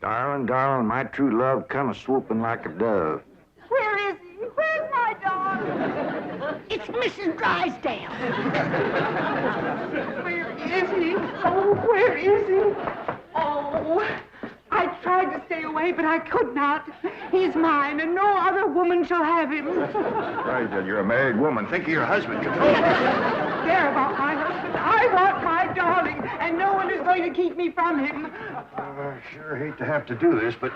Darling, darling, my true love come a-swooping like a dove. Where is he? Where's my dog? It's Mrs. Drysdale. Where is he? Oh, where is he? Oh, I tried to stay away, but I could not. He's mine, and no other woman shall have him. Drysdale, you're a married woman. Think of your husband. Care about my husband. I want my darling, and no one is going to keep me from him. I sure hate to have to do this, but...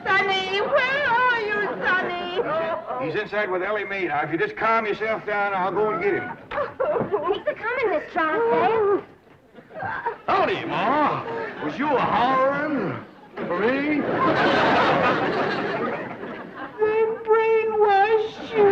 Sonny, where are you, Sonny? He's inside with Elly Mae. Now, if you just calm yourself down, I'll go and get him. Thanks for coming, Miss Drysdale. Howdy, Ma. Was you a-hollering for me? Then brainwash you.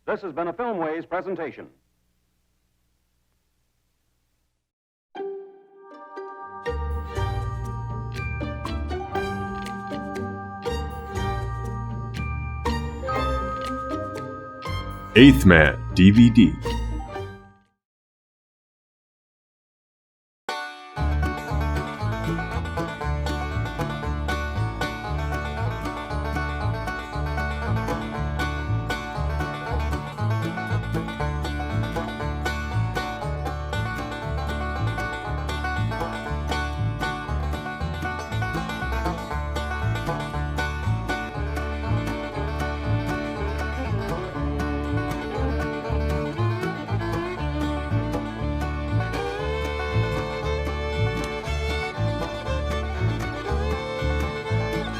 This has been a Filmways presentation. Eighth Man DVD.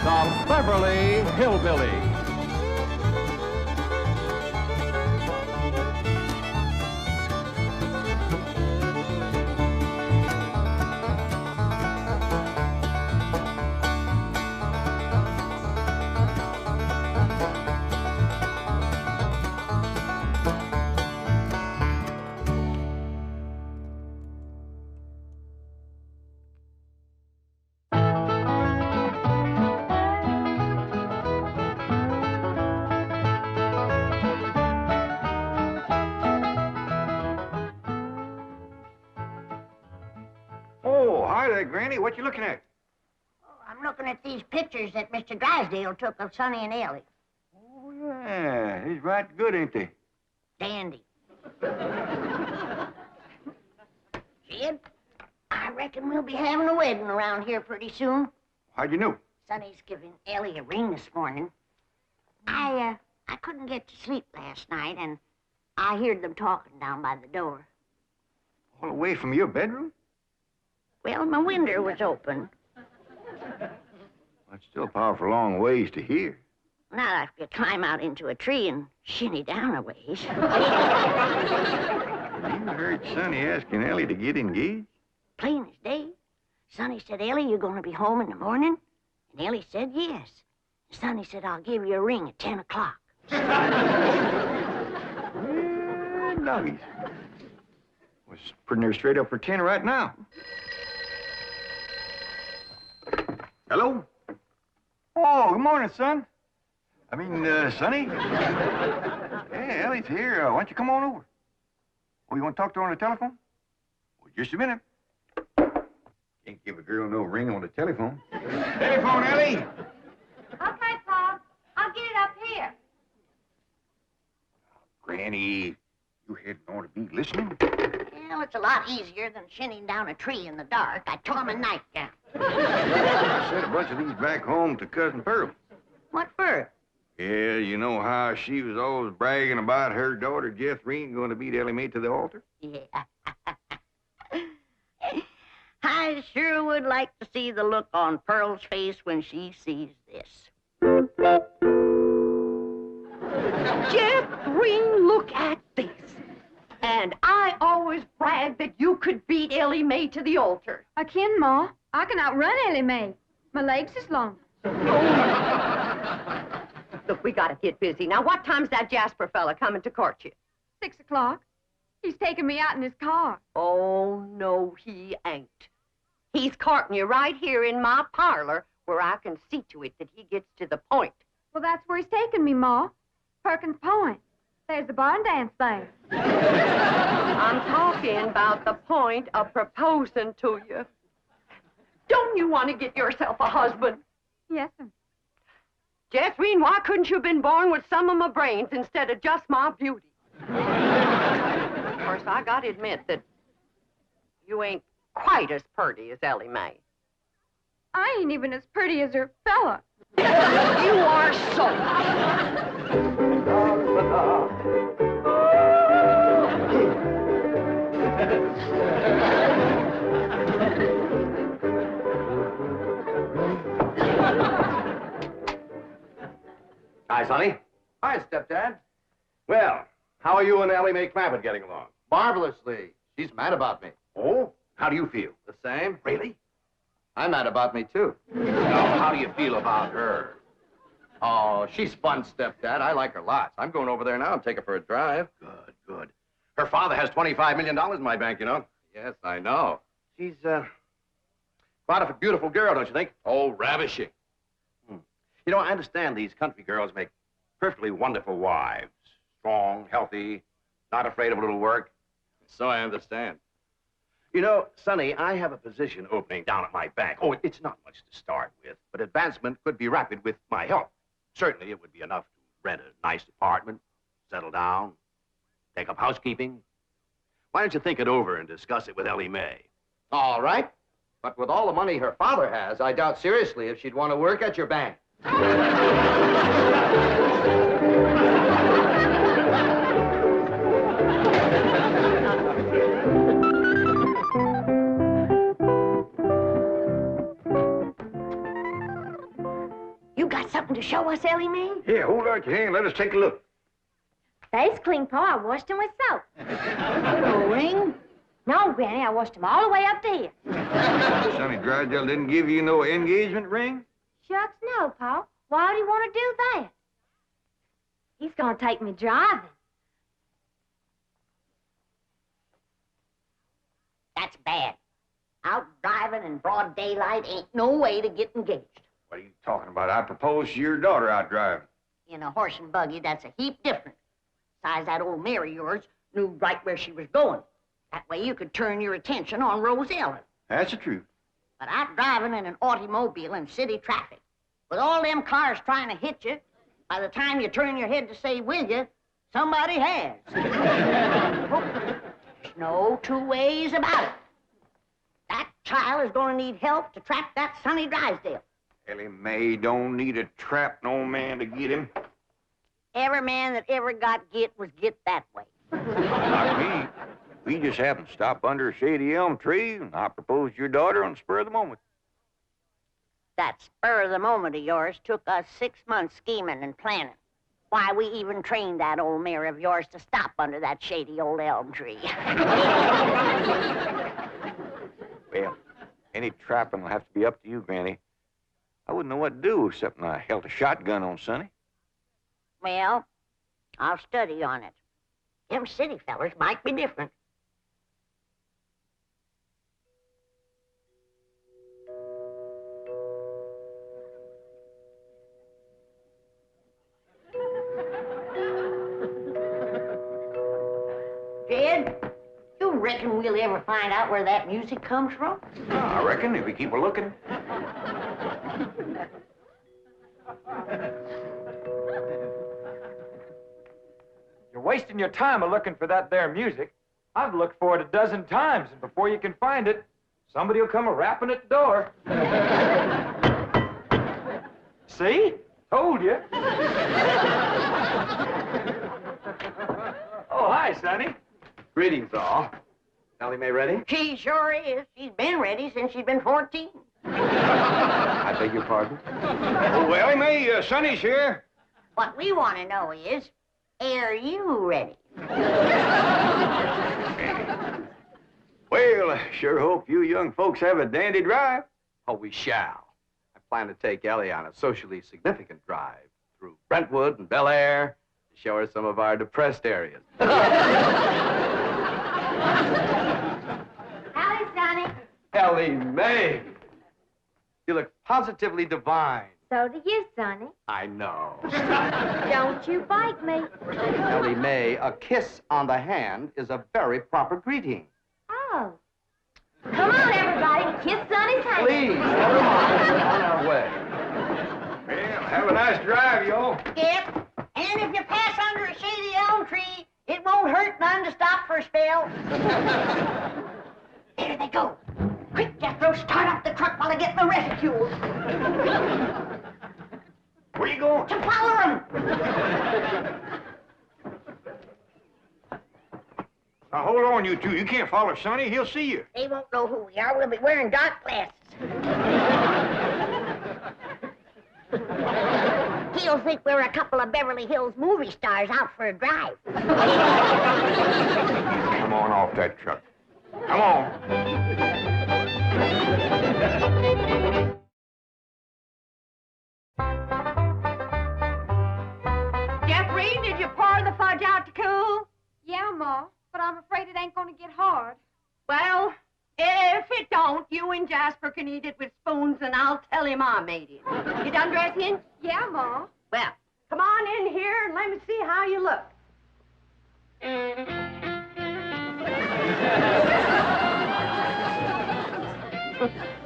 The Beverly Hillbillies. Oh, hi there, Granny. What you looking at? Oh, I'm looking at these pictures that Mr. Drysdale took of Sonny and Elly. Oh, yeah. He's right good, ain't they? Dandy. Jed, I reckon we'll be having a wedding around here pretty soon. How'd you know? Sonny's giving Elly a ring this morning. I couldn't get to sleep last night, and I heard them talking down by the door. All the way from your bedroom? Well, my window was open. That's still a powerful long ways to hear. Not if you climb out into a tree and shinny down a ways. You heard Sonny asking Elly to get engaged? Plain as day. Sonny said, Elly, you going to be home in the morning? And Elly said, yes. Sonny said, I'll give you a ring at 10 o'clock. Nuggies. Was putting her straight up for 10 right now. Hello? Oh, good morning, son. I mean, Sonny? Hey, Elly's here. Why don't you come on over? Oh, you want to talk to her on the telephone? Well, just a minute. Can't give a girl no ring on the telephone. Telephone, Elly! Okay, Pop. I'll get it up here. Granny, you hadn't ought to be listening. Well, it's a lot easier than shinning down a tree in the dark. I tore my nightgown. I sent a bunch of these back home to Cousin Pearl. What for? Yeah, you know how she was always bragging about her daughter, Jethro, going to beat Elly Mae to the altar? Yeah. I sure would like to see the look on Pearl's face when she sees this. Jethro, look at this. And I always bragged that you could beat Elly Mae to the altar. I can, Ma. I can outrun Elly Mae. My legs is long. Look, we gotta get busy. Now, what time's that Jasper fella coming to court you? 6 o'clock. He's taking me out in his car. Oh, no, he ain't. He's courting you right here in my parlor where I can see to it that he gets to the point. Well, that's where he's taking me, Ma. Perkins Point. There's the barn dance there. I'm talking about the point of proposing to you. Don't you want to get yourself a husband? Yes, sir. Jethro, why couldn't you have been born with some of my brains instead of just my beauty? Of course, I gotta admit that you ain't quite as pretty as Elly Mae. I ain't even as pretty as her fella. You are so. Hi, Sonny. Hi, Stepdad. Well, how are you and Elly Mae Clampett getting along? Marvelously. She's mad about me. Oh? How do you feel? The same? Really? I'm mad about me, too. Now, how do you feel about her? Oh, she's fun, Stepdad. I like her lots. I'm going over there now and take her for a drive. Good, good. Her father has $25 million in my bank, you know. Yes, I know. She's, quite a beautiful girl, don't you think? Oh, ravishing. You know, I understand these country girls make perfectly wonderful wives. Strong, healthy, not afraid of a little work. So I understand. You know, Sonny, I have a position opening down at my bank. Oh, it's not much to start with, but advancement could be rapid with my help. Certainly, it would be enough to rent a nice apartment, settle down, take up housekeeping. Why don't you think it over and discuss it with Elly Mae? All right. But with all the money her father has, I doubt seriously if she'd want to work at your bank. You got something to show us, Elly Mae? Yeah, hold out your hand. Let us take a look. They's clean, Pa. I washed them with soap. No ring? No, Granny, I washed them all the way up to here. Sonny Drysdale didn't give you no engagement ring? Shucks, no, Pa. Why would he want to do that? He's gonna take me driving. That's bad. Out driving in broad daylight ain't no way to get engaged. What are you talking about? I proposed to your daughter out driving. In a horse and buggy, that's a heap different. Besides, that old mare of yours knew right where she was going. That way you could turn your attention on Rose Ellen. That's the truth. But out driving in an automobile in city traffic, with all them cars trying to hit you, by the time you turn your head to say, will you, somebody has. There's no two ways about it. That child is going to need help to track that Sonny Drysdale. Elly Mae don't need to trap no man to get him. Every man that ever got get was get that way. Not me. We just happened to stop under a shady elm tree, and I proposed to your daughter on the spur of the moment. That spur of the moment of yours took us 6 months scheming and planning. Why, we even trained that old mare of yours to stop under that shady old elm tree. Well, any trapping will have to be up to you, Granny. I wouldn't know what to do except I held a shotgun on Sonny. Well, I'll study on it. Them city fellers might be different. Jed, you reckon we'll ever find out where that music comes from? I reckon if we keep a looking. You're wasting your time looking for that there music. I've looked for it a dozen times, and before you can find it, somebody will come a-rapping at the door. See? Told you. Oh, hi, Sonny. Greetings, all. Elly May ready? She sure is. She's been ready since she's been 14. I beg your pardon? Oh, Elly May, Sonny's here. What we want to know is, are you ready? Well, I sure hope you young folks have a dandy drive. Oh, we shall. I plan to take Elly on a socially significant drive through Brentwood and Bel Air to show her some of our depressed areas. Howdy, Sonny. Elly May! You look positively divine. So do you, Sonny. I know. Don't you bite me. Elly May, a kiss on the hand is a very proper greeting. Oh. Come on, everybody. Kiss Sonny's hand. Please, never mind. We're on our way. Well, have a nice drive, y'all. Yep. And if you pass under a shady elm tree, it won't hurt none to stop for a spell. There they go. Quick, Jethro, start up the truck while I get the reticule. Where you going? To follow them. Now, hold on, you two. You can't follow Sonny. He'll see you. They won't know who we are. We'll be wearing dark glasses. He'll think we're a couple of Beverly Hills movie stars out for a drive. Come on off that truck. Come on. Jeffrey, did you pour the fudge out to cool? Yeah, Ma, but I'm afraid it ain't gonna get hard. Well, if it don't, you and Jasper can eat it with spoons, and I'll tell him I made it. You done dressing? Yeah, Ma. Well, come on in here and let me see how you look.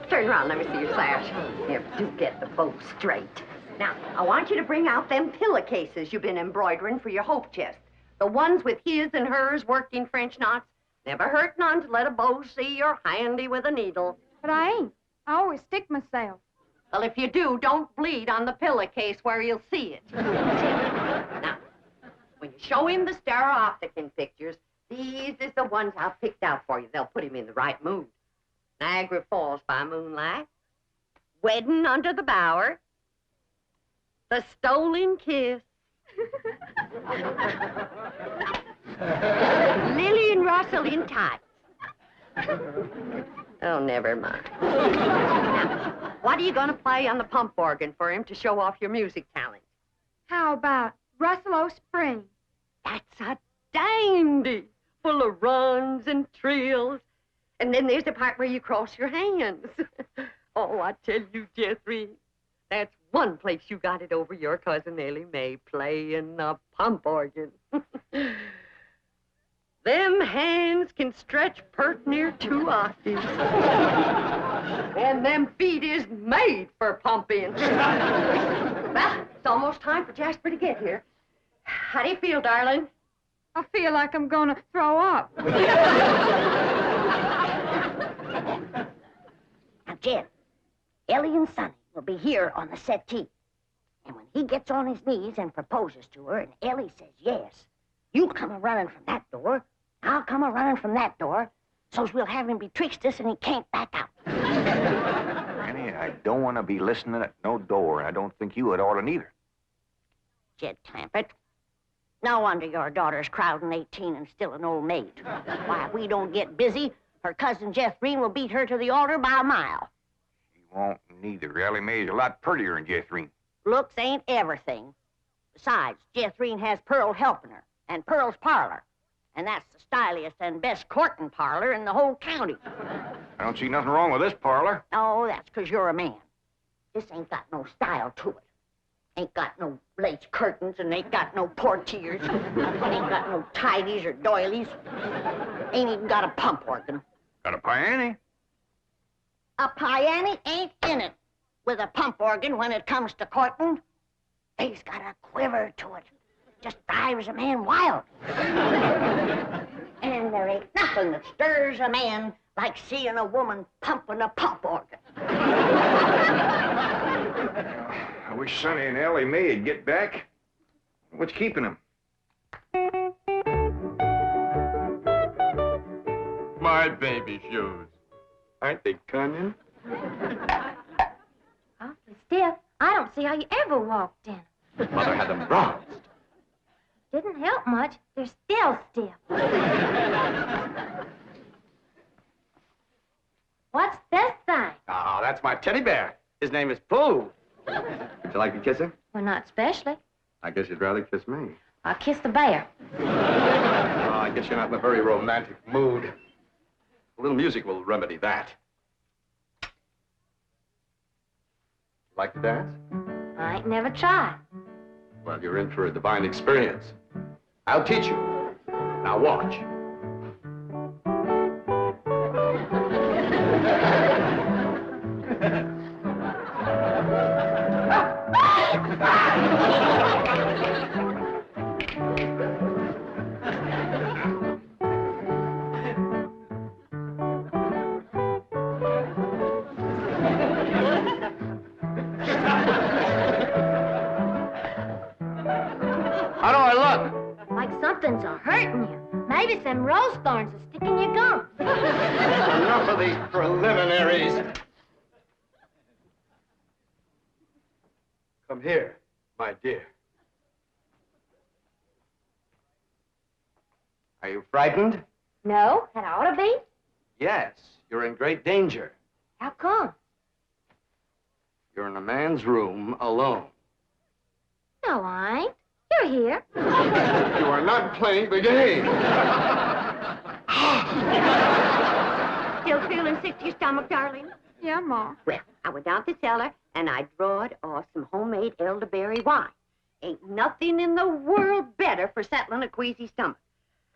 Turn around, let me see your sash. You do get the bow straight. Now, I want you to bring out them pillowcases you've been embroidering for your hope chest. The ones with his and hers worked in French knots. Never hurt none to let a beau see you're handy with a needle. But I ain't. I always stick myself. Well, if you do, don't bleed on the pillowcase where you'll see it. Now, when you show him the stereopticon pictures, these is the ones I've picked out for you. They'll put him in the right mood. Niagara Falls by moonlight, Wedding under the Bower, The Stolen Kiss, Lily and Russell in tights. Oh, never mind. Now, what are you going to play on the pump organ for him to show off your music talent? How about Russell O'Spring? That's a dandy, full of runs and trills. And then there's the part where you cross your hands. Oh, I tell you, Jethro, that's one place you got it over your cousin Elly May playing the pump organ. Them hands can stretch pert near 2 octaves. And them feet is made for pumping. Well, it's almost time for Jasper to get here. How do you feel, darling? I feel like I'm gonna throw up. Now, Jim, Elly and Sonny will be here on the settee. And when he gets on his knees and proposes to her, and Elly says yes, you come a-running from that door, I'll come a-running from that door, so's we'll have him betwixt us and he can't back out. Annie, I don't want to be listening at no door, and I don't think you would ought to neither. Jed Clampett. No wonder your daughter's crowding 18 and still an old maid. Why, if we don't get busy, her cousin Jethro will beat her to the altar by a mile. She won't neither. Elly Mae's a lot prettier than Jethro. Looks ain't everything. Besides, Jethro has Pearl helping her, and Pearl's parlor. And that's the styliest and best courting parlor in the whole county. I don't see nothing wrong with this parlor. Oh, that's 'cause you're a man. This ain't got no style to it. Ain't got no lace curtains and ain't got no portieres. Ain't got no tidies or doilies. Ain't even got a pump organ. Got a piano? A piano ain't in it with a pump organ when it comes to courting. They's got a quiver to it. Just drives a man wild. And there ain't nothing that stirs a man like seeing a woman pumping a pump organ. I wish Sonny and Elly Mae would get back. What's keeping them? My baby shoes. Aren't they cunning? Awfully stiff. I don't see how you ever walked in. Mother had them bronzed. Didn't help much. They're still stiff. What's this thing? Oh, that's my teddy bear. His name is Pooh. Would you like to kiss him? Well, not especially. I guess you'd rather kiss me. I'll kiss the bear. Oh, I guess you're not in a very romantic mood. A little music will remedy that. Like to dance? I ain't never tried. Well, you're in for a divine experience. I'll teach you. Now watch. How do I look? Like something's a-hurting you. Maybe some rose thorns are sticking your gums. Enough of these preliminaries. Come here, my dear. Are you frightened? No, that ought to be. Yes, you're in great danger. How come? You're in a man's room alone. No, I ain't. You're here. You are not playing the game. Still feeling sick to your stomach, darling? Yeah, Ma. Well, I went down to the cellar and I drawed off some homemade elderberry wine. Ain't nothing in the world better for settling a queasy stomach.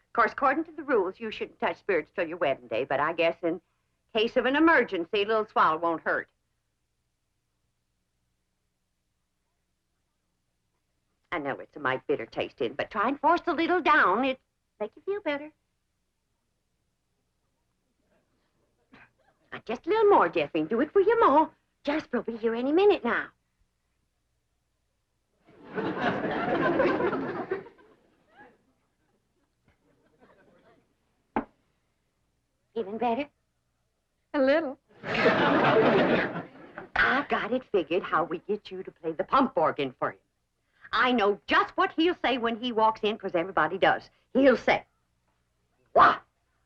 Of course, according to the rules, you shouldn't touch spirits till your wedding day, but I guess in case of an emergency, a little swallow won't hurt. I know it's a mite bitter taste in, but try and force a little down. It'll make you feel better. Now, just a little more, Jeffrey. Do it for your ma. Jasper will be here any minute now. Feeling better? A little. I've got it figured how we get you to play the pump organ for him. I know just what he'll say when he walks in, because everybody does. He'll say, "Why,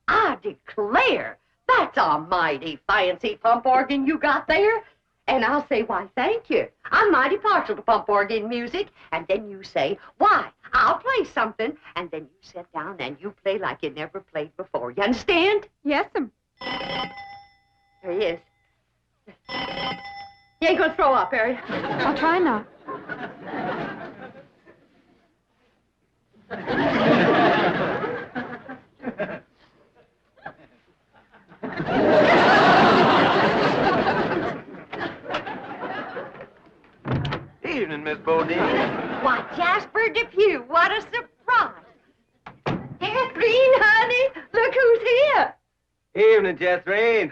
I declare, that's a mighty fancy pump organ you got there." And I'll say, "Why, thank you. I'm mighty partial to pump organ music." And then you say, "Why, I'll play something." And then you sit down and you play like you never played before. You understand? Yes'm. There he is. You ain't gonna throw up, are you? I'll try not. Evening, Miss Bodine. Why, Jasper Depew, what a surprise. Catherine, honey, look who's here. Evening, Jethro.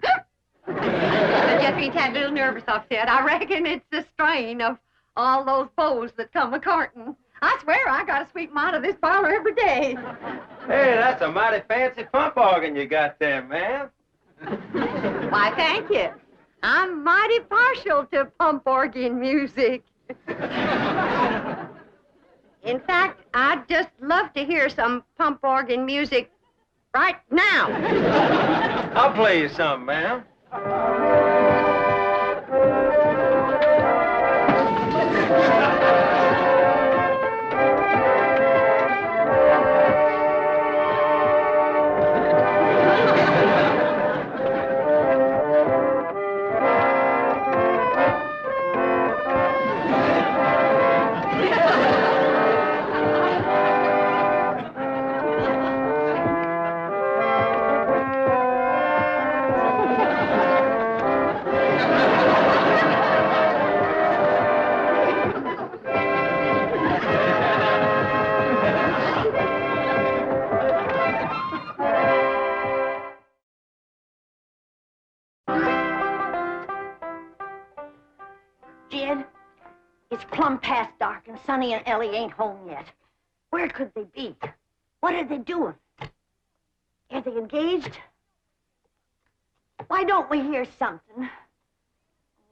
Jethro's had a little nervous upset. I reckon it's the strain of all those beaux that come a-courting. I swear I gotta sweep them out of this parlor every day. Hey, that's a mighty fancy pump organ you got there, man. Why, thank you. I'm mighty partial to pump organ music. In fact, I'd just love to hear some pump organ music right now. I'll play you something, ma'am. It's plumb past dark, and Sonny and Elly ain't home yet. Where could they be? What are they doing? Are they engaged? Why don't we hear something?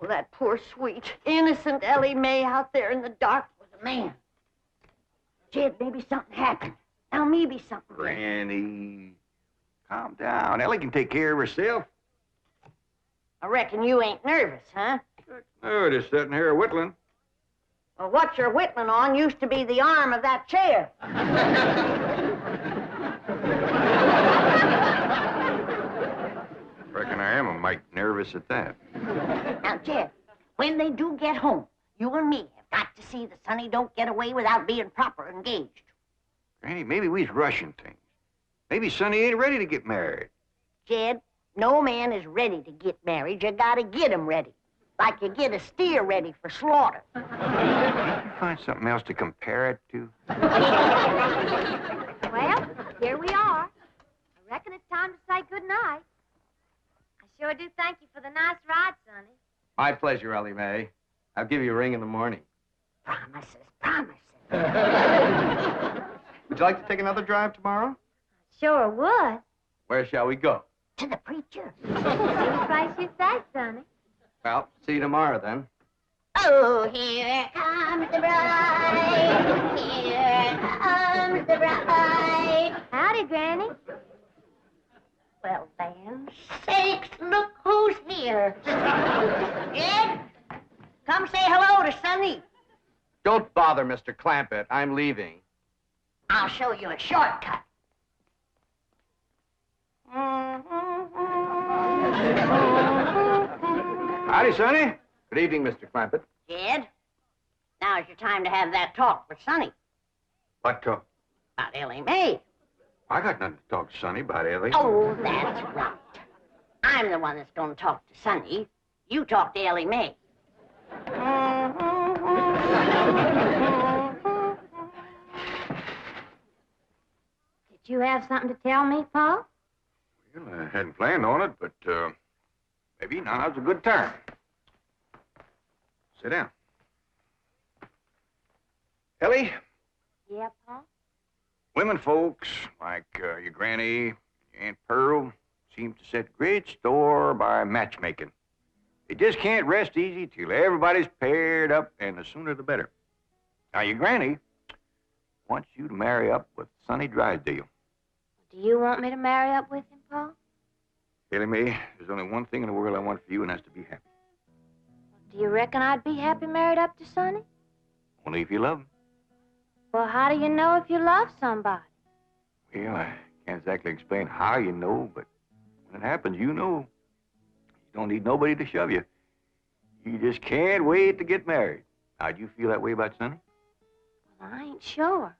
Oh, that poor, sweet, innocent Elly May out there in the dark with a man. Jed, maybe something happened. Now maybe something. Granny, calm down. Elly can take care of herself. I reckon you ain't nervous, huh? No, just sitting here whittling. Well, what you're whittling on used to be the arm of that chair. Reckon I am a mite nervous at that. Now, Jed, when they do get home, you and me have got to see that Sonny don't get away without being proper engaged. Granny, maybe we's rushing things. Maybe Sonny ain't ready to get married. Jed, no man is ready to get married. You gotta get him ready. Like you get a steer ready for slaughter. Can you find something else to compare it to? Well, here we are. I reckon it's time to say goodnight. I sure do thank you for the nice ride, Sonny. My pleasure, Elly May. I'll give you a ring in the morning. Promises, promises. Would you like to take another drive tomorrow? Sure would. Where shall we go? To the preacher. Any place you say, Sonny. Well, see you tomorrow, then. Oh, here comes the bride. Here comes the bride. Howdy, Granny. Well, then, sakes, look who's here. Ed, come say hello to Sonny. Don't bother, Mr. Clampett. I'm leaving. I'll show you a shortcut. Howdy, Sonny. Good evening, Mr. Clampett. Jed, now's your time to have that talk with Sonny. What talk? About Elly May. I got nothing to talk to Sonny about, Elly. Oh, that's right. I'm the one that's going to talk to Sonny. You talk to Elly May. Did you have something to tell me, Pa? Well, I hadn't planned on it, but maybe now's a good time. Sit down. Elly, Yeah, Pa? women folks like your granny, your Aunt Pearl, seem to set great store by matchmaking. They just can't rest easy till everybody's paired up, and the sooner the better. Now, your granny wants you to marry up with Sonny Drysdale. Do you want me to marry up with him, Pa? Elly May, there's only one thing in the world I want for you, and that's to be happy. Do you reckon I'd be happy married up to Sonny? Only if you love him. Well, how do you know if you love somebody? Well, I can't exactly explain how you know, but when it happens, you know. You don't need nobody to shove you. You just can't wait to get married. Now, do you feel that way about Sonny? Well, I ain't sure.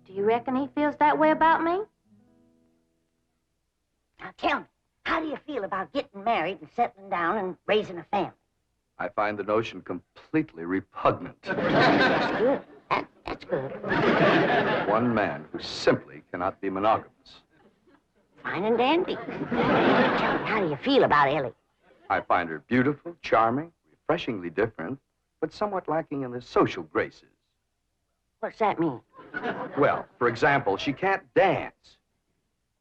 Do you reckon he feels that way about me? Now, tell me, how do you feel about getting married and settling down and raising a family? I find the notion completely repugnant. That's good. That's good. One man who simply cannot be monogamous. Fine and dandy. Tell me, how do you feel about Elly? I find her beautiful, charming, refreshingly different, but somewhat lacking in the social graces. What's that mean? Well, for example, she can't dance.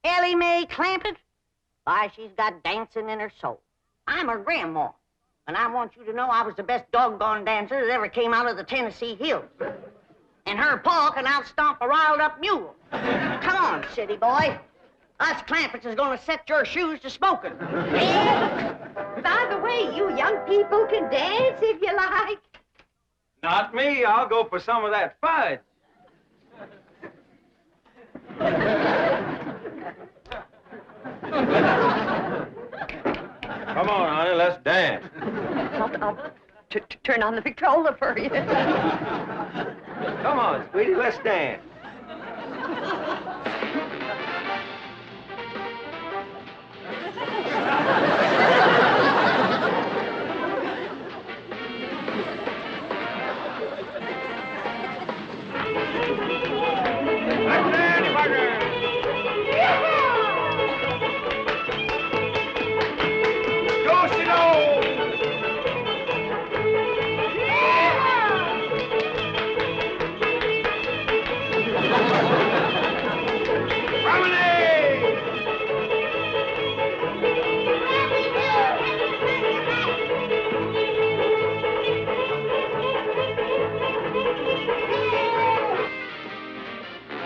Elly May Clampett? Why, she's got dancing in her soul. I'm her grandma. And I want you to know I was the best doggone dancer that ever came out of the Tennessee hills. And her paw can outstomp a riled-up mule. Come on, city boy. Us Clampetts is gonna set your shoes to smoking. By the way, you young people can dance if you like. Not me. I'll go for some of that fudge. Come on, honey, let's dance. I'll turn on the Victrola for you. Come on, sweetie, let's dance.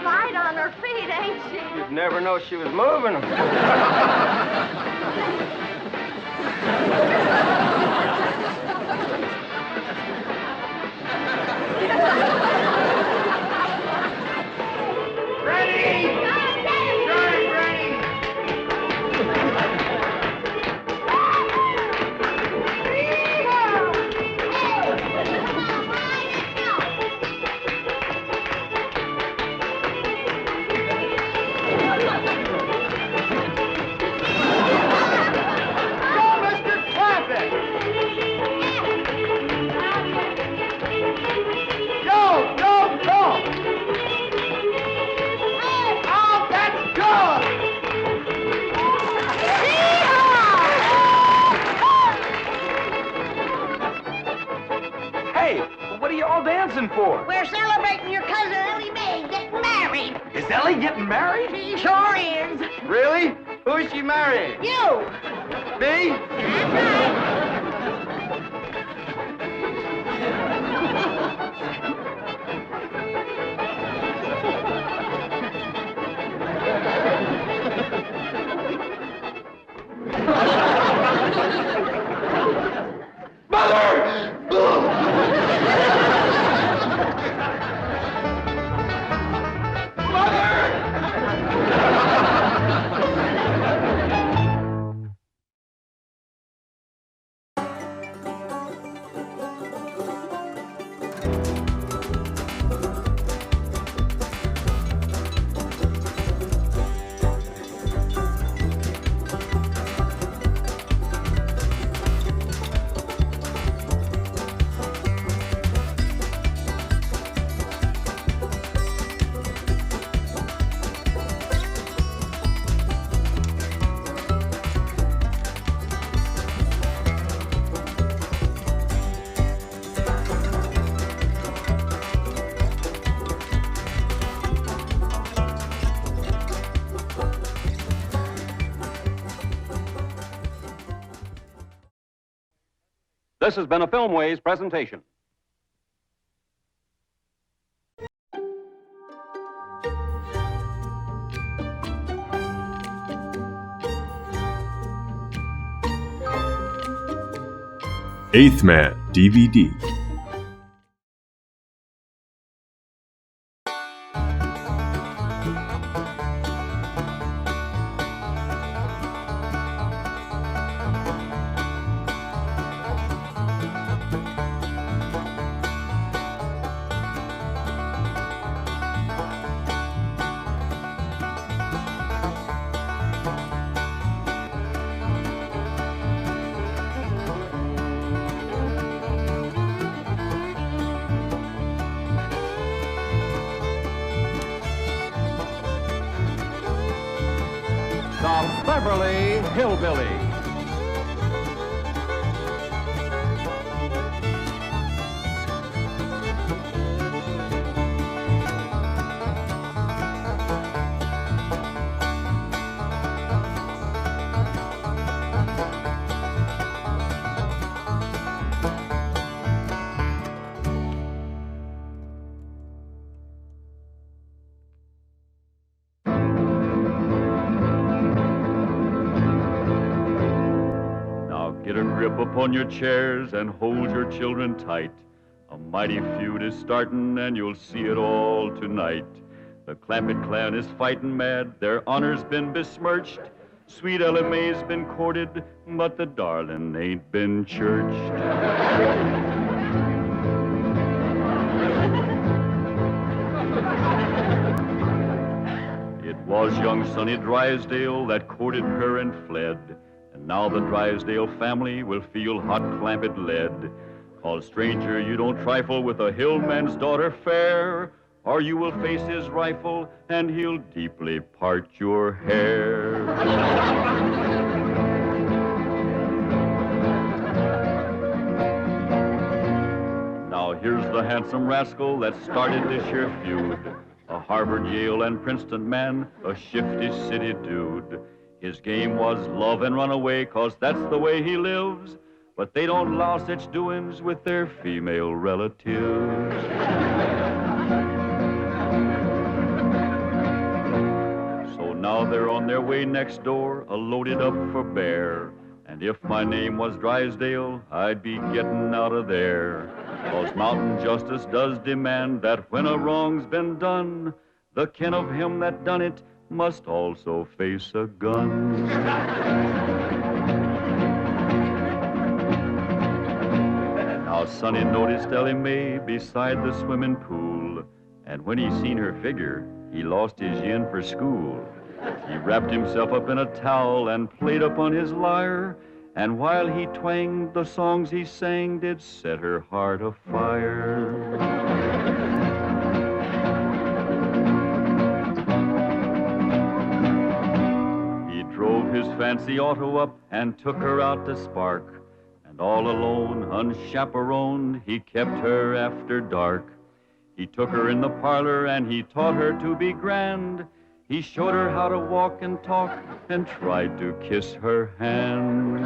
Light on her feet, ain't she? You'd never know she was moving them. For? We're celebrating your cousin Elly May getting married. Is Elly getting married? She sure is. Really? Who is she marrying? You. Me? This has been a Filmways presentation. Eighth Man DVD. The Beverly Hillbillies. grip upon your chairs and hold your children tight. A mighty feud is starting, and you'll see it all tonight. The Clampett clan is fighting mad, their honor's been besmirched. Sweet Elly May's been courted, but the darling ain't been churched. It was young Sonny Drysdale that courted her and fled. And now the Drysdale family will feel hot Clampett lead. 'Cause, stranger, you don't trifle with a hillman's daughter fair, or you will face his rifle and he'll deeply part your hair. Now here's the handsome rascal that started this here feud. A Harvard, Yale, and Princeton man, a shifty city dude. His game was love and run away, 'cause that's the way he lives. But they don't allow such doings with their female relatives. So now they're on their way next door, loaded up for Baer. And if my name was Drysdale, I'd be getting out of there. 'Cause mountain justice does demand that when a wrong's been done, the kin of him that done it must also face a gun. Now Sonny noticed Elly May beside the swimming pool, and when he seen her figure, he lost his yen for school. He wrapped himself up in a towel and played upon his lyre, and while he twanged, the songs he sang did set her heart afire. He drove his fancy auto up and took her out to Spark, and all alone, unchaperoned, he kept her after dark. He took her in the parlor and he taught her to be grand. He showed her how to walk and talk and tried to kiss her hand.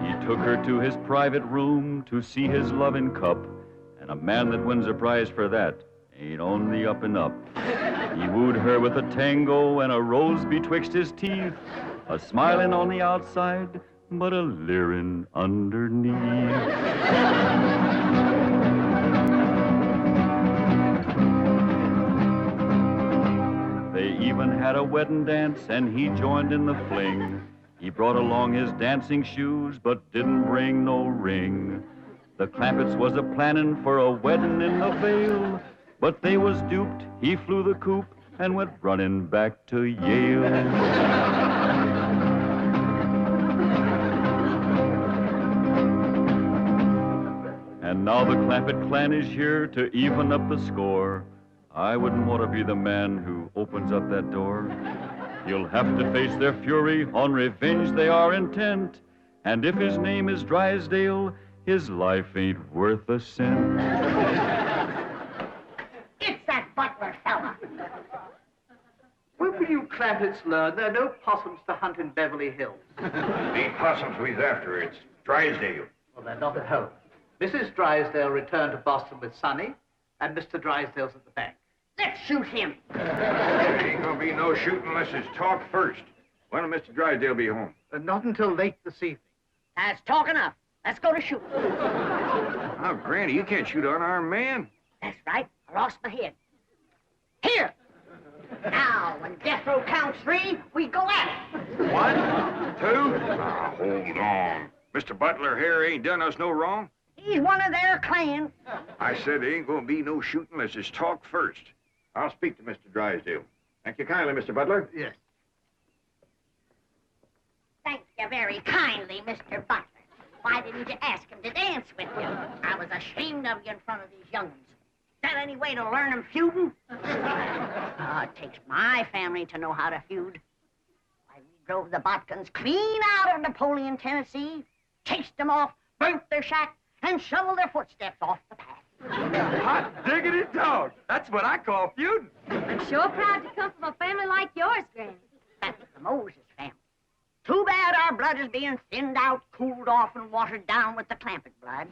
He took her to his private room to see his loving cup, and a man that wins a prize for that ain't on the up and up. He wooed her with a tango and a rose betwixt his teeth, a smiling on the outside, but a leering underneath. They even had a wedding dance, and he joined in the fling. He brought along his dancing shoes, but didn't bring no ring. The Clampetts was a-planning for a wedding in the Vale, but they was duped. He flew the coop and went running back to Yale. And now the Clampett clan is here to even up the score. I wouldn't want to be the man who opens up that door. He'll have to face their fury, on revenge they are intent. And if his name is Drysdale, his life ain't worth a cent. It's that butler fella. When will you Clampetts learn there are no possums to hunt in Beverly Hills? Ain't possums we's after, it's Drysdale. Well, they're not at home. Mrs. Drysdale returned to Boston with Sonny, and Mr. Drysdale's at the bank. Let's shoot him. There ain't gonna be no shooting unless it's talk first. When will Mr. Drysdale be home? Not until late this evening. That's talk enough. Let's go to shoot. Now, Granny, you can't shoot an unarmed man. That's right. I lost my head. Here. Now, when Jethro counts 3, we go at it. 1, 2. Now, hold on. Mr. Butler here ain't done us no wrong. He's one of their clan. I said there ain't gonna be no shooting unless it's talk first. I'll speak to Mr. Drysdale. Thank you kindly, Mr. Butler. Yes. Thank you very kindly, Mr. Butler. Why didn't you ask him to dance with you? I was ashamed of you in front of these young'uns. Is that any way to learn them feuding? It takes my family to know how to feud. Why, we drove the Botkins clean out of Napoleon, Tennessee, chased them off, burnt their shack, and shoveled their footsteps off the path. Hot diggity dog. That's what I call feuding. I'm sure proud to come from a family like yours, Granny. That's the Moses family. Too bad our blood is being thinned out, cooled off, and watered down with the Clampett blood.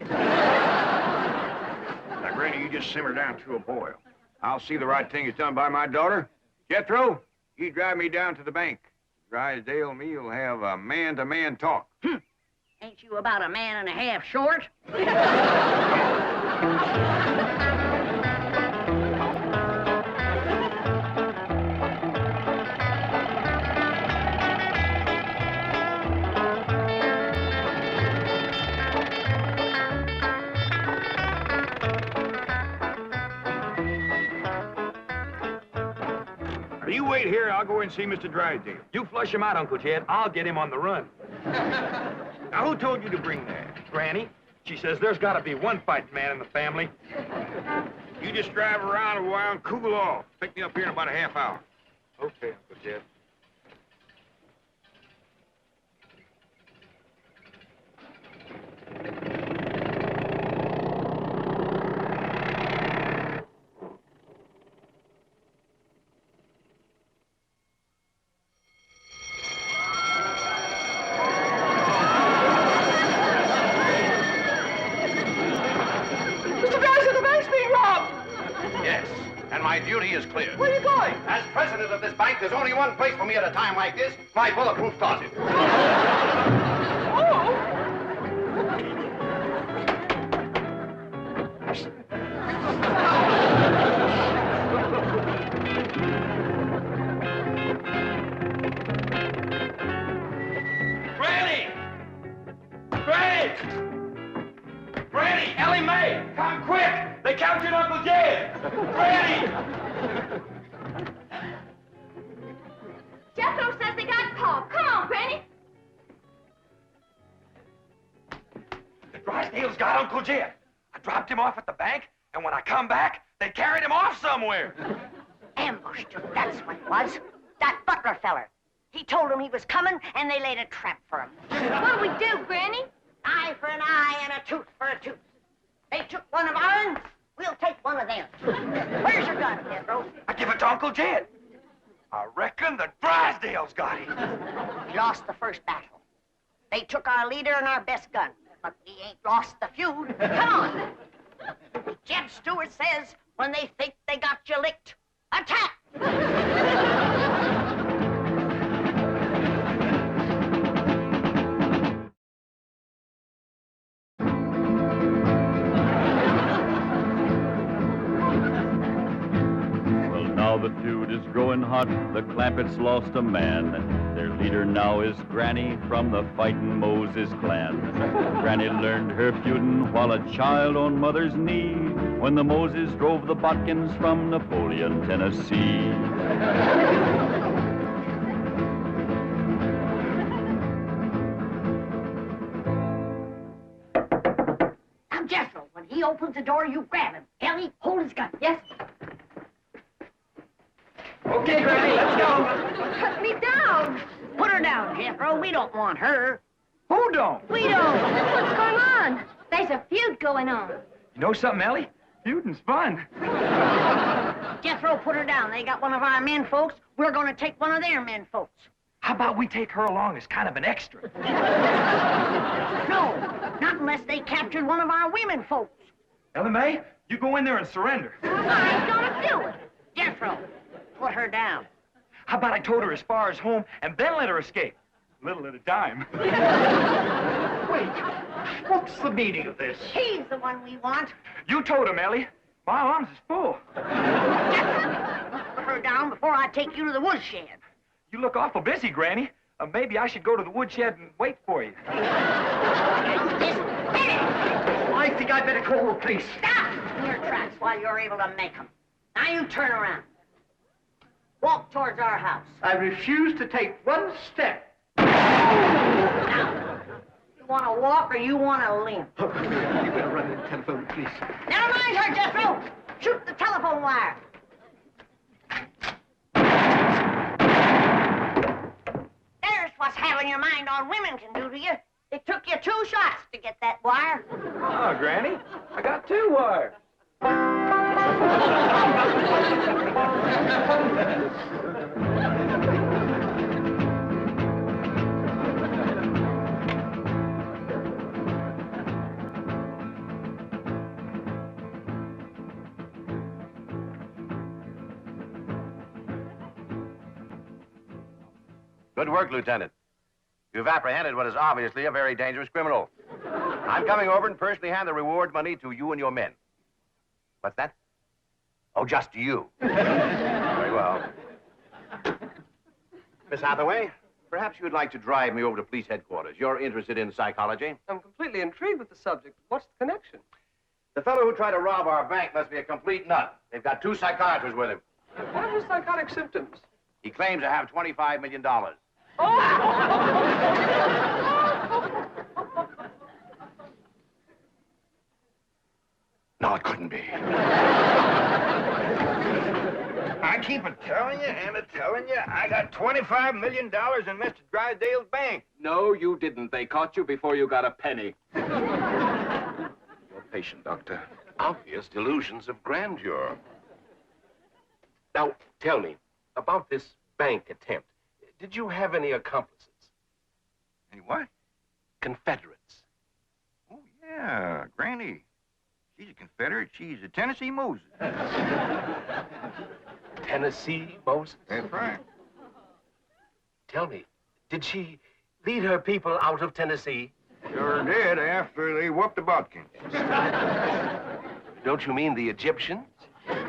Now, Granny, you just simmer down to a boil. I'll see the right thing is done by my daughter. Jethro, you drive me down to the bank. Drysdale and me will have a man-to-man talk. Ain't you about a man and a half short? You wait here, I'll go and see Mr. Drysdale. You flush him out, Uncle Jed. I'll get him on the run. Now, who told you to bring that? Granny, she says there's got to be one fighting man in the family. You just drive around a while and cool off. Pick me up here in about a half hour. Okay, Uncle Jed. Duty is clear. Where are you going? As president of this bank, there's only one place for me at a time like this, my bulletproof closet. Granny! Granny! Granny! Elly May! Come quick! They captured Uncle Jed! Granny! Jethro says they got Paul. Come on, Granny. The Drysdales got Uncle Jed. I dropped him off at the bank, and when I come back, they carried him off somewhere. Ambushed him, that's what it was. That butler feller. He told him he was coming, and they laid a trap for him. What'll we do, Granny? Eye for an eye and a tooth for a tooth. They took one of ours, we'll take one of them. Where's your gun, Jethro? I give it to Uncle Jed. I reckon the Drysdales got him. We lost the first battle. They took our leader and our best gun, but we ain't lost the feud. Come on. Jeb Stewart says, when they think they got you licked, attack! Now the feud is growing hot, the Clampetts lost a man. Their leader now is Granny from the fightin' Moses clan. Granny learned her feudin' while a child on mother's knee, when the Moses drove the Botkins from Napoleon, Tennessee. Now, Jethro, when he opens the door, you grab him. Elly, hold his gun. Yes. Okay, Granny, let's go. Cut me down. Put her down, Jethro. We don't want her. Who don't? We don't. What's going on? There's a feud going on. You know something, Elly? Feuding's fun. Jethro, put her down. They got one of our men folks. We're going to take one of their men folks. How about we take her along as kind of an extra? No, not unless they captured one of our women folks. Elly May, you go in there and surrender. I ain't gonna do it. Jethro, put her down. How about I towed her as far as home and then let her escape? A little at a time. Wait, what's the meaning of this? He's the one we want. You towed him, Elly. My arms is full. Jethro, put her down before I take you to the woodshed. You look awful busy, Granny. Maybe I should go to the woodshed and wait for you. I think I'd better call the police. Stop in your tracks while you're able to make them. Now you turn around. Walk towards our house. I refuse to take one step. Now, you want to walk or you want to limp? You better run to the telephone, please. Never mind her, Jethro. Shoot the telephone wire. There's what's having your mind on women can do to you. It took you 2 shots to get that wire. Oh, Granny, I got 2 wires. Good work, Lieutenant. You've apprehended what is obviously a very dangerous criminal. I'm coming over and personally hand the reward money to you and your men. What's that? Oh, just to you. Very well. Miss Hathaway, perhaps you'd like to drive me over to police headquarters. You're interested in psychology? I'm completely intrigued with the subject. What's the connection? The fellow who tried to rob our bank must be a complete nut. They've got 2 psychiatrists with him. What are his psychotic symptoms? He claims to have $25 million. No, it couldn't be. I keep telling you and telling you, I got $25 million in Mr. Drysdale's bank. No, you didn't. They caught you before you got a penny. You're patient, Doctor. Obvious delusions of grandeur. Now, tell me, about this bank attempt, did you have any accomplices? Any what? Confederates. Oh, yeah, Granny. She's a Confederate. She's a Tennessee Moses. Tennessee Moses? That's right. Tell me, did she lead her people out of Tennessee? Sure did after they whooped the Bodkins. Don't you mean the Egyptians?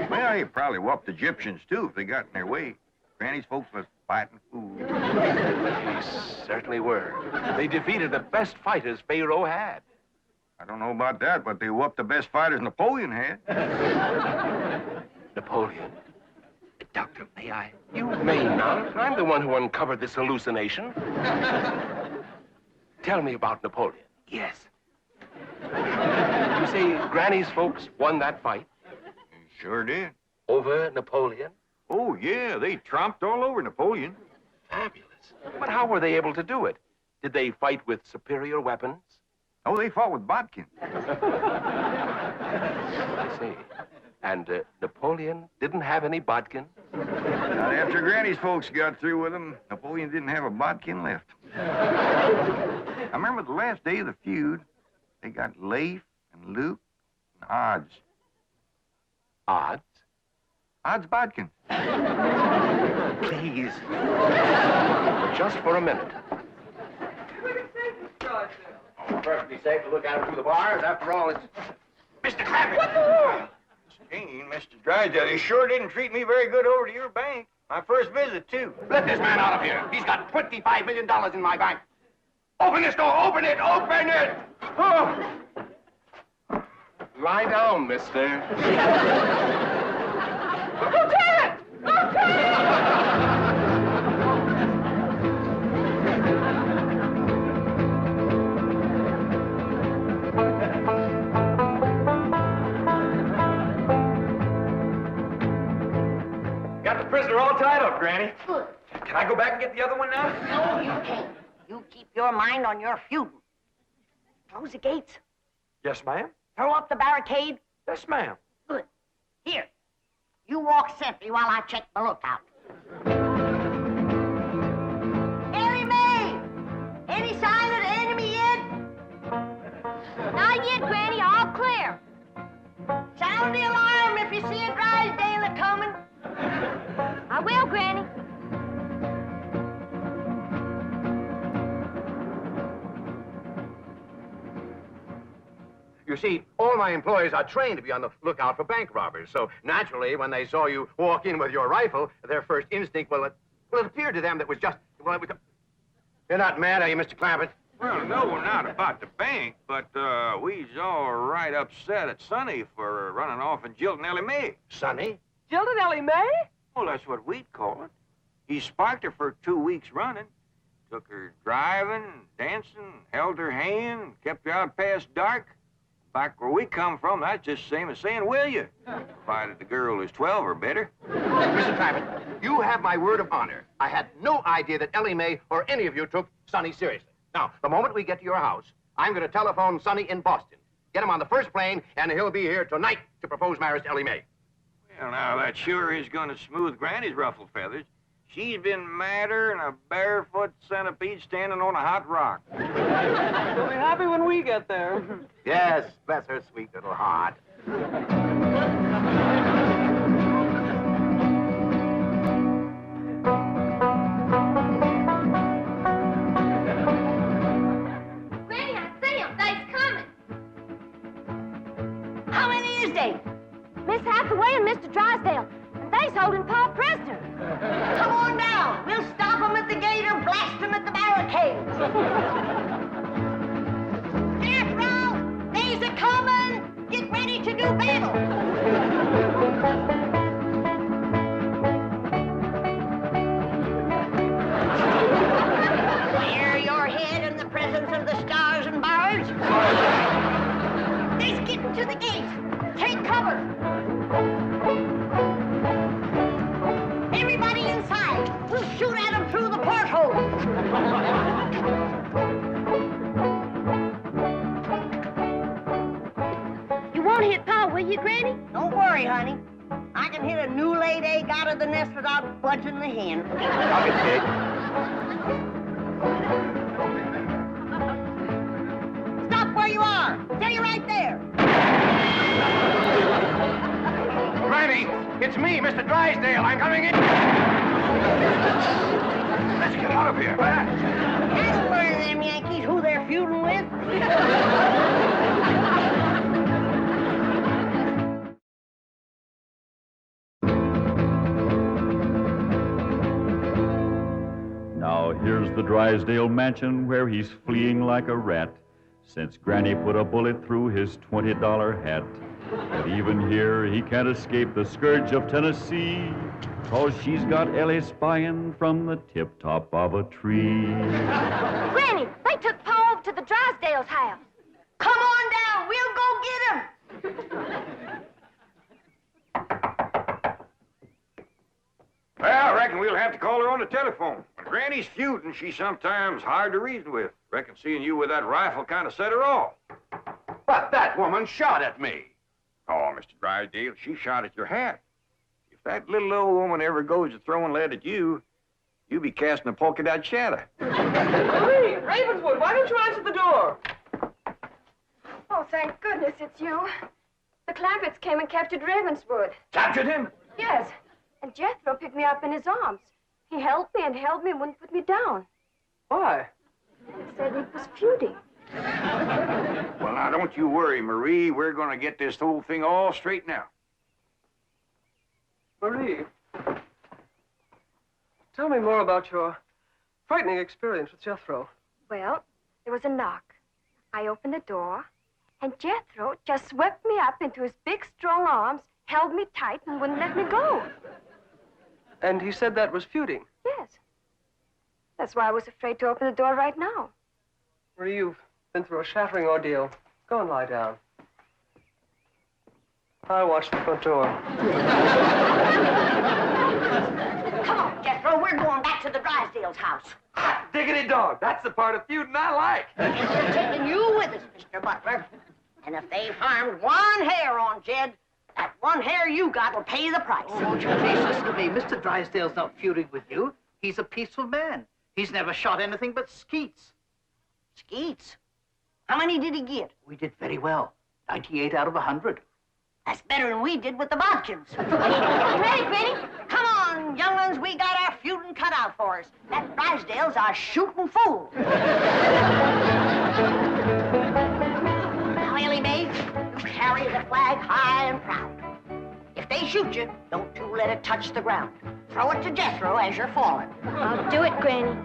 Well, they probably whooped the Egyptians, too, if they got in their way. Granny's folks was fighting fools. They certainly were. They defeated the best fighters Pharaoh had. I don't know about that, but they whooped the best fighters Napoleon had. Napoleon? Doctor, may I? You may not. I'm the one who uncovered this hallucination. Tell me about Napoleon. Yes. You say Granny's folks won that fight? Sure did. Over Napoleon? Oh, yeah, they tromped all over Napoleon. Fabulous. But how were they able to do it? Did they fight with superior weapons? Oh, they fought with Bodkins. I see. And Napoleon didn't have any bodkin? Not after Granny's folks got through with him, Napoleon didn't have a bodkin left. I remember the last day of the feud, they got Leif and Luke and Odds. Odds? Odds Bodkin. Please. Just for a minute. Perfectly safe to look out through the bars. After all, it's Mr. Clampett. Stinging, Mr. Drysdale. He sure didn't treat me very good over to your bank. My first visit, too. Let this man out of here. He's got $25 million in my bank. Open this door. Open it. Open it. Oh. Lie down, mister. Lieutenant! Got the prisoner all tied up, Granny. Good. Can I go back and get the other one now? No, you can't. You keep your mind on your feuding. Close the gates. Yes, ma'am. Throw up the barricade. Yes, ma'am. Good. Here. You walk sentry while I check the lookout. Elly May! Any sign of the enemy yet? Not yet, Granny. All clear. Sound the alarm if you see a Drysdale coming. I will, Granny. You see, all my employees are trained to be on the lookout for bank robbers. So naturally, when they saw you walk in with your rifle, their first instinct, it appeared to them that was just, it was... You're not mad, are you, Mr. Clampett? Well, no, not about the bank, but we's all right upset at Sonny for running off and jilting Elly May. Sonny? Jilted Elly May? Well, that's what we'd call it. He sparked her for 2 weeks running. Took her driving, dancing, held her hand, kept her out past dark. Back where we come from, that's just the same as saying, will you? Provided the girl is 12 or better. Mr. Clampett, you have my word of honor. I had no idea that Elly May or any of you took Sonny seriously. Now, the moment we get to your house, I'm going to telephone Sonny in Boston. Get him on the first plane, and he'll be here tonight to propose marriage to Elly May. Well, now, that sure is going to smooth Granny's ruffled feathers. She's been madder than a barefoot centipede standing on a hot rock. She'll be happy when we get there. Yes, bless her sweet little heart. Wednesday. Miss Hathaway and Mr. Drysdale. And they's holding Pa prisoner. Come on down. We'll stop them at the gate or blast them at the barricades. Jethro, they's a-coming. Get ready to do battle. Bare your head in the presence of the stars and bars. They's getting to the gate. Take cover. Everybody inside. We'll shoot at them through the porthole. You won't hit Pa, will you, Granny? Don't worry, honey. I can hit a new-laid egg out of the nest without budging the hen. I'll get Kate. Stop where you are. Stay right there. Granny, it's me, Mr. Drysdale. I'm coming in. Let's get out of here. That'll learn them Yankees who they're feuding with. Now here's the Drysdale mansion where he's fleeing like a rat, since Granny put a bullet through his $20 hat. But even here, he can't escape the scourge of Tennessee, 'cause she's got Elly spying from the tip-top of a tree. Granny, they took Pa over to the Drysdale's house. Come on down. We'll go get him. Well, I reckon we'll have to call her on the telephone. When Granny's feuding, she's sometimes hard to reason with. Reckon seeing you with that rifle kind of set her off. But that woman shot at me. Oh, Mr. Drysdale, she shot at your hat. If that little old woman ever goes to throwing lead at you, you'll be casting a polka dot shadow. Marie, Ravenswood, why don't you answer the door? Oh, thank goodness it's you. The Clampetts came and captured Ravenswood. Captured him? Yes. And Jethro picked me up in his arms. He held me and wouldn't put me down. Why? He said he was feuding. Well, now, don't you worry, Marie. We're going to get this whole thing all straightened out. Marie, tell me more about your frightening experience with Jethro. Well, there was a knock. I opened the door, and Jethro just swept me up into his big, strong arms, held me tight, and wouldn't let me go. And he said that was feuding? Yes. That's why I was afraid to open the door right now. Marie, you've been through a shattering ordeal. Go and lie down. I'll watch the front door. Come on, Jethro. We're going back to the Drysdale's house. Diggity dog. That's the part of feuding I like. And we're taking you with us, Mr. Butler. And if they've harmed one hair on Jed, that one hair you got will pay the price. Oh, won't you please listen to me? Mr. Drysdale's not feuding with you. He's a peaceful man. He's never shot anything but skeets. Skeets? How many did he get? We did very well. 98 out of 100. That's better than we did with the Bodkins. Ready, Granny? Come on, young'uns. We got our feuding cut out for us. That Drysdale's our shooting fool. Now, Elly Mae, you carry the flag high and proud. If they shoot you, don't you let it touch the ground. Throw it to Jethro as you're falling. I'll do it, Granny.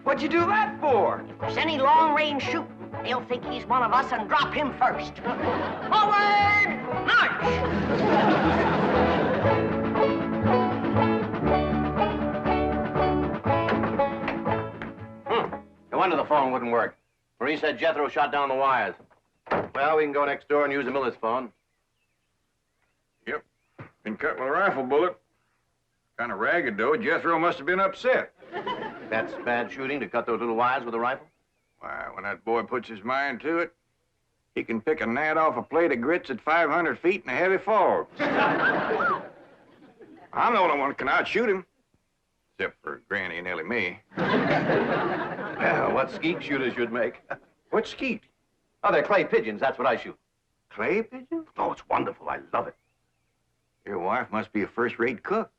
What'd you do that for? If there's any long-range shooting, they'll think he's one of us and drop him first. Forward, march! No wonder the phone wouldn't work. Marie said Jethro shot down the wires. Well, we can go next door and use the miller's phone. Yep. Been cut with a rifle bullet. Kind of ragged, though. Jethro must have been upset. That's bad shooting, to cut those little wires with a rifle? Why, when that boy puts his mind to it, he can pick a gnat off a plate of grits at 500 feet in a heavy fog. I'm the only one who can outshoot him. Except for Granny and Elly Mae. Well, what skeet shooters you'd make. What skeet? Oh, they're clay pigeons. That's what I shoot. Clay pigeons? Oh, it's wonderful. I love it. Your wife must be a first-rate cook.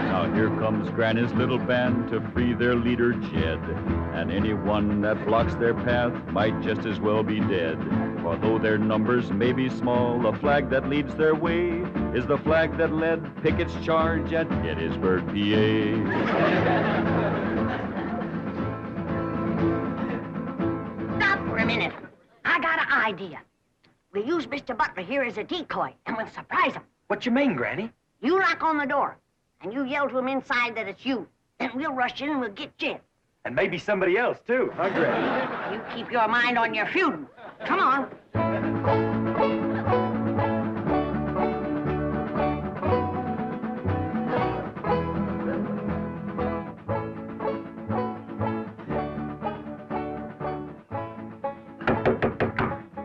Now, Here comes Granny's little band to free their leader, Jed. And anyone that blocks their path might just as well be dead. For though their numbers may be small, the flag that leads their way is the flag that led Pickett's charge at Gettysburg, PA. Stop for a minute. I got an idea. We'll use Mr. Butler here as a decoy, and we'll surprise him. What you mean, Granny? You knock on the door, and you yell to him inside that it's you. Then we'll rush in and we'll get Jed. And maybe somebody else, too, huh, Granny? You keep your mind on your feuding. Come on.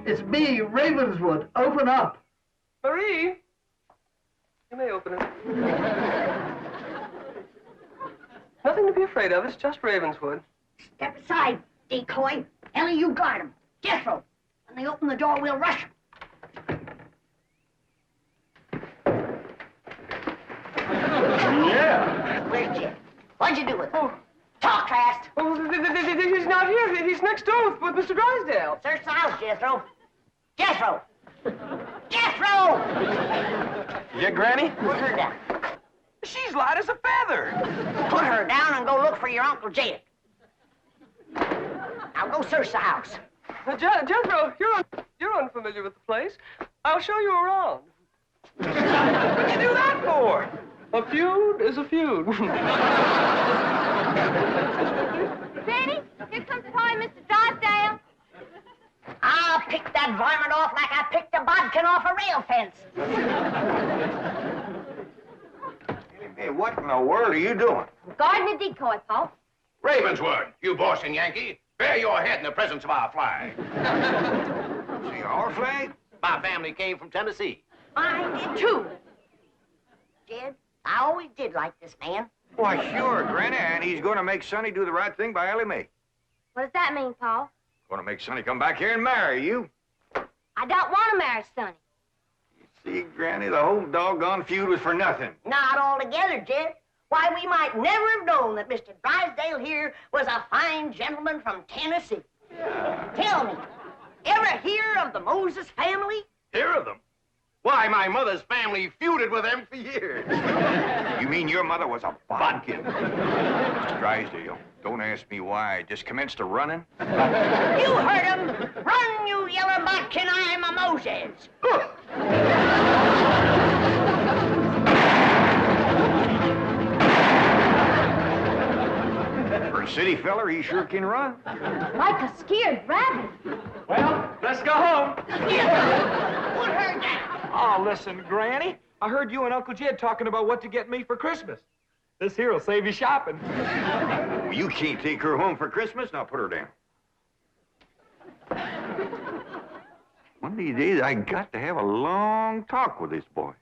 It's me, Ravenswood. Open up. Marie, you may open it. Nothing to be afraid of. It's just Ravenswood. Step aside, decoy. Elly, you guard him. Jethro. When they open the door, we'll rush him. Yeah. Where's Jed? What'd you do with him? Talk fast. Oh, he's not here. He's next door with Mr. Drysdale. Search the house, Jethro. Jethro! Jethro! Yeah, Granny? Put her down. She's light as a feather. Put her down and go look for your Uncle Jed. Now go search the house. Jethro, you're unfamiliar with the place. I'll show you around. What'd you do that for? A feud is a feud. Granny, here comes Pa and Mr. Drysdale. I'll pick that varmint off like I picked a bodkin off a rail fence. Hey, what in the world are you doing? Guarding the decoy, Pa. Ravenswood, you Boston Yankee, bear your head in the presence of our flag. See, our flag? My family came from Tennessee. Mine did too. Jed, I always did like this man. Why, sure, Granny, and he's going to make Sonny do the right thing by Elly Mae. What does that mean, Pa? Going to make Sonny come back here and marry you. I don't want to marry Sonny. See, Granny, the whole doggone feud was for nothing. Not altogether, Jed. Why, we might never have known that Mr. Drysdale here was a fine gentleman from Tennessee. Yeah. Tell me, ever hear of the Moses family? Hear of them? Why, my mother's family feuded with them for years. You mean your mother was a bodkin? Mr. Drysdale, don't ask me why. I just commenced a running. You heard him. Run, you yellow bodkin, I'm a Moses. For a city feller, he sure can run. Like a scared rabbit. Well, let's go home. Put her down. Oh, listen, Granny. I heard you and Uncle Jed talking about what to get me for Christmas. This here'll save you shopping. Oh, you can't take her home for Christmas. Now put her down. One of these days, I got to have a long talk with this boy.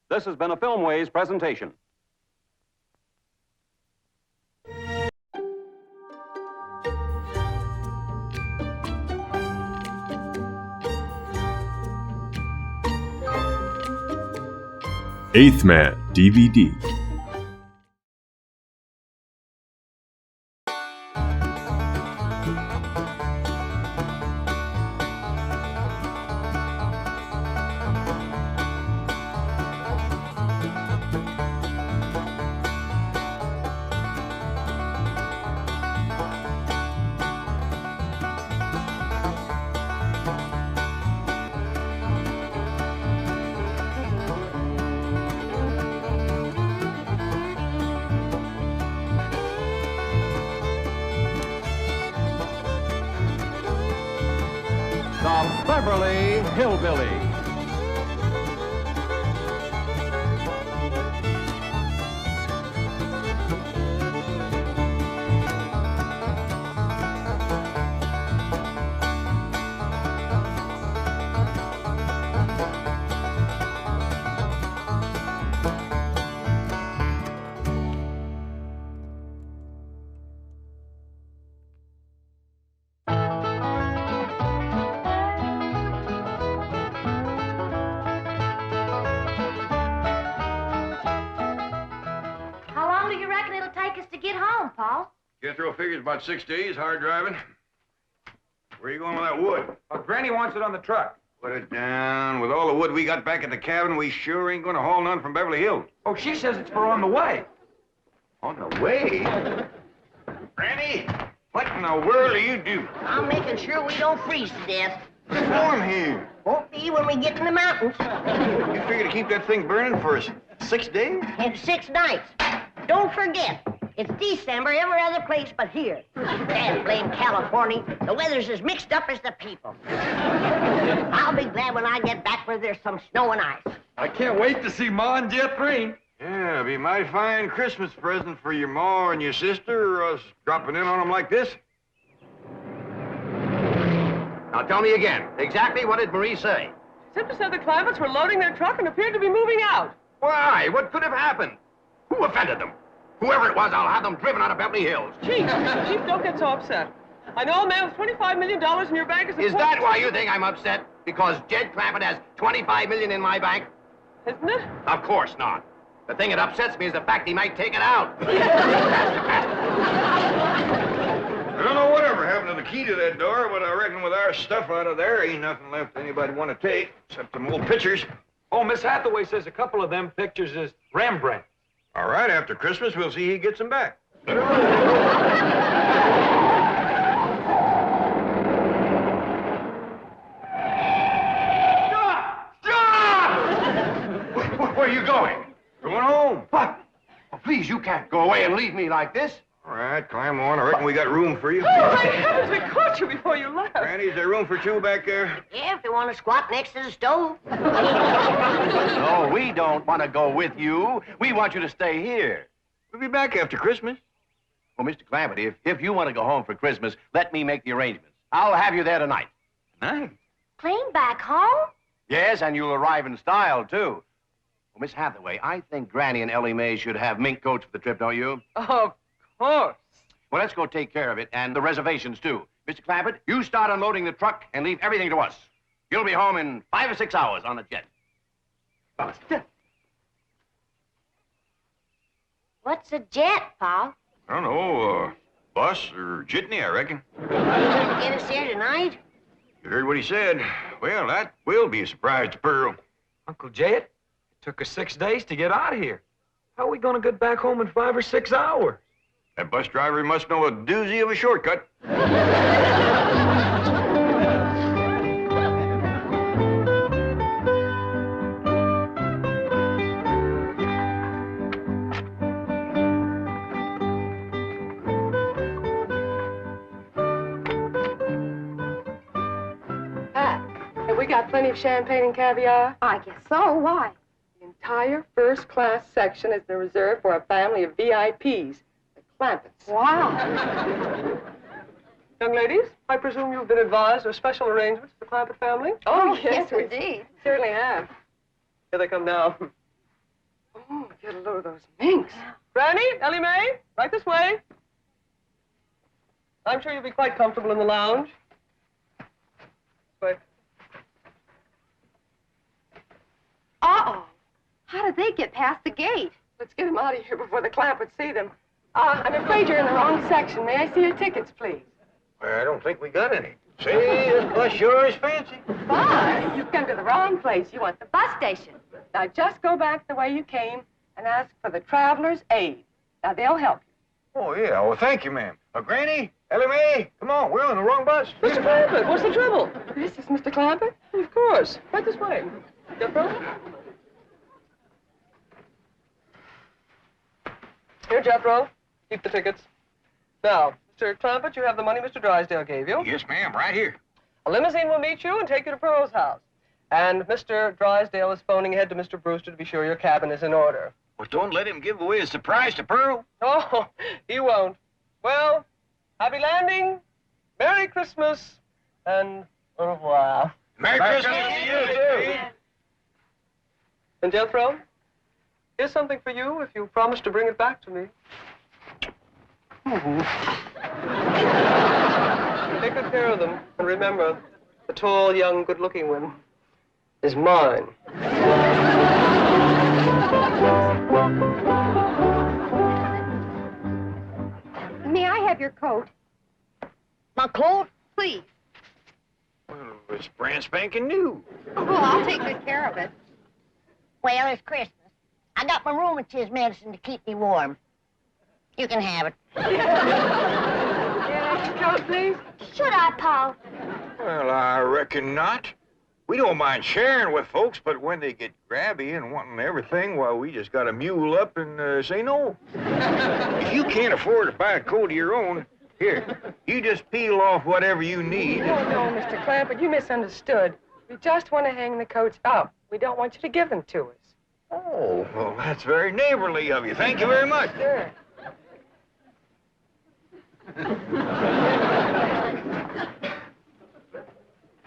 This has been a Filmways presentation. Eighth Man DVD. Beverly Hillbillies. How long do you reckon it'll take us to get home, Paul? Jethro figures about 6 days, hard driving. Where are you going with that wood? Granny wants it on the truck. Put it down. With all the wood we got back at the cabin, we sure ain't going to haul none from Beverly Hills. Oh, she says it's for on the way. On the way? Granny, what in the world are you doing? I'm making sure we don't freeze to death. It's warm here. Won't be when we get in the mountains. You figure to keep that thing burning for us 6 days? And 6 nights. Don't forget, it's December every other place but here. Damn blame California. The weather's as mixed up as the people. I'll be glad when I get back where there's some snow and ice. I can't wait to see Ma and Jethro. Yeah, it'll be a mighty fine Christmas present for your ma and your sister, or us dropping in on them like this. Now tell me again, exactly what did Marie say? Simply said the Clampetts were loading their truck and appeared to be moving out. Why? What could have happened? Who offended them? Whoever it was, I'll have them driven out of Beverly Hills. Chief, don't get so upset. I know a man with $25 million in your bank is... Is that why you think I'm upset? Because Jed Clampett has $25 million in my bank? Isn't it? Of course not. The thing that upsets me is the fact he might take it out. I don't know whatever happened to the key to that door, but I reckon with our stuff out of there, ain't nothing left anybody want to take, except some old pictures. Oh, Miss Hathaway says a couple of them pictures is Rembrandt. All right, after Christmas, we'll see he gets them back. Where are you going? Going home. What? Oh, please, you can't go away and leave me like this. All right, climb on. I reckon we got room for you. Oh, my heavens, we caught you before you left. Granny, is there room for 2 back there? Yeah, if they want to squat next to the stove. No, we don't want to go with you. We want you to stay here. We'll be back after Christmas. Well, Mr. Clampett, if you want to go home for Christmas, let me make the arrangements. I'll have you there tonight. Nice. Clean back home? Yes, and you'll arrive in style, too. Well, Miss Hathaway, I think Granny and Elly May should have mink coats for the trip, don't you? Of course. Well, let's go take care of it, and the reservations, too. Mr. Clampett, you start unloading the truck and leave everything to us. You'll be home in 5 or 6 hours on the jet. What's a jet, Paul? I don't know, bus or jitney, I reckon. Get us here tonight? You heard what he said. Well, that will be a surprise to Pearl. Uncle Jed, it took us 6 days to get out of here. How are we going to get back home in 5 or 6 hours? That bus driver must know a doozy of a shortcut. Have we got plenty of champagne and caviar? I guess so. Why? The entire first-class section has been reserved for a family of VIPs, the Clampetts. Wow. Young ladies, I presume you've been advised of special arrangements for the Clampett family? Oh, yes, indeed. Certainly have. Here they come now. Oh, get a load of those minks. Granny, Elly May, right this way. I'm sure you'll be quite comfortable in the lounge. This way. Uh-oh. How did they get past the gate? Let's get them out of here before the Clampetts see them. I'm afraid you're in the wrong section. May I see your tickets, please? Well, I don't think we got any. See, this bus sure is fancy. Bus? You've come to the wrong place. You want the bus station. Now, just go back the way you came and ask for the Traveler's Aid. Now, they'll help you. Oh, yeah. Well, thank you, ma'am. Granny, Elly May, come on. We're on the wrong bus. Mr. Clampett, what's the trouble? This is Mr. Clampett? Of course. Right this way. Jethro? Here, Jethro. Keep the tickets. Now, Mr. Clampett, you have the money Mr. Drysdale gave you. Yes, ma'am. Right here. A limousine will meet you and take you to Pearl's house. And Mr. Drysdale is phoning ahead to Mr. Brewster to be sure your cabin is in order. Well, don't let him give away a surprise to Pearl. Oh, he won't. Well, happy landing, Merry Christmas, and au revoir. Merry Christmas to you, too. And Jethro, here's something for you if you promise to bring it back to me. Take good care of them, and remember, the tall, young, good-looking one is mine. May I have your coat? My coat? Please. Well, it's brand spanking new. Oh, I'll take good care of it. Well, it's Christmas. I got my rheumatism medicine to keep me warm. You can have it. Coat, please. Should I, Paul? Well, I reckon not. We don't mind sharing with folks, but when they get grabby and wanting everything, well, we just got to mule up and say no. If you can't afford to buy a coat of your own, here, you just peel off whatever you need. Oh, no, Mr. Clampett, you misunderstood. We just want to hang the coats up. We don't want you to give them to us. Oh, well, that's very neighborly of you. Thank you very much. Sure.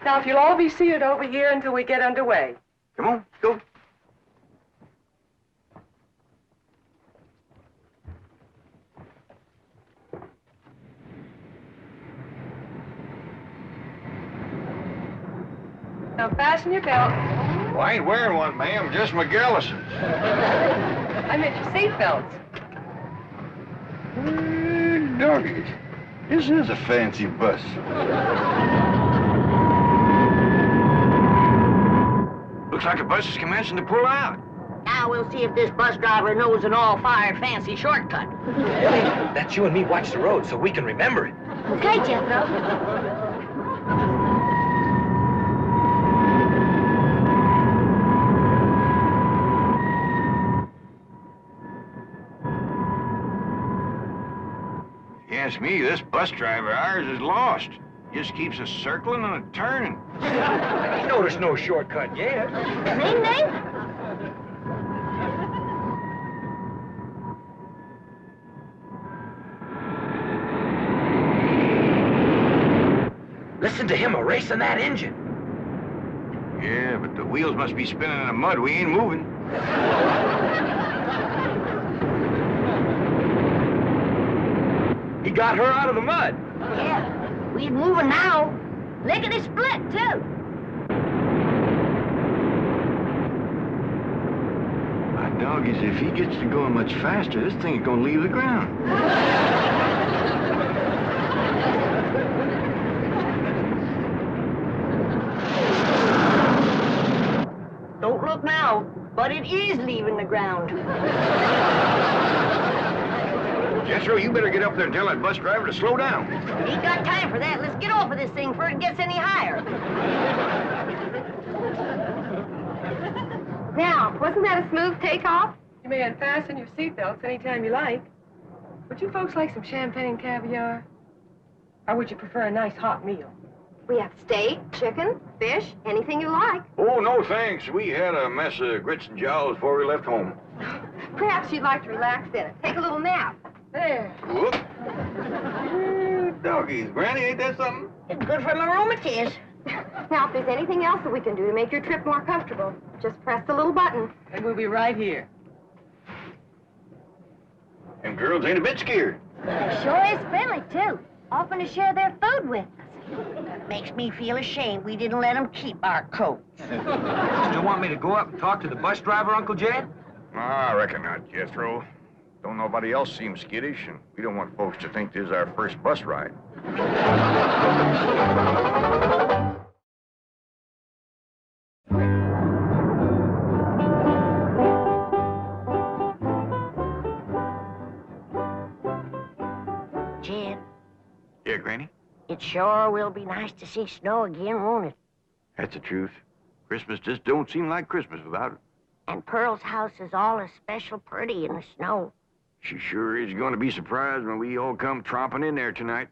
Now, if you'll all be seated over here until we get underway. Come on, go. Now, fasten your belt. Well, I ain't wearing one, ma'am, just my Gallisons. I meant your seat belts. Doggies, this is a fancy bus. Looks like the bus is commencing to pull out. Now we'll see if this bus driver knows an all-fired fancy shortcut. That's you and me watch the road so we can remember it. Okay, Jethro. If you ask me, this bus driver of ours is lost. Just keeps us circling and a turning. You know there's no shortcut yet. Name, name? Listen to him erasing that engine. Yeah, but the wheels must be spinning in the mud. We ain't moving. He got her out of the mud. Yeah, we're moving now. Lickety split, too. My doggies, if he gets to going much faster, this thing's gonna leave the ground. Don't look now, but it is leaving the ground. Jethro, you better get up there and tell that bus driver to slow down. Ain't got time for that. Let's get off of this thing before it gets any higher. Now, wasn't that a smooth takeoff? You may unfasten your seatbelts anytime you like. Would you folks like some champagne and caviar? Or would you prefer a nice hot meal? We have steak, chicken, fish, anything you like. Oh, no, thanks. We had a mess of grits and jowls before we left home. Perhaps you'd like to relax in it. Take a little nap. There. Whoop. Doggies, Granny, ain't that something? It's good for my rheumatiz. Now, if there's anything else that we can do to make your trip more comfortable, just press the little button. And we'll be right here. Them girls ain't a bit scared. Sure is friendly, too. Offering to share their food with us. Makes me feel ashamed we didn't let them keep our coats. Still want me to go up and talk to the bus driver, Uncle Jed? I reckon not, Jethro. Don't nobody else seem skittish, and we don't want folks to think this is our first bus ride. Jed, Yeah, Granny? it sure will be nice to see snow again, won't it? That's the truth. Christmas just don't seem like Christmas without it. And Pearl's house is all especial pretty in the snow. She sure is going to be surprised when we all come tromping in there tonight.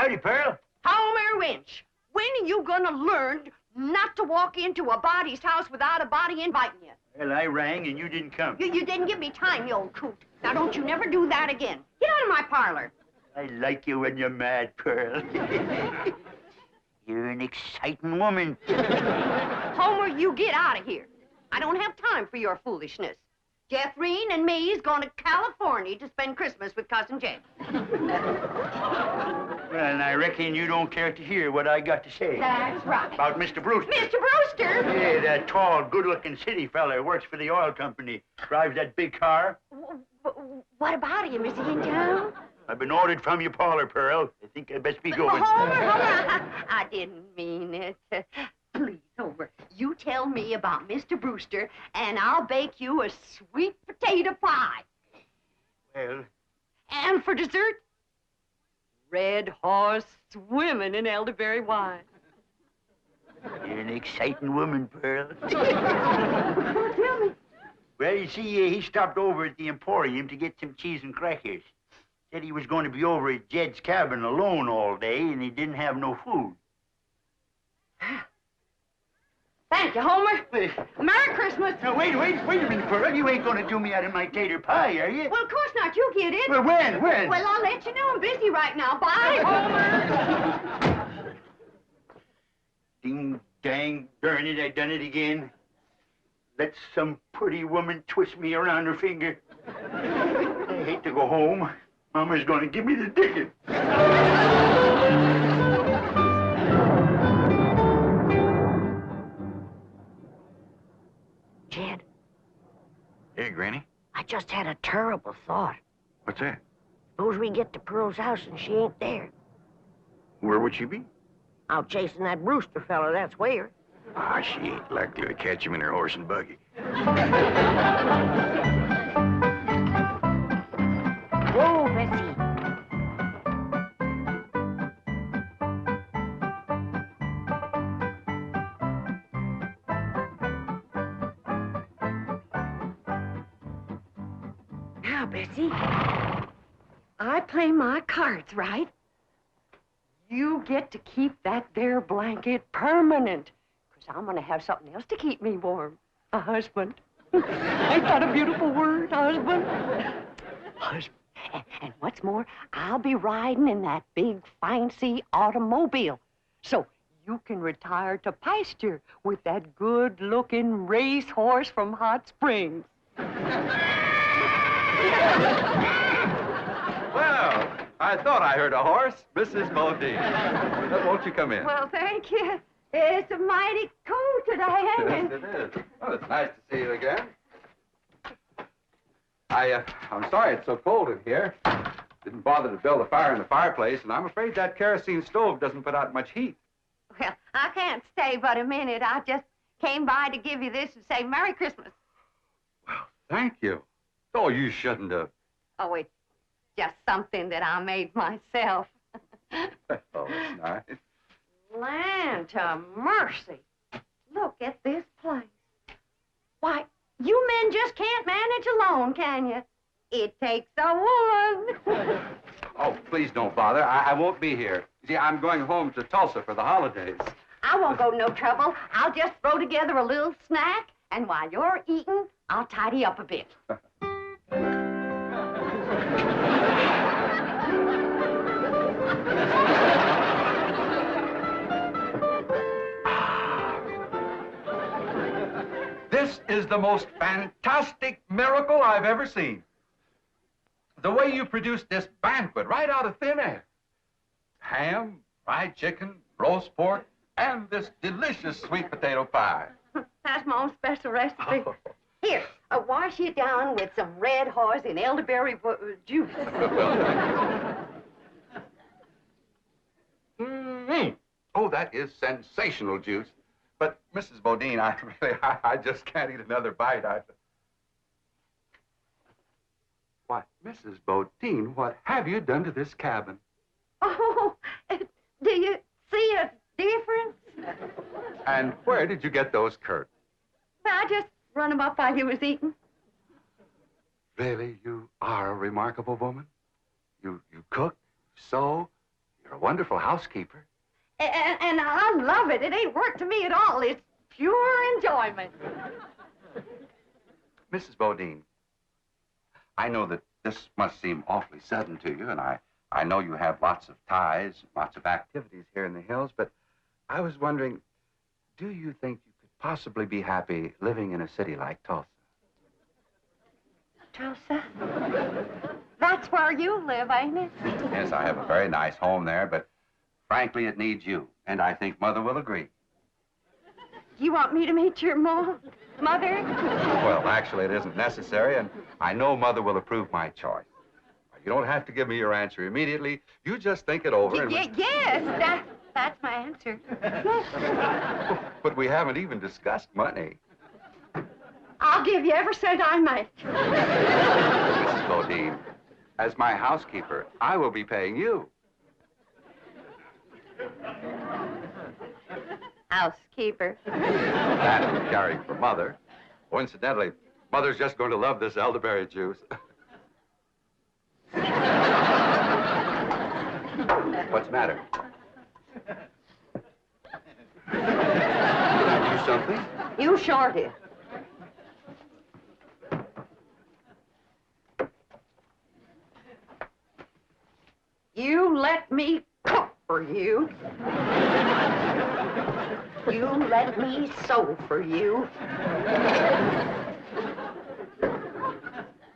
Howdy, Pearl. Homer Winch, when are you gonna learn not to walk into a body's house without a body inviting you? Well, I rang and you didn't come. You didn't give me time, you old coot. Now don't you never do that again. Get out of my parlor. I like you when you're mad, Pearl. You're an exciting woman. Homer, you get out of here. I don't have time for your foolishness. Jethrine and me is going to California to spend Christmas with Cousin Jed. Well, and I reckon you don't care to hear what I got to say. That's right. About Mr. Brewster. Mr. Brewster? Yeah, that tall, good-looking city fella who works for the oil company. Drives that big car. What about him? Is he in town? I've been ordered from your parlor, Pearl. I think I'd best be going. Homer, I didn't mean it. Please, Homer, you tell me about Mr. Brewster, and I'll bake you a sweet potato pie. Well... And for dessert, red horse swimming in elderberry wine. You're an exciting woman, Pearl. Tell me. Well, you see, he stopped over at the Emporium to get some cheese and crackers. Said he was going to be over at Jed's cabin alone all day, and he didn't have no food. Thank you, Homer. Merry Christmas. Now, wait a minute, Pearl. You ain't going to do me out of my tater pie, are you? Well, of course not. You get it. Well, when? Well, I'll let you know. I'm busy right now. Bye, Homer. Ding, dang, darn it, I done it again. Let some pretty woman twist me around her finger. I hate to go home. Mama's going to give me the dickens. Jed. Hey, Granny. I just had a terrible thought. What's that? Suppose we get to Pearl's house and she ain't there. Where would she be? Out chasing that Brewster fella, that's where. Ah, she ain't likely to catch him in her horse and buggy. Whoa, Bessie. Now, Bessie, I play my cards right. You get to keep that there blanket permanent, because I'm going to have something else to keep me warm. A husband. Ain't that a beautiful word, husband? Husband. And what's more, I'll be riding in that big, fancy automobile. So you can retire to pasture with that good-looking racehorse from Hot Springs. Well, I thought I heard a horse. Mrs. Bodine. Won't you come in? Well, thank you. It's a mighty cool today, Henning. Yes, it is. Well, it's nice to see you again. I'm sorry it's so cold in here. Didn't bother to build a fire in the fireplace, and I'm afraid that kerosene stove doesn't put out much heat. Well, I can't stay but a minute. I just came by to give you this and say Merry Christmas. Thank you. Oh, you shouldn't have. Oh, it's just something that I made myself. Oh, it's nice. Land to mercy. Look at this place. Why, you men just can't manage alone, can you? It takes a woman. Oh, please don't bother. I won't be here. See, I'm going home to Tulsa for the holidays. I won't go to no trouble. I'll just throw together a little snack, and while you're eating, I'll tidy up a bit. This is the most fantastic miracle I've ever seen. The way you produced this banquet right out of thin air. Ham, fried chicken, roast pork, and this delicious sweet potato pie. That's my own special recipe. Here, wash it down with some red horse and elderberry juice. Oh, that is sensational juice. But, Mrs. Bodine, I just can't eat another bite. Why, Mrs. Bodine, what have you done to this cabin? Oh, do you see a difference? And where did you get those curtains? I just run them up while you was eating. Really, you are a remarkable woman. You cook, sew, You're a wonderful housekeeper. And I love it. It ain't work to me at all. It's pure enjoyment. Mrs. Bodine, I know that this must seem awfully sudden to you, and I know you have lots of ties, lots of activities here in the hills, but I was wondering, do you think you could possibly be happy living in a city like Tulsa? Tulsa? That's where you live, ain't it? Yes, I have a very nice home there, but frankly, it needs you, and I think Mother will agree. You want me to meet your mother? Well, actually, it isn't necessary, and I know Mother will approve my choice. You don't have to give me your answer immediately. You just think it over. And Yes, that's my answer. But we haven't even discussed money. I'll give you every cent I make. Mrs. Bodine, as my housekeeper, I will be paying you. Housekeeper. That I'm caring for Mother. Coincidentally, Mother's just going to love this elderberry juice. What's the matter? Did I do something? You Shorty. You let me cook for you. You let me sew for you.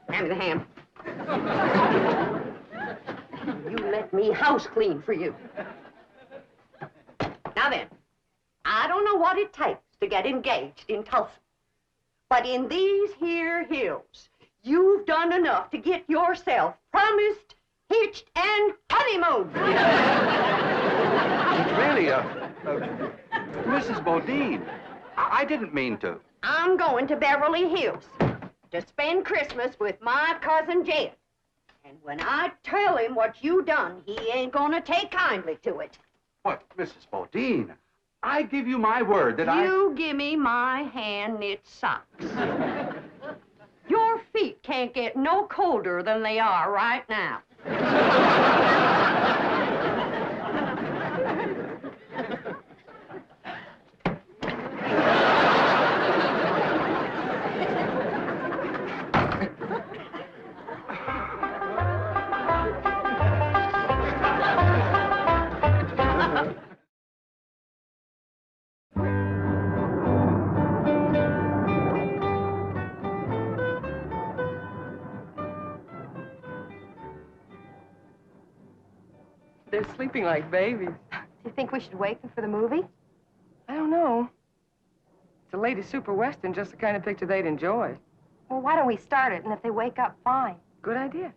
Hand me the ham. You let me house clean for you. Now then, I don't know what it takes to get engaged in Tulsa, but in these here hills, you've done enough to get yourself promised, hitched, and honeymooned. Really, Mrs. Bodine, I didn't mean to. I'm going to Beverly Hills to spend Christmas with my cousin Jed. And when I tell him what you done, he ain't gonna take kindly to it. What, Mrs. Bodine? I give you my word that You give me my hand-knit socks. Your feet can't get no colder than they are right now. They're sleeping like babies. Do you think we should wake them for the movie? I don't know. It's a lady super western, just the kind of picture they'd enjoy. Well, why don't we start it, and if they wake up, fine. Good idea.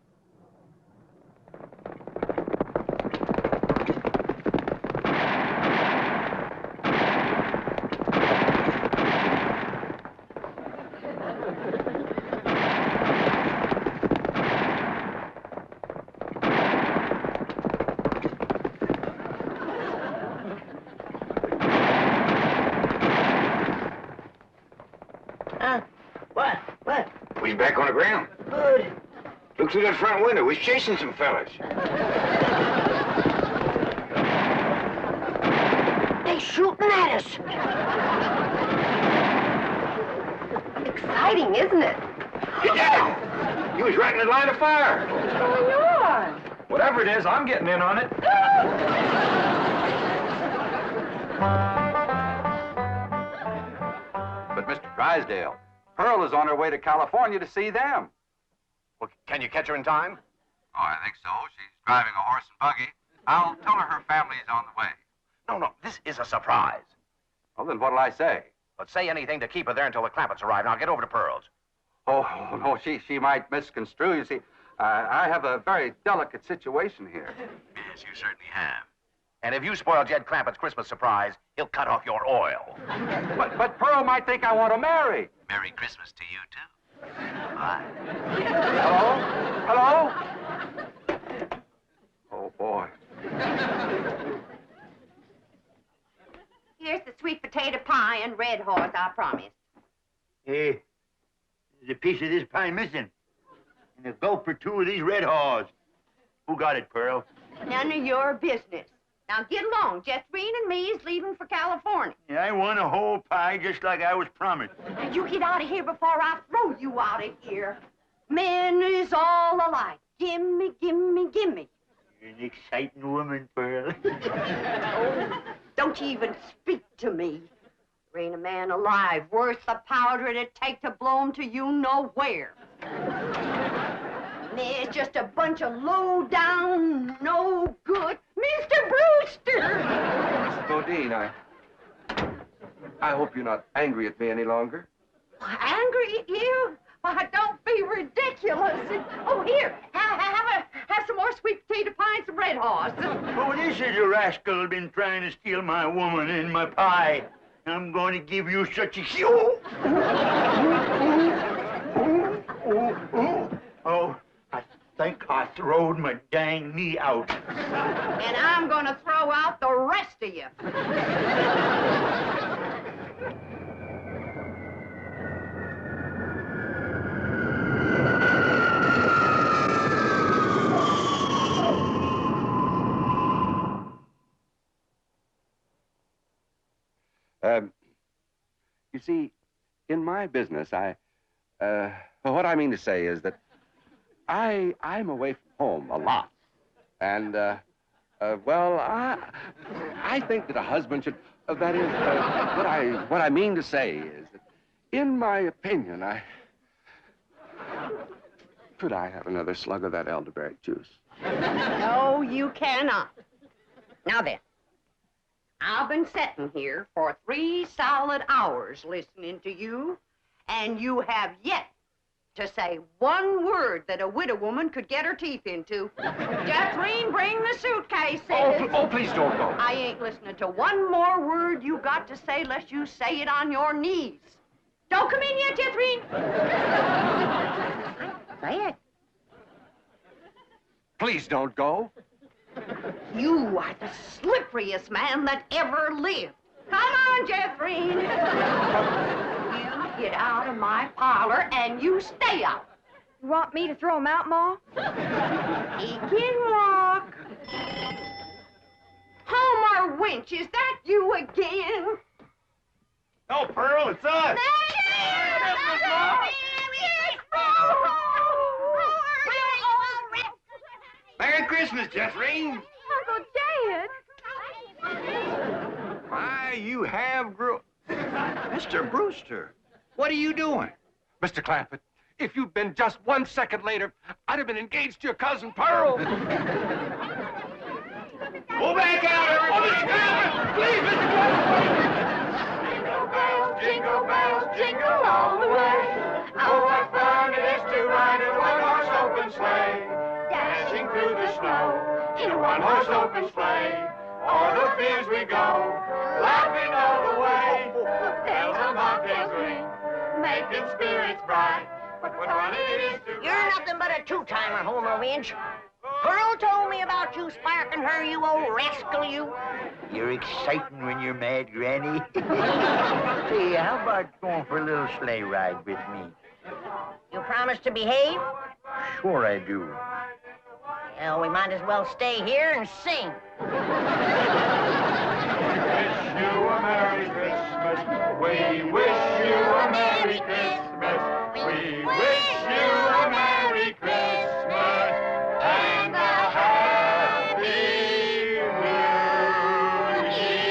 What? We back on the ground. Good. Look through that front window. We're chasing some fellas. They shooting at us. Exciting, isn't it? Get down! You was right in the line of fire. What's going on? Whatever it is, I'm getting in on it. But Mr. Drysdale, Pearl is on her way to California to see them. Well, can you catch her in time? Oh, I think so. She's driving a horse and buggy. I'll tell her family's on the way. No, this is a surprise. Well, then what'll I say? But say anything to keep her there until the Clampetts arrive, and I'll get over to Pearl's. Oh, no, she might misconstrue. You see, I have a very delicate situation here. Yes, you certainly have. And if you spoil Jed Clampett's Christmas surprise, he'll cut off your oil. But Pearl might think I want to marry. Merry Christmas to you, too. Bye. Hello? Oh, boy. Here's the sweet potato pie and red horse I promised. Hey, there's a piece of this pie missing. And a gulp or two of these red haws. Who got it, Pearl? None of your business. Now get along. Jethrine and me is leaving for California. Yeah, I want a whole pie just like I was promised. Now you get out of here before I throw you out of here. Men is all alike. Gimme, gimme, gimme. You're an exciting woman, Pearl. Oh, don't you even speak to me. There ain't a man alive worth the powder it'd take to blow him to you nowhere. There's just a bunch of low-down, no-good Mr. Brewster! Mrs. Bodine, I hope you're not angry at me any longer. Angry at you? Why, don't be ridiculous. Oh, here, have some more sweet potato pie and some Red Horse. Oh, this is a rascal been trying to steal my woman and my pie. I'm going to give you such a show. Oh, I think I throwed my dang knee out. And I'm going to throw out the rest of you. You see, in my business, what I mean to say is that I'm away from home a lot. And, well, I think that a husband should, that is, what I mean to say is that, in my opinion, could I have another slug of that elderberry juice? No, you cannot. Now then, I've been sitting here for 3 solid hours listening to you, and you have yet to say one word that a widow woman could get her teeth into. Jethrine, bring the suitcases. Oh, please don't go. I ain't listening to one more word you got to say unless you say it on your knees. Don't come in yet, Jethrine. Say it. Please don't go. You are the slipperiest man that ever lived. Come on, Jethrine. You get out of my parlor and you stay out. You want me to throw him out, Ma? He can walk. Homer Winch, is that you again? Oh, Pearl, it's us. Merry Christmas, Jethrine. Uncle Dad. Why, you have grown. Mr. Brewster, what are you doing? Mr. Clampett, if you'd been just 1 second later, I'd have been engaged to your cousin Pearl. Go back out, everybody! Mr. Clampett! Please, Mr. Clampett! Jingle bells, jingle all the way. Oh, what fun it is to ride in a one-horse open sleigh. Dashing through the snow in a one-horse open sleigh. O'er the fields we go, laughing all the way. Bells on bobtails ring, making spirits bright. What fun it is to You're nothing but a two-timer, Homer Winch. Pearl told me about you sparking her, you old rascal, you. You're exciting when you're mad, Granny. Say, how about going for a little sleigh ride with me? You promise to behave? Sure I do. Well, we might as well stay here and sing. Wish you a Merry Christmas. We wish you a Merry Christmas. We wish you a Merry Christmas and a Happy New Year.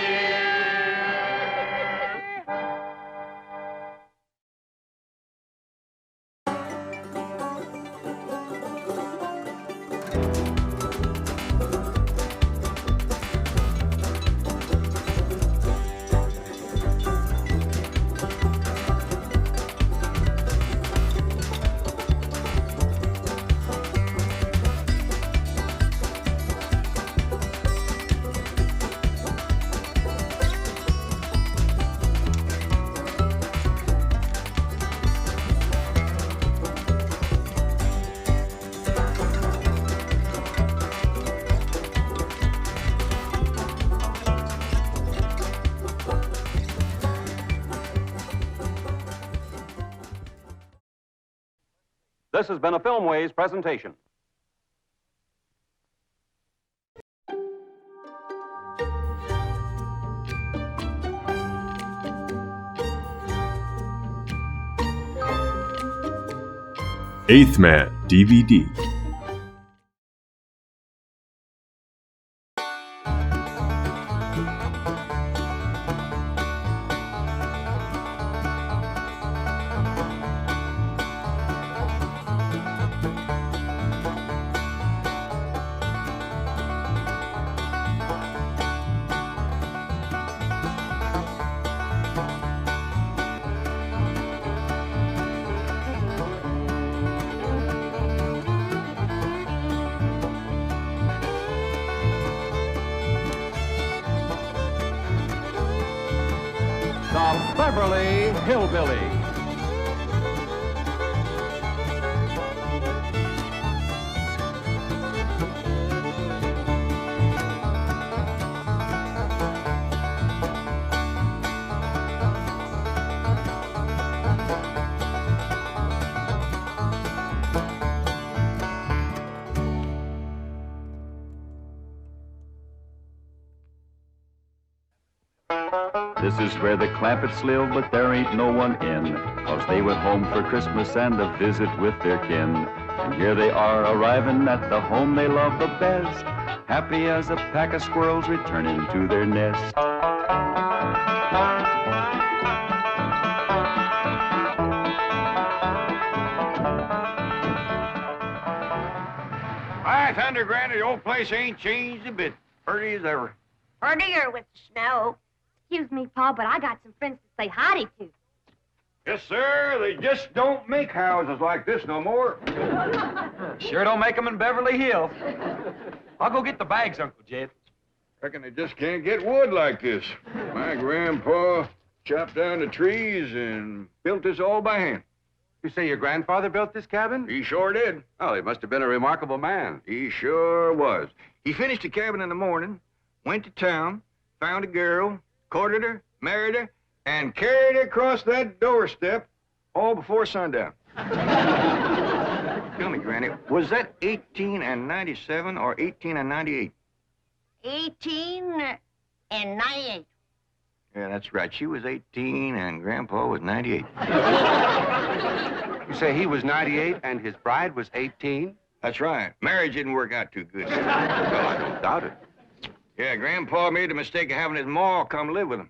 This has been a Filmways presentation. Eighth Man DVD. The Beverly Hillbillies. This is where the Clampetts live, but there ain't no one in, 'cause they went home for Christmas and a visit with their kin. And here they are arriving at the home they love the best, happy as a pack of squirrels returning to their nest. Hi, Thunder Granny, the old place ain't changed a bit. Pretty as ever. Prettier with snow. Excuse me, Pa, but I got some friends to say howdy to. Yes, sir. They just don't make houses like this no more. Sure don't make them in Beverly Hills. I'll go get the bags, Uncle Jed. Reckon they just can't get wood like this. My grandpa chopped down the trees and built this all by hand. You say your grandfather built this cabin? He sure did. Oh, he must have been a remarkable man. He sure was. He finished the cabin in the morning, went to town, found a girl, courted her, married her, and carried her across that doorstep all before sundown. Tell me, Granny, was that 1897 or 1898? 1898. Yeah, that's right. She was 18 and Grandpa was 98. You say he was 98 and his bride was 18? That's right. Marriage didn't work out too good. Well, I don't doubt it. Yeah, Grandpa made the mistake of having his ma come live with him.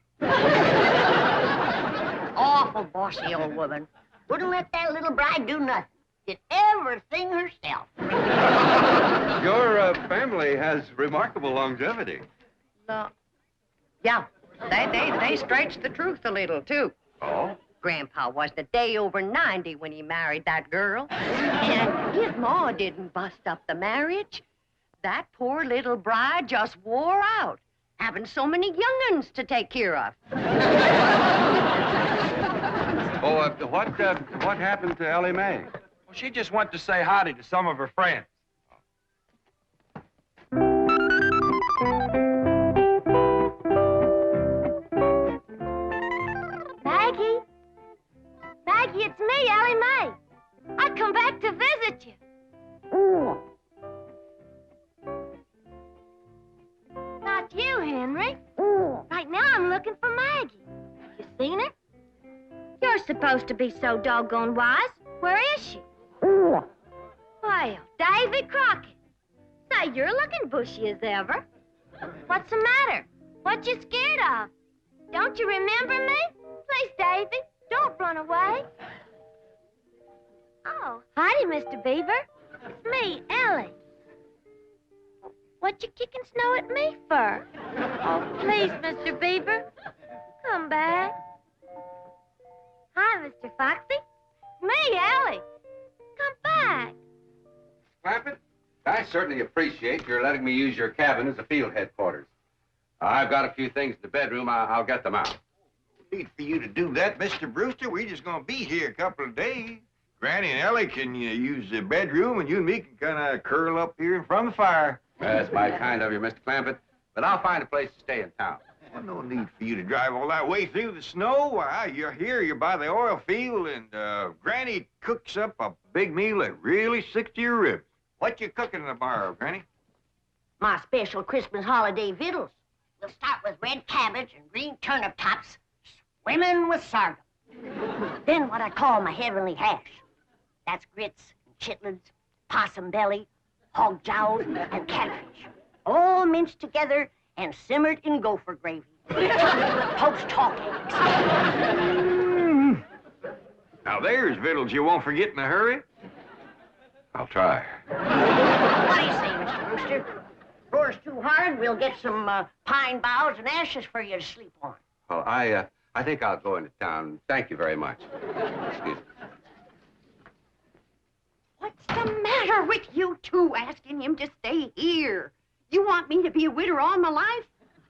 Awful bossy old woman. Wouldn't let that little bride do nothing. Did everything herself. Your family has remarkable longevity. No. Yeah, they stretched the truth a little, too. Oh? Grandpa was a day over 90 when he married that girl. And his ma didn't bust up the marriage. That poor little bride just wore out, having so many young'uns to take care of. Oh, what happened to Elly Mae? Well, she just went to say howdy to some of her friends. Maggie? Maggie, it's me, Elly Mae. I come back to visit you. Not you, Henry. Right now I'm looking for Maggie. You seen her? You're supposed to be so doggone wise. Where is she? Well, Davy Crockett. Say, you're looking bushy as ever. What's the matter? What you scared of? Don't you remember me? Please, Davy, don't run away. Oh, howdy, Mr. Beaver. It's me, Elly. What you kicking snow at me for? Oh, please, Mr. Beaver, come back. Hi, Mr. Foxy. Me, Elly. Come back. Clampett, I certainly appreciate your letting me use your cabin as a field headquarters. I've got a few things in the bedroom. I'll get them out. No need for you to do that, Mr. Brewster. We're just going to be here a couple of days. Granny and Elly can use the bedroom, and you and me can kind of curl up here in front of the fire. That's mighty kind of you, Mr. Clampett, but I'll find a place to stay in town. Well, no need for you to drive all that way through the snow. Why, you're here, you're by the oil field, and Granny cooks up a big meal that really sticks to your ribs. What you cooking tomorrow, Granny? My special Christmas holiday victuals. We'll start with red cabbage and green turnip tops, swimming with sorghum. Then what I call my heavenly hash. That's grits and chitlins, possum belly, hog jowls, and catfish. All minced together and simmered in gopher gravy. With poached hawk eggs. Now there's victuals you won't forget in a hurry. I'll try. What do you say, Mr. Brewster? Roars too hard, we'll get some pine boughs and ashes for you to sleep on. Well, I think I'll go into town. Thank you very much. Excuse me. What's the matter with you two asking him to stay here? You want me to be a widow all my life?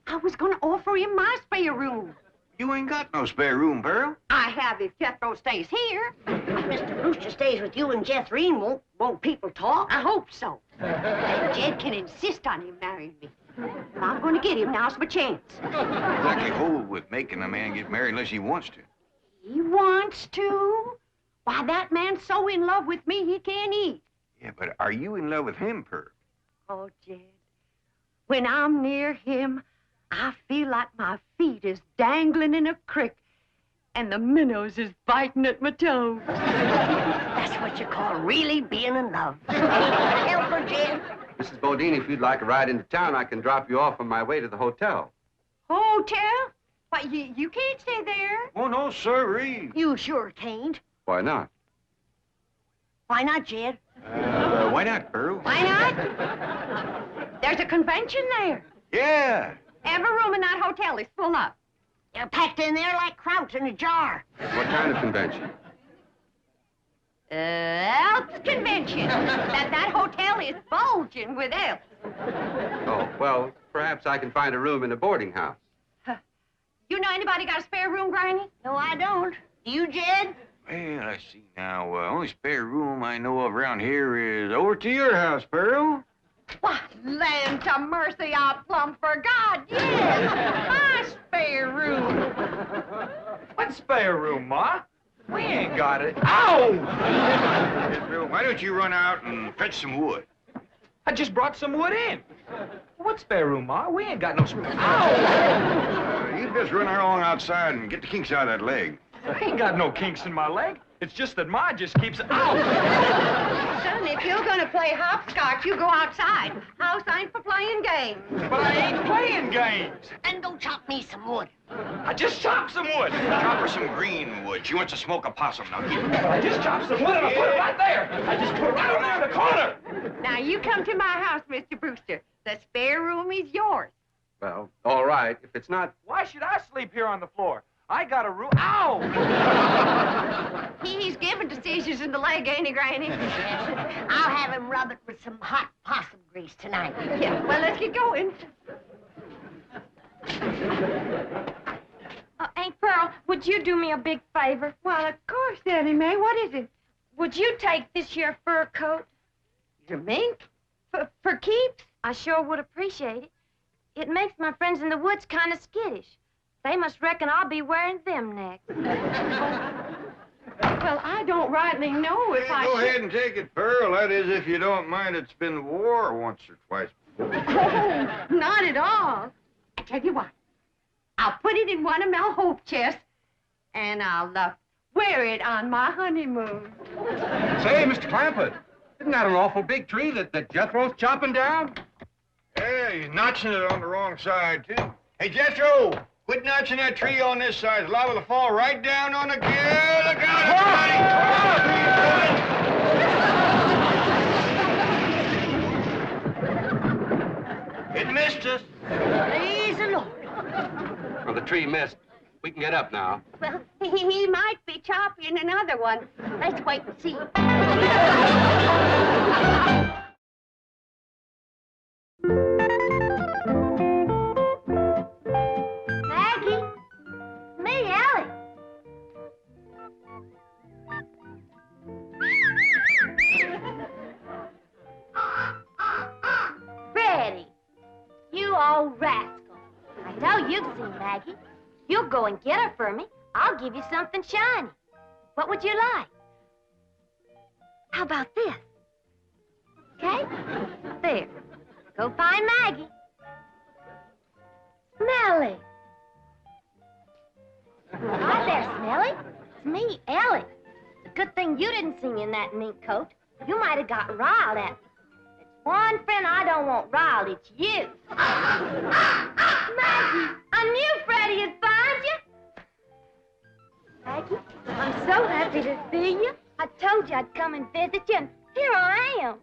I was going to offer him my spare room. You ain't got no spare room, Pearl. I have if Jethro stays here. If Mr. Brewster stays with you and Jethrine, won't people talk? I hope so. And Jed can insist on him marrying me. But I'm going to get him. Now's my chance. Exactly hold with making a man get married unless he wants to. He wants to? Why, that man's so in love with me he can't eat. Yeah, but are you in love with him, Pearl? Oh, Jed, when I'm near him, I feel like my feet is dangling in a creek and the minnows is biting at my toes. That's what you call really being in love. Help her, Jed. Mrs. Bodine, if you'd like a ride into town, I can drop you off on my way to the hotel. Hotel? Why, you can't stay there. Oh, no, sirree. You sure can't. Why not? Why not, Jed? Why not, Pearl? Why not? There's a convention there. Yeah. Every room in that hotel is full up. You're packed in there like kraut in a jar. What kind of convention? Elks convention. That hotel is bulging with elks. Oh, well, perhaps I can find a room in a boarding house. You know anybody got a spare room, Granny? No, I don't. Do you, Jed? Well, I see now. Only spare room I know of around here is over to your house, Pearl. Why, land to mercy, I'll plumb for God, yes! My spare room. What spare room, Ma? We ain't got it. Ow! Hey, Pearl, why don't you run out and fetch some wood? I just brought some wood in. What spare room, Ma? We ain't got no spare. Ow! You just run along outside and get the kinks out of that leg. I ain't got no kinks in my leg. It's just that Ma just keeps... Ow! Son, if you're gonna play hopscotch, you go outside. House ain't for playing games. But I ain't playing games. Then go chop me some wood. I just chopped some wood. Chop her some green wood. She wants to smoke a possum. Now get it. I just chopped some wood and I put it right there. I just put it right over there in the corner. Now, you come to my house, Mr. Brewster. The spare room is yours. Well, all right. If it's not... Why should I sleep here on the floor? I got a room. Ow! He's given to seizures in the leg, ain't he, Granny? I'll have him rub it with some hot possum grease tonight. Yeah, well, let's get going. Aunt Pearl, would you do me a big favor? Well, of course, Annie Mae. What is it? Would you take this here fur coat? Your mink? For keeps? I sure would appreciate it. It makes my friends in the woods kind of skittish. They must reckon I'll be wearing them next. Well, I don't rightly know if I Go should... ahead and take it, Pearl. That is, if you don't mind it's been war once or twice before. Oh, not at all. I tell you what. I'll put it in one of my hope chests, and I'll wear it on my honeymoon. Say, Mr. Clampett, isn't that an awful big tree that Jethro's chopping down? Yeah, he's notching it on the wrong side, too. Hey, Jethro, quit notching that tree on this side. It's liable to fall right down on the gear. Look out, everybody! It missed us. Praise the Lord. Well, the tree missed. We can get up now. Well, he might be chopping another one. Let's wait and see. Maggie? Me, Elly. Betty, you old rascal. I know you've seen Maggie. You'll go and get her for me. I'll give you something shiny. What would you like? How about this? Okay? There. Go find Maggie. Smelly. Hi there, Smelly. It's me, Elly. It's a good thing you didn't see me in that mink coat. You might have gotten riled at me. There's one friend I don't want riled, it's you. Maggie, I knew Freddie would find you. Maggie, I'm so happy to see you. I told you I'd come and visit you, and here I am.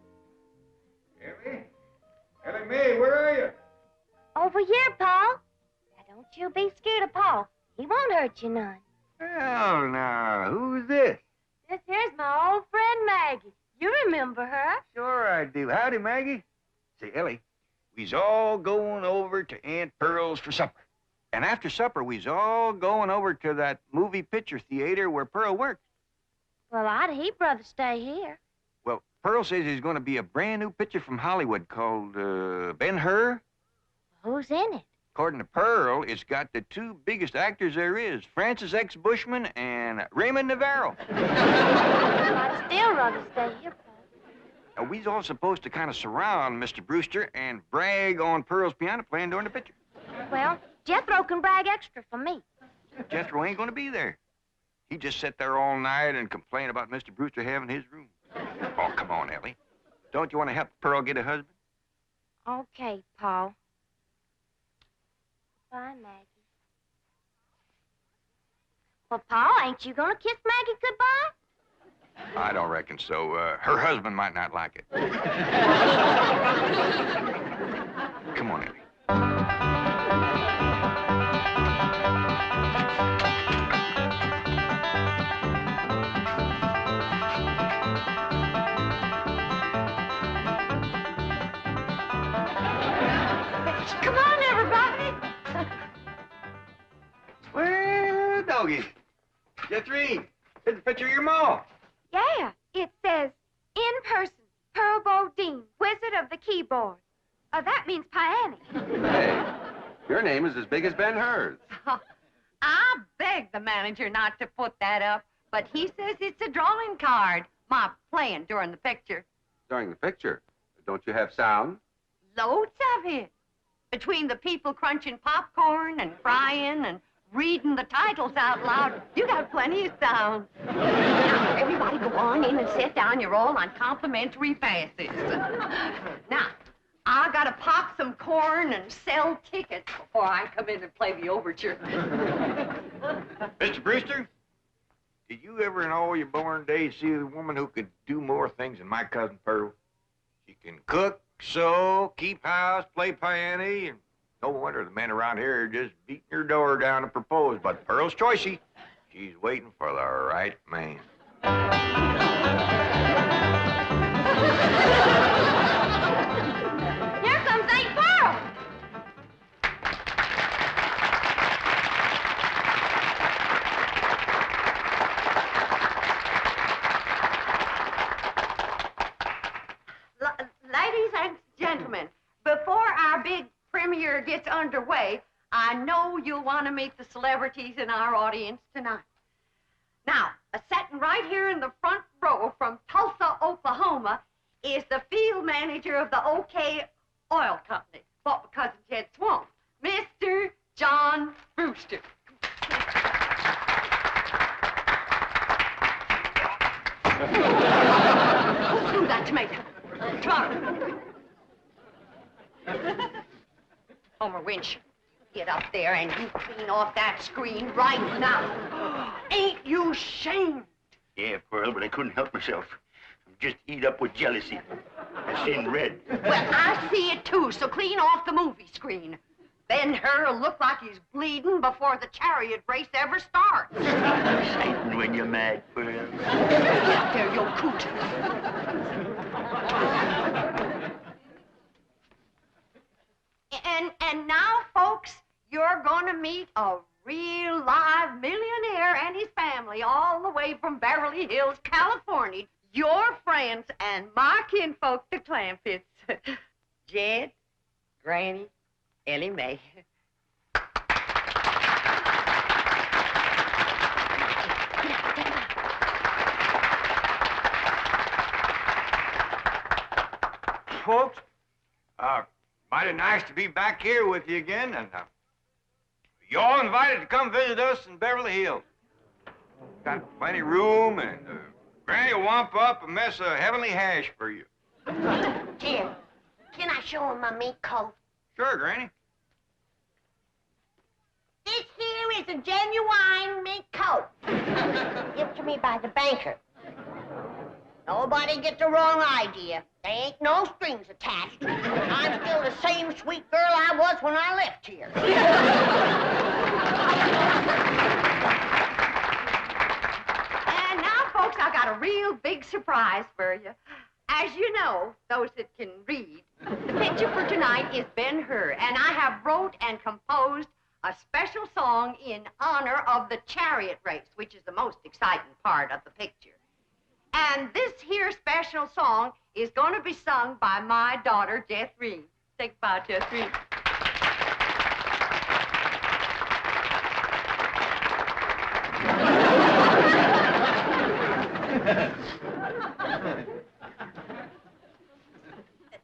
Elly Mae, where are you? Over here, Paul. Now, don't you be scared of Paul. He won't hurt you none. Well, now, who's this? This here's my old friend Maggie. You remember her? Sure I do. Howdy, Maggie. Say, Elly, we's all going over to Aunt Pearl's for supper. And after supper, we's all going over to that movie picture theater where Pearl works. Well, I'd heap rather stay here. Well, Pearl says there's going to be a brand new picture from Hollywood called Ben-Hur. Who's in it? According to Pearl, it's got the two biggest actors there is, Francis X. Bushman and Raymond Navarro. I'd still rather stay here, Paul. Now, we's all supposed to kind of surround Mr. Brewster and brag on Pearl's piano playing during the picture. Well, Jethro can brag extra for me. Jethro ain't going to be there. He just sat there all night and complained about Mr. Brewster having his room. Oh, come on, Elly. Don't you want to help Pearl get a husband? Okay, Paul. Bye, Maggie. Well, Paul, ain't you gonna kiss Maggie goodbye? I don't reckon so. Her husband might not like it. Come on, Elly. Come on, everybody. Well, doggy. Jethro, here's a picture of your ma. Yeah, it says, in person, Pearl Bodine, Wizard of the Keyboard. That means Piany. Hey, your name is as big as Ben-Hur's. I begged the manager not to put that up, but he says it's a drawing card. My playing during the picture. During the picture, don't you have sound? Loads of it. Between the people crunching popcorn and crying and reading the titles out loud, you got plenty of sound. Now, everybody go on in and sit down. You're all on complimentary passes. Now, I gotta pop some corn and sell tickets before I come in and play the overture. Mr. Brewster, did you ever in all your born days see a woman who could do more things than my cousin Pearl? She can cook, sew, keep house, play piano, and no wonder the men around here are just beating her door down to propose. But Pearl's choicey. She's waiting for the right man. Here comes Aunt Pearl. Ladies and gentlemen, before our big premiere gets underway, I know you'll want to meet the celebrities in our audience tonight. Now, sitting right here in the front row from Tulsa, Oklahoma, is the field manager of the OK Oil Company, bought by Cousin Jed Swamp, Mr. John Brewster. Who threw that tomato? Come on. Homer Winch, get up there and you clean off that screen right now. Ain't you ashamed? Yeah, Pearl, but I couldn't help myself. I'm just eat up with jealousy. I seen red. Well, I see it too, so clean off the movie screen. Ben-Hur'll look like he's bleeding before the chariot race ever starts. Exciting when you're mad, Pearl. Get up there, you coot. And now, folks, you're going to meet a real live millionaire and his family all the way from Beverly Hills, California. Your friends and my kinfolk, the Clampetts. Jed, Granny, Elly Mae. Folks, mighty nice to be back here with you again, and you're all invited to come visit us in Beverly Hills. Got plenty of room and Granny will wamp up a mess of heavenly hash for you. Jim, can I show him my mink coat? Sure, Granny. This here is a genuine mink coat. Given to me by the banker. Nobody get the wrong idea. There ain't no strings attached. I'm still the same sweet girl I was when I left here. And now, folks, I got a real big surprise for you. As you know, those that can read, the picture for tonight is Ben-Hur, and I have wrote and composed a special song in honor of the chariot race, which is the most exciting part of the picture. And this here special song is going to be sung by my daughter, Jethro. Say goodbye, Jethro.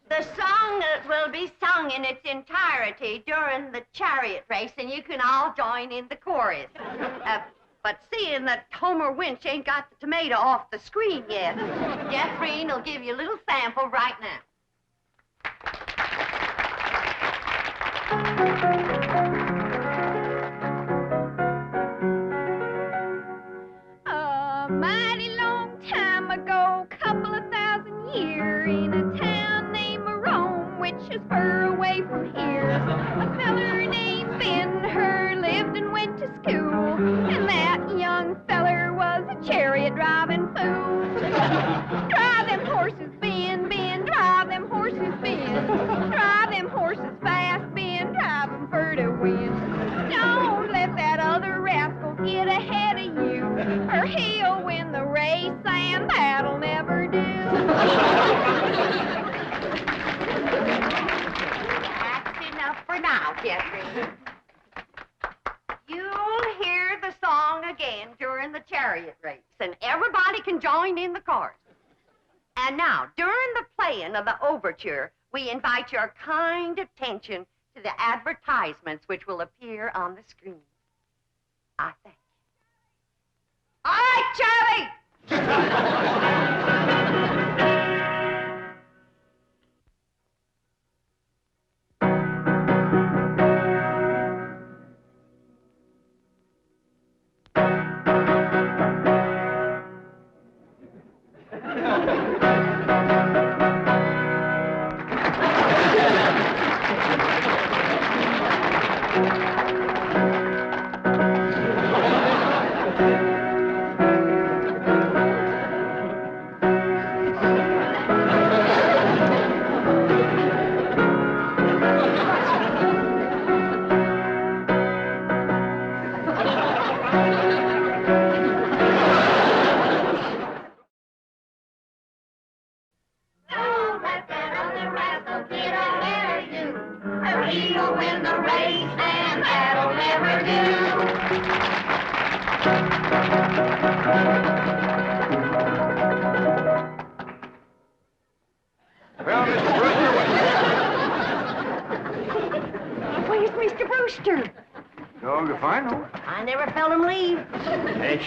The song will be sung in its entirety during the chariot race, and you can all join in the chorus. But seeing that Homer Winch ain't got the tomato off the screen yet, Jethro will give you a little sample right now. A mighty long time ago, couple of thousand years, in a town named Rome, which is far away from here, a feller named Ben-Hur lived and went to school, and that young feller was a chariot driving fool. Drive them horses, Ben, Ben, drive them horses, Ben. Drive them horses fast, Ben, drive them for to win. Don't let that other rascal get ahead of you, or he'll win the race, and that'll never do. That's enough for now, Jethro. You'll hear the song again during the chariot race, and everybody can join in the chorus. And now, during the playing of the overture, we invite your kind attention to the advertisements which will appear on the screen. I thank you. All right, Charlie!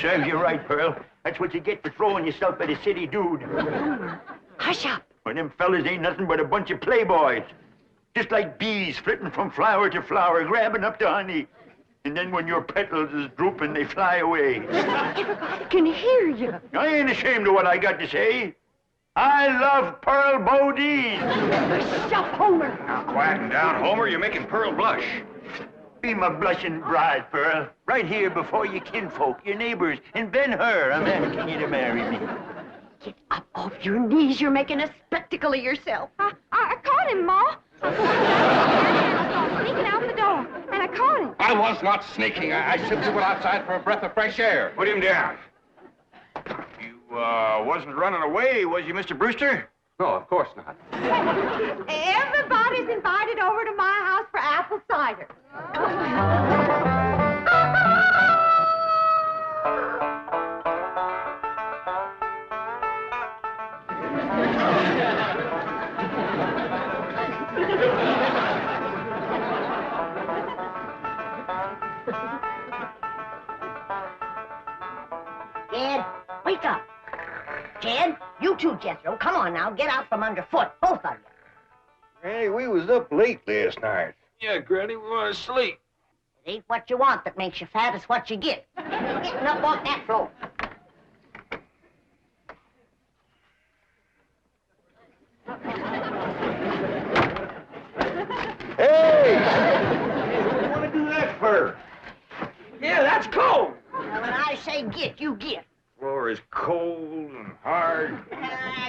Serves you right, Pearl. That's what you get for throwing yourself at a city dude. Hush up. Well, them fellas ain't nothing but a bunch of playboys. Just like bees flitting from flower to flower, grabbing up the honey. And then when your petals is drooping, they fly away. Everybody can hear you. I ain't ashamed of what I got to say. I love Pearl Bodine. Hush up, Homer. Now, quieten down, Homer. You're making Pearl blush. Be my blushing bride, Pearl. Right here before your kinfolk, your neighbors, and Ben-Hur, I'm asking you to marry me. Get up off your knees. You're making a spectacle of yourself. I caught him, Ma. Sneaking out the door, and I caught him. I was not sneaking. I simply went outside for a breath of fresh air. Put him down. You, wasn't running away, was you, Mr. Brewster? No, of course not. Everybody's invited over to my house for apple cider. Dad, wake up. Ted, you too, Jethro. Come on now, get out from underfoot, both of you. Hey, we was up late last night. Yeah, Granny, we want to sleep. It ain't what you want that makes you fat, it's what you get. Getting up off that floor. Hey! What do you want to do that for? Yeah, that's cold. When I say get, you get. Floor is cold and hard.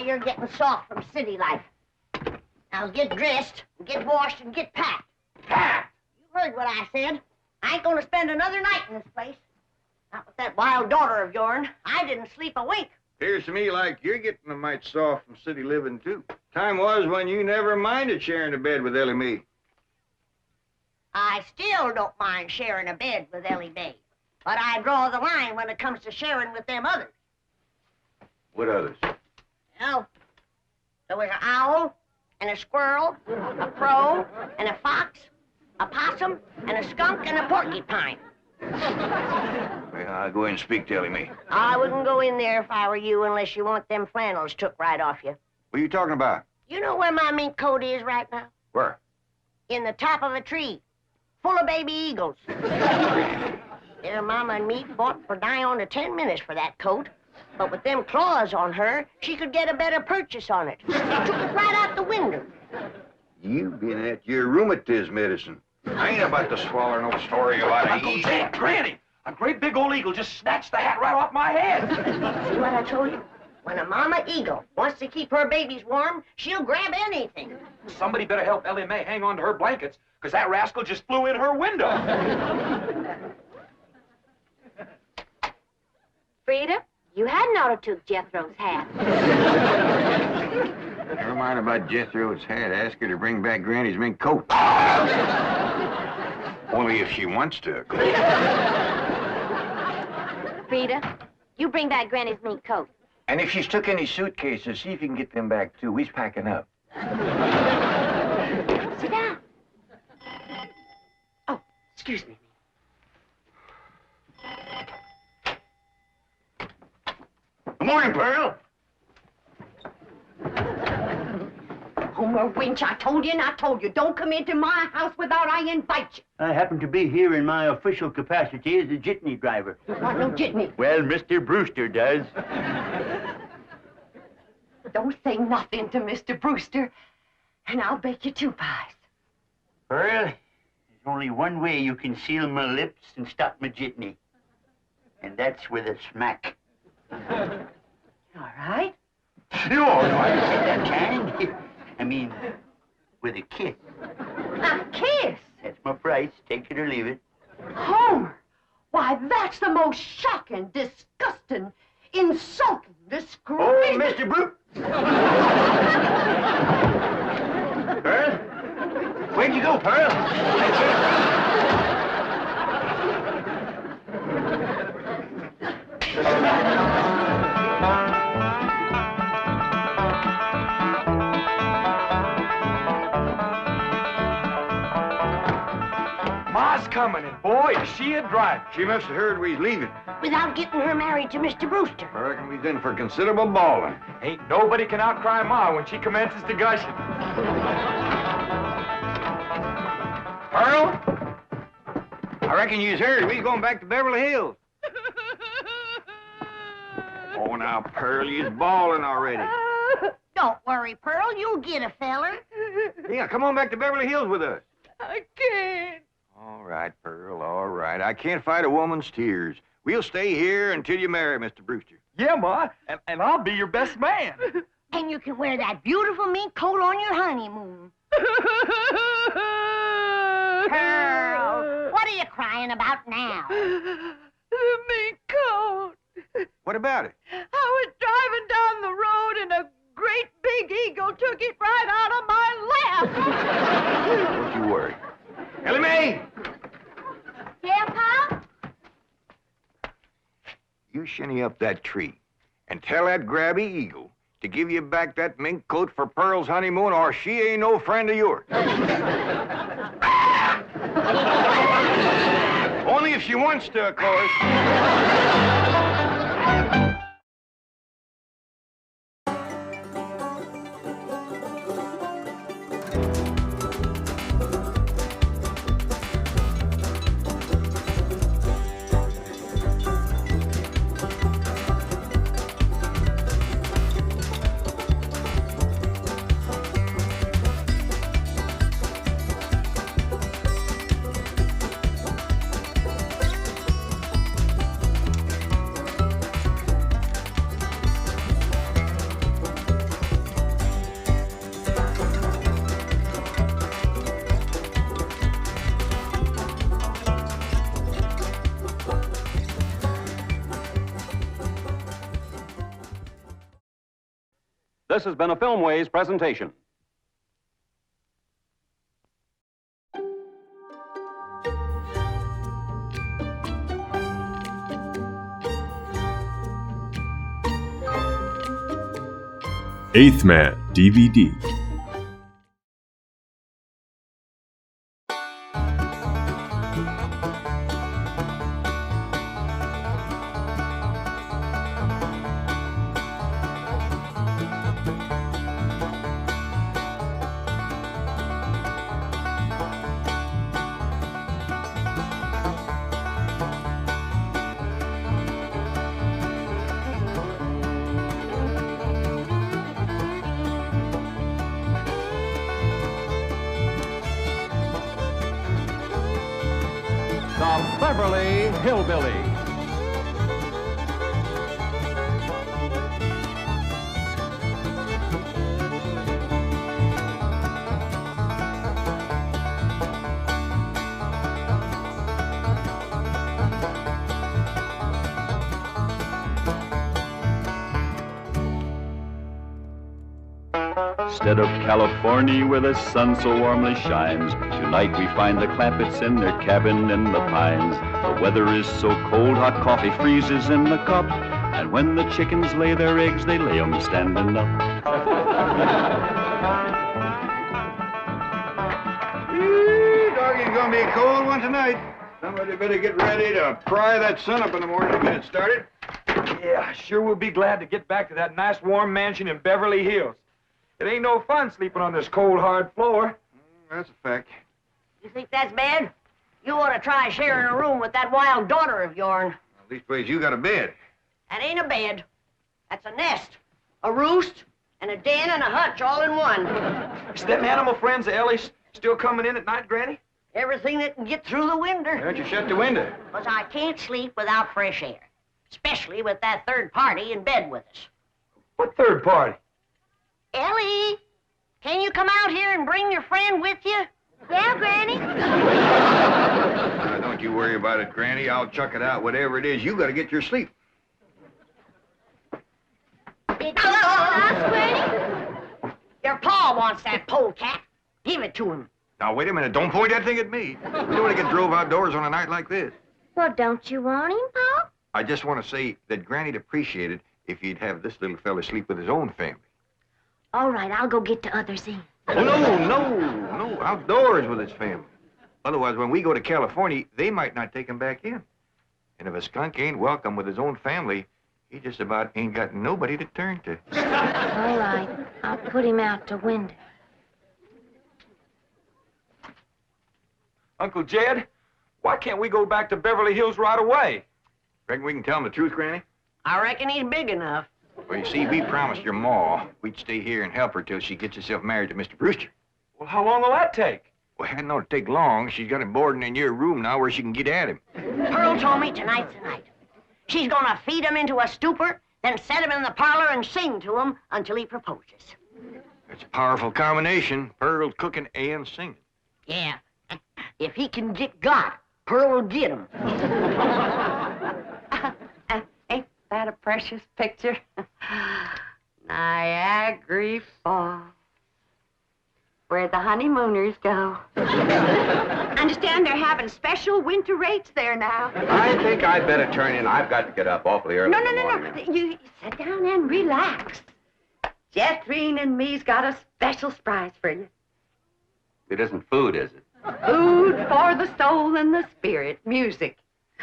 You're getting soft from city life. Now get dressed, and get washed, and get packed. Packed? You heard what I said. I ain't gonna spend another night in this place. Not with that wild daughter of yourn. I didn't sleep a wink. Appears to me like you're getting a mite soft from city living, too. Time was when you never minded sharing a bed with Elly me. I still don't mind sharing a bed with Elly Bay. But I draw the line when it comes to sharing with them others. What others? Well, there was an owl, and a squirrel, a crow, and a fox, a possum, and a skunk, and a porcupine. Well, I'll go in and speak to Elly me. I wouldn't go in there if I were you unless you want them flannels took right off you. What are you talking about? You know where my mink coat is right now? Where? In the top of a tree, full of baby eagles. Their mama and me fought for nigh on to 10 minutes for that coat. But with them claws on her, she could get a better purchase on it. Took it right out the window. You've been at your rheumatism medicine. I ain't about to swallow no story about Uncle a Jack, Granny, a great big old eagle just snatched the hat right off my head. See what I told you? When a mama eagle wants to keep her babies warm, she'll grab anything. Somebody better help Elly May hang on to her blankets, because that rascal just flew in her window. Frida, you hadn't ought to took Jethro's hat. Never mind about Jethro's hat. Ask her to bring back Granny's mink coat. Only if she wants to. Frida, you bring back Granny's mink coat. And if she's took any suitcases, see if you can get them back, too. We's packing up. Sit down. Oh, excuse me. Good morning, Pearl. Homer Winch, I told you and I told you, don't come into my house without I invite you. I happen to be here in my official capacity as a jitney driver. You want no jitney? Well, Mr. Brewster does. Don't say nothing to Mr. Brewster, and I'll bake you 2 pies. Pearl, there's only one way you can seal my lips and stop my jitney. And that's with a smack. All right. No, I didn't say that kind. I mean, with a kiss. A kiss? That's my price. Take it or leave it. Homer, why, that's the most shocking, disgusting, insulting, disgraceful... Oh, Mr. Brute! Pearl? Where'd you go, Pearl? Ma's coming, and boy, is she a driver. She must have heard we was leaving. Without getting her married to Mr. Brewster. I reckon we's in for considerable bawling. Ain't nobody can outcry Ma when she commences to gushing. Pearl? I reckon you's heard. We's going back to Beverly Hills. Oh, now, Pearl, you's bawling already. Don't worry, Pearl. You'll get a feller. Yeah, come on back to Beverly Hills with us. I can't. All right, Pearl, all right. I can't fight a woman's tears. We'll stay here until you marry Mr. Brewster. Yeah, Ma, and I'll be your best man. And you can wear that beautiful mink coat on your honeymoon. Pearl, what are you crying about now? The mink coat. What about it? I was driving down the road and a great big eagle took it right out of my lap. Don't you worry. Elly May! Yeah, Pa? You shinny up that tree and tell that grabby eagle to give you back that mink coat for Pearl's honeymoon, or she ain't no friend of yours. Only if she wants to, of course. This has been a Filmways presentation. Eighth Man DVD. The Beverly Hillbillies. Instead of California where the sun so warmly shines, tonight we find the Clampetts in their cabin in the pines. The weather is so cold, hot coffee freezes in the cup, and when the chickens lay their eggs, they lay 'em standing up. Doggy's gonna be a cold one tonight. Somebody better get ready to pry that sun up in the morning to get it started. Yeah, sure will be glad to get back to that nice warm mansion in Beverly Hills. It ain't no fun sleeping on this cold, hard floor. That's a fact. You think that's bad? You ought to try sharing a room with that wild daughter of yourn. At least ways you got a bed. That ain't a bed. That's a nest, a roost, and a den and a hutch all in one. Is them animal friends of Elly's still coming in at night, Granny? Everything that can get through the window. Why don't you shut the window? Because I can't sleep without fresh air. Especially with that third party in bed with us. What third party? Elly, can you come out here and bring your friend with you? Yeah, Granny? Don't you worry about it, Granny. I'll chuck it out. Whatever it is, you gotta get your sleep. It's us, Granny. Your pa wants that polecat. Give it to him. Now, wait a minute. Don't point that thing at me. We don't want to get drove outdoors on a night like this. Well, don't you want him, Pa? I just want to say that Granny'd appreciate it if he'd have this little fella sleep with his own family. All right, I'll go get the others in. Oh, no, outdoors with his family. Otherwise, when we go to California, they might not take him back in. And if a skunk ain't welcome with his own family, he just about ain't got nobody to turn to. All right, I'll put him out the window. Uncle Jed, why can't we go back to Beverly Hills right away? Reckon we can tell him the truth, Granny? I reckon he's big enough. Well, you see, we promised your ma we'd stay here and help her till she gets herself married to Mr. Brewster. Well, how long will that take? Well, it hadn't ought to take long. She's got him boarding in your room now where she can get at him. Pearl told me tonight's the night. She's gonna feed him into a stupor, then set him in the parlor and sing to him until he proposes. It's a powerful combination. Pearl cooking and singing. Yeah. If he can get got, Pearl will get him. Ain't that a precious picture? Niagara Falls, where the honeymooners go. Understand they're having special winter rates there now. I think I'd better turn in. I've got to get up awfully early. No. You sit down and relax. Jethro and me's got a special surprise for you. It isn't food, is it? Food for the soul and the spirit. Music.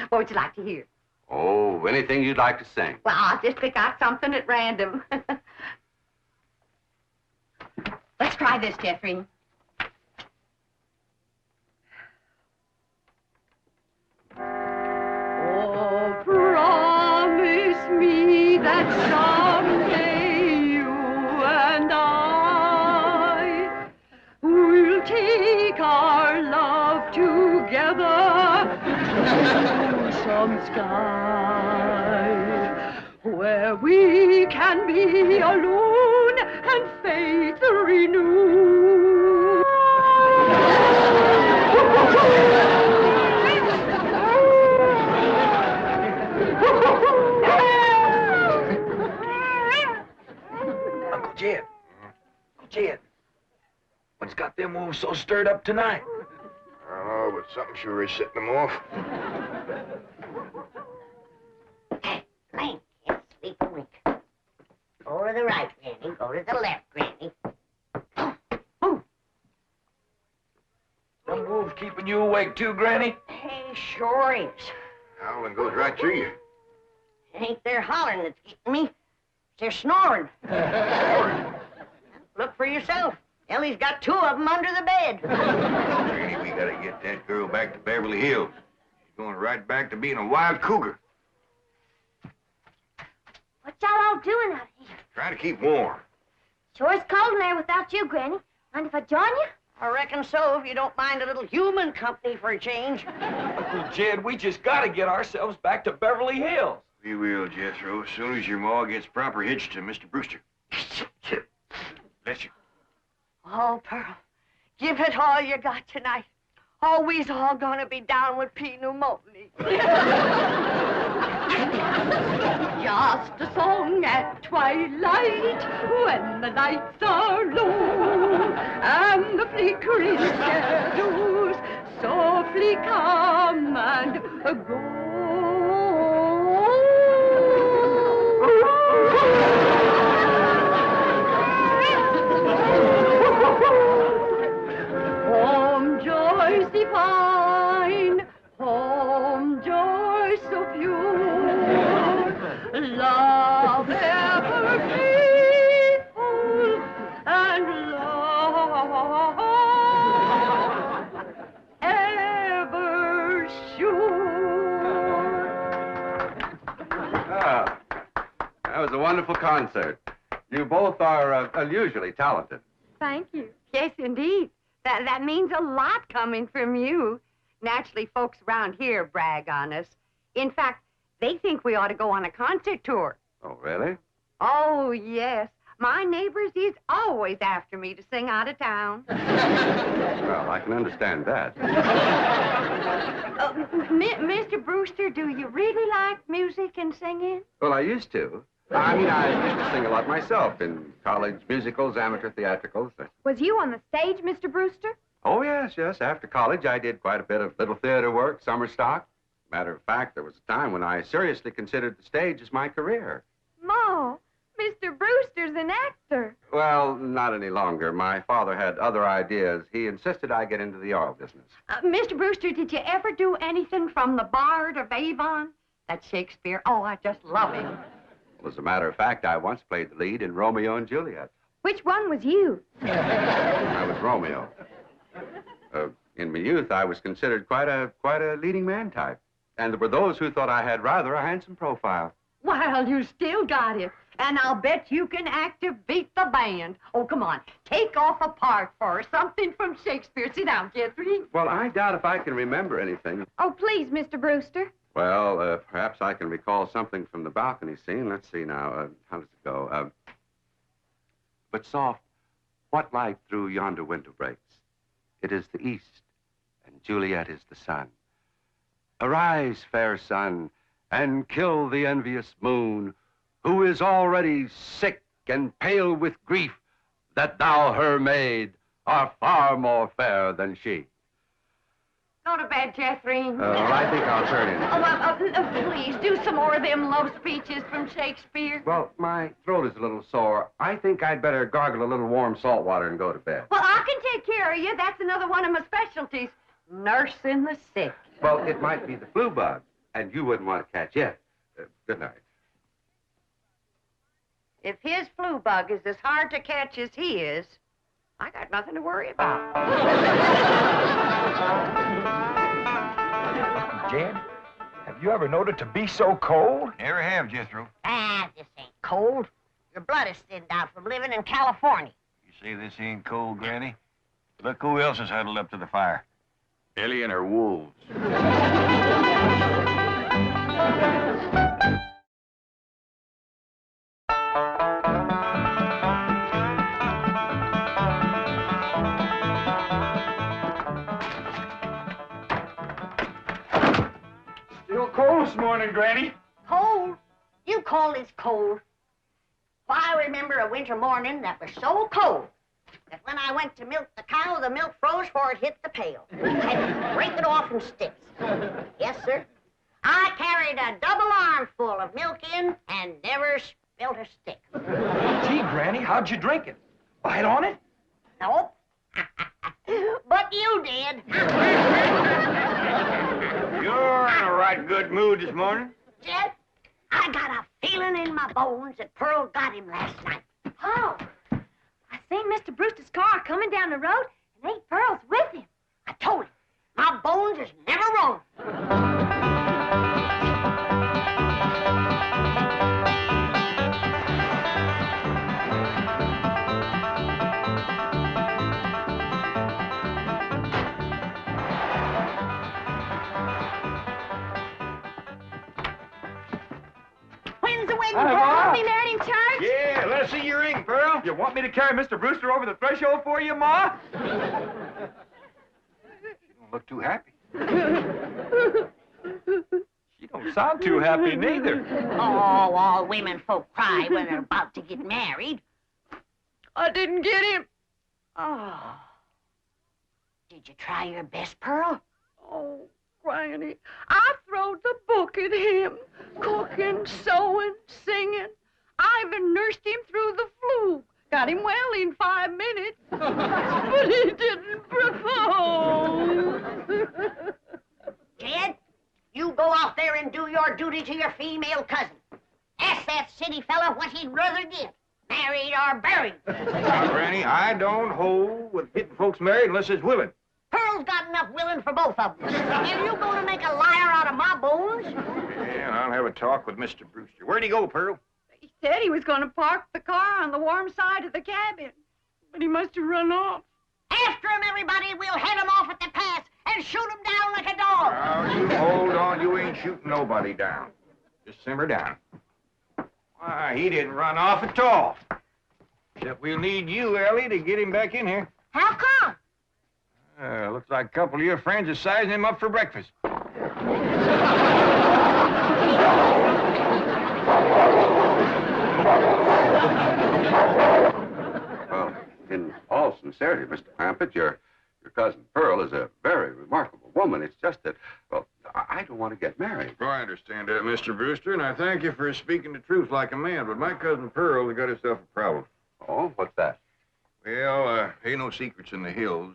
What would you like to hear? Oh, anything you'd like to sing. Well, I'll just pick out something at random. Let's try this, Jethro. Oh, promise me that someday you and I will take our love together to some sky where we can be alone and faith renew. Uncle Jed, move so stirred up tonight? Oh, but something sure is setting them off. Frank, can't sleep a wink. Go to the right, Granny. Go to the left, Granny. Some wolves keeping you awake too, Granny? Hey, sure is. Howling goes right through you. It ain't their hollering that's getting me. They're snoring. Look for yourself. Elly's got 2 of them under the bed. Granny, we gotta get that girl back to Beverly Hills. She's going right back to being a wild cougar. What y'all all doing out here? Trying to keep warm. Sure is cold in there without you, Granny. Mind if I join you? I reckon so, if you don't mind a little human company for a change. Uncle Jed, we just gotta get ourselves back to Beverly Hills. We will, Jethro, as soon as your ma gets proper hitched to Mr. Brewster. Bless you. Oh, Pearl, give it all you got tonight. Oh, we's all gonna be down with pneumonia. Just a song at twilight when the nights are low and the flickering shadows softly come and go. Home joys divine, home joys so pure, love ever faithful, and love ever sure. Ah, that was a wonderful concert. You both are unusually talented. Thank you. Yes, indeed. That means a lot coming from you. Naturally, folks around here brag on us. In fact, they think we ought to go on a concert tour. Oh, really? Oh, yes. My neighbors is always after me to sing out of town. Well, I can understand that. Mr. Brewster, do you really like music and singing? Well, I used to. I mean, I used to sing a lot myself in college musicals, amateur theatricals. Was you on the stage, Mr. Brewster? Oh, yes, yes. After college, I did quite a bit of little theater work, summer stock. Matter of fact, there was a time when I seriously considered the stage as my career. Ma, Mr. Brewster's an actor. Well, not any longer. My father had other ideas. He insisted I get into the oil business. Mr. Brewster, did you ever do anything from the Bard of Avon? That's Shakespeare. Oh, I just love him. Well, as a matter of fact, I once played the lead in Romeo and Juliet. Which one was you? I was Romeo. In my youth, I was considered quite a leading man type. And there were those who thought I had rather a handsome profile. Well, you still got it. And I'll bet you can act to beat the band. Oh, come on. Take off a part for us. Something from Shakespeare. Sit down, Jethro. Well, I doubt if I can remember anything. Oh, please, Mr. Brewster. Well, perhaps I can recall something from the balcony scene. Let's see now. How does it go? But soft, what light through yonder window breaks? It is the east, and Juliet is the sun. Arise, fair sun, and kill the envious moon, who is already sick and pale with grief that thou, her maid, art far more fair than she. Go to bed, Jethro. Well, I think I'll turn in. Oh, please, do some more of them love speeches from Shakespeare. Well, my throat is a little sore. I think I'd better gargle a little warm salt water and go to bed. Well, I can take care of you. That's another one of my specialties. Nursing the sick. Well, it might be the flu bug, and you wouldn't want to catch it. Good night. If his flu bug is as hard to catch as he is, I got nothing to worry about. Jed, have you ever known it to be so cold? Never have, Jethro. This ain't cold. Your blood is thinned out from living in California. You say this ain't cold, Granny? Look who else is huddled up to the fire. Elly and her wolves. Still cold this morning, Granny. Cold? You call this cold? Well, I remember a winter morning that was so cold that when I went to milk the cow, the milk froze before it hit the pail. Had to break it off in sticks. Yes, sir. I carried a double armful of milk in and never spilled a stick. Gee, Granny, how'd you drink it? Bite on it? Nope. But you did. You're in a right good mood this morning. Jed, I got a feeling in my bones that Pearl got him last night. Oh, I seen Mr. Brewster's car coming down the road, and Aunt Pearl's with him. I told him, my bones is never wrong. When's the wedding, Hi, Pearl? Ma. Be married in church? Yeah, let us see your ring, Pearl. You want me to carry Mr. Brewster over the threshold for you, Ma? You don't look too happy. You don't sound too happy, neither. Oh, all women folk cry when they're about to get married. I didn't get him. Oh. Did you try your best, Pearl? Oh, Granny, I throwed the book at him. Cooking, sewing, singing. I even nursed him through the flu. Got him well in 5 minutes. But he didn't propose. Jed, you go out there and do your duty to your female cousin. Ask that city fella what he'd rather get, married or buried. Now, Granny, I don't hold with getting folks married unless it's willing. Pearl's got enough willing for both of them. And you going to make a liar out of my bones? Yeah, I'll have a talk with Mr. Brewster. Where'd he go, Pearl? He said he was going to park the car on the warm side of the cabin. But he must have run off. After him, everybody. We'll head him off at the pass and shoot him down like a dog. Now, you hold on. You ain't shooting nobody down. Just simmer down. Why, he didn't run off at all. Except we'll need you, Elly, to get him back in here. How come? Looks like a couple of your friends are sizing him up for breakfast. Well, in all sincerity, Mr. Clampett, your cousin Pearl is a very remarkable woman. It's just that, well, I don't want to get married. Oh, I understand that, Mr. Brewster, and I thank you for speaking the truth like a man, but my cousin Pearl has got herself a problem. Oh, what's that? Well, ain't no secrets in the hills.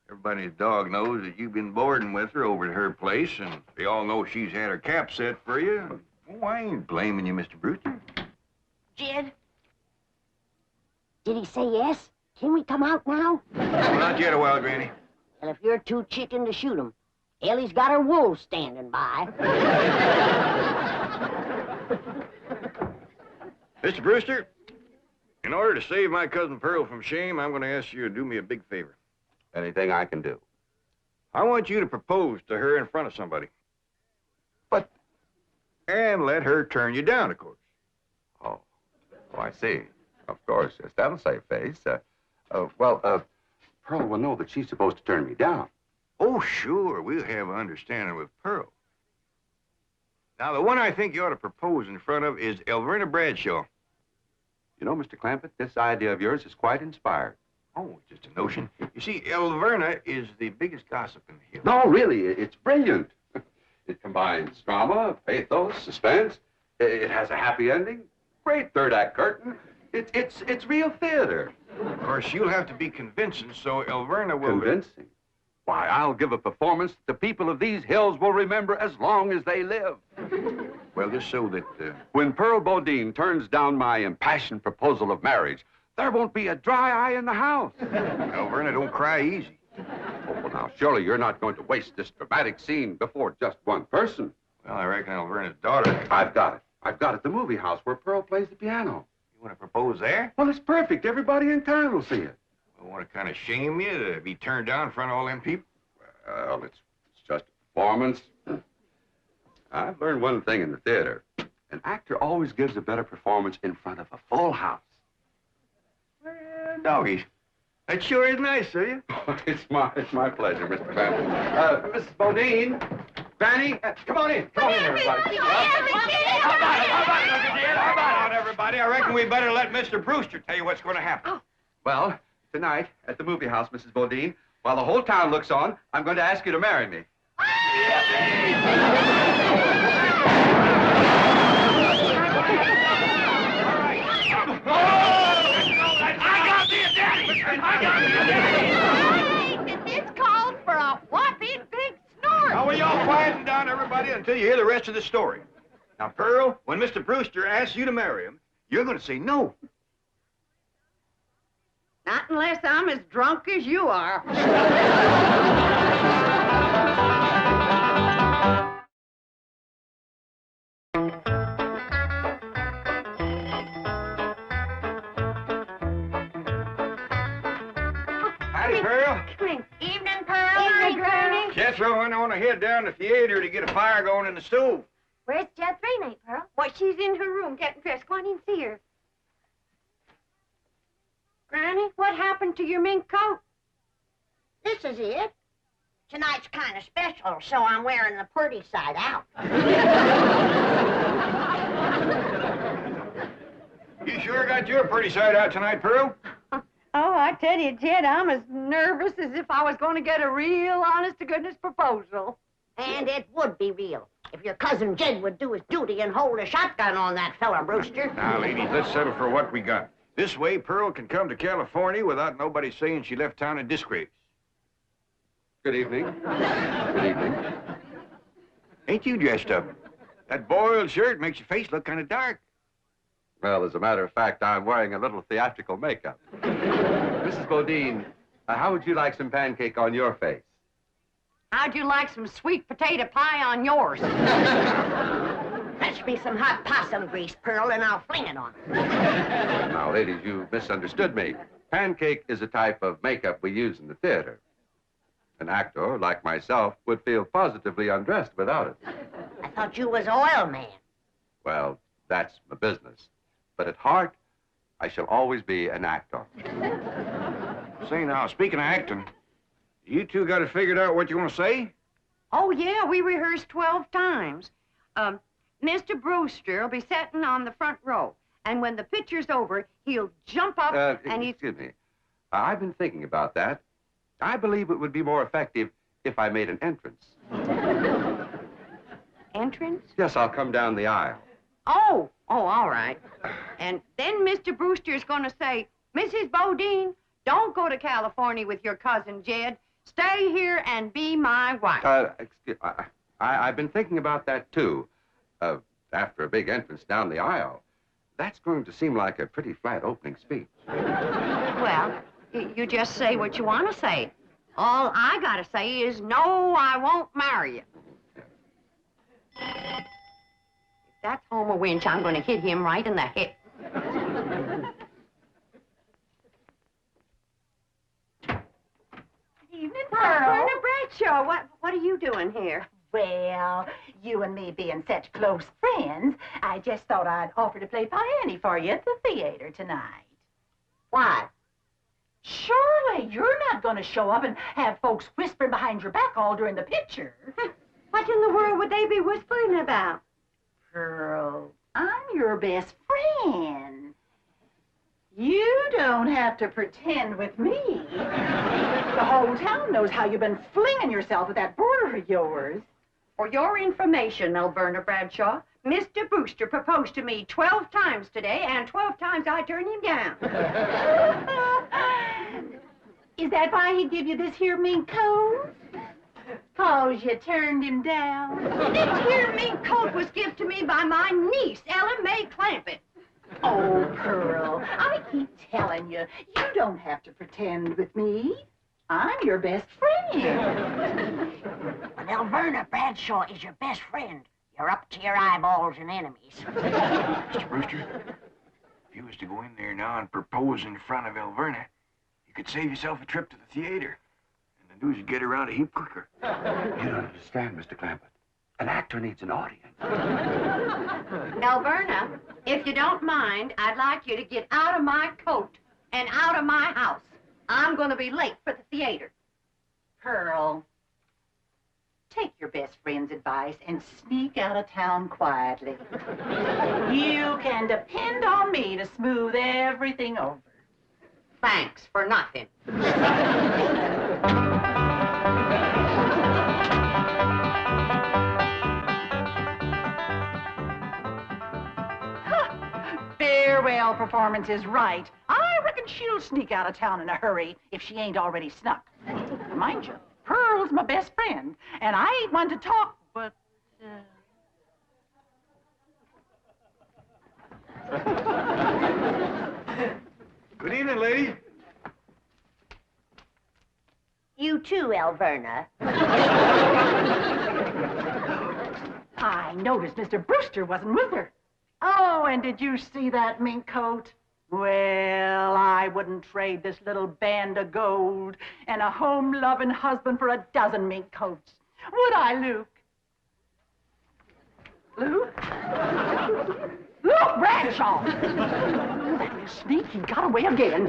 Everybody's dog knows that you've been boarding with her over at her place, and they all know she's had her cap set for you. Oh, I ain't blaming you, Mr. Brewster. Jed? Did he say yes? Can we come out now? Well, not yet a while, Granny. Well, if you're too chicken to shoot him, Elly's got her wolves standing by. Mr. Brewster, in order to save my cousin Pearl from shame, I'm going to ask you to do me a big favor. Anything I can do. I want you to propose to her in front of somebody. But... And let her turn you down, of course. Oh, I see. Of course, yes, that'll save face. Pearl will know that she's supposed to turn me down. Oh, sure, we'll have an understanding with Pearl. Now, the one I think you ought to propose in front of is Elverna Bradshaw. You know, Mr. Clampett, this idea of yours is quite inspired. Oh, just a notion. You see, Elverna is the biggest gossip in the hills. No, really, it's brilliant. It combines drama, pathos, suspense. It has a happy ending. Great third-act curtain. It's real theater. Of course, you'll have to be convincing, so Elverna will... Convincing? Why, I'll give a performance that the people of these hills will remember as long as they live. Well, just so that... When Pearl Bodine turns down my impassioned proposal of marriage, there won't be a dry eye in the house. Elverna, don't cry easy. Oh, well, now, surely you're not going to waste this dramatic scene before just one person. Well, I reckon Elverna's daughter... I've got it. I've got it at the movie house where Pearl plays the piano. You want to propose there? Well, it's perfect. Everybody in town will see it. I want to kind of shame you to be turned down in front of all them people? Well, it's just a performance. I've learned one thing in the theater. An actor always gives a better performance in front of a full house. Well, doggies. That sure is nice of you. It's my pleasure, Mr. Clampett. Mrs. Bodine, Fanny, come on in. Come on in, everybody. How about it, everybody? I reckon we better let Mr. Brewster tell you what's going to happen. Well, Tonight, at the movie house, Mrs. Bodine, while the whole town looks on, I'm going to ask you to marry me. It's called for a whopping big snort. Now, will y'all quieten down, everybody, until you hear the rest of the story. Now, Pearl, when Mr. Brewster asks you to marry him, you're going to say no. Not unless I'm as drunk as you are. Howdy, Pearl. Evening, Pearl. Evening, Granny. Jethro went on ahead down to the theater to get a fire going in the stove. Where's Jethro, Aunt Pearl? Well, she's in her room getting dressed. Go on in and see her. Granny, what happened to your mink coat? This is it. Tonight's kind of special, so I'm wearing the pretty side out. You sure got your pretty side out tonight, Pearl? Oh, I tell you, Jed, I'm as nervous as if I was going to get a real honest-to-goodness proposal. And it would be real if your cousin Jed would do his duty and hold a shotgun on that fella, Brewster. Now, ladies, let's settle for what we got. This way, Pearl can come to California without nobody saying she left town in disgrace. Good evening. Good evening. Ain't you dressed up? That boiled shirt makes your face look kind of dark. Well, as a matter of fact, I'm wearing a little theatrical makeup. Mrs. Bodine, how would you like some pancake on your face? How'd you like some sweet potato pie on yours? Fetch me some hot possum grease, Pearl, and I'll fling it on her. Now, ladies, you misunderstood me. Pancake is a type of makeup we use in the theater. An actor, like myself, would feel positively undressed without it. I thought you was oil man. Well, that's my business. But at heart, I shall always be an actor. Say now, speaking of acting, you two got it figured out what you want to say? Oh, yeah, we rehearsed 12 times. Mr. Brewster will be sitting on the front row, and when the picture's over, he'll jump up and Excuse me. I've been thinking about that. I believe it would be more effective if I made an entrance. Entrance? Yes, I'll come down the aisle. Oh, all right. And then Mr. Brewster's going to say, Mrs. Bodine, don't go to California with your cousin Jed. Stay here and be my wife. I've been thinking about that, too. After a big entrance down the aisle, that's going to seem like a pretty flat opening speech. Well, you just say what you want to say. All I got to say is, no, I won't marry you. If that's Homer Winch, I'm going to hit him right in the head. Evening, Pearl. Bradshaw, what are you doing here? Well, you and me being such close friends, I just thought I'd offer to play Piany for you at the theater tonight. Why? Surely you're not going to show up and have folks whispering behind your back all during the picture. What in the world would they be whispering about? Pearl, I'm your best friend. You don't have to pretend with me. The whole town knows how you've been flinging yourself with that boarder of yours. For your information, Milburn Bradshaw, Mr. Brewster proposed to me 12 times today, and 12 times I turned him down. Is that why he give you this here mink coat? 'Cause you turned him down? This here mink coat was given to me by my niece, Elly Clampett. Oh, Pearl, I keep telling you, you don't have to pretend with me. I'm your best friend. When Milburn Bradshaw is your best friend, you're up to your eyeballs in enemies. Mr. Brewster, if you was to go in there now and propose in front of Elverna, you could save yourself a trip to the theater. And the news would get around a heap quicker. You don't understand, Mr. Clampett. An actor needs an audience. Elverna, if you don't mind, I'd like you to get out of my coat and out of my house. I'm going to be late for the theater. Pearl, take your best friend's advice and sneak out of town quietly. You can depend on me to smooth everything over. Thanks for nothing. Farewell performance is right. I reckon she'll sneak out of town in a hurry if she ain't already snuck. Mind you, Pearl's my best friend, and I ain't one to talk, but... Good evening, lady. You too, Alverna. I noticed Mr. Brewster wasn't with her. Oh, and did you see that mink coat? Well, I wouldn't trade this little band of gold and a home-loving husband for a dozen mink coats. Would I, Luke? Luke? Luke Bradshaw! That little sneak, he got away again.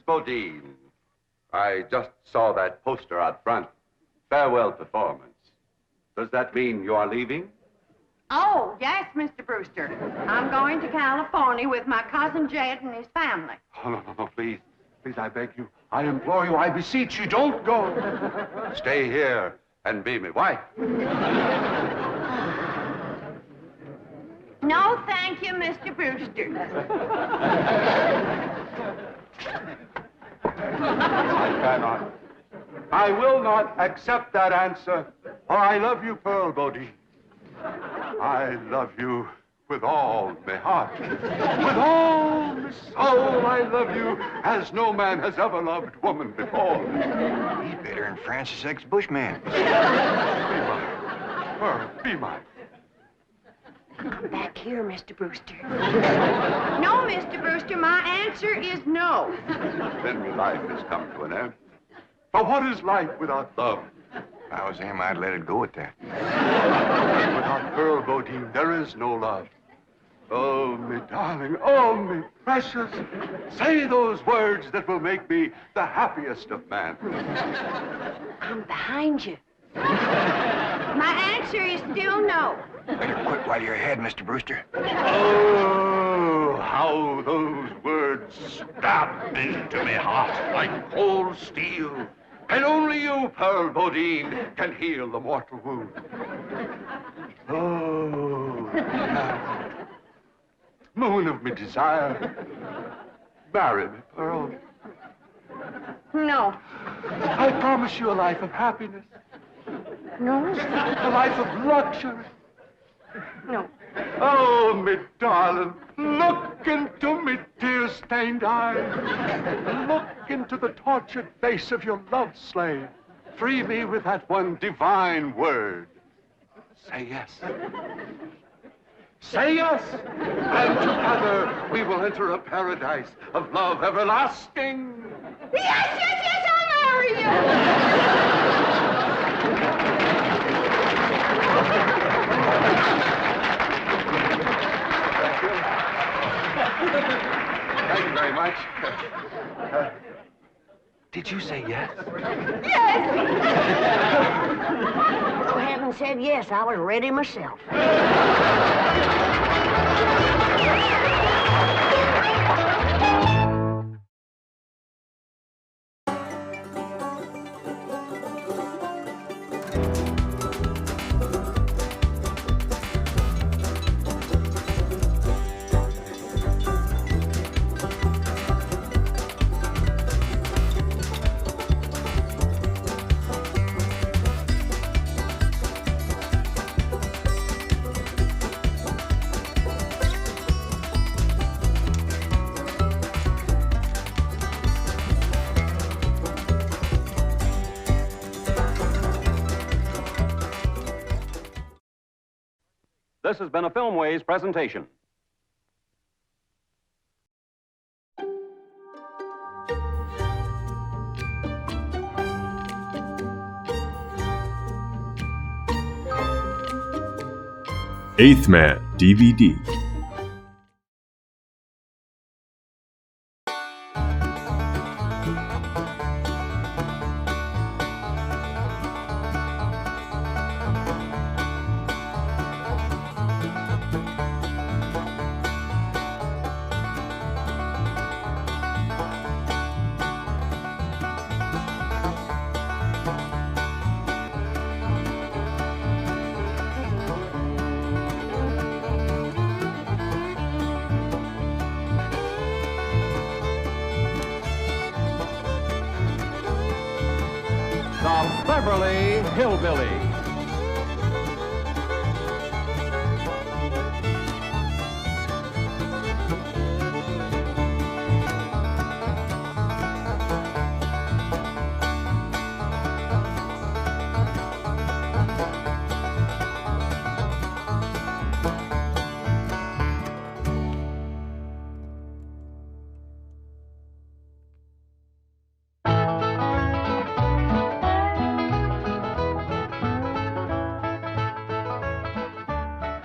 Bodine, I just saw that poster out front. Farewell performance. Does that mean you are leaving? Oh, yes, Mr. Brewster. I'm going to California with my cousin Jed and his family. Oh, no, please. Please, I beg you. I implore you. I beseech you. Don't go. Stay here and be my wife. No, thank you, Mr. Brewster. I cannot. I will not accept that answer. For I love you, Pearl Bodine. I love you with all my heart. With all my soul, I love you as no man has ever loved woman before. He's better than Francis X. Bushman. Be mine. Pearl, be mine. Come back here, Mr. Brewster. No, Mr. Brewster, my answer is no. Then my life has come to an end. For what is life without love? If I was him, I'd let it go at that. Without Pearl Bodine, there is no love. Oh, me darling, oh, me precious. Say those words that will make me the happiest of men. I'm behind you. My answer is still no. Better quit while you're ahead, Mr. Brewster. Oh, how those words stabbed into me heart like cold steel. And only you, Pearl Bodine, can heal the mortal wound. Oh, moon of me desire, marry me, Pearl. No. I promise you a life of happiness. No. A life of luxury. No. Oh, me darling, look into me tear-stained eyes. Look into the tortured face of your love slave. Free me with that one divine word. Say yes. Say yes, and together we will enter a paradise of love everlasting. Yes, yes, yes, I'll marry you! Thank you very much. Did you say yes? You haven't said yes. I was ready myself. This has been a Filmways presentation. Eighth Man DVD. The Beverly Hillbillies.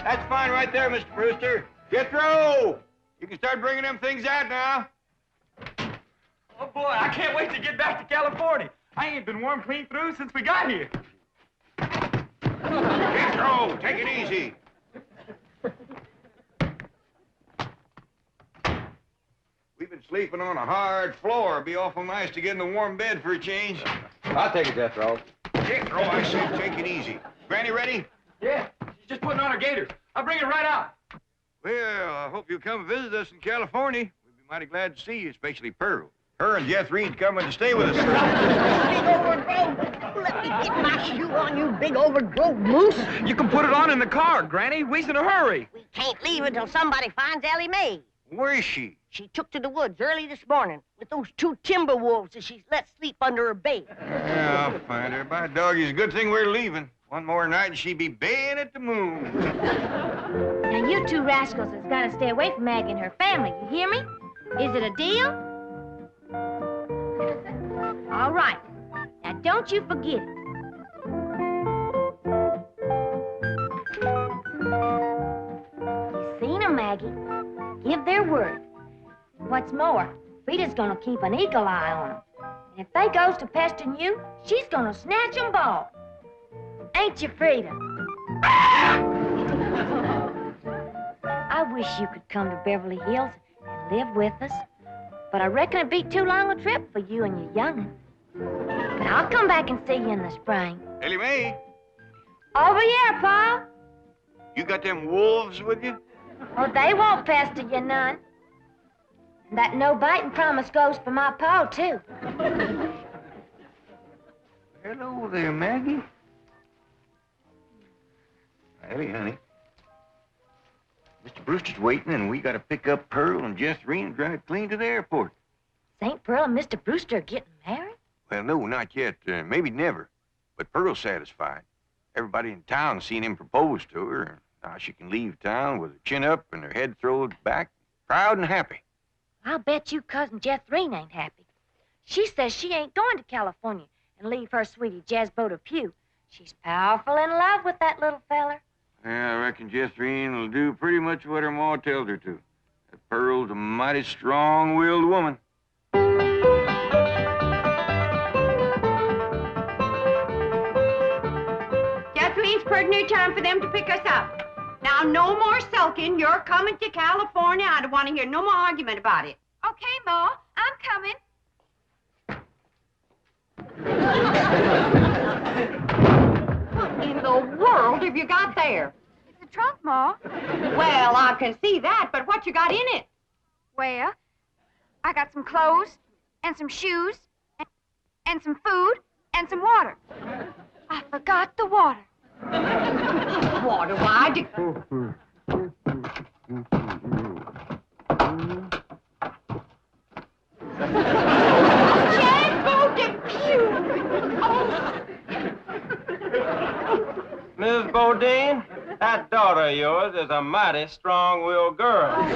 That's fine right there, Mr. Brewster. Jethro! You can start bringing them things out now. Oh, boy, I can't wait to get back to California. I ain't been warm clean through since we got here. Jethro, take it easy. We've been sleeping on a hard floor. It'd be awful nice to get in a warm bed for a change. I'll take it, Jethro. Jethro, I said take it easy. Granny ready? Yeah, she's just putting on her gaiters. I'll bring it right out. Well, I hope you'll come visit us in California. We'd be mighty glad to see you, especially Pearl. Her and Jethro's coming to stay with us. Big overgrown. Let me get my shoe on, you big overgrown moose. You can put it on in the car, Granny. We's in a hurry. We can't leave until somebody finds Elly Mae. Where is she? She took to the woods early this morning with those 2 timber wolves that she's let sleep under her bait. Yeah, I'll find her. By doggy, it's a good thing we're leaving. One more night and she'd be baying at the moon. Now, you 2 rascals has got to stay away from Maggie and her family. You hear me? Is it a deal? All right. Now, don't you forget it. You seen 'em, Maggie. Give their word. What's more, Frida's gonna keep an eagle eye on 'em. And if they goes to pestering you, she's gonna snatch 'em both. Ain't you, Frida? I wish you could come to Beverly Hills and live with us. But I reckon it'd be too long a trip for you and your young'un. But I'll come back and see you in the spring. Elly Mae, Over here, Pa. you got them wolves with you? Oh, they won't pester you none. And that no-biting promise goes for my Pa, too. Hello there, Maggie. Elly, honey. Mr. Brewster's waiting, and we got to pick up Pearl and Jethro and drive clean to the airport. St. Pearl and Mr. Brewster are getting married? Well, no, not yet. Maybe never. But Pearl's satisfied. Everybody in town's seen him propose to her. Now she can leave town with her chin up and her head thrown back, proud and happy. I'll bet you Cousin Jethrine ain't happy. She says she ain't going to California and leave her sweetie Jezbo to Pew. She's powerful in love with that little feller. Yeah, I reckon Jethrine will do pretty much what her ma tells her to. That Pearl's a mighty strong-willed woman. ordinary time for them to pick us up. Now, no more sulking. You're coming to California. I don't want to hear no more argument about it. Okay, Ma, I'm coming. What in the world have you got there? It's a trunk, Ma. Well, I can see that, but what you got in it? Well, I got some clothes, and some shoes, and some food, and some water. I forgot the water. Water, why did... Miss Bodine, that daughter of yours is a mighty strong-willed girl.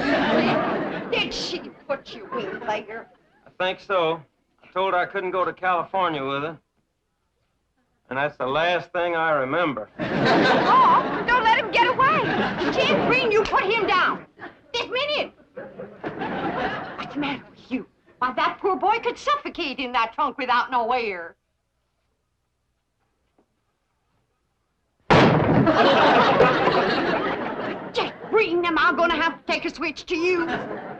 Did she put you in there? I think so. I told her I couldn't go to California with her. And that's the last thing I remember. Oh, don't let him get away. Jim Green, you put him down. This minute. What's the matter with you? Why, that poor boy could suffocate in that trunk without no air. Just Green, am I gonna have to take a switch to you?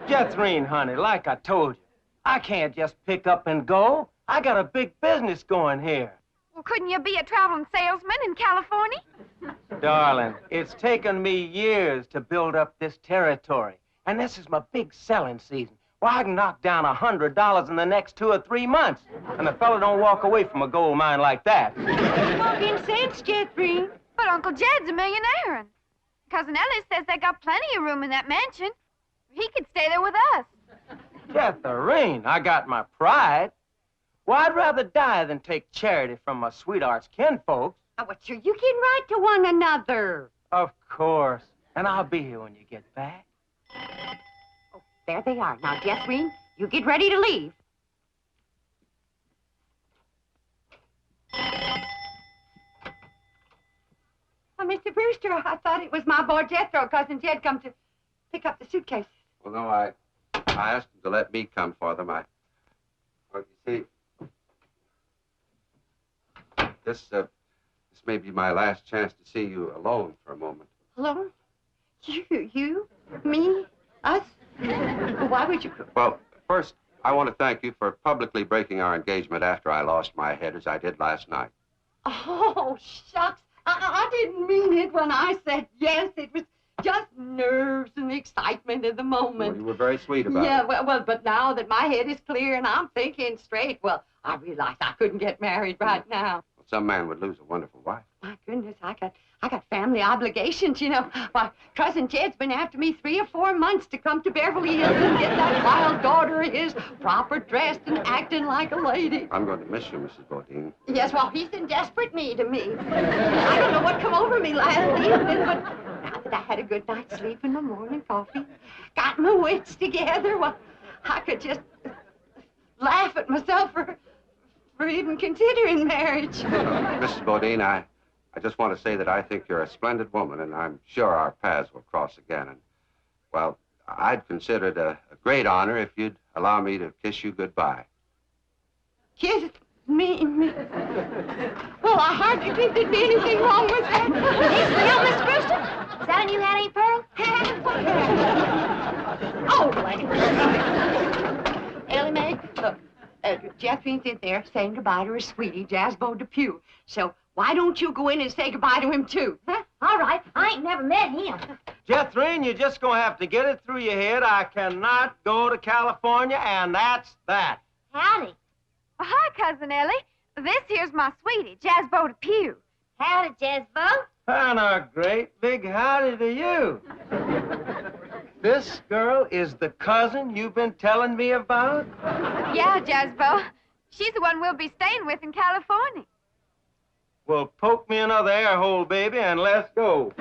Jethro, honey, like I told you, I can't just pick up and go. I got a big business going here. Well, couldn't you be a traveling salesman in California? Darling, it's taken me years to build up this territory, and this is my big selling season. Well, I can knock down $100 in the next 2 or 3 months, and the fella don't walk away from a gold mine like that. Talking sense, Jethro. But Uncle Jed's a millionaire, and Cousin Elly says they got plenty of room in that mansion. He could stay there with us. Jethro, I got my pride. Well, I'd rather die than take charity from my sweetheart's kinfolks. Oh, but you can write to one another. Of course. And I'll be here when you get back. Oh, there they are. Now, Jethro, you get ready to leave. Oh, Mr. Brewster, I thought it was my boy Jethro. Cousin Jed come to pick up the suitcase. Well, no, I asked him to let me come for them. Well, you see, this may be my last chance to see you alone for a moment. Alone? You, me, us? Why would you... Well, first, I want to thank you for publicly breaking our engagement after I lost my head, as I did last night. Oh, shucks. I didn't mean it when I said yes. It was just nerves and the excitement of the moment. Well, you were very sweet about it. Yeah, well, but now that my head is clear and I'm thinking straight, well, I realized I couldn't get married right now. Some man would lose a wonderful wife. My goodness, I got family obligations, you know. Why, Cousin Jed's been after me 3 or 4 months to come to Beverly Hills and get that wild daughter of his proper dressed and acting like a lady. I'm going to miss you, Mrs. Bodine. Yes, well, he's in desperate need of me. I don't know what come over me last evening, but now that I had a good night's sleep and my morning coffee, got my wits together, well, I could just laugh at myself for even considering marriage. Mrs. Bodine, I just want to say that I think you're a splendid woman, and I'm sure our paths will cross again. And, well, I'd consider it a great honor if you'd allow me to kiss you goodbye. Kiss me? Well, I hardly think there'd be anything wrong with that. Is real, Miss Brewster? Is that a new hat, ain't Pearl? Oh, Elly Mae, look, Jethro's in there saying goodbye to her sweetie, Jasbo Depew. So why don't you go in and say goodbye to him, too? Huh? All right. I ain't never met him. Jethro, you're just going to have to get it through your head. I cannot go to California, and that's that. Howdy. Well, hi, Cousin Elly. This here's my sweetie, Jasbo Depew. Howdy, Jasbo. And a great big howdy to you. This girl is the cousin you've been telling me about? Yeah, Jasbo. She's the one we'll be staying with in California. Well, poke me another air hole, baby, and let's go.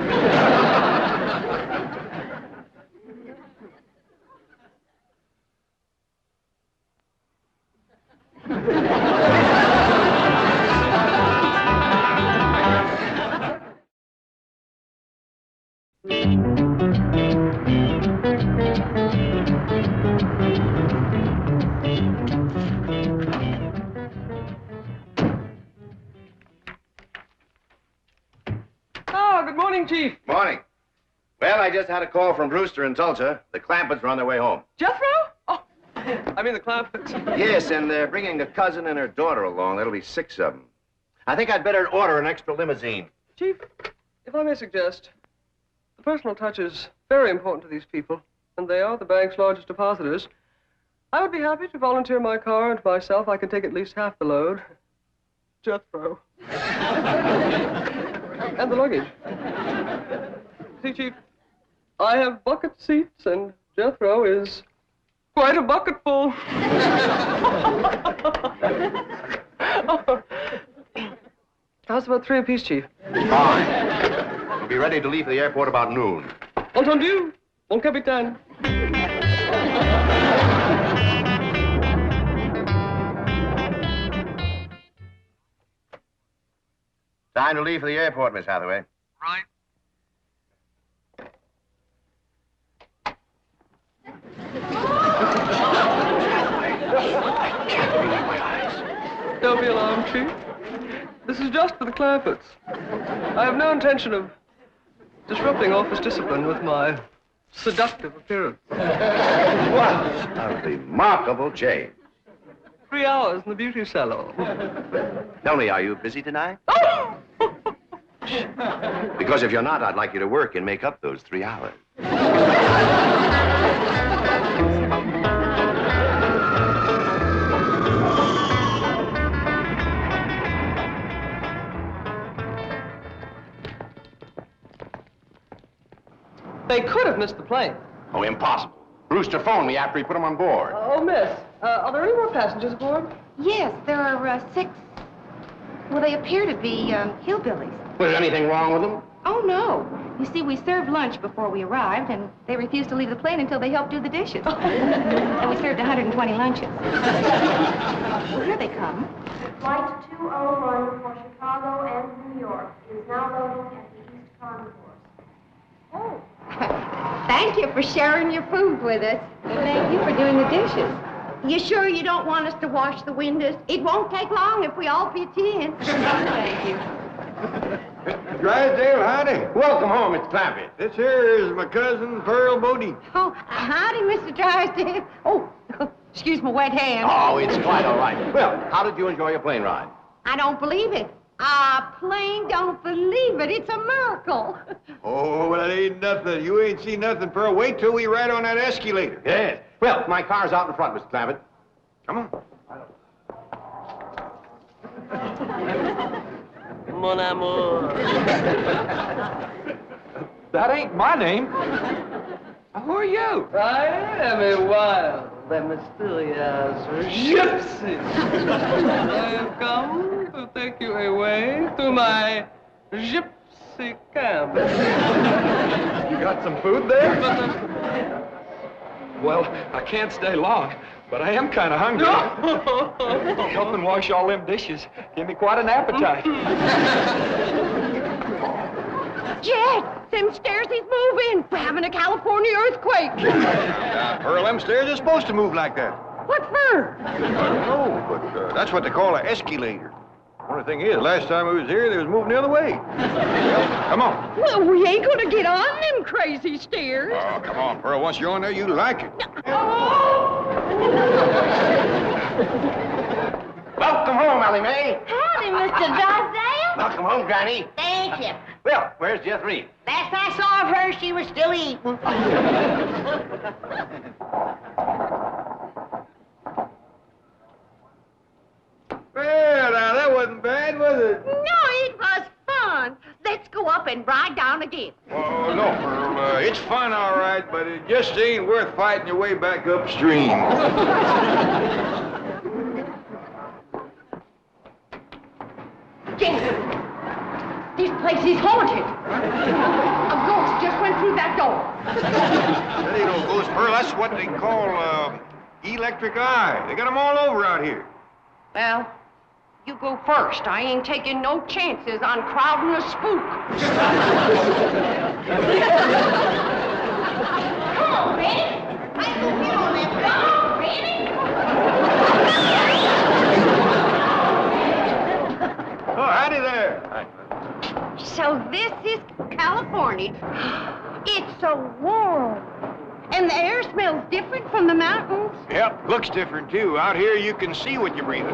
I just had a call from Brewster in Tulsa. The Clampetts are on their way home. Jethro? Oh, I mean the Clampetts. Yes, and they're bringing a cousin and her daughter along. That'll be 6 of them. I think I'd better order an extra limousine. Chief, if I may suggest, the personal touch is very important to these people, and they are the bank's largest depositors. I would be happy to volunteer my car, and myself, I can take at least half the load. Jethro. And the luggage. See, Chief, I have bucket seats, and Jethro is quite a bucketful. How's about 3 apiece, Chief? Fine. We'll be ready to leave the airport about noon. Entendu, mon capitaine. Time to leave for the airport, Miss Hathaway. Right. Don't be alarmed, Chief. This is just for the Clampetts. I have no intention of disrupting office discipline with my seductive appearance. What a remarkable change. 3 hours in the beauty salon. Tell me, are you busy tonight? Because if you're not, I'd like you to work and make up those 3 hours. They could have missed the plane. Oh, impossible. Brewster phoned me after he put him on board. Oh, miss, are there any more passengers aboard? Yes, there are 6. Well, they appear to be hillbillies. Was there anything wrong with them? Oh, no. You see, we served lunch before we arrived, and they refused to leave the plane until they helped do the dishes. And we served 120 lunches. Well, here they come. Flight 201 for Chicago and New York is now loading at the East Concourse. Oh. Thank you for sharing your food with us. Thank you for doing the dishes. You sure you don't want us to wash the windows? It won't take long if we all pitch in. Thank you. Drysdale, howdy. Welcome home, Mr. Clampett. This here is my cousin, Pearl Bodine. Oh, howdy, Mr. Drysdale. Oh, excuse my wet hand. Oh, it's quite all right. Well, how did you enjoy your plane ride? I don't believe it. Our plane don't believe it. It's a miracle. Oh, well, it ain't nothing. You ain't seen nothing, Pearl. Wait till we ride on that escalator. Yes. Well, my car's out in front, Mr. Clampett. Come on. Mon amour. That ain't my name. Who are you? I am a wild and mysterious gypsy. I have come to take you away to my gypsy camp. You got some food there? Well, I can't stay long, but I am kind of hungry. Helping wash all them dishes give me quite an appetite. Jed, them stairs is moving. We're having a California earthquake. Pearl, them stairs are supposed to move like that. What for? I don't know, but that's what they call an escalator. Only thing is, last time we was here, they was moving the other way. Well, come on. Well, we ain't gonna get on them crazy stairs. Oh, come on, Pearl. Once you're on there, you like it. Welcome home, Elly Mae. Howdy, Mr. Drysdale. Welcome home, Granny. Thank you. Well, where's Jethro? Last I saw of her, she was still eating. Well, now, that wasn't bad, was it? No, it was fun. Let's go up and ride down again. Oh, no, Pearl. It's fun, all right, but it just ain't worth fighting your way back upstream. Jane, this place is haunted. A ghost just went through that door. That ain't no ghost, Pearl. That's what they call electric eye. They got them all over out here. Well, you go first. I ain't taking no chances on crowding a spook. Come on, Benny. I go get on that. Come on, Benny. Oh, howdy there. So this is California. It's so warm. And the air smells different from the mountains. Yep, looks different, too. Out here, you can see what you're breathing.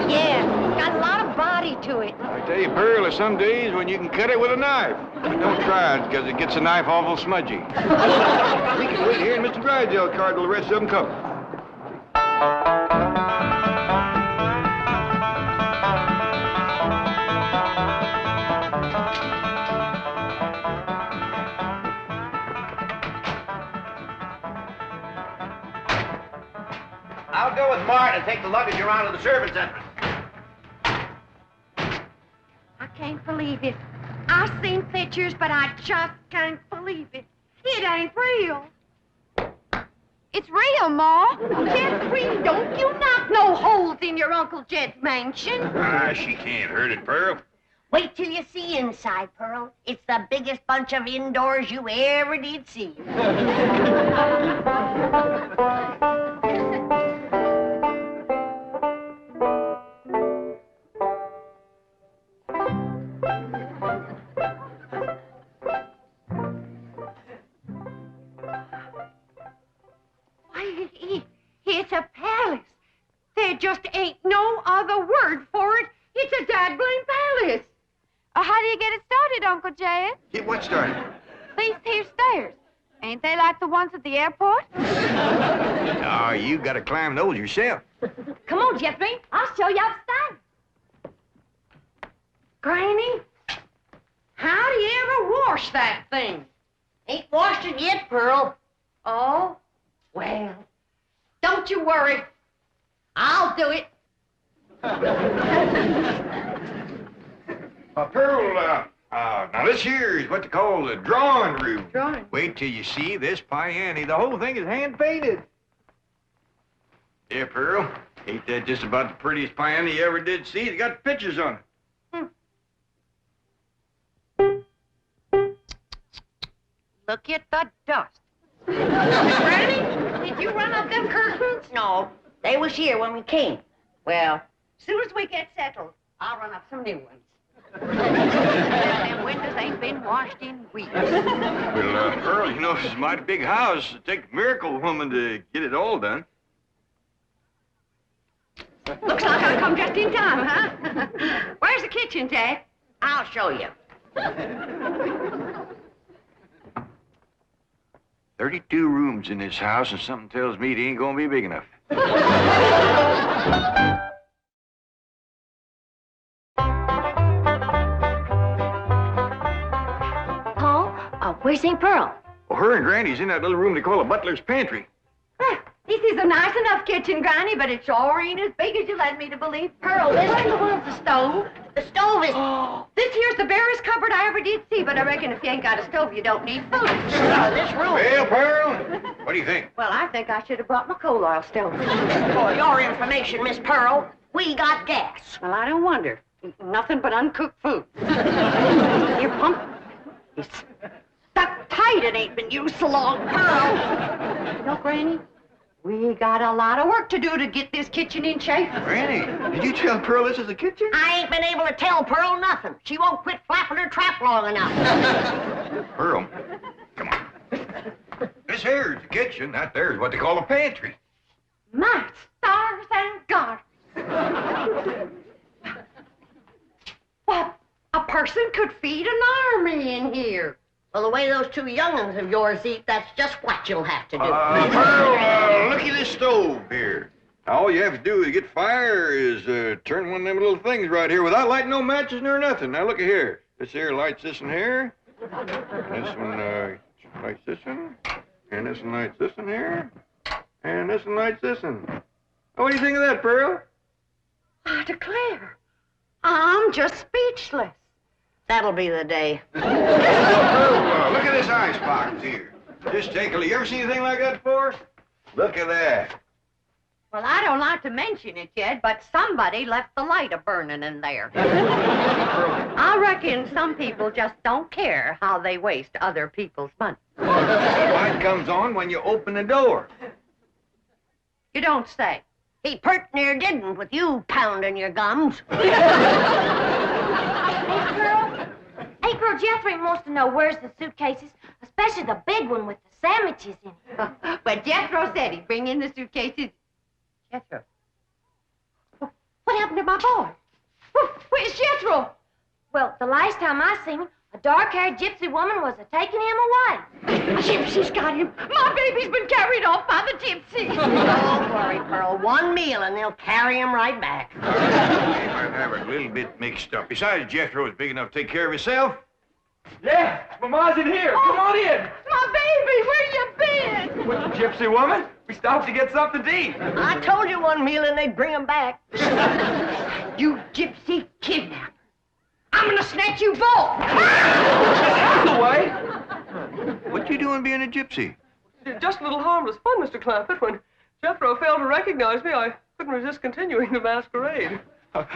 Yeah, got a lot of body to it. I tell you, Pearl, there's some days when you can cut it with a knife. Don't try it, because it gets the knife awful smudgy. We can wait here, and Mr. Drysdale card till the rest of them come. I'll go with Martin and take the luggage around to the servants' entrance. I can't believe it. I've seen pictures, but I just can't believe it. It ain't real. It's real, Ma. Jeffrey, don't you knock no holes in your Uncle Jed's mansion. She can't hurt it, Pearl. Wait till you see inside, Pearl. It's the biggest bunch of indoors you ever did see. It's a palace. There just ain't no other word for it. It's a daggone palace. How do you get it started, Uncle Jed? Get what started? These here stairs. Ain't they like the ones at the airport? Oh, you gotta climb those yourself. Come on, Jeffrey. I'll show you upstairs. Granny, how do you ever wash that thing? Ain't washed it yet, Pearl. Oh, well, don't you worry. I'll do it. Pearl, now this here is what they call the drawing room. Drawing? Wait till you see this piano. The whole thing is hand-painted. Yeah, Pearl, ain't that just about the prettiest piano you ever did see? It's got pictures on it. Look at the dust. Granny, did you run up them curtains? No, they was here when we came. Well, as soon as we get settled, I'll run up some new ones. Them windows ain't been washed in weeks. Well, Pearl, you know, it's a mighty big house. It'd take a miracle woman to get it all done. Looks like I've come just in time, huh? Where's the kitchen, Dad? I'll show you. 32 rooms in this house, and something tells me it ain't gonna be big enough. Paul, where's St. Pearl? Well, her and Granny's in that little room they call a butler's pantry. This is a nice enough kitchen, Granny, but it sure ain't as big as you led me to believe. Pearl, this ain't the one with the stove. The stove is... This here's the barest cupboard I ever did see, but I reckon if you ain't got a stove, you don't need food. This room... Well, Pearl, what do you think? Well, I think I should have brought my coal oil stove. For your information, Miss Pearl, we got gas. Well, I don't wonder. Nothing but uncooked food. Your pump is stuck tight. It ain't been used so long, Pearl. You know, Granny, we got a lot of work to do to get this kitchen in shape. Granny, did you tell Pearl this is the kitchen? I ain't been able to tell Pearl nothing. She won't quit flapping her trap long enough. Pearl, come on. This here's the kitchen. That there's what they call a pantry. My stars and garters. What? A person could feed an army in here. Well, the way those two young'uns of yours eat, that's just what you'll have to do. Pearl, look at this stove here. All you have to do to get fire is turn one of them little things right here without lighting no matches nor nothing. Now, look at here. This here lights this in here. This one lights this one. And this one lights this in here. And this one lights this one. Oh, what do you think of that, Pearl? I declare, I'm just speechless. That'll be the day. Pearl, look at this ice box here. Just take a look. You ever seen anything like that before? Look at that. Well, I don't like to mention it yet, but somebody left the light a-burning in there. I reckon some people just don't care how they waste other people's money. The light comes on when you open the door. You don't say. He pert near didn't with you pounding your gums. Hey, Girl Jethro wants to know where's the suitcases. especially the big one with the sandwiches in it. But Jethro said he'd bring in the suitcases. Jethro. What happened to my boy? Where's Jethro? Well, the last time I seen him, a dark-haired gypsy woman was taking him away. A gypsy's got him. My baby's been carried off by the gypsy. Don't worry, Pearl. One meal and they'll carry him right back. He might have it a little bit mixed up. Besides, Jethro is big enough to take care of himself. Yeah, Mama's in here. Come on in. My baby, where you been? With the gypsy woman, we stopped to get something to eat. I told you one meal and they'd bring him back. You gypsy kidnapper. I'm gonna snatch you both. Hathaway! What you doing being a gypsy? Just a little harmless fun, Mr. Clampett. When Jethro failed to recognize me, I couldn't resist continuing the masquerade.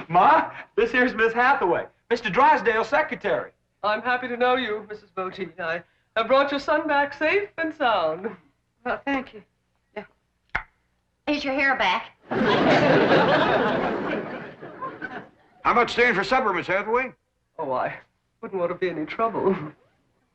Ma, this here's Miss Hathaway, Mr. Drysdale's secretary. I'm happy to know you, Mrs. Bodine. I have brought your son back safe and sound. Well, thank you. Yeah. Is your hair back? How about staying for supper, Miss Hathaway? Oh, I wouldn't want to be any trouble.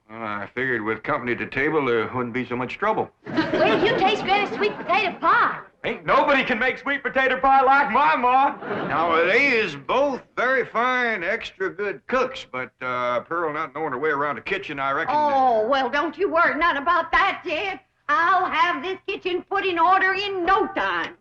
Well, I figured with company at the table, there wouldn't be so much trouble. Wait till you taste Granny's sweet potato pie. Ain't nobody can make sweet potato pie like my ma. Now, they is both very fine, extra good cooks, but Pearl not knowing her way around the kitchen, I reckon... Oh, well, don't you worry none about that, Jed. I'll have this kitchen put in order in no time.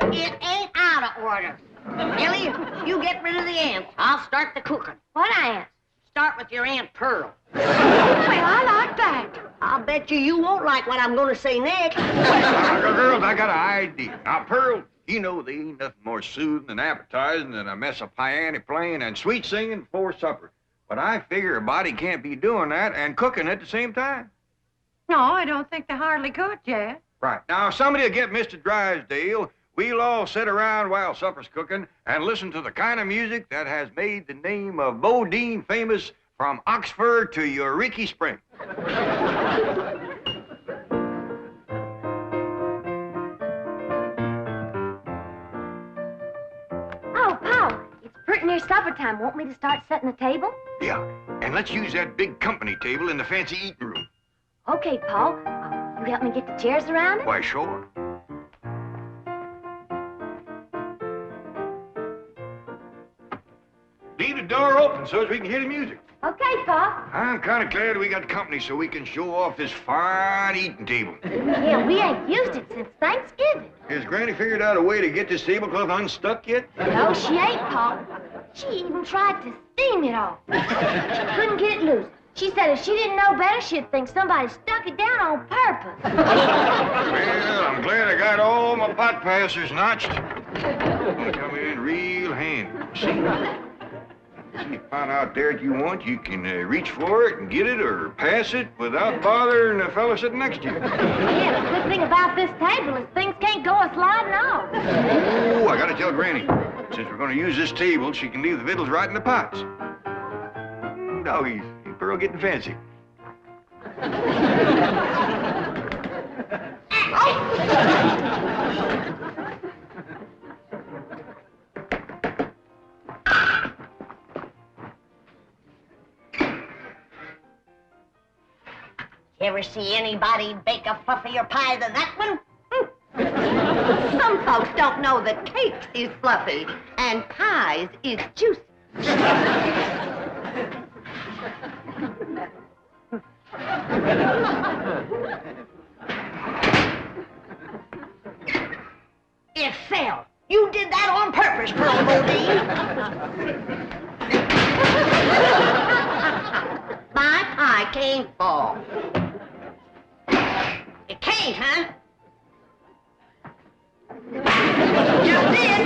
It ain't out of order. Elly, you get rid of the ants. I'll start the cooking. What ants? Start with your Aunt Pearl. Well, I like that. I'll bet you won't like what I'm going to say next. Girls, I got an idea. Now, Pearl, you know there ain't nothing more soothing and appetizing than a mess of piano playing and sweet singing before supper. But I figure a body can't be doing that and cooking at the same time. No, I don't think they hardly could, Jed. Right. Now, somebody will get Mr. Drysdale. We'll all sit around while supper's cooking and listen to the kind of music that has made the name of Bodine famous from Oxford to Eureka Spring. Oh, Pa, it's pretty near supper time. Want me to start setting the table? Yeah, and let's use that big company table in the fancy eating room. Okay, Pa. You help me get the chairs around it? Why, sure. Leave the door open so as we can hear the music. Okay, Pa. I'm kind of glad we got company so we can show off this fine eating table. Yeah, we ain't used it since Thanksgiving. Has Granny figured out a way to get this tablecloth unstuck yet? No, she ain't, Pa. She even tried to steam it off. She couldn't get it loose. She said if she didn't know better, she'd think somebody stuck it down on purpose. Well, I'm glad I got all my pot passers notched. It's gonna come in real handy. See a pot out there that you want, you can reach for it and get it or pass it without bothering the fella sitting next to you. Yeah, the good thing about this table is things can't go a-sliding off. Oh, I gotta tell Granny. Since we're gonna use this table, she can leave the victuals right in the pots. Doggies, Pearl getting fancy. Ever see anybody bake a fluffier pie than that one? Some folks don't know that cakes is fluffy and pies is juicy. It fell. You did that on purpose, Pearl Bodine. My pie can't fall. It can't, huh? Just did.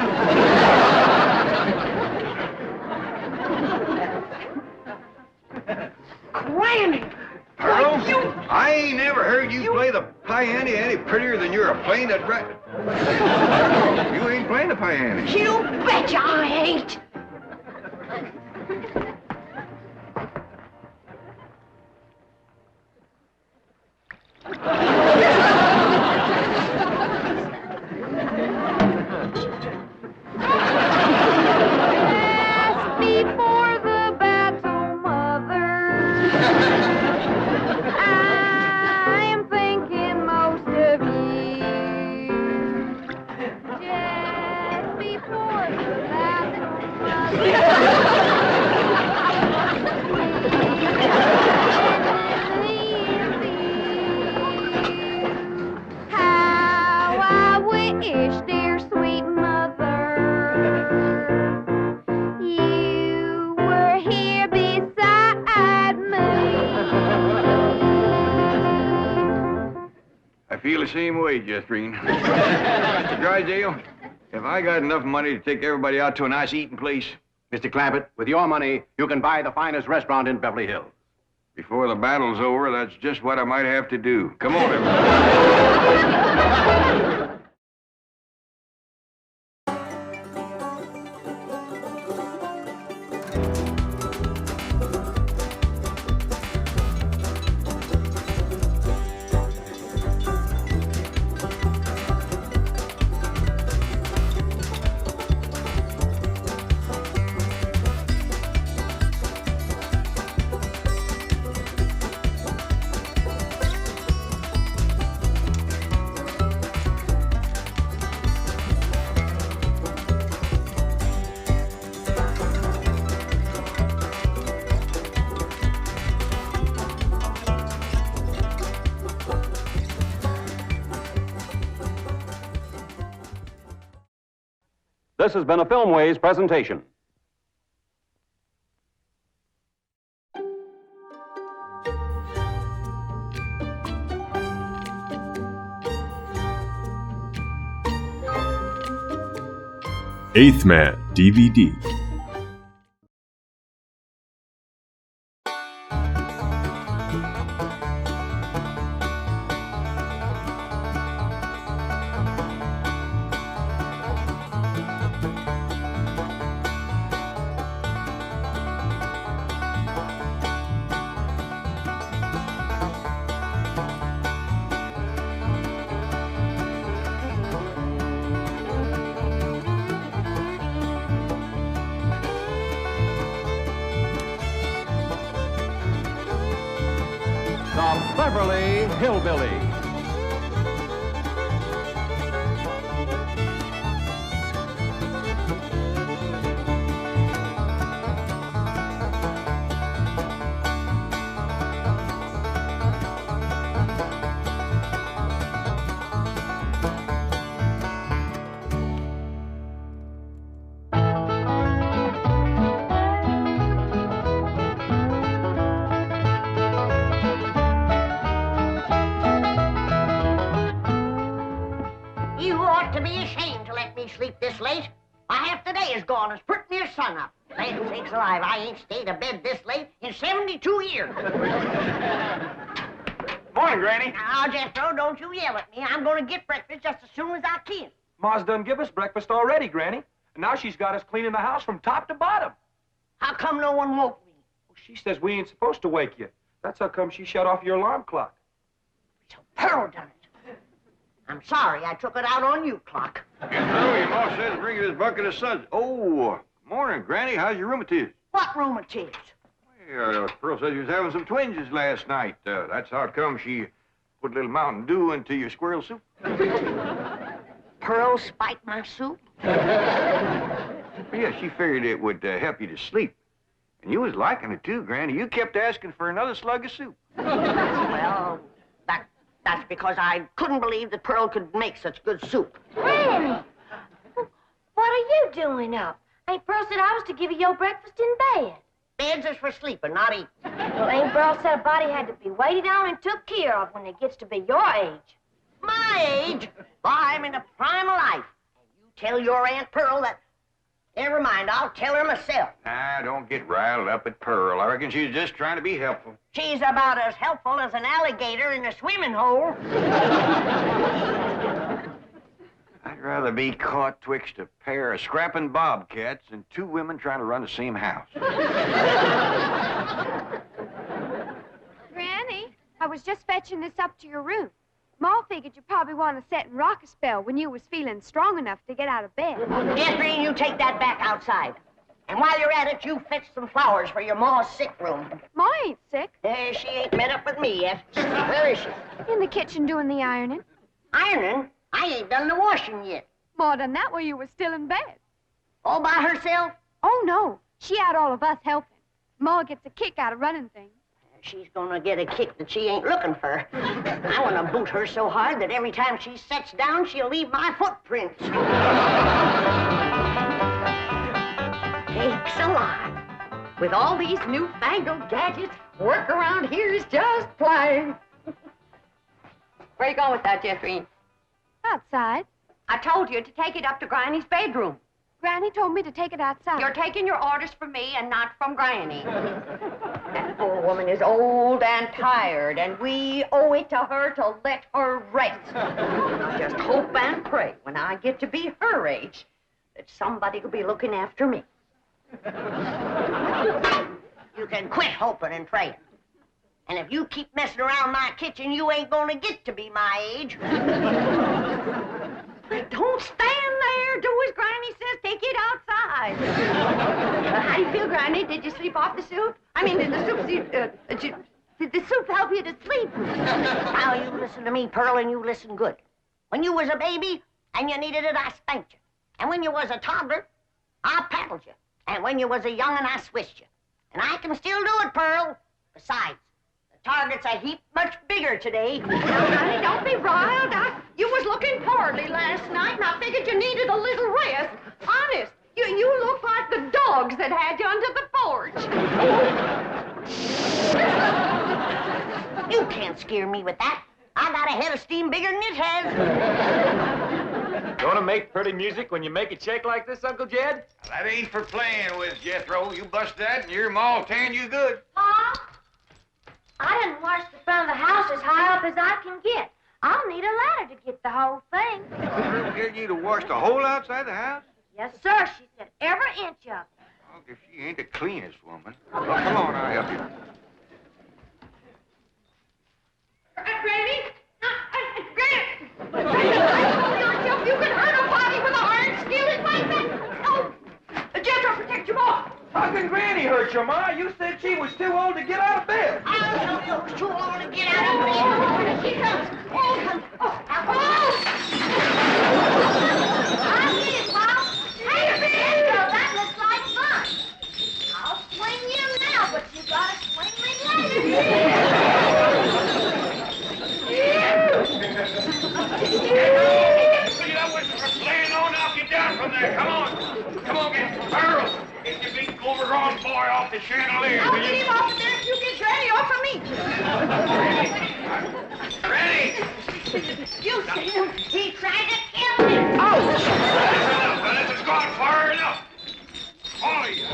Granny! Pearl, I ain't never heard you play the piano any prettier than you're playing that racket. You ain't playing the piano. You betcha I ain't! Before the battle, Mother, wish, dear sweet mother, you were here beside me. I feel the same way, Jethrine. Mr. Drysdale, have I got enough money to take everybody out to a nice eating place? Mr. Clampett, with your money, you can buy the finest restaurant in Beverly Hills. Before the battle's over, that's just what I might have to do. Come on, everybody. This has been a Filmways presentation. Eighth Man DVD. The Beverly Hillbillies. Sleep this late. My half the day is gone. It's pretty near sunup. Land sakes alive, I ain't stayed abed this late in 72 years. Morning, Granny. Now, Jethro, don't you yell at me. I'm going to get breakfast just as soon as I can. Ma's done give us breakfast already, Granny. And now she's got us cleaning the house from top to bottom. How come no one woke me? Well, she says we ain't supposed to wake you. That's how come she shut off your alarm clock. So Pearl done it. I'm sorry I took it out on you, Clock. Jethro, your ma says bring you this bucket of suds. Oh, morning, Granny. How's your rheumatiz? What rheumatiz? Well, Pearl says you was having some twinges last night. That's how come she put a little Mountain Dew into your squirrel soup. Pearl spiked my soup? Yeah, she figured it would help you to sleep. And you was liking it, too, Granny. You kept asking for another slug of soup. Well, that's because I couldn't believe that Pearl could make such good soup. Granny, what are you doing up? Ain't Pearl said I was to give you your breakfast in bed? Beds is for sleeping, not eating. Well, ain't Pearl said a body had to be waited on and took care of when it gets to be your age? My age? Well, I'm in the prime of life. And you tell your Aunt Pearl that... Never mind, I'll tell her myself. Nah, don't get riled up at Pearl. I reckon she's just trying to be helpful. She's about as helpful as an alligator in a swimming hole. I'd rather be caught twixt a pair of scrapping bobcats than two women trying to run the same house. Granny, I was just fetching this up to your room. Ma figured you probably want to sit and rock a spell when you was feeling strong enough to get out of bed. Irene, you take that back outside. And while you're at it, you fetch some flowers for your ma's sick room. Ma ain't sick. She ain't met up with me yet. Where is she? In the kitchen doing the ironing. Ironing? I ain't done the washing yet. Ma done that while you was still in bed. All by herself? Oh, no. She had all of us helping. Ma gets a kick out of running things. she's gonna get a kick that she ain't looking for. I want to boot her so hard that every time she sets down, she'll leave my footprints. Sakes alive. With all these newfangled gadgets, work around here is just plain. Where you going with that, Jethro? Outside. I told you to take it up to Granny's bedroom. Granny told me to take it outside. You're taking your orders from me and not from Granny. That poor woman is old and tired, and we owe it to her to let her rest. I just hope and pray when I get to be her age that somebody will be looking after me. You can quit hoping and praying. And if you keep messing around my kitchen, you ain't gonna get to be my age. Don't stand there. Do as Granny says. Take it outside. How do you feel, Granny? Did you sleep off the soup? I mean, did the soup help you to sleep? Now you listen to me, Pearl, and you listen good. When you was a baby and you needed it, I spanked you. And when you was a toddler, I paddled you. And when you was a young'un, I swished you. And I can still do it, Pearl. Besides, the target's a heap much bigger today. Now, Granny, don't be riled. You was looking poorly last night, and I figured you needed a little rest. Honest, you look like the dogs that had you under the porch. You can't scare me with that. I got a head of steam bigger than it has. Gonna make pretty music when you make it shake like this, Uncle Jed? That ain't for playing with, Jethro. You bust that and your ma'll tan you good. Pa, I didn't wash the front of the house as high up as I can get. I'll need a ladder to get the whole thing. Girl get you to wash the whole outside the house? Yes, sir. She said every inch of it. Well, if she ain't the cleanest woman. Well, come on, I'll help you. Granny? Granny! You can hurt a body with an iron skillet like that? Oh! Jethro, protect your boy! How can Granny hurt you, Ma? You said she was too old to get out of bed. I know you was too old to get out of bed. Here comes. I get it, Pop. Hey, Jethro, that looks like fun. I'll swing you now, but you gotta swing me later. That was for playing on. Now get down from there. Come on. Come on, get Pearl. Get your big overgrown boy off the chandelier. I'll get him off of there if you get Granny off of me. Ready? You see him? He tried to kill me. Ouch! That's enough. This has gone far enough. All of you.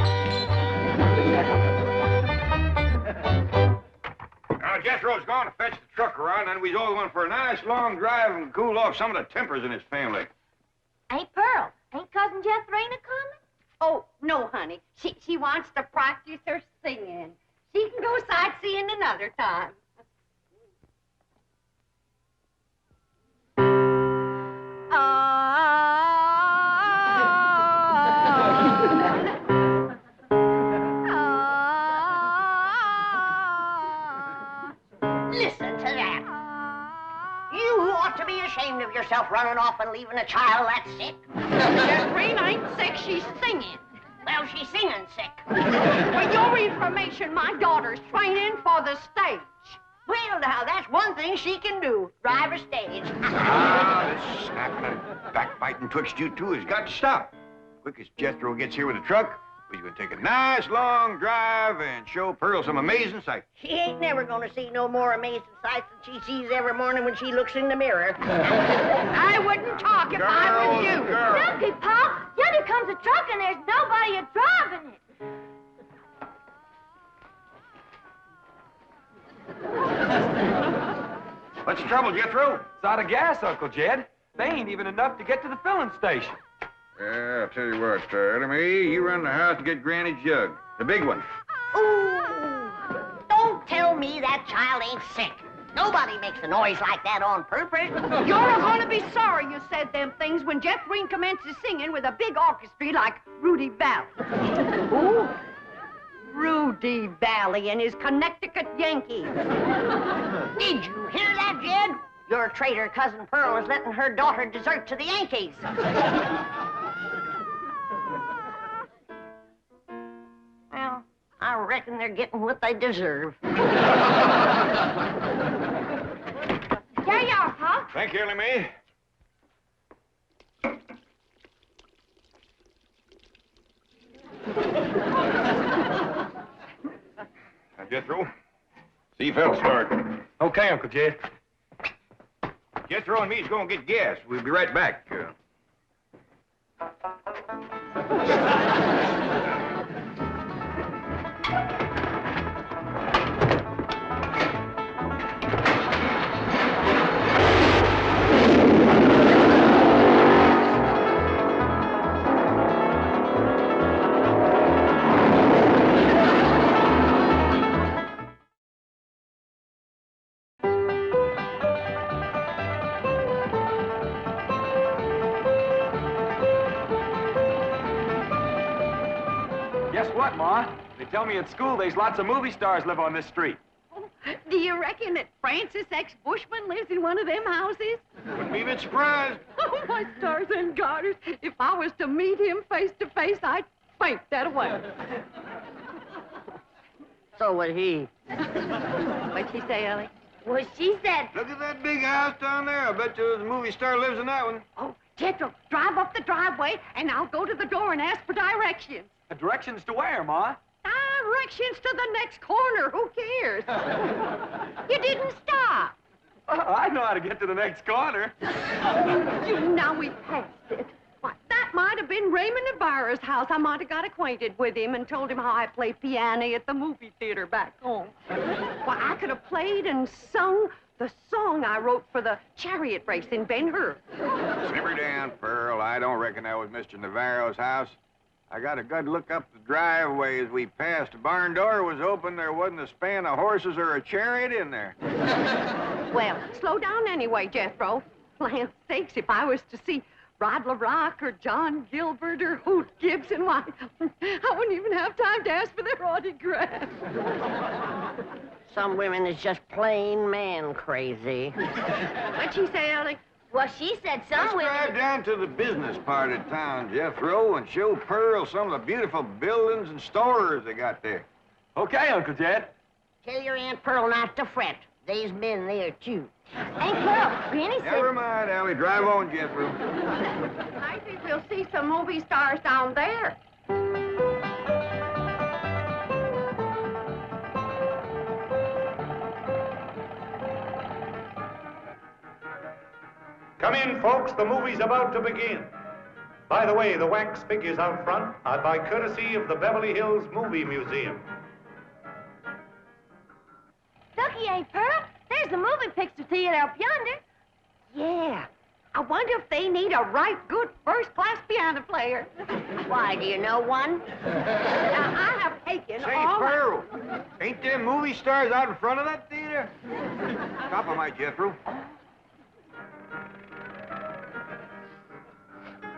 Now, Jethro's gone to fetch the truck around, and we's all going for a nice long drive and cool off some of the tempers in his family. Ain't Pearl? Ain't Cousin Jethrina coming? Oh, no, honey. She wants to practice her singing. She can go sightseeing another time. Listen to that. You ought to be ashamed of yourself running off and leaving a child that sick. Irene ain't sick, she's singing. Well, she's singing sick. For your information, my daughter's training for the stage. Well, now, that's one thing she can do, drive a stage. This snapping and backbiting twixt you two has got to stop. Quick as Jethro gets here with the truck, we're going to take a nice long drive and show Pearl some amazing sights. She ain't never gonna see no more amazing sights than she sees every morning when she looks in the mirror. I wouldn't talk if I was you. Looky, Pop. Yonder comes a truck and there's nobody a-driving it. What's the trouble, Jethro? It's out of gas, Uncle Jed. They ain't even enough to get to the filling station. Yeah, I'll tell you what, Elly, you run the house and get Granny's jug. The big one. Ooh, don't tell me that child ain't sick. Nobody makes a noise like that on purpose. You're going to be sorry you said them things when Jethrine commences singing with a big orchestra like Rudy Valley. Who? Rudy Valley and his Connecticut Yankees. Did you hear that, Jed? Your traitor cousin Pearl is letting her daughter desert to the Yankees. Well, I I reckon they're getting what they deserve. There you are, Pa. Thank you, Elly Mae. Jethro, see you fellas start. Okay, Uncle Jed. Jethro and me's gonna get gas. We'll be right back. Tell me at school there's lots of movie stars live on this street. Do you reckon that Francis X. Bushman lives in one of them houses? Wouldn't be a bit surprised. Oh, my stars and garters. If I was to meet him face to face, I'd faint that away. So would he. What'd she say, Elly? Well, she said... Look at that big house down there. I bet you the movie star lives in that one. Oh, Jethro, drive up the driveway, and I'll go to the door and ask for directions. Directions to where, Ma? Directions to the next corner. Who cares? You didn't stop. I know how to get to the next corner. Now we passed it. Why, that might have been Raymond and Baer's house. I might have got acquainted with him and told him how I play piano at the movie theater back home. Why, I could have played and sung the song I wrote for the chariot race in Ben-Hur. Simmer down, Pearl. I don't reckon that was Mr. Navarro's house. I got a good look up the driveway as we passed. The barn door was open. There wasn't a span of horses or a chariot in there. Well, slow down anyway, Jethro. Land's sakes, if I was to see Rod LaRock or John Gilbert or Hoot Gibson, why, I wouldn't even have time to ask for their autograph. Some women is just plain man crazy. What'd she say, Elly? Well, she said some Let's women... drive down to the business part of town, Jethro, and show Pearl some of the beautiful buildings and stores they got there. Okay, Uncle Jed. Tell your Aunt Pearl not to fret. There's men there, too. Aunt Pearl, Granny said... Never mind, Elly. Drive on, Jethro. I think we'll see some movie stars down there. Come in, folks. The movie's about to begin. By the way, the wax figures out front are by courtesy of the Beverly Hills Movie Museum. Looky, Aunt Pearl. There's the moving picture theater up yonder. Yeah. I wonder if they need a right good first-class piano player. Why, do you know one? Now, I have taken Say, all... Pearl, ain't them movie stars out in front of that theater? Stop a minute, Jethro.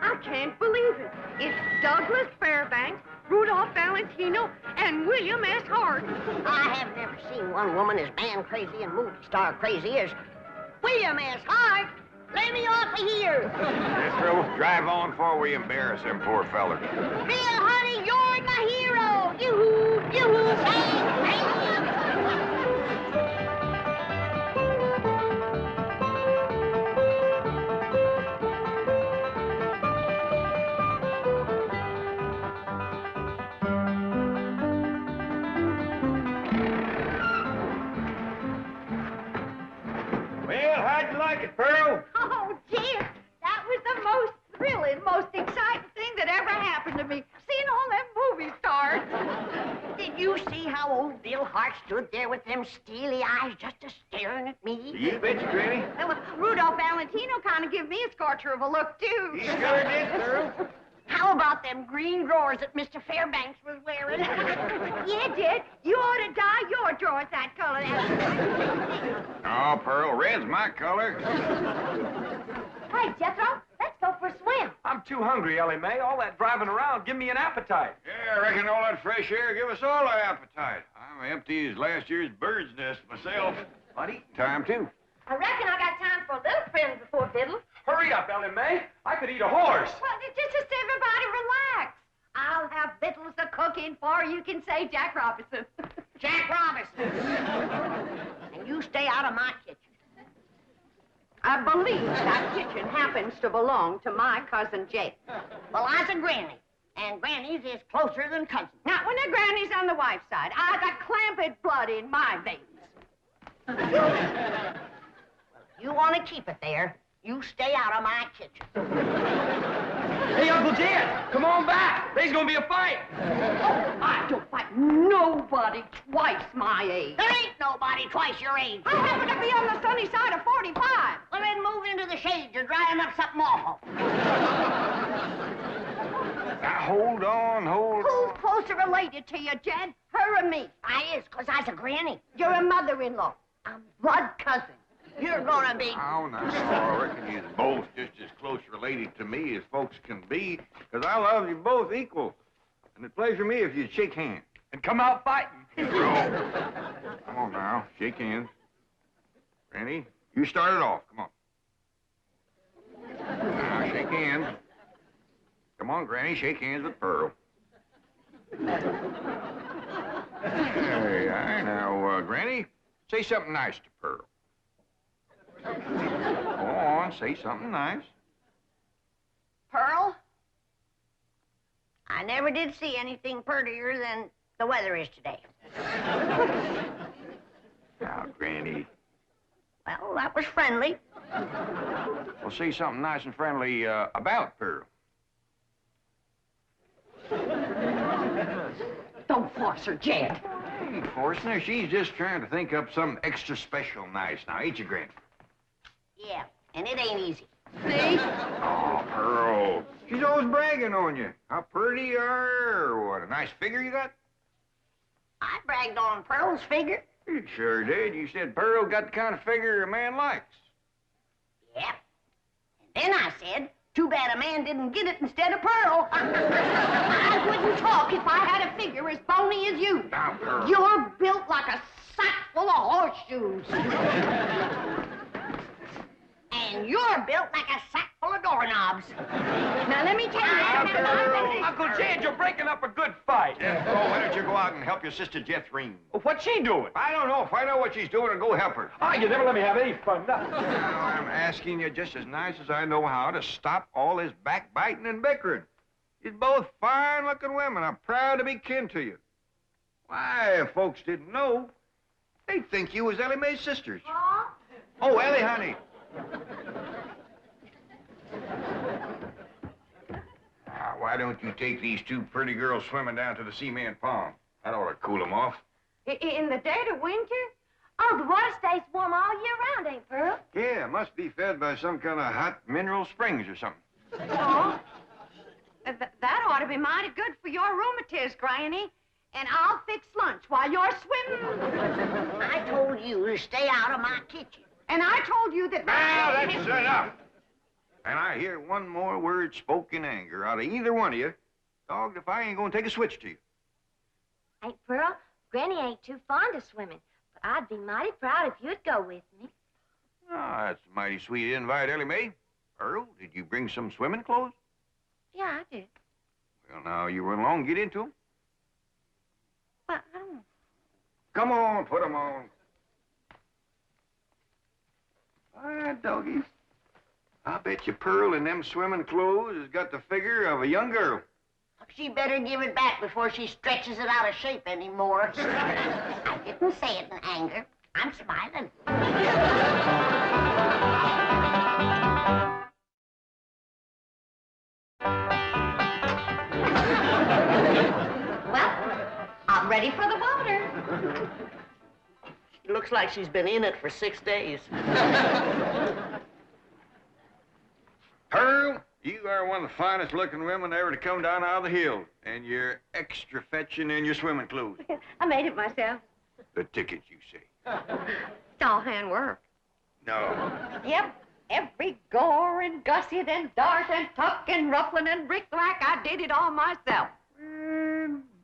I can't believe it. It's Douglas Fairbanks, Rudolph Valentino, and William S. Hart. I have never seen one woman as man crazy and movie star crazy as William S. Hart. Let me off of here. Jethro, drive on before we embarrass them poor fellers. Bill, honey, you're my hero. Yoo-hoo, yoo-hoo, bang, bang. Well, how'd you like it, Pearl? Oh, dear. That was the most thrilling, most exciting thing that ever happened to me. Seeing all them movie stars. Did you see how old Bill Hart stood there with them steely eyes just a-staring at me? You betcha, Granny. Well, Rudolph Valentino kind of gave me a scorcher of a look, too. He sure did, Pearl. How about them green drawers that Mr. Fairbanks was wearing? Yeah, Dad. You ought to dye your drawers that color. Oh, Pearl, red's my color. Hey, Jethro, let's go for a swim. I'm too hungry, Elly Mae. All that driving around give me an appetite. Yeah, I reckon all that fresh air give us all an appetite. I'm empty as last year's bird's nest myself. But eating time, too. I reckon I got time for a little friend before Biddle. Hurry up, Elly Mae. I could eat a horse. Well, just everybody relax. I'll have fiddles a cooking for, you can say Jack Robinson. Jack Robinson. And you stay out of my kitchen. I believe that kitchen happens to belong to my cousin Jake. Well, I's a granny, and grannies is closer than cousins. Not when the granny's on the wife's side. I got Clampett blood in my veins. You want to keep it there, you stay out of my kitchen. Hey, Uncle Jed, come on back. There's gonna be a fight. Oh, I don't fight nobody twice my age. There ain't nobody twice your age. I happen to be on the sunny side of 45. Well, then move into the shade. You're drying up something awful. Now, hold on. Who's closer related to you, Jed? Her or me? I is, 'cause I's a granny. You're a mother-in-law. I'm blood cousin. You're gonna be... Oh, no, I reckon you're both just as close related to me as folks can be, 'cause I love you both equal. And it'd pleasure me if you'd shake hands. And come out fighting. Come on now, shake hands. Granny, you start it off. Come on. Now, shake hands. Come on, Granny, shake hands with Pearl. Hey, now, Granny, say something nice to Pearl. Go on, say something nice. Pearl? I never did see anything prettier than the weather is today. Now, Granny. Well, that was friendly. Well, say something nice and friendly about Pearl. Don't force her, Jed. I ain't forcing her. She's just trying to think up something extra special nice. Now, ain't you, Granny? Yeah, and it ain't easy. See? Oh, Pearl. She's always bragging on you. How pretty you are, or what a nice figure you got. I bragged on Pearl's figure. You sure did. You said Pearl got the kind of figure a man likes. Yep. And then I said, too bad a man didn't get it instead of Pearl. I wouldn't talk if I had a figure as bony as you. Now, Pearl. You're built like a sack full of horseshoes. And you're built like a sack full of doorknobs. Now, let me tell you... Uncle Jed, you're breaking up a good fight. Jethro, why don't you go out and help your sister Irene? What's she doing? I don't know. Find out what she's doing and go help her. Oh, you never let me have any fun. Now, I'm asking you just as nice as I know how to stop all this backbiting and bickering. You're both fine-looking women. I'm proud to be kin to you. Why, if folks didn't know, they'd think you was Elly Mae's sisters. Oh, Elly, honey. Now, why don't you take these two pretty girls swimming down to the cement pond? That ought to cool them off. In the dead of winter? Oh, the water stays warm all year round, ain't Pearl? Yeah, must be fed by some kind of hot mineral springs or something. Oh? That ought to be mighty good for your rheumatiz, Granny. And I'll fix lunch while you're swimming. I told you to stay out of my kitchen. And I told you that... Now, that's enough. And I hear one more word spoke in anger out of either one of you, dogged if I ain't gonna take a switch to you. Ain't Pearl? Granny ain't too fond of swimming, but I'd be mighty proud if you'd go with me. Oh, that's a mighty sweet invite, Elly Mae. Earl, did you bring some swimming clothes? Yeah, I did. Well, now, you run along and get into them. But I don't know. Come on, put them on. All right, doggies. I bet you Pearl in them swimming clothes has got the figure of a young girl. She better give it back before she stretches it out of shape anymore. I didn't say it in anger. I'm smiling. Well, I'm ready for the water. It looks like she's been in it for 6 days. Pearl, you are one of the finest looking women ever to come down out of the hill. And you're extra fetching in your swimming clothes. I made it myself. The ticket, you say? It's all handwork. No. Yep. Every gore and gusset and dart and tuck and ruffling and brick-rack, I did it all myself.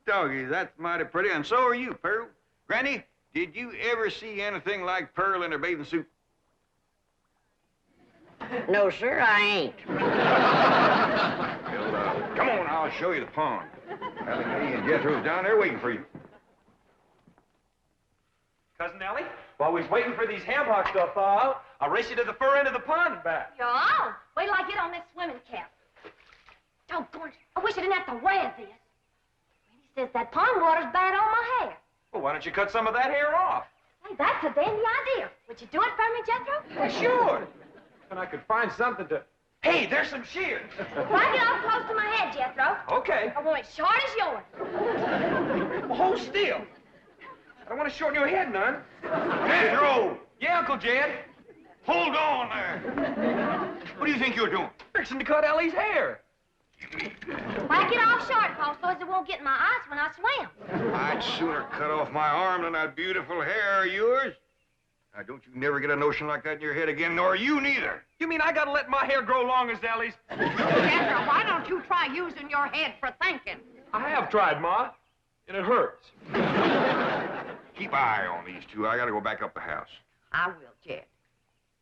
Doggy, that's mighty pretty, and so are you, Pearl. Granny, did you ever see anything like Pearl in her bathing suit? No, sir, I ain't. Well, come on now, I'll show you the pond. Elly and Jethro's down there waiting for you. Cousin Elly, while we're waiting for these ham hocks to thaw out, I'll race you to the fur end of the pond and back. You're on. Wait till I get on this swimming cap. Doggone it. I wish I didn't have to wear this. He says that pond water's bad on my hair. Well, why don't you cut some of that hair off? Hey, that's a dandy idea. Would you do it for me, Jethro? Well, sure. And I could find something to... Hey, there's some shears. Why get off close to my head, Jethro? Okay. I want it short as yours. Well, hold still. I don't want to shorten your head none. Jethro! Yeah, Uncle Jed. Hold on there. What do you think you're doing? Fixing to cut Elly's hair. Whack it off short, Paul, so as it won't get in my eyes when I swim. I'd sooner cut off my arm than that beautiful hair of yours. Now, don't you never get a notion like that in your head again, nor you neither. You mean I gotta let my hair grow long as Elly's? Jethro, why don't you try using your head for thinking? I have tried, Ma, and it hurts. Keep an eye on these two. I gotta go back up the house. I will, Jed.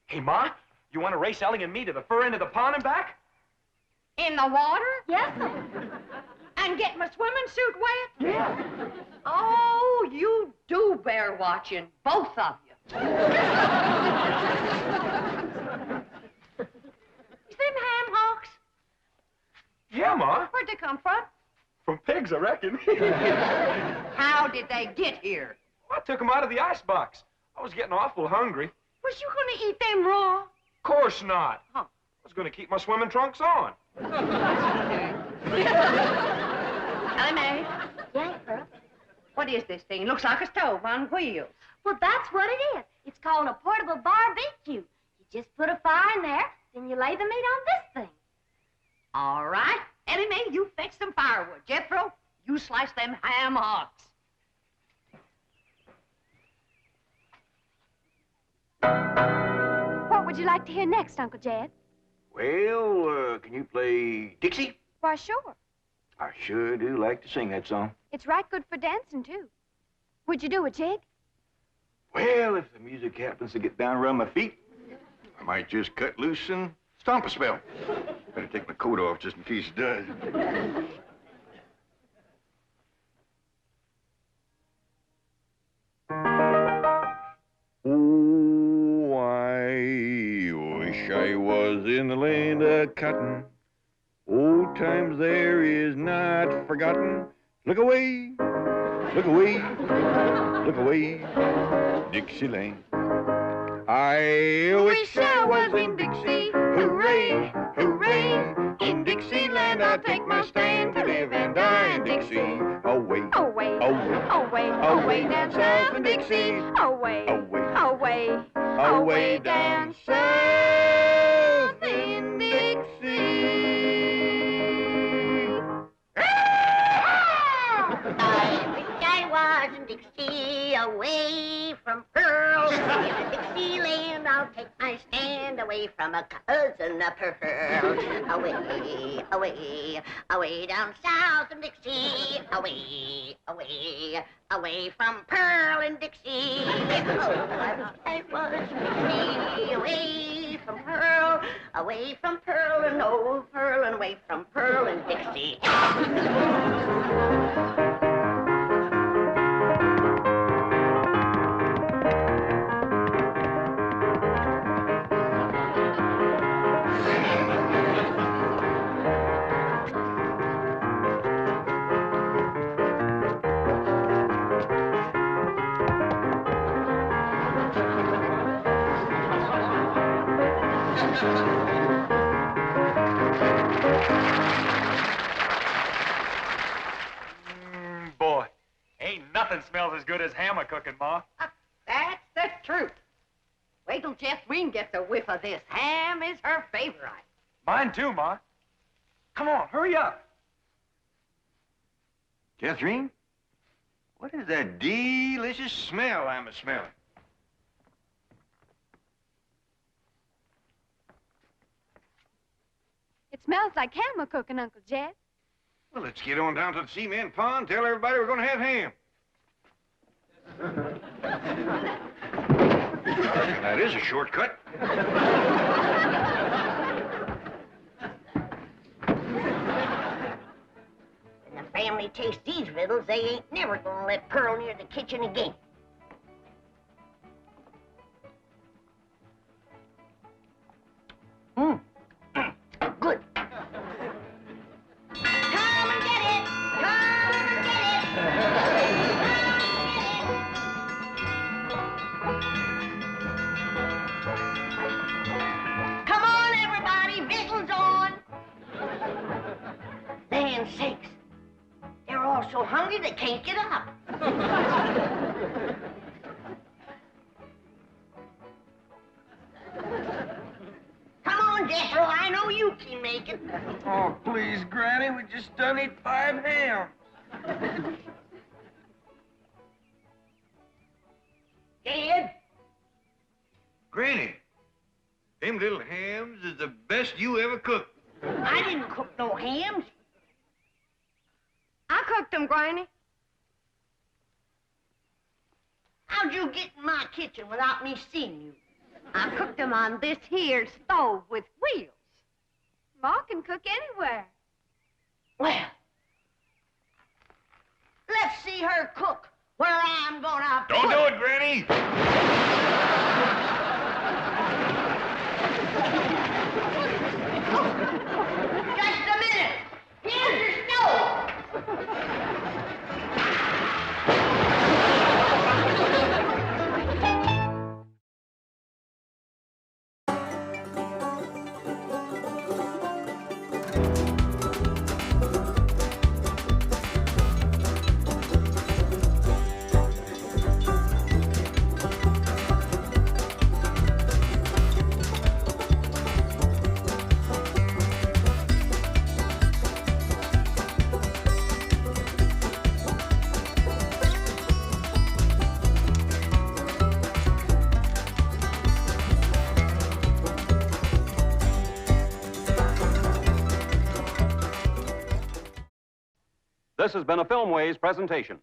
Hey, Ma, you want to race Elly and me to the fur end of the pond and back? In the water? Yes, sir. And get my swimming suit wet? Yeah. Oh, you do bear watching, both of you. Them ham hocks? Yeah, Ma. Where'd they come from? From pigs, I reckon. How did they get here? I took them out of the icebox. I was getting awful hungry. Was you gonna eat them raw? Of course not. Huh. I was going to keep my swimming trunks on. Elly, Yeah, girl. what is this thing? It looks like a stove on wheels. Well, that's what it is. It's called a portable barbecue. You just put a fire in there, then you lay the meat on this thing. All right. Elly, you fetch some firewood. Jethro, you slice them ham hocks. What would you like to hear next, Uncle Jed? Well, can you play Dixie? Why, sure. I sure do like to sing that song. It's right good for dancing, too. Would you do a jig? Well, if the music happens to get down around my feet, I might just cut loose and stomp a spell. Better take my coat off just in case it does. Oh, I wish I was in the land of cotton. Old times there is not forgotten. Look away, look away, look away, Dixieland. I wish I was in Dixie. Hooray, hooray. In Dixieland I'll take my stand to live and die in Dixie. Away, Away, away, away, away down south in Dixie. Away, away, away down south in Dixie. I wish I was in Dixie, away from Pearl. In Dixieland, I'll take my stand away from a cousin of Pearl. Away, away, away down south in Dixie. Away, away, away from Pearl and Dixie. Oh, I was in Dixie, away from Pearl and old Pearl, and away from Pearl and Dixie. Boy, ain't nothing smells as good as hammer cooking, Ma. That's the truth. Wait till Jethro gets a whiff of this. Ham is her favorite. Mine too, Ma. Come on, hurry up. Catherine, what is that delicious smell I'm a-smelling? It smells like hammer cooking, Uncle Jed. Well, let's get on down to the cement pond, tell everybody we're going to have ham. That is a shortcut. family tastes these victuals, they ain't never gonna let Pearl near the kitchen again. Good. Come and get it! Come and get it! Come on, everybody! Victuals on! Land sakes! They're all so hungry they can't get up. Come on, Jethro, I know you can make it. Oh, please, Granny, we just done eat 5 hams. Dad? Granny, them little hams is the best you ever cooked. I didn't cook no hams. I cooked them, Granny. How'd you get in my kitchen without me seeing you? I cooked them on this here stove with wheels. Ma can cook anywhere. Well, let's see her cook where I'm gonna Don't do it, Granny! Just a minute. Here's your stove. This has been a Filmways presentation.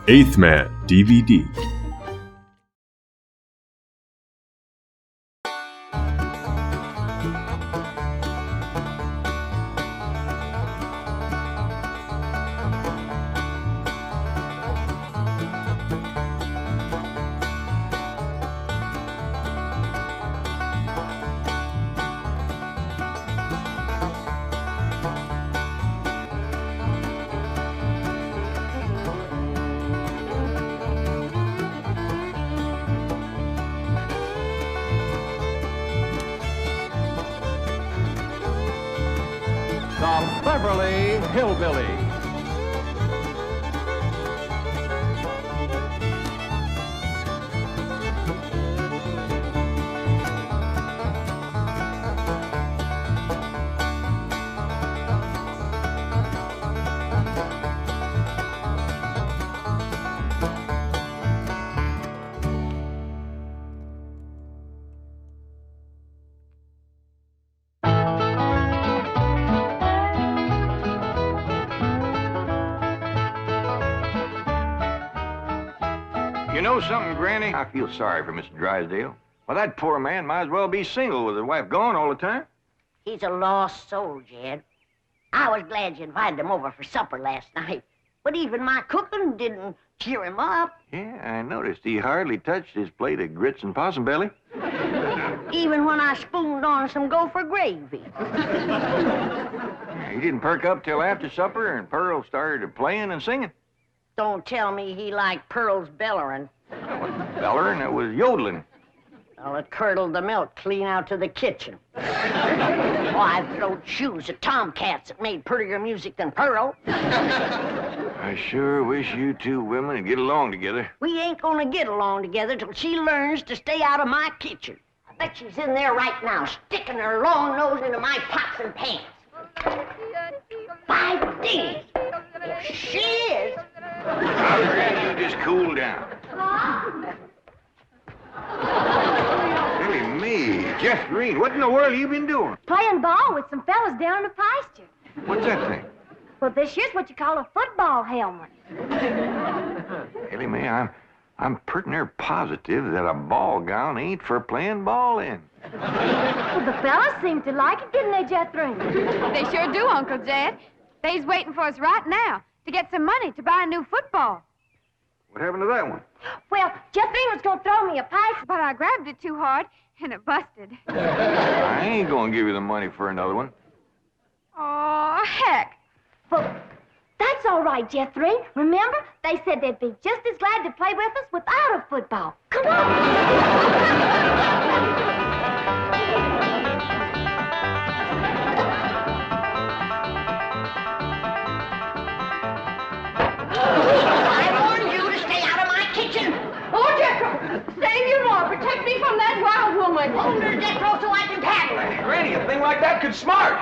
Eighth Man DVD. The Beverly Hillbillies. You know something, Granny? I feel sorry for Mr. Drysdale. Well, that poor man might as well be single with his wife gone all the time. He's a lost soul, Jed. I was glad you invited him over for supper last night, but even my cooking didn't cheer him up. Yeah, I noticed. He hardly touched his plate of grits and possum belly. Even when I spooned on some gopher gravy. He didn't perk up till after supper, and Pearl started playing and singing. Don't tell me he liked Pearl's bellerin'. That wasn't bellering, it was yodeling. Well, it curdled the milk clean out to the kitchen. Oh, I've throwed shoes at tomcats that made prettier music than Pearl. I sure wish you two women would get along together. We ain't gonna get along together till she learns to stay out of my kitchen. I bet she's in there right now, sticking her long nose into my pots and pans. 5 days. If she is... Now, Granny, you just cool down. Silly me. Jeff Green, what in the world have you been doing? Playing ball with some fellas down in the pasture. What's that thing? Well, this here's what you call a football helmet. Elly, man, I'm pretty near positive that a ball gown ain't for playing ball in. Well, the fellas seem to like it, didn't they, Jethro? They sure do, Uncle Jed. They's waiting for us right now to get some money to buy a new football. What happened to that one? Well, Jethro was going to throw me a pipe, but I grabbed it too hard, and it busted. I ain't gonna give you the money for another one. Oh, heck. Well, that's all right, Jethro. Remember, they said they'd be just as glad to play with us without a football. Come on! Save your law. Protect me from that wild woman. Hold her, Jethro, so I can tackle her. Granny, a thing like that could smart.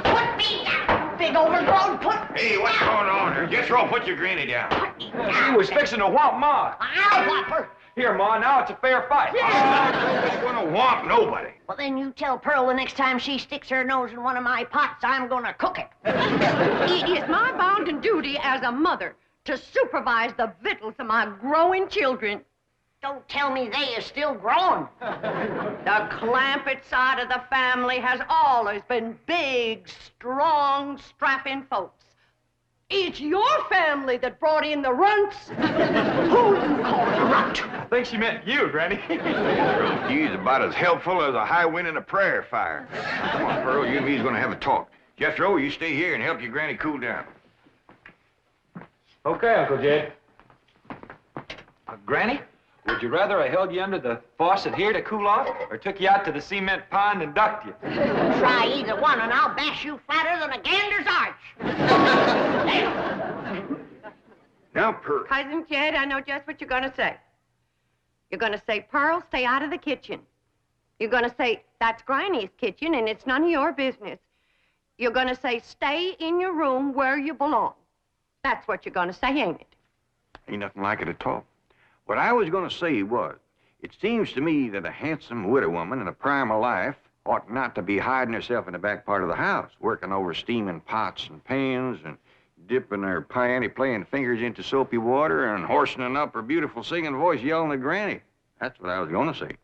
Put me down, big overgrown put. Hey, what's going on here? Jethro, put your granny down. She was fixing to whomp Ma. I'll whop her. Here, Ma, now it's a fair fight. Nobody's gonna whomp nobody. Well, then you tell Pearl the next time she sticks her nose in one of my pots, I'm gonna cook it. It is my bounden duty as a mother to supervise the victuals of my growing children. Don't tell me they is still growing. The Clampett side of the family has always been big, strong, strapping folks. It's your family that brought in the runts. Who you call a runt? I think she meant you, Granny. He's about as helpful as a high wind in a prairie fire. Come on, Pearl, you and me's gonna have a talk. Jethro, you stay here and help your granny cool down. Okay, Uncle Jed. Granny, would you rather I held you under the faucet here to cool off, or took you out to the cement pond and ducked you? Try either one, and I'll bash you flatter than a gander's arch. Now, Pearl. Cousin Jed, I know just what you're going to say. You're going to say, Pearl, stay out of the kitchen. You're going to say, that's Granny's kitchen, and it's none of your business. You're going to say, stay in your room where you belong. That's what you're going to say, ain't it? Ain't nothing like it at all. What I was going to say was, it seems to me that a handsome widow woman in the prime of life ought not to be hiding herself in the back part of the house, working over steaming pots and pans and dipping her panty playing fingers into soapy water and hoarsening up her beautiful singing voice yelling at Granny. That's what I was going to say.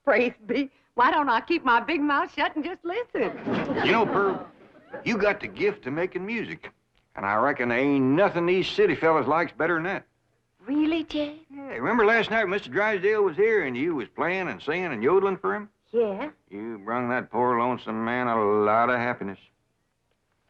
Praise be. Why don't I keep my big mouth shut and just listen? You know, Pearl, you got the gift of making music. And I reckon there ain't nothing these city fellas likes better than that. Really, Jed? Yeah, remember last night Mr. Drysdale was here and you was playing and singing and yodeling for him? Yeah. You brung that poor lonesome man a lot of happiness.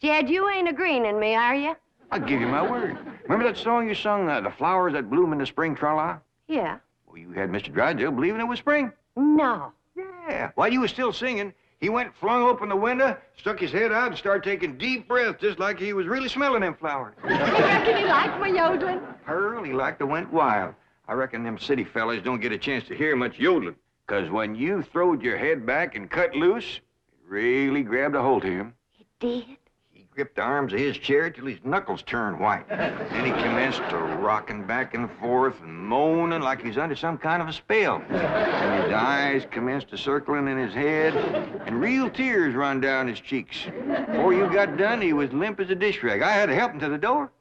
Jed, you ain't agreeing in me, are you? I'll give you my word. Remember that song you sung, The Flowers That Bloom in the Spring, Tra-la? Yeah. Well, you had Mr. Drysdale believing it was spring. No. Yeah. While you was still singing, he went, flung open the window, stuck his head out, and started taking deep breaths, just like he was really smelling them flowers. Reckon he liked my yodeling? Pearl, he like to went wild. I reckon them city fellas don't get a chance to hear much yodeling. 'Cause when you throwed your head back and cut loose, it really grabbed a hold of him. It did? He gripped the arms of his chair till his knuckles turned white. Then he commenced to rocking back and forth and moaning like he's under some kind of a spell. And his eyes commenced to circling in his head, and real tears run down his cheeks. Before you got done, he was limp as a dish rag. I had to help him to the door.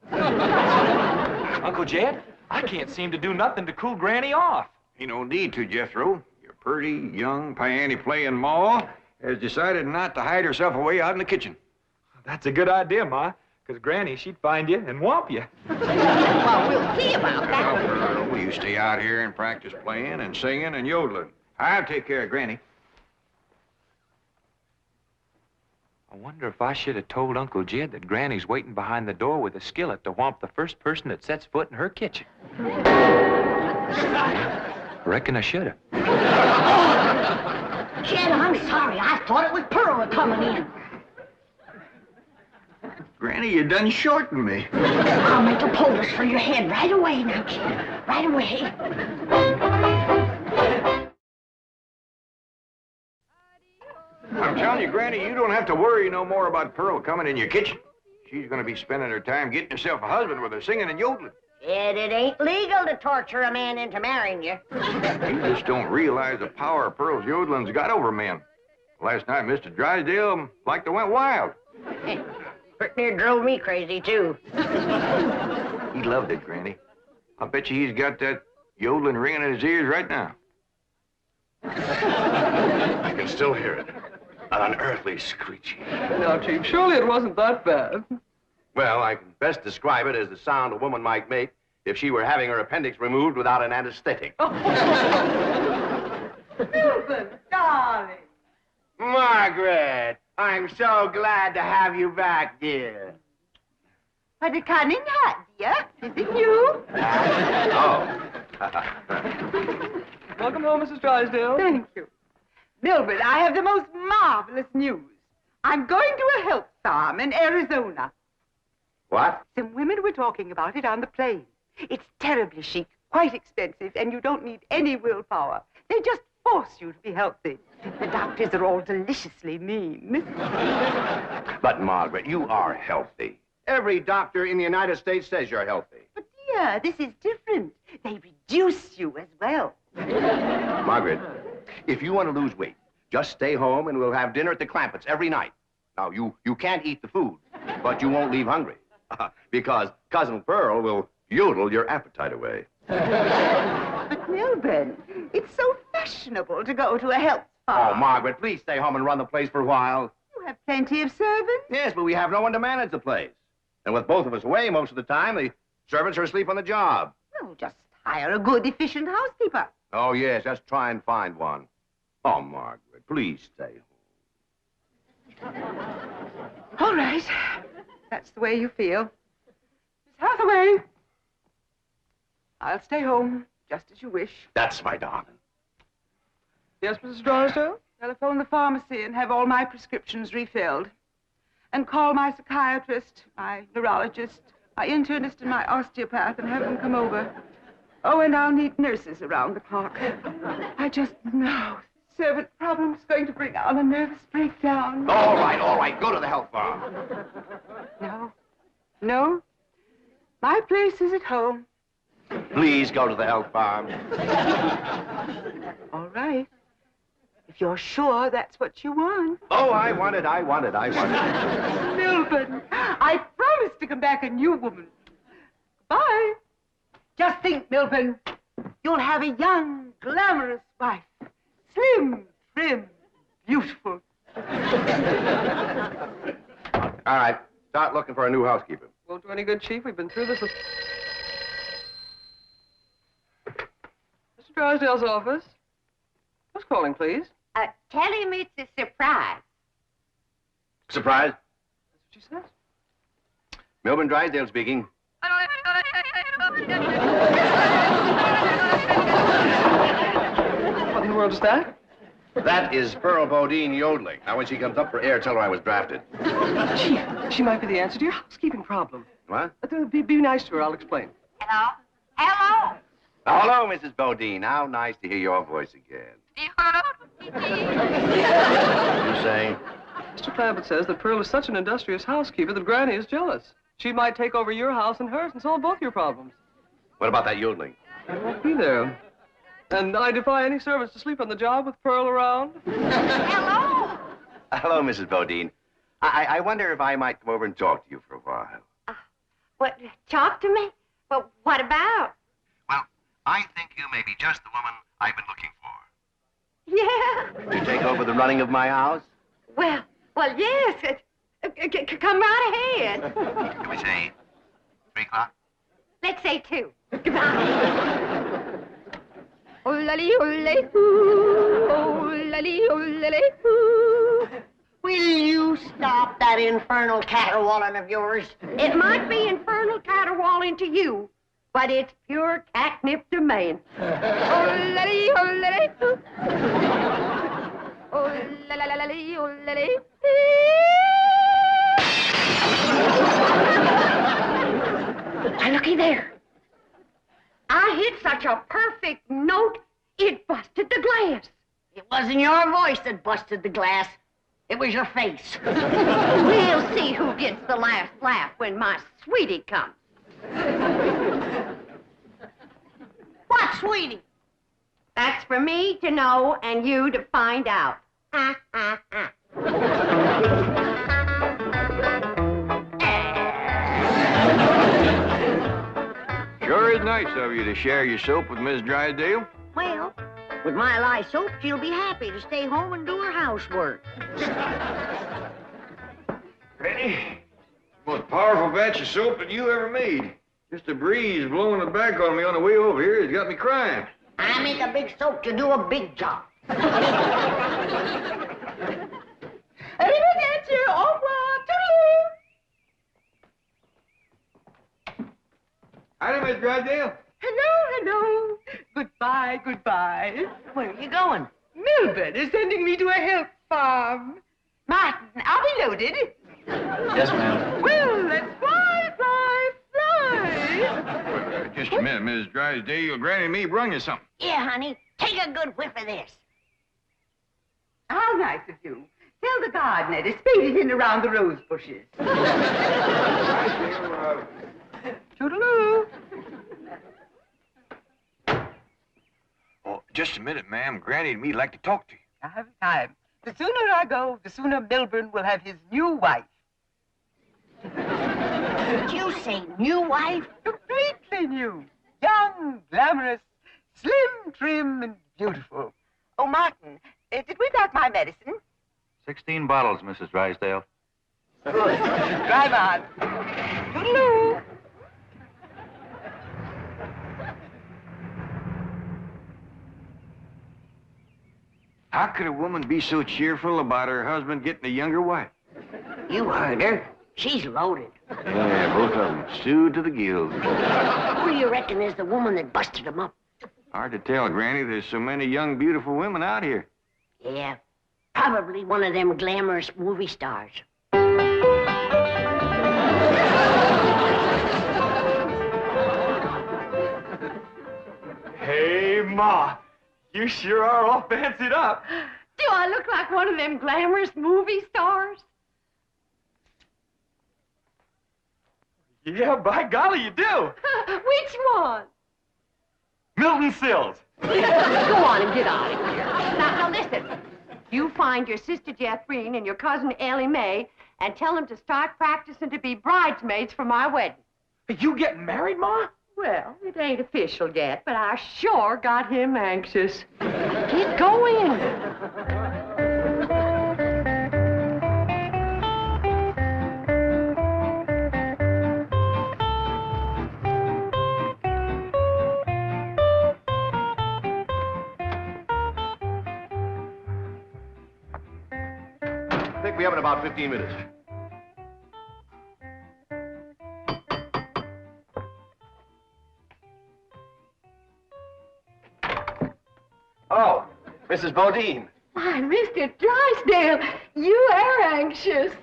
Uncle Jed, I can't seem to do nothing to cool Granny off. Ain't no need to, Jethro. Your pretty, young, piano-playing ma has decided not to hide herself away out in the kitchen. That's a good idea, Ma, because Granny, she'd find you and whomp you. Well, we'll see about that. Well, will you stay out here and practice playing and singing and yodeling? I'll take care of Granny. I wonder if I should have told Uncle Jed that Granny's waiting behind the door with a skillet to whomp the first person that sets foot in her kitchen. Reckon I should have. Jed, I'm sorry. I thought it was Pearl coming in. Granny, you done shortened me. I'll make a poultice for your head right away now, kid. Right away. I'm telling you, Granny, you don't have to worry no more about Pearl coming in your kitchen. She's going to be spending her time getting herself a husband with her singing and yodeling. Yet it ain't legal to torture a man into marrying you. You just don't realize the power Pearl's yodeling's got over men. Last night, Mr. Drysdale like to went wild. Pretty near drove me crazy, too. He loved it, Granny. I bet you he's got that yodeling ringing in his ears right now. I can still hear it. An unearthly screeching. Now, Chief, surely it wasn't that bad. Well, I can best describe it as the sound a woman might make if she were having her appendix removed without an anesthetic. Milburn, darling. Margaret, I'm so glad to have you back, dear. What a cunning hat, dear. Is it you? Oh. Welcome home, Mrs. Drysdale. Thank you. Milburn, I have the most marvelous news. I'm going to a health farm in Arizona. What? Some women were talking about it on the plane. It's terribly chic, quite expensive, and you don't need any willpower. They just force you to be healthy. The doctors are all deliciously mean. But, Margaret, you are healthy. Every doctor in the United States says you're healthy. But, dear, this is different. They reduce you as well. Margaret, if you want to lose weight, just stay home and we'll have dinner at the Clampetts every night. Now, you can't eat the food, but you won't leave hungry. Because Cousin Pearl will yodel your appetite away. But, Milburn, it's so fashionable to go to a health farm. Oh, Margaret, please stay home and run the place for a while. You have plenty of servants. Yes, but we have no one to manage the place. And with both of us away most of the time, the servants are asleep on the job. Well, just hire a good, efficient housekeeper. Oh, yes, just try and find one. Oh, Margaret, please stay home. All right. That's the way you feel. Miss Hathaway. I'll stay home, just as you wish. That's my darling. Yes, Mrs. Drysdale? Telephone the pharmacy and have all my prescriptions refilled. And call my psychiatrist, my neurologist, my internist, and my osteopath and have them come over. Oh, and I'll need nurses around the clock. I just know servant problem's going to bring on a nervous breakdown. All right. Go to the health farm. No. My place is at home. Please go to the health farm. All right. If you're sure that's what you want. Oh, I want it. Milburn, I promise to come back a new woman. Bye. Just think, Milburn, you'll have a young, glamorous wife. Slim, trim, beautiful. All right. Start looking for a new housekeeper. Won't do any good, Chief. We've been through this with... Mr. Drysdale's office. Who's calling, please? Tell him it's a surprise. Surprise? That's what she says. Milburn Drysdale speaking. What in the world is that? That is Pearl Bodine yodeling. Now, when she comes up for air, tell her I was drafted. Chief, she might be the answer to your housekeeping problem. What? Be nice to her. I'll explain. Hello? Hello? Hello, Mrs. Bodine. How nice to hear your voice again. What are you saying? Mr. Clampett says that Pearl is such an industrious housekeeper that Granny is jealous. She might take over your house and hers and solve both your problems. What about that yodeling? I won't be there. And I defy any servants to sleep on the job with Pearl around. Hello? Hello, Mrs. Bodine. I wonder if I might come over and talk to you for a while. What, talk to me? Well, what about? Well, I think you may be just the woman I've been looking for. Yeah. To take over the running of my house? Well, yes. Come right ahead. Can we say 3 o'clock? Let's say 2. Will you stop that infernal caterwauling of yours? It might be infernal caterwauling to you, but it's pure catnip to me. Now, looky there. I hit such a perfect note, it busted the glass. It wasn't your voice that busted the glass. It was your face. We'll see who gets the last laugh when my sweetie comes. What, sweetie? That's for me to know and you to find out. nice of you to share your soap with Miss Drysdale. Well, with my lye soap, she'll be happy to stay home and do her housework. Granny, most powerful batch of soap that you ever made. Just a breeze blowing it back on me on the way over here has got me crying. I make a big soap to do a big job. Arrivederci, au revoir, toodaloo. Howdy, Miss Drysdale. Hello. Goodbye. Where are you going? Milburn is sending me to a help farm. Martin, are we loaded? Yes, ma'am. Well, let's fly. Just a minute, Miss Drysdale. Granny and me brung you something. Yeah, honey. Take a good whiff of this. How nice of you. Tell the gardener to spade it in around the rose bushes. Toodaloo. Oh, just a minute, ma'am. Granny and me'd like to talk to you. I have time. The sooner I go, the sooner Milburn will have his new wife. Did you say new wife? Completely new. Young, glamorous, slim, trim, and beautiful. Oh, Martin, did we back my medicine? 16 bottles, Mrs. Drysdale. Good. Drive on. Toodaloo. How could a woman be so cheerful about her husband getting a younger wife? You heard her. She's loaded. Yeah, both of them. Sued to the gills. Who do you reckon is the woman that busted him up? Hard to tell, Granny. There's so many young, beautiful women out here. Yeah, probably one of them glamorous movie stars. Hey, Ma. You sure are all fancied up. Do I look like one of them glamorous movie stars? Yeah, by golly, you do. Which one? Milton Sills. Go on and get out of here. Now listen. You find your sister Jethro and your cousin Elly May and tell them to start practicing to be bridesmaids for my wedding. Are you getting married, Ma? Well, it ain't official yet, but I sure got him anxious. Get going. Pick me up in about 15 minutes. Oh, Mrs. Bodine. Why, Mr. Drysdale, you are anxious.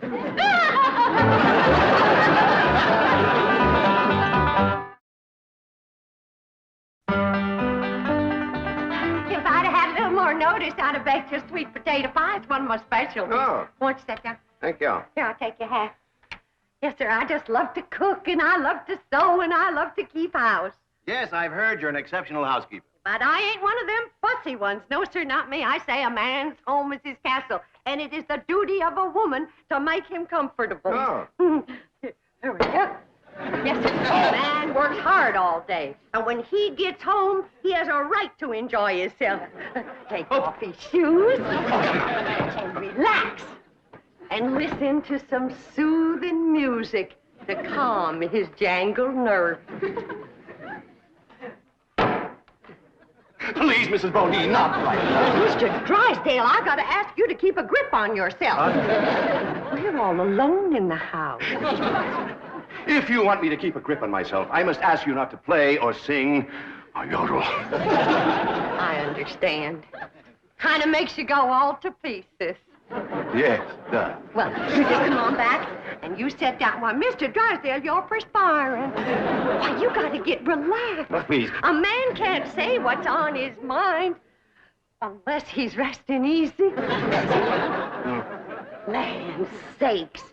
If I'd have had a little more notice, I'd have baked your sweet potato pie. It's one of my specialties. Oh. Won't you sit down? Thank you. Here, I'll take your hat. Yes, sir, I just love to cook, and I love to sew, and I love to keep house. Yes, I've heard you're an exceptional housekeeper. But I ain't one of them fussy ones. No, sir, not me. I say a man's home is his castle, and it is the duty of a woman to make him comfortable. Oh. Here we go. Yes, sir. A man works hard all day, and when he gets home, he has a right to enjoy himself. Take off his shoes and relax and listen to some soothing music to calm his jangled nerves. Please, Mrs. Bodine, not right now. Mr. Drysdale, I gotta ask you to keep a grip on yourself. We're all alone in the house. If you want me to keep a grip on myself, I must ask you not to play or sing or yodel. I understand. Kind of makes you go all to pieces. Yes, it does. Well, you just come on back, and you sit down. Why, Mr. Drysdale, you're perspiring. Why, you gotta get relaxed. Oh, please. A man can't say what's on his mind unless he's resting easy. Land sakes.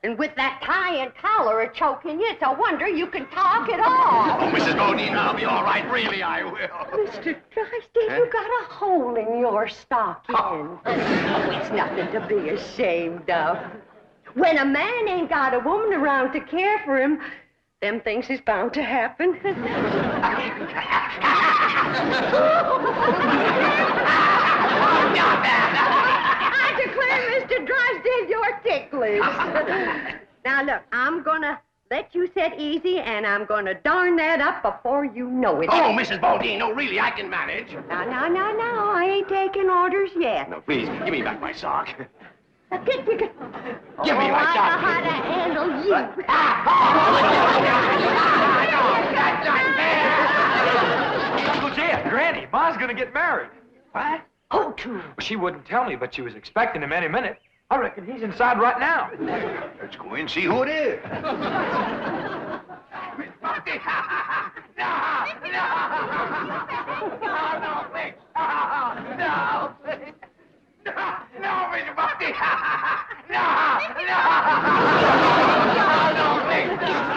And with that tie and collar a-choking you, it's a wonder you can talk at all. Oh, Mrs. Bodine, I'll be all right. Really, I will. Mr. Drysdale, you got a hole in your stocking. Oh, it's nothing to be ashamed of. When a man ain't got a woman around to care for him, Them things is bound to happen. I declare, Mr. Drysdale, you're ticklish. Now, look, I'm gonna let you set easy, and I'm gonna darn that up before you know it. Oh, Mrs. Bodine, no, really, I can manage. No, I ain't taking orders yet. No, please, give me back my sock. Give me my I sock. know how to handle you. Uncle Jed, Granny, Ma's gonna get married. What? Who to? Well, she wouldn't tell me, but she was expecting him any minute. I reckon he's inside right now. Let's go in and see who it is.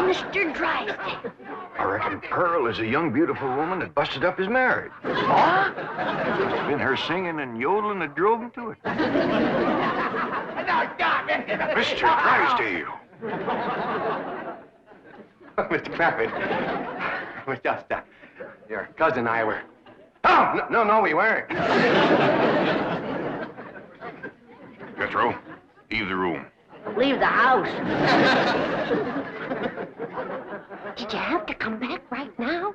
Mr. Drysdale. I reckon Pearl is a young, beautiful woman that busted up his marriage. What? It's been her singing and yodeling that drove him to it. Mr. Drysdale. Mr. Clampett, was just, your cousin and I were... Oh, no, we weren't. Jethro, leave the room. Leave the house. Did you have to come back right now?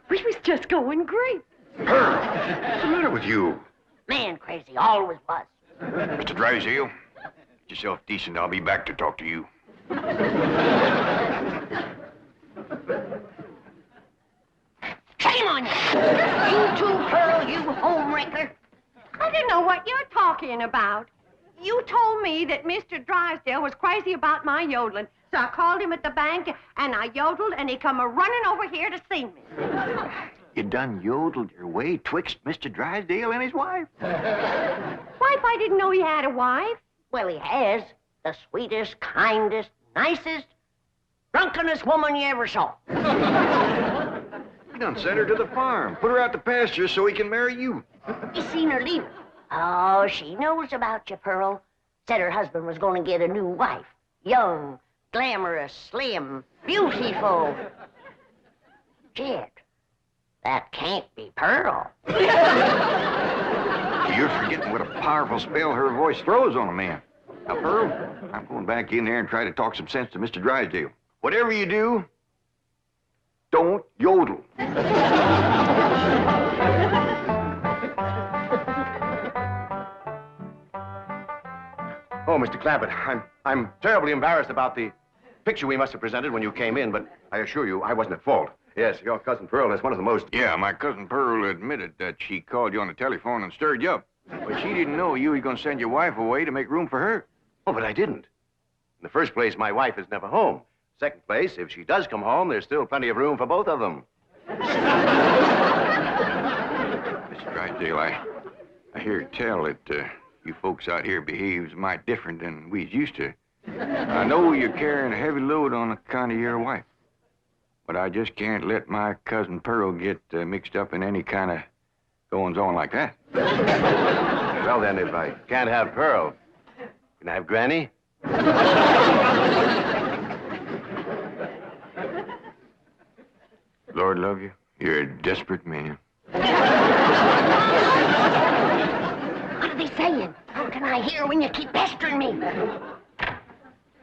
We was just going great. Pearl, what's the matter with you? Man crazy, always was. Mr. Drysdale, get yourself decent. I'll be back to talk to you. Shame on you! You too, Pearl, you homewrecker. I don't know what you're talking about. You told me that Mr. Drysdale was crazy about my yodeling, so I called him at the bank, and I yodeled, and he come a-running over here to see me. You done yodeled your way twixt Mr. Drysdale and his wife. Wife, I didn't know he had a wife. Well, he has. The sweetest, kindest, nicest, drunkenest woman you ever saw. You done sent her to the farm. Put her out to pasture so he can marry you. You seen her leave? Oh, she knows about you, Pearl. Said her husband was going to get a new wife. Young, glamorous, slim, beautiful. Jed, that can't be Pearl. You're forgetting what a powerful spell her voice throws on a man. Now, Pearl, I'm going back in there and try to talk some sense to Mr. Drysdale. Whatever you do, don't yodel. Oh, Mr. Clampett, I'm terribly embarrassed about the picture we must have presented when you came in, but I assure you I wasn't at fault. Yes, your cousin Pearl is one of the most... Yeah, my cousin Pearl admitted that she called you on the telephone and stirred you up. But she didn't know you were going to send your wife away to make room for her. Oh, but I didn't. In the first place, my wife is never home. Second place, if she does come home, there's still plenty of room for both of them. Mr. Drysdale, I hear tell that you folks out here behaves mighty different than we's used to. I know you're carrying a heavy load on account of your wife. But I just can't let my cousin Pearl get mixed up in any kind of goings-on like that. Well, then, if I can't have Pearl, can I have Granny? Lord love you, you're a desperate man. What are they saying? How can I hear when you keep pestering me?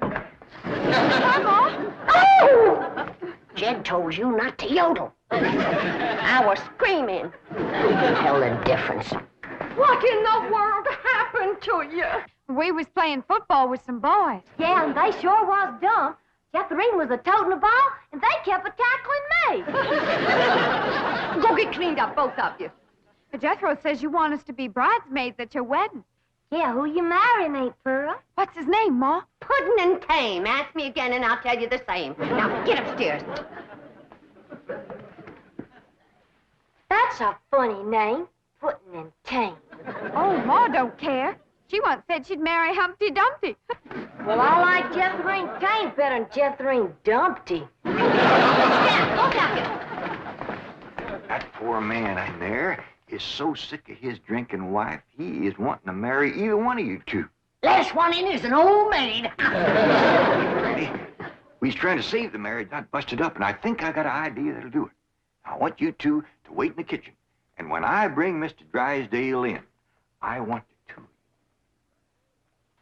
Mama! Oh! Jed told you not to yodel. I was screaming. Tell the difference. What in the world happened to you? We was playing football with some boys. Yeah, and they sure was dumb. Jethro was a toting the ball, and they kept a-tackling me. Go get cleaned up, both of you. But Jethro says you want us to be bridesmaids at your wedding. Yeah, who you marrying, Aunt Pearl? What's his name, Ma? Puddin' and Tame. Ask me again, and I'll tell you the same. Now, get upstairs. That's a funny name, Puddin' and Tame. Oh, Ma don't care. She once said she'd marry Humpty Dumpty. Well, I like Jethro and Tame better than Jethro and Dumpty. That poor man in there is so sick of his drinking wife, he is wanting to marry either one of you two. Last one in is an old maid. Ready? We was trying to save the marriage, not bust it up, and I think I got an idea that'll do it. I want you two to wait in the kitchen, and when I bring Mr. Drysdale in, I want the two.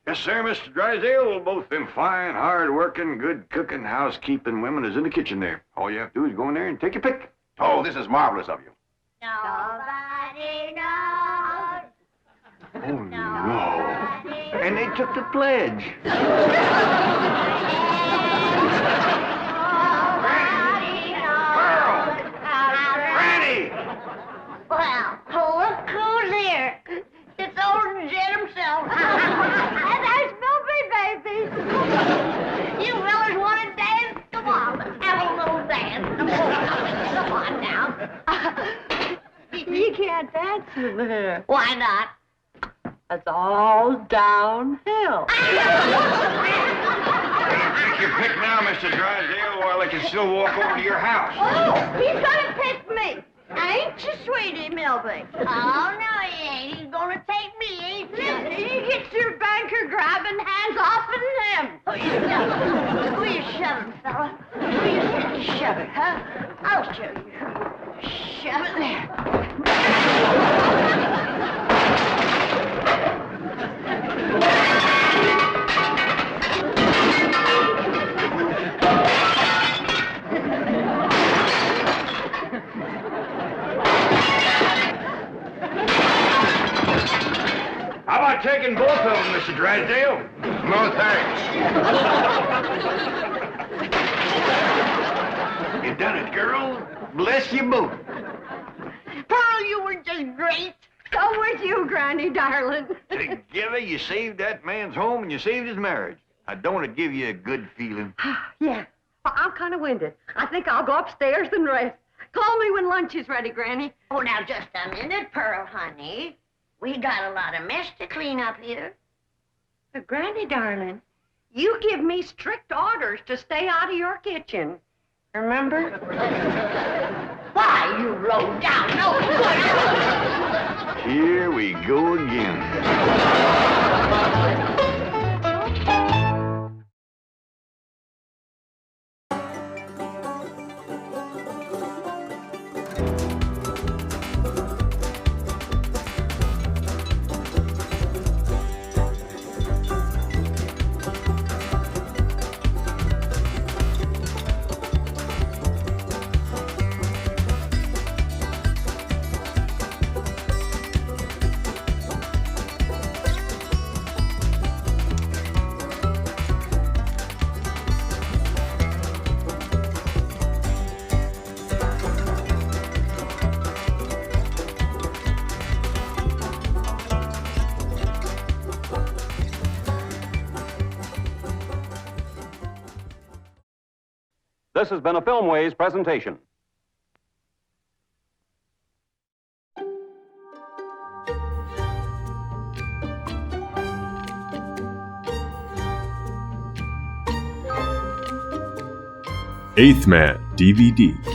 Yes, sir, Mr. Drysdale. Both them fine, hard-working, good-cooking, housekeeping women is in the kitchen there. All you have to do is go in there and take your pick. Oh, this is marvelous of you. Nobody knows. Oh, no. And they took the pledge. Well, look who's here. It's old Jet himself. And there's Milburn, baby. You fellas want to dance? Come on, have a little dance. Come on now. You can't dance with her. Why not? That's all downhill. Take your pick now, Mr. Drysdale, while I can still walk over to your house. Oh, he's gonna pick me. Ain't you, sweetie Milburn? Oh, no, he ain't. He's gonna take me, ain't you? You get your banker grabbing hands off of him. Will you shove him, fella? Will you shove it, huh? I'll show you. Shove it there. How about taking both of them, Mr. Drysdale? No, thanks. You done it, girl. Bless you both. Pearl, you were just great. So was you, Granny, darling. Together, you saved that man's home and you saved his marriage. Now, don't it give you a good feeling? Yeah. Well, I'm kind of winded. I think I'll go upstairs and rest. Call me when lunch is ready, Granny. Oh, now, just a minute, Pearl, honey. We got a lot of mess to clean up here. But, Granny, darling, you give me strict orders to stay out of your kitchen. Remember? Why, you low down, no good. Here we go again. This has been a Filmways presentation. Eighth Man DVD.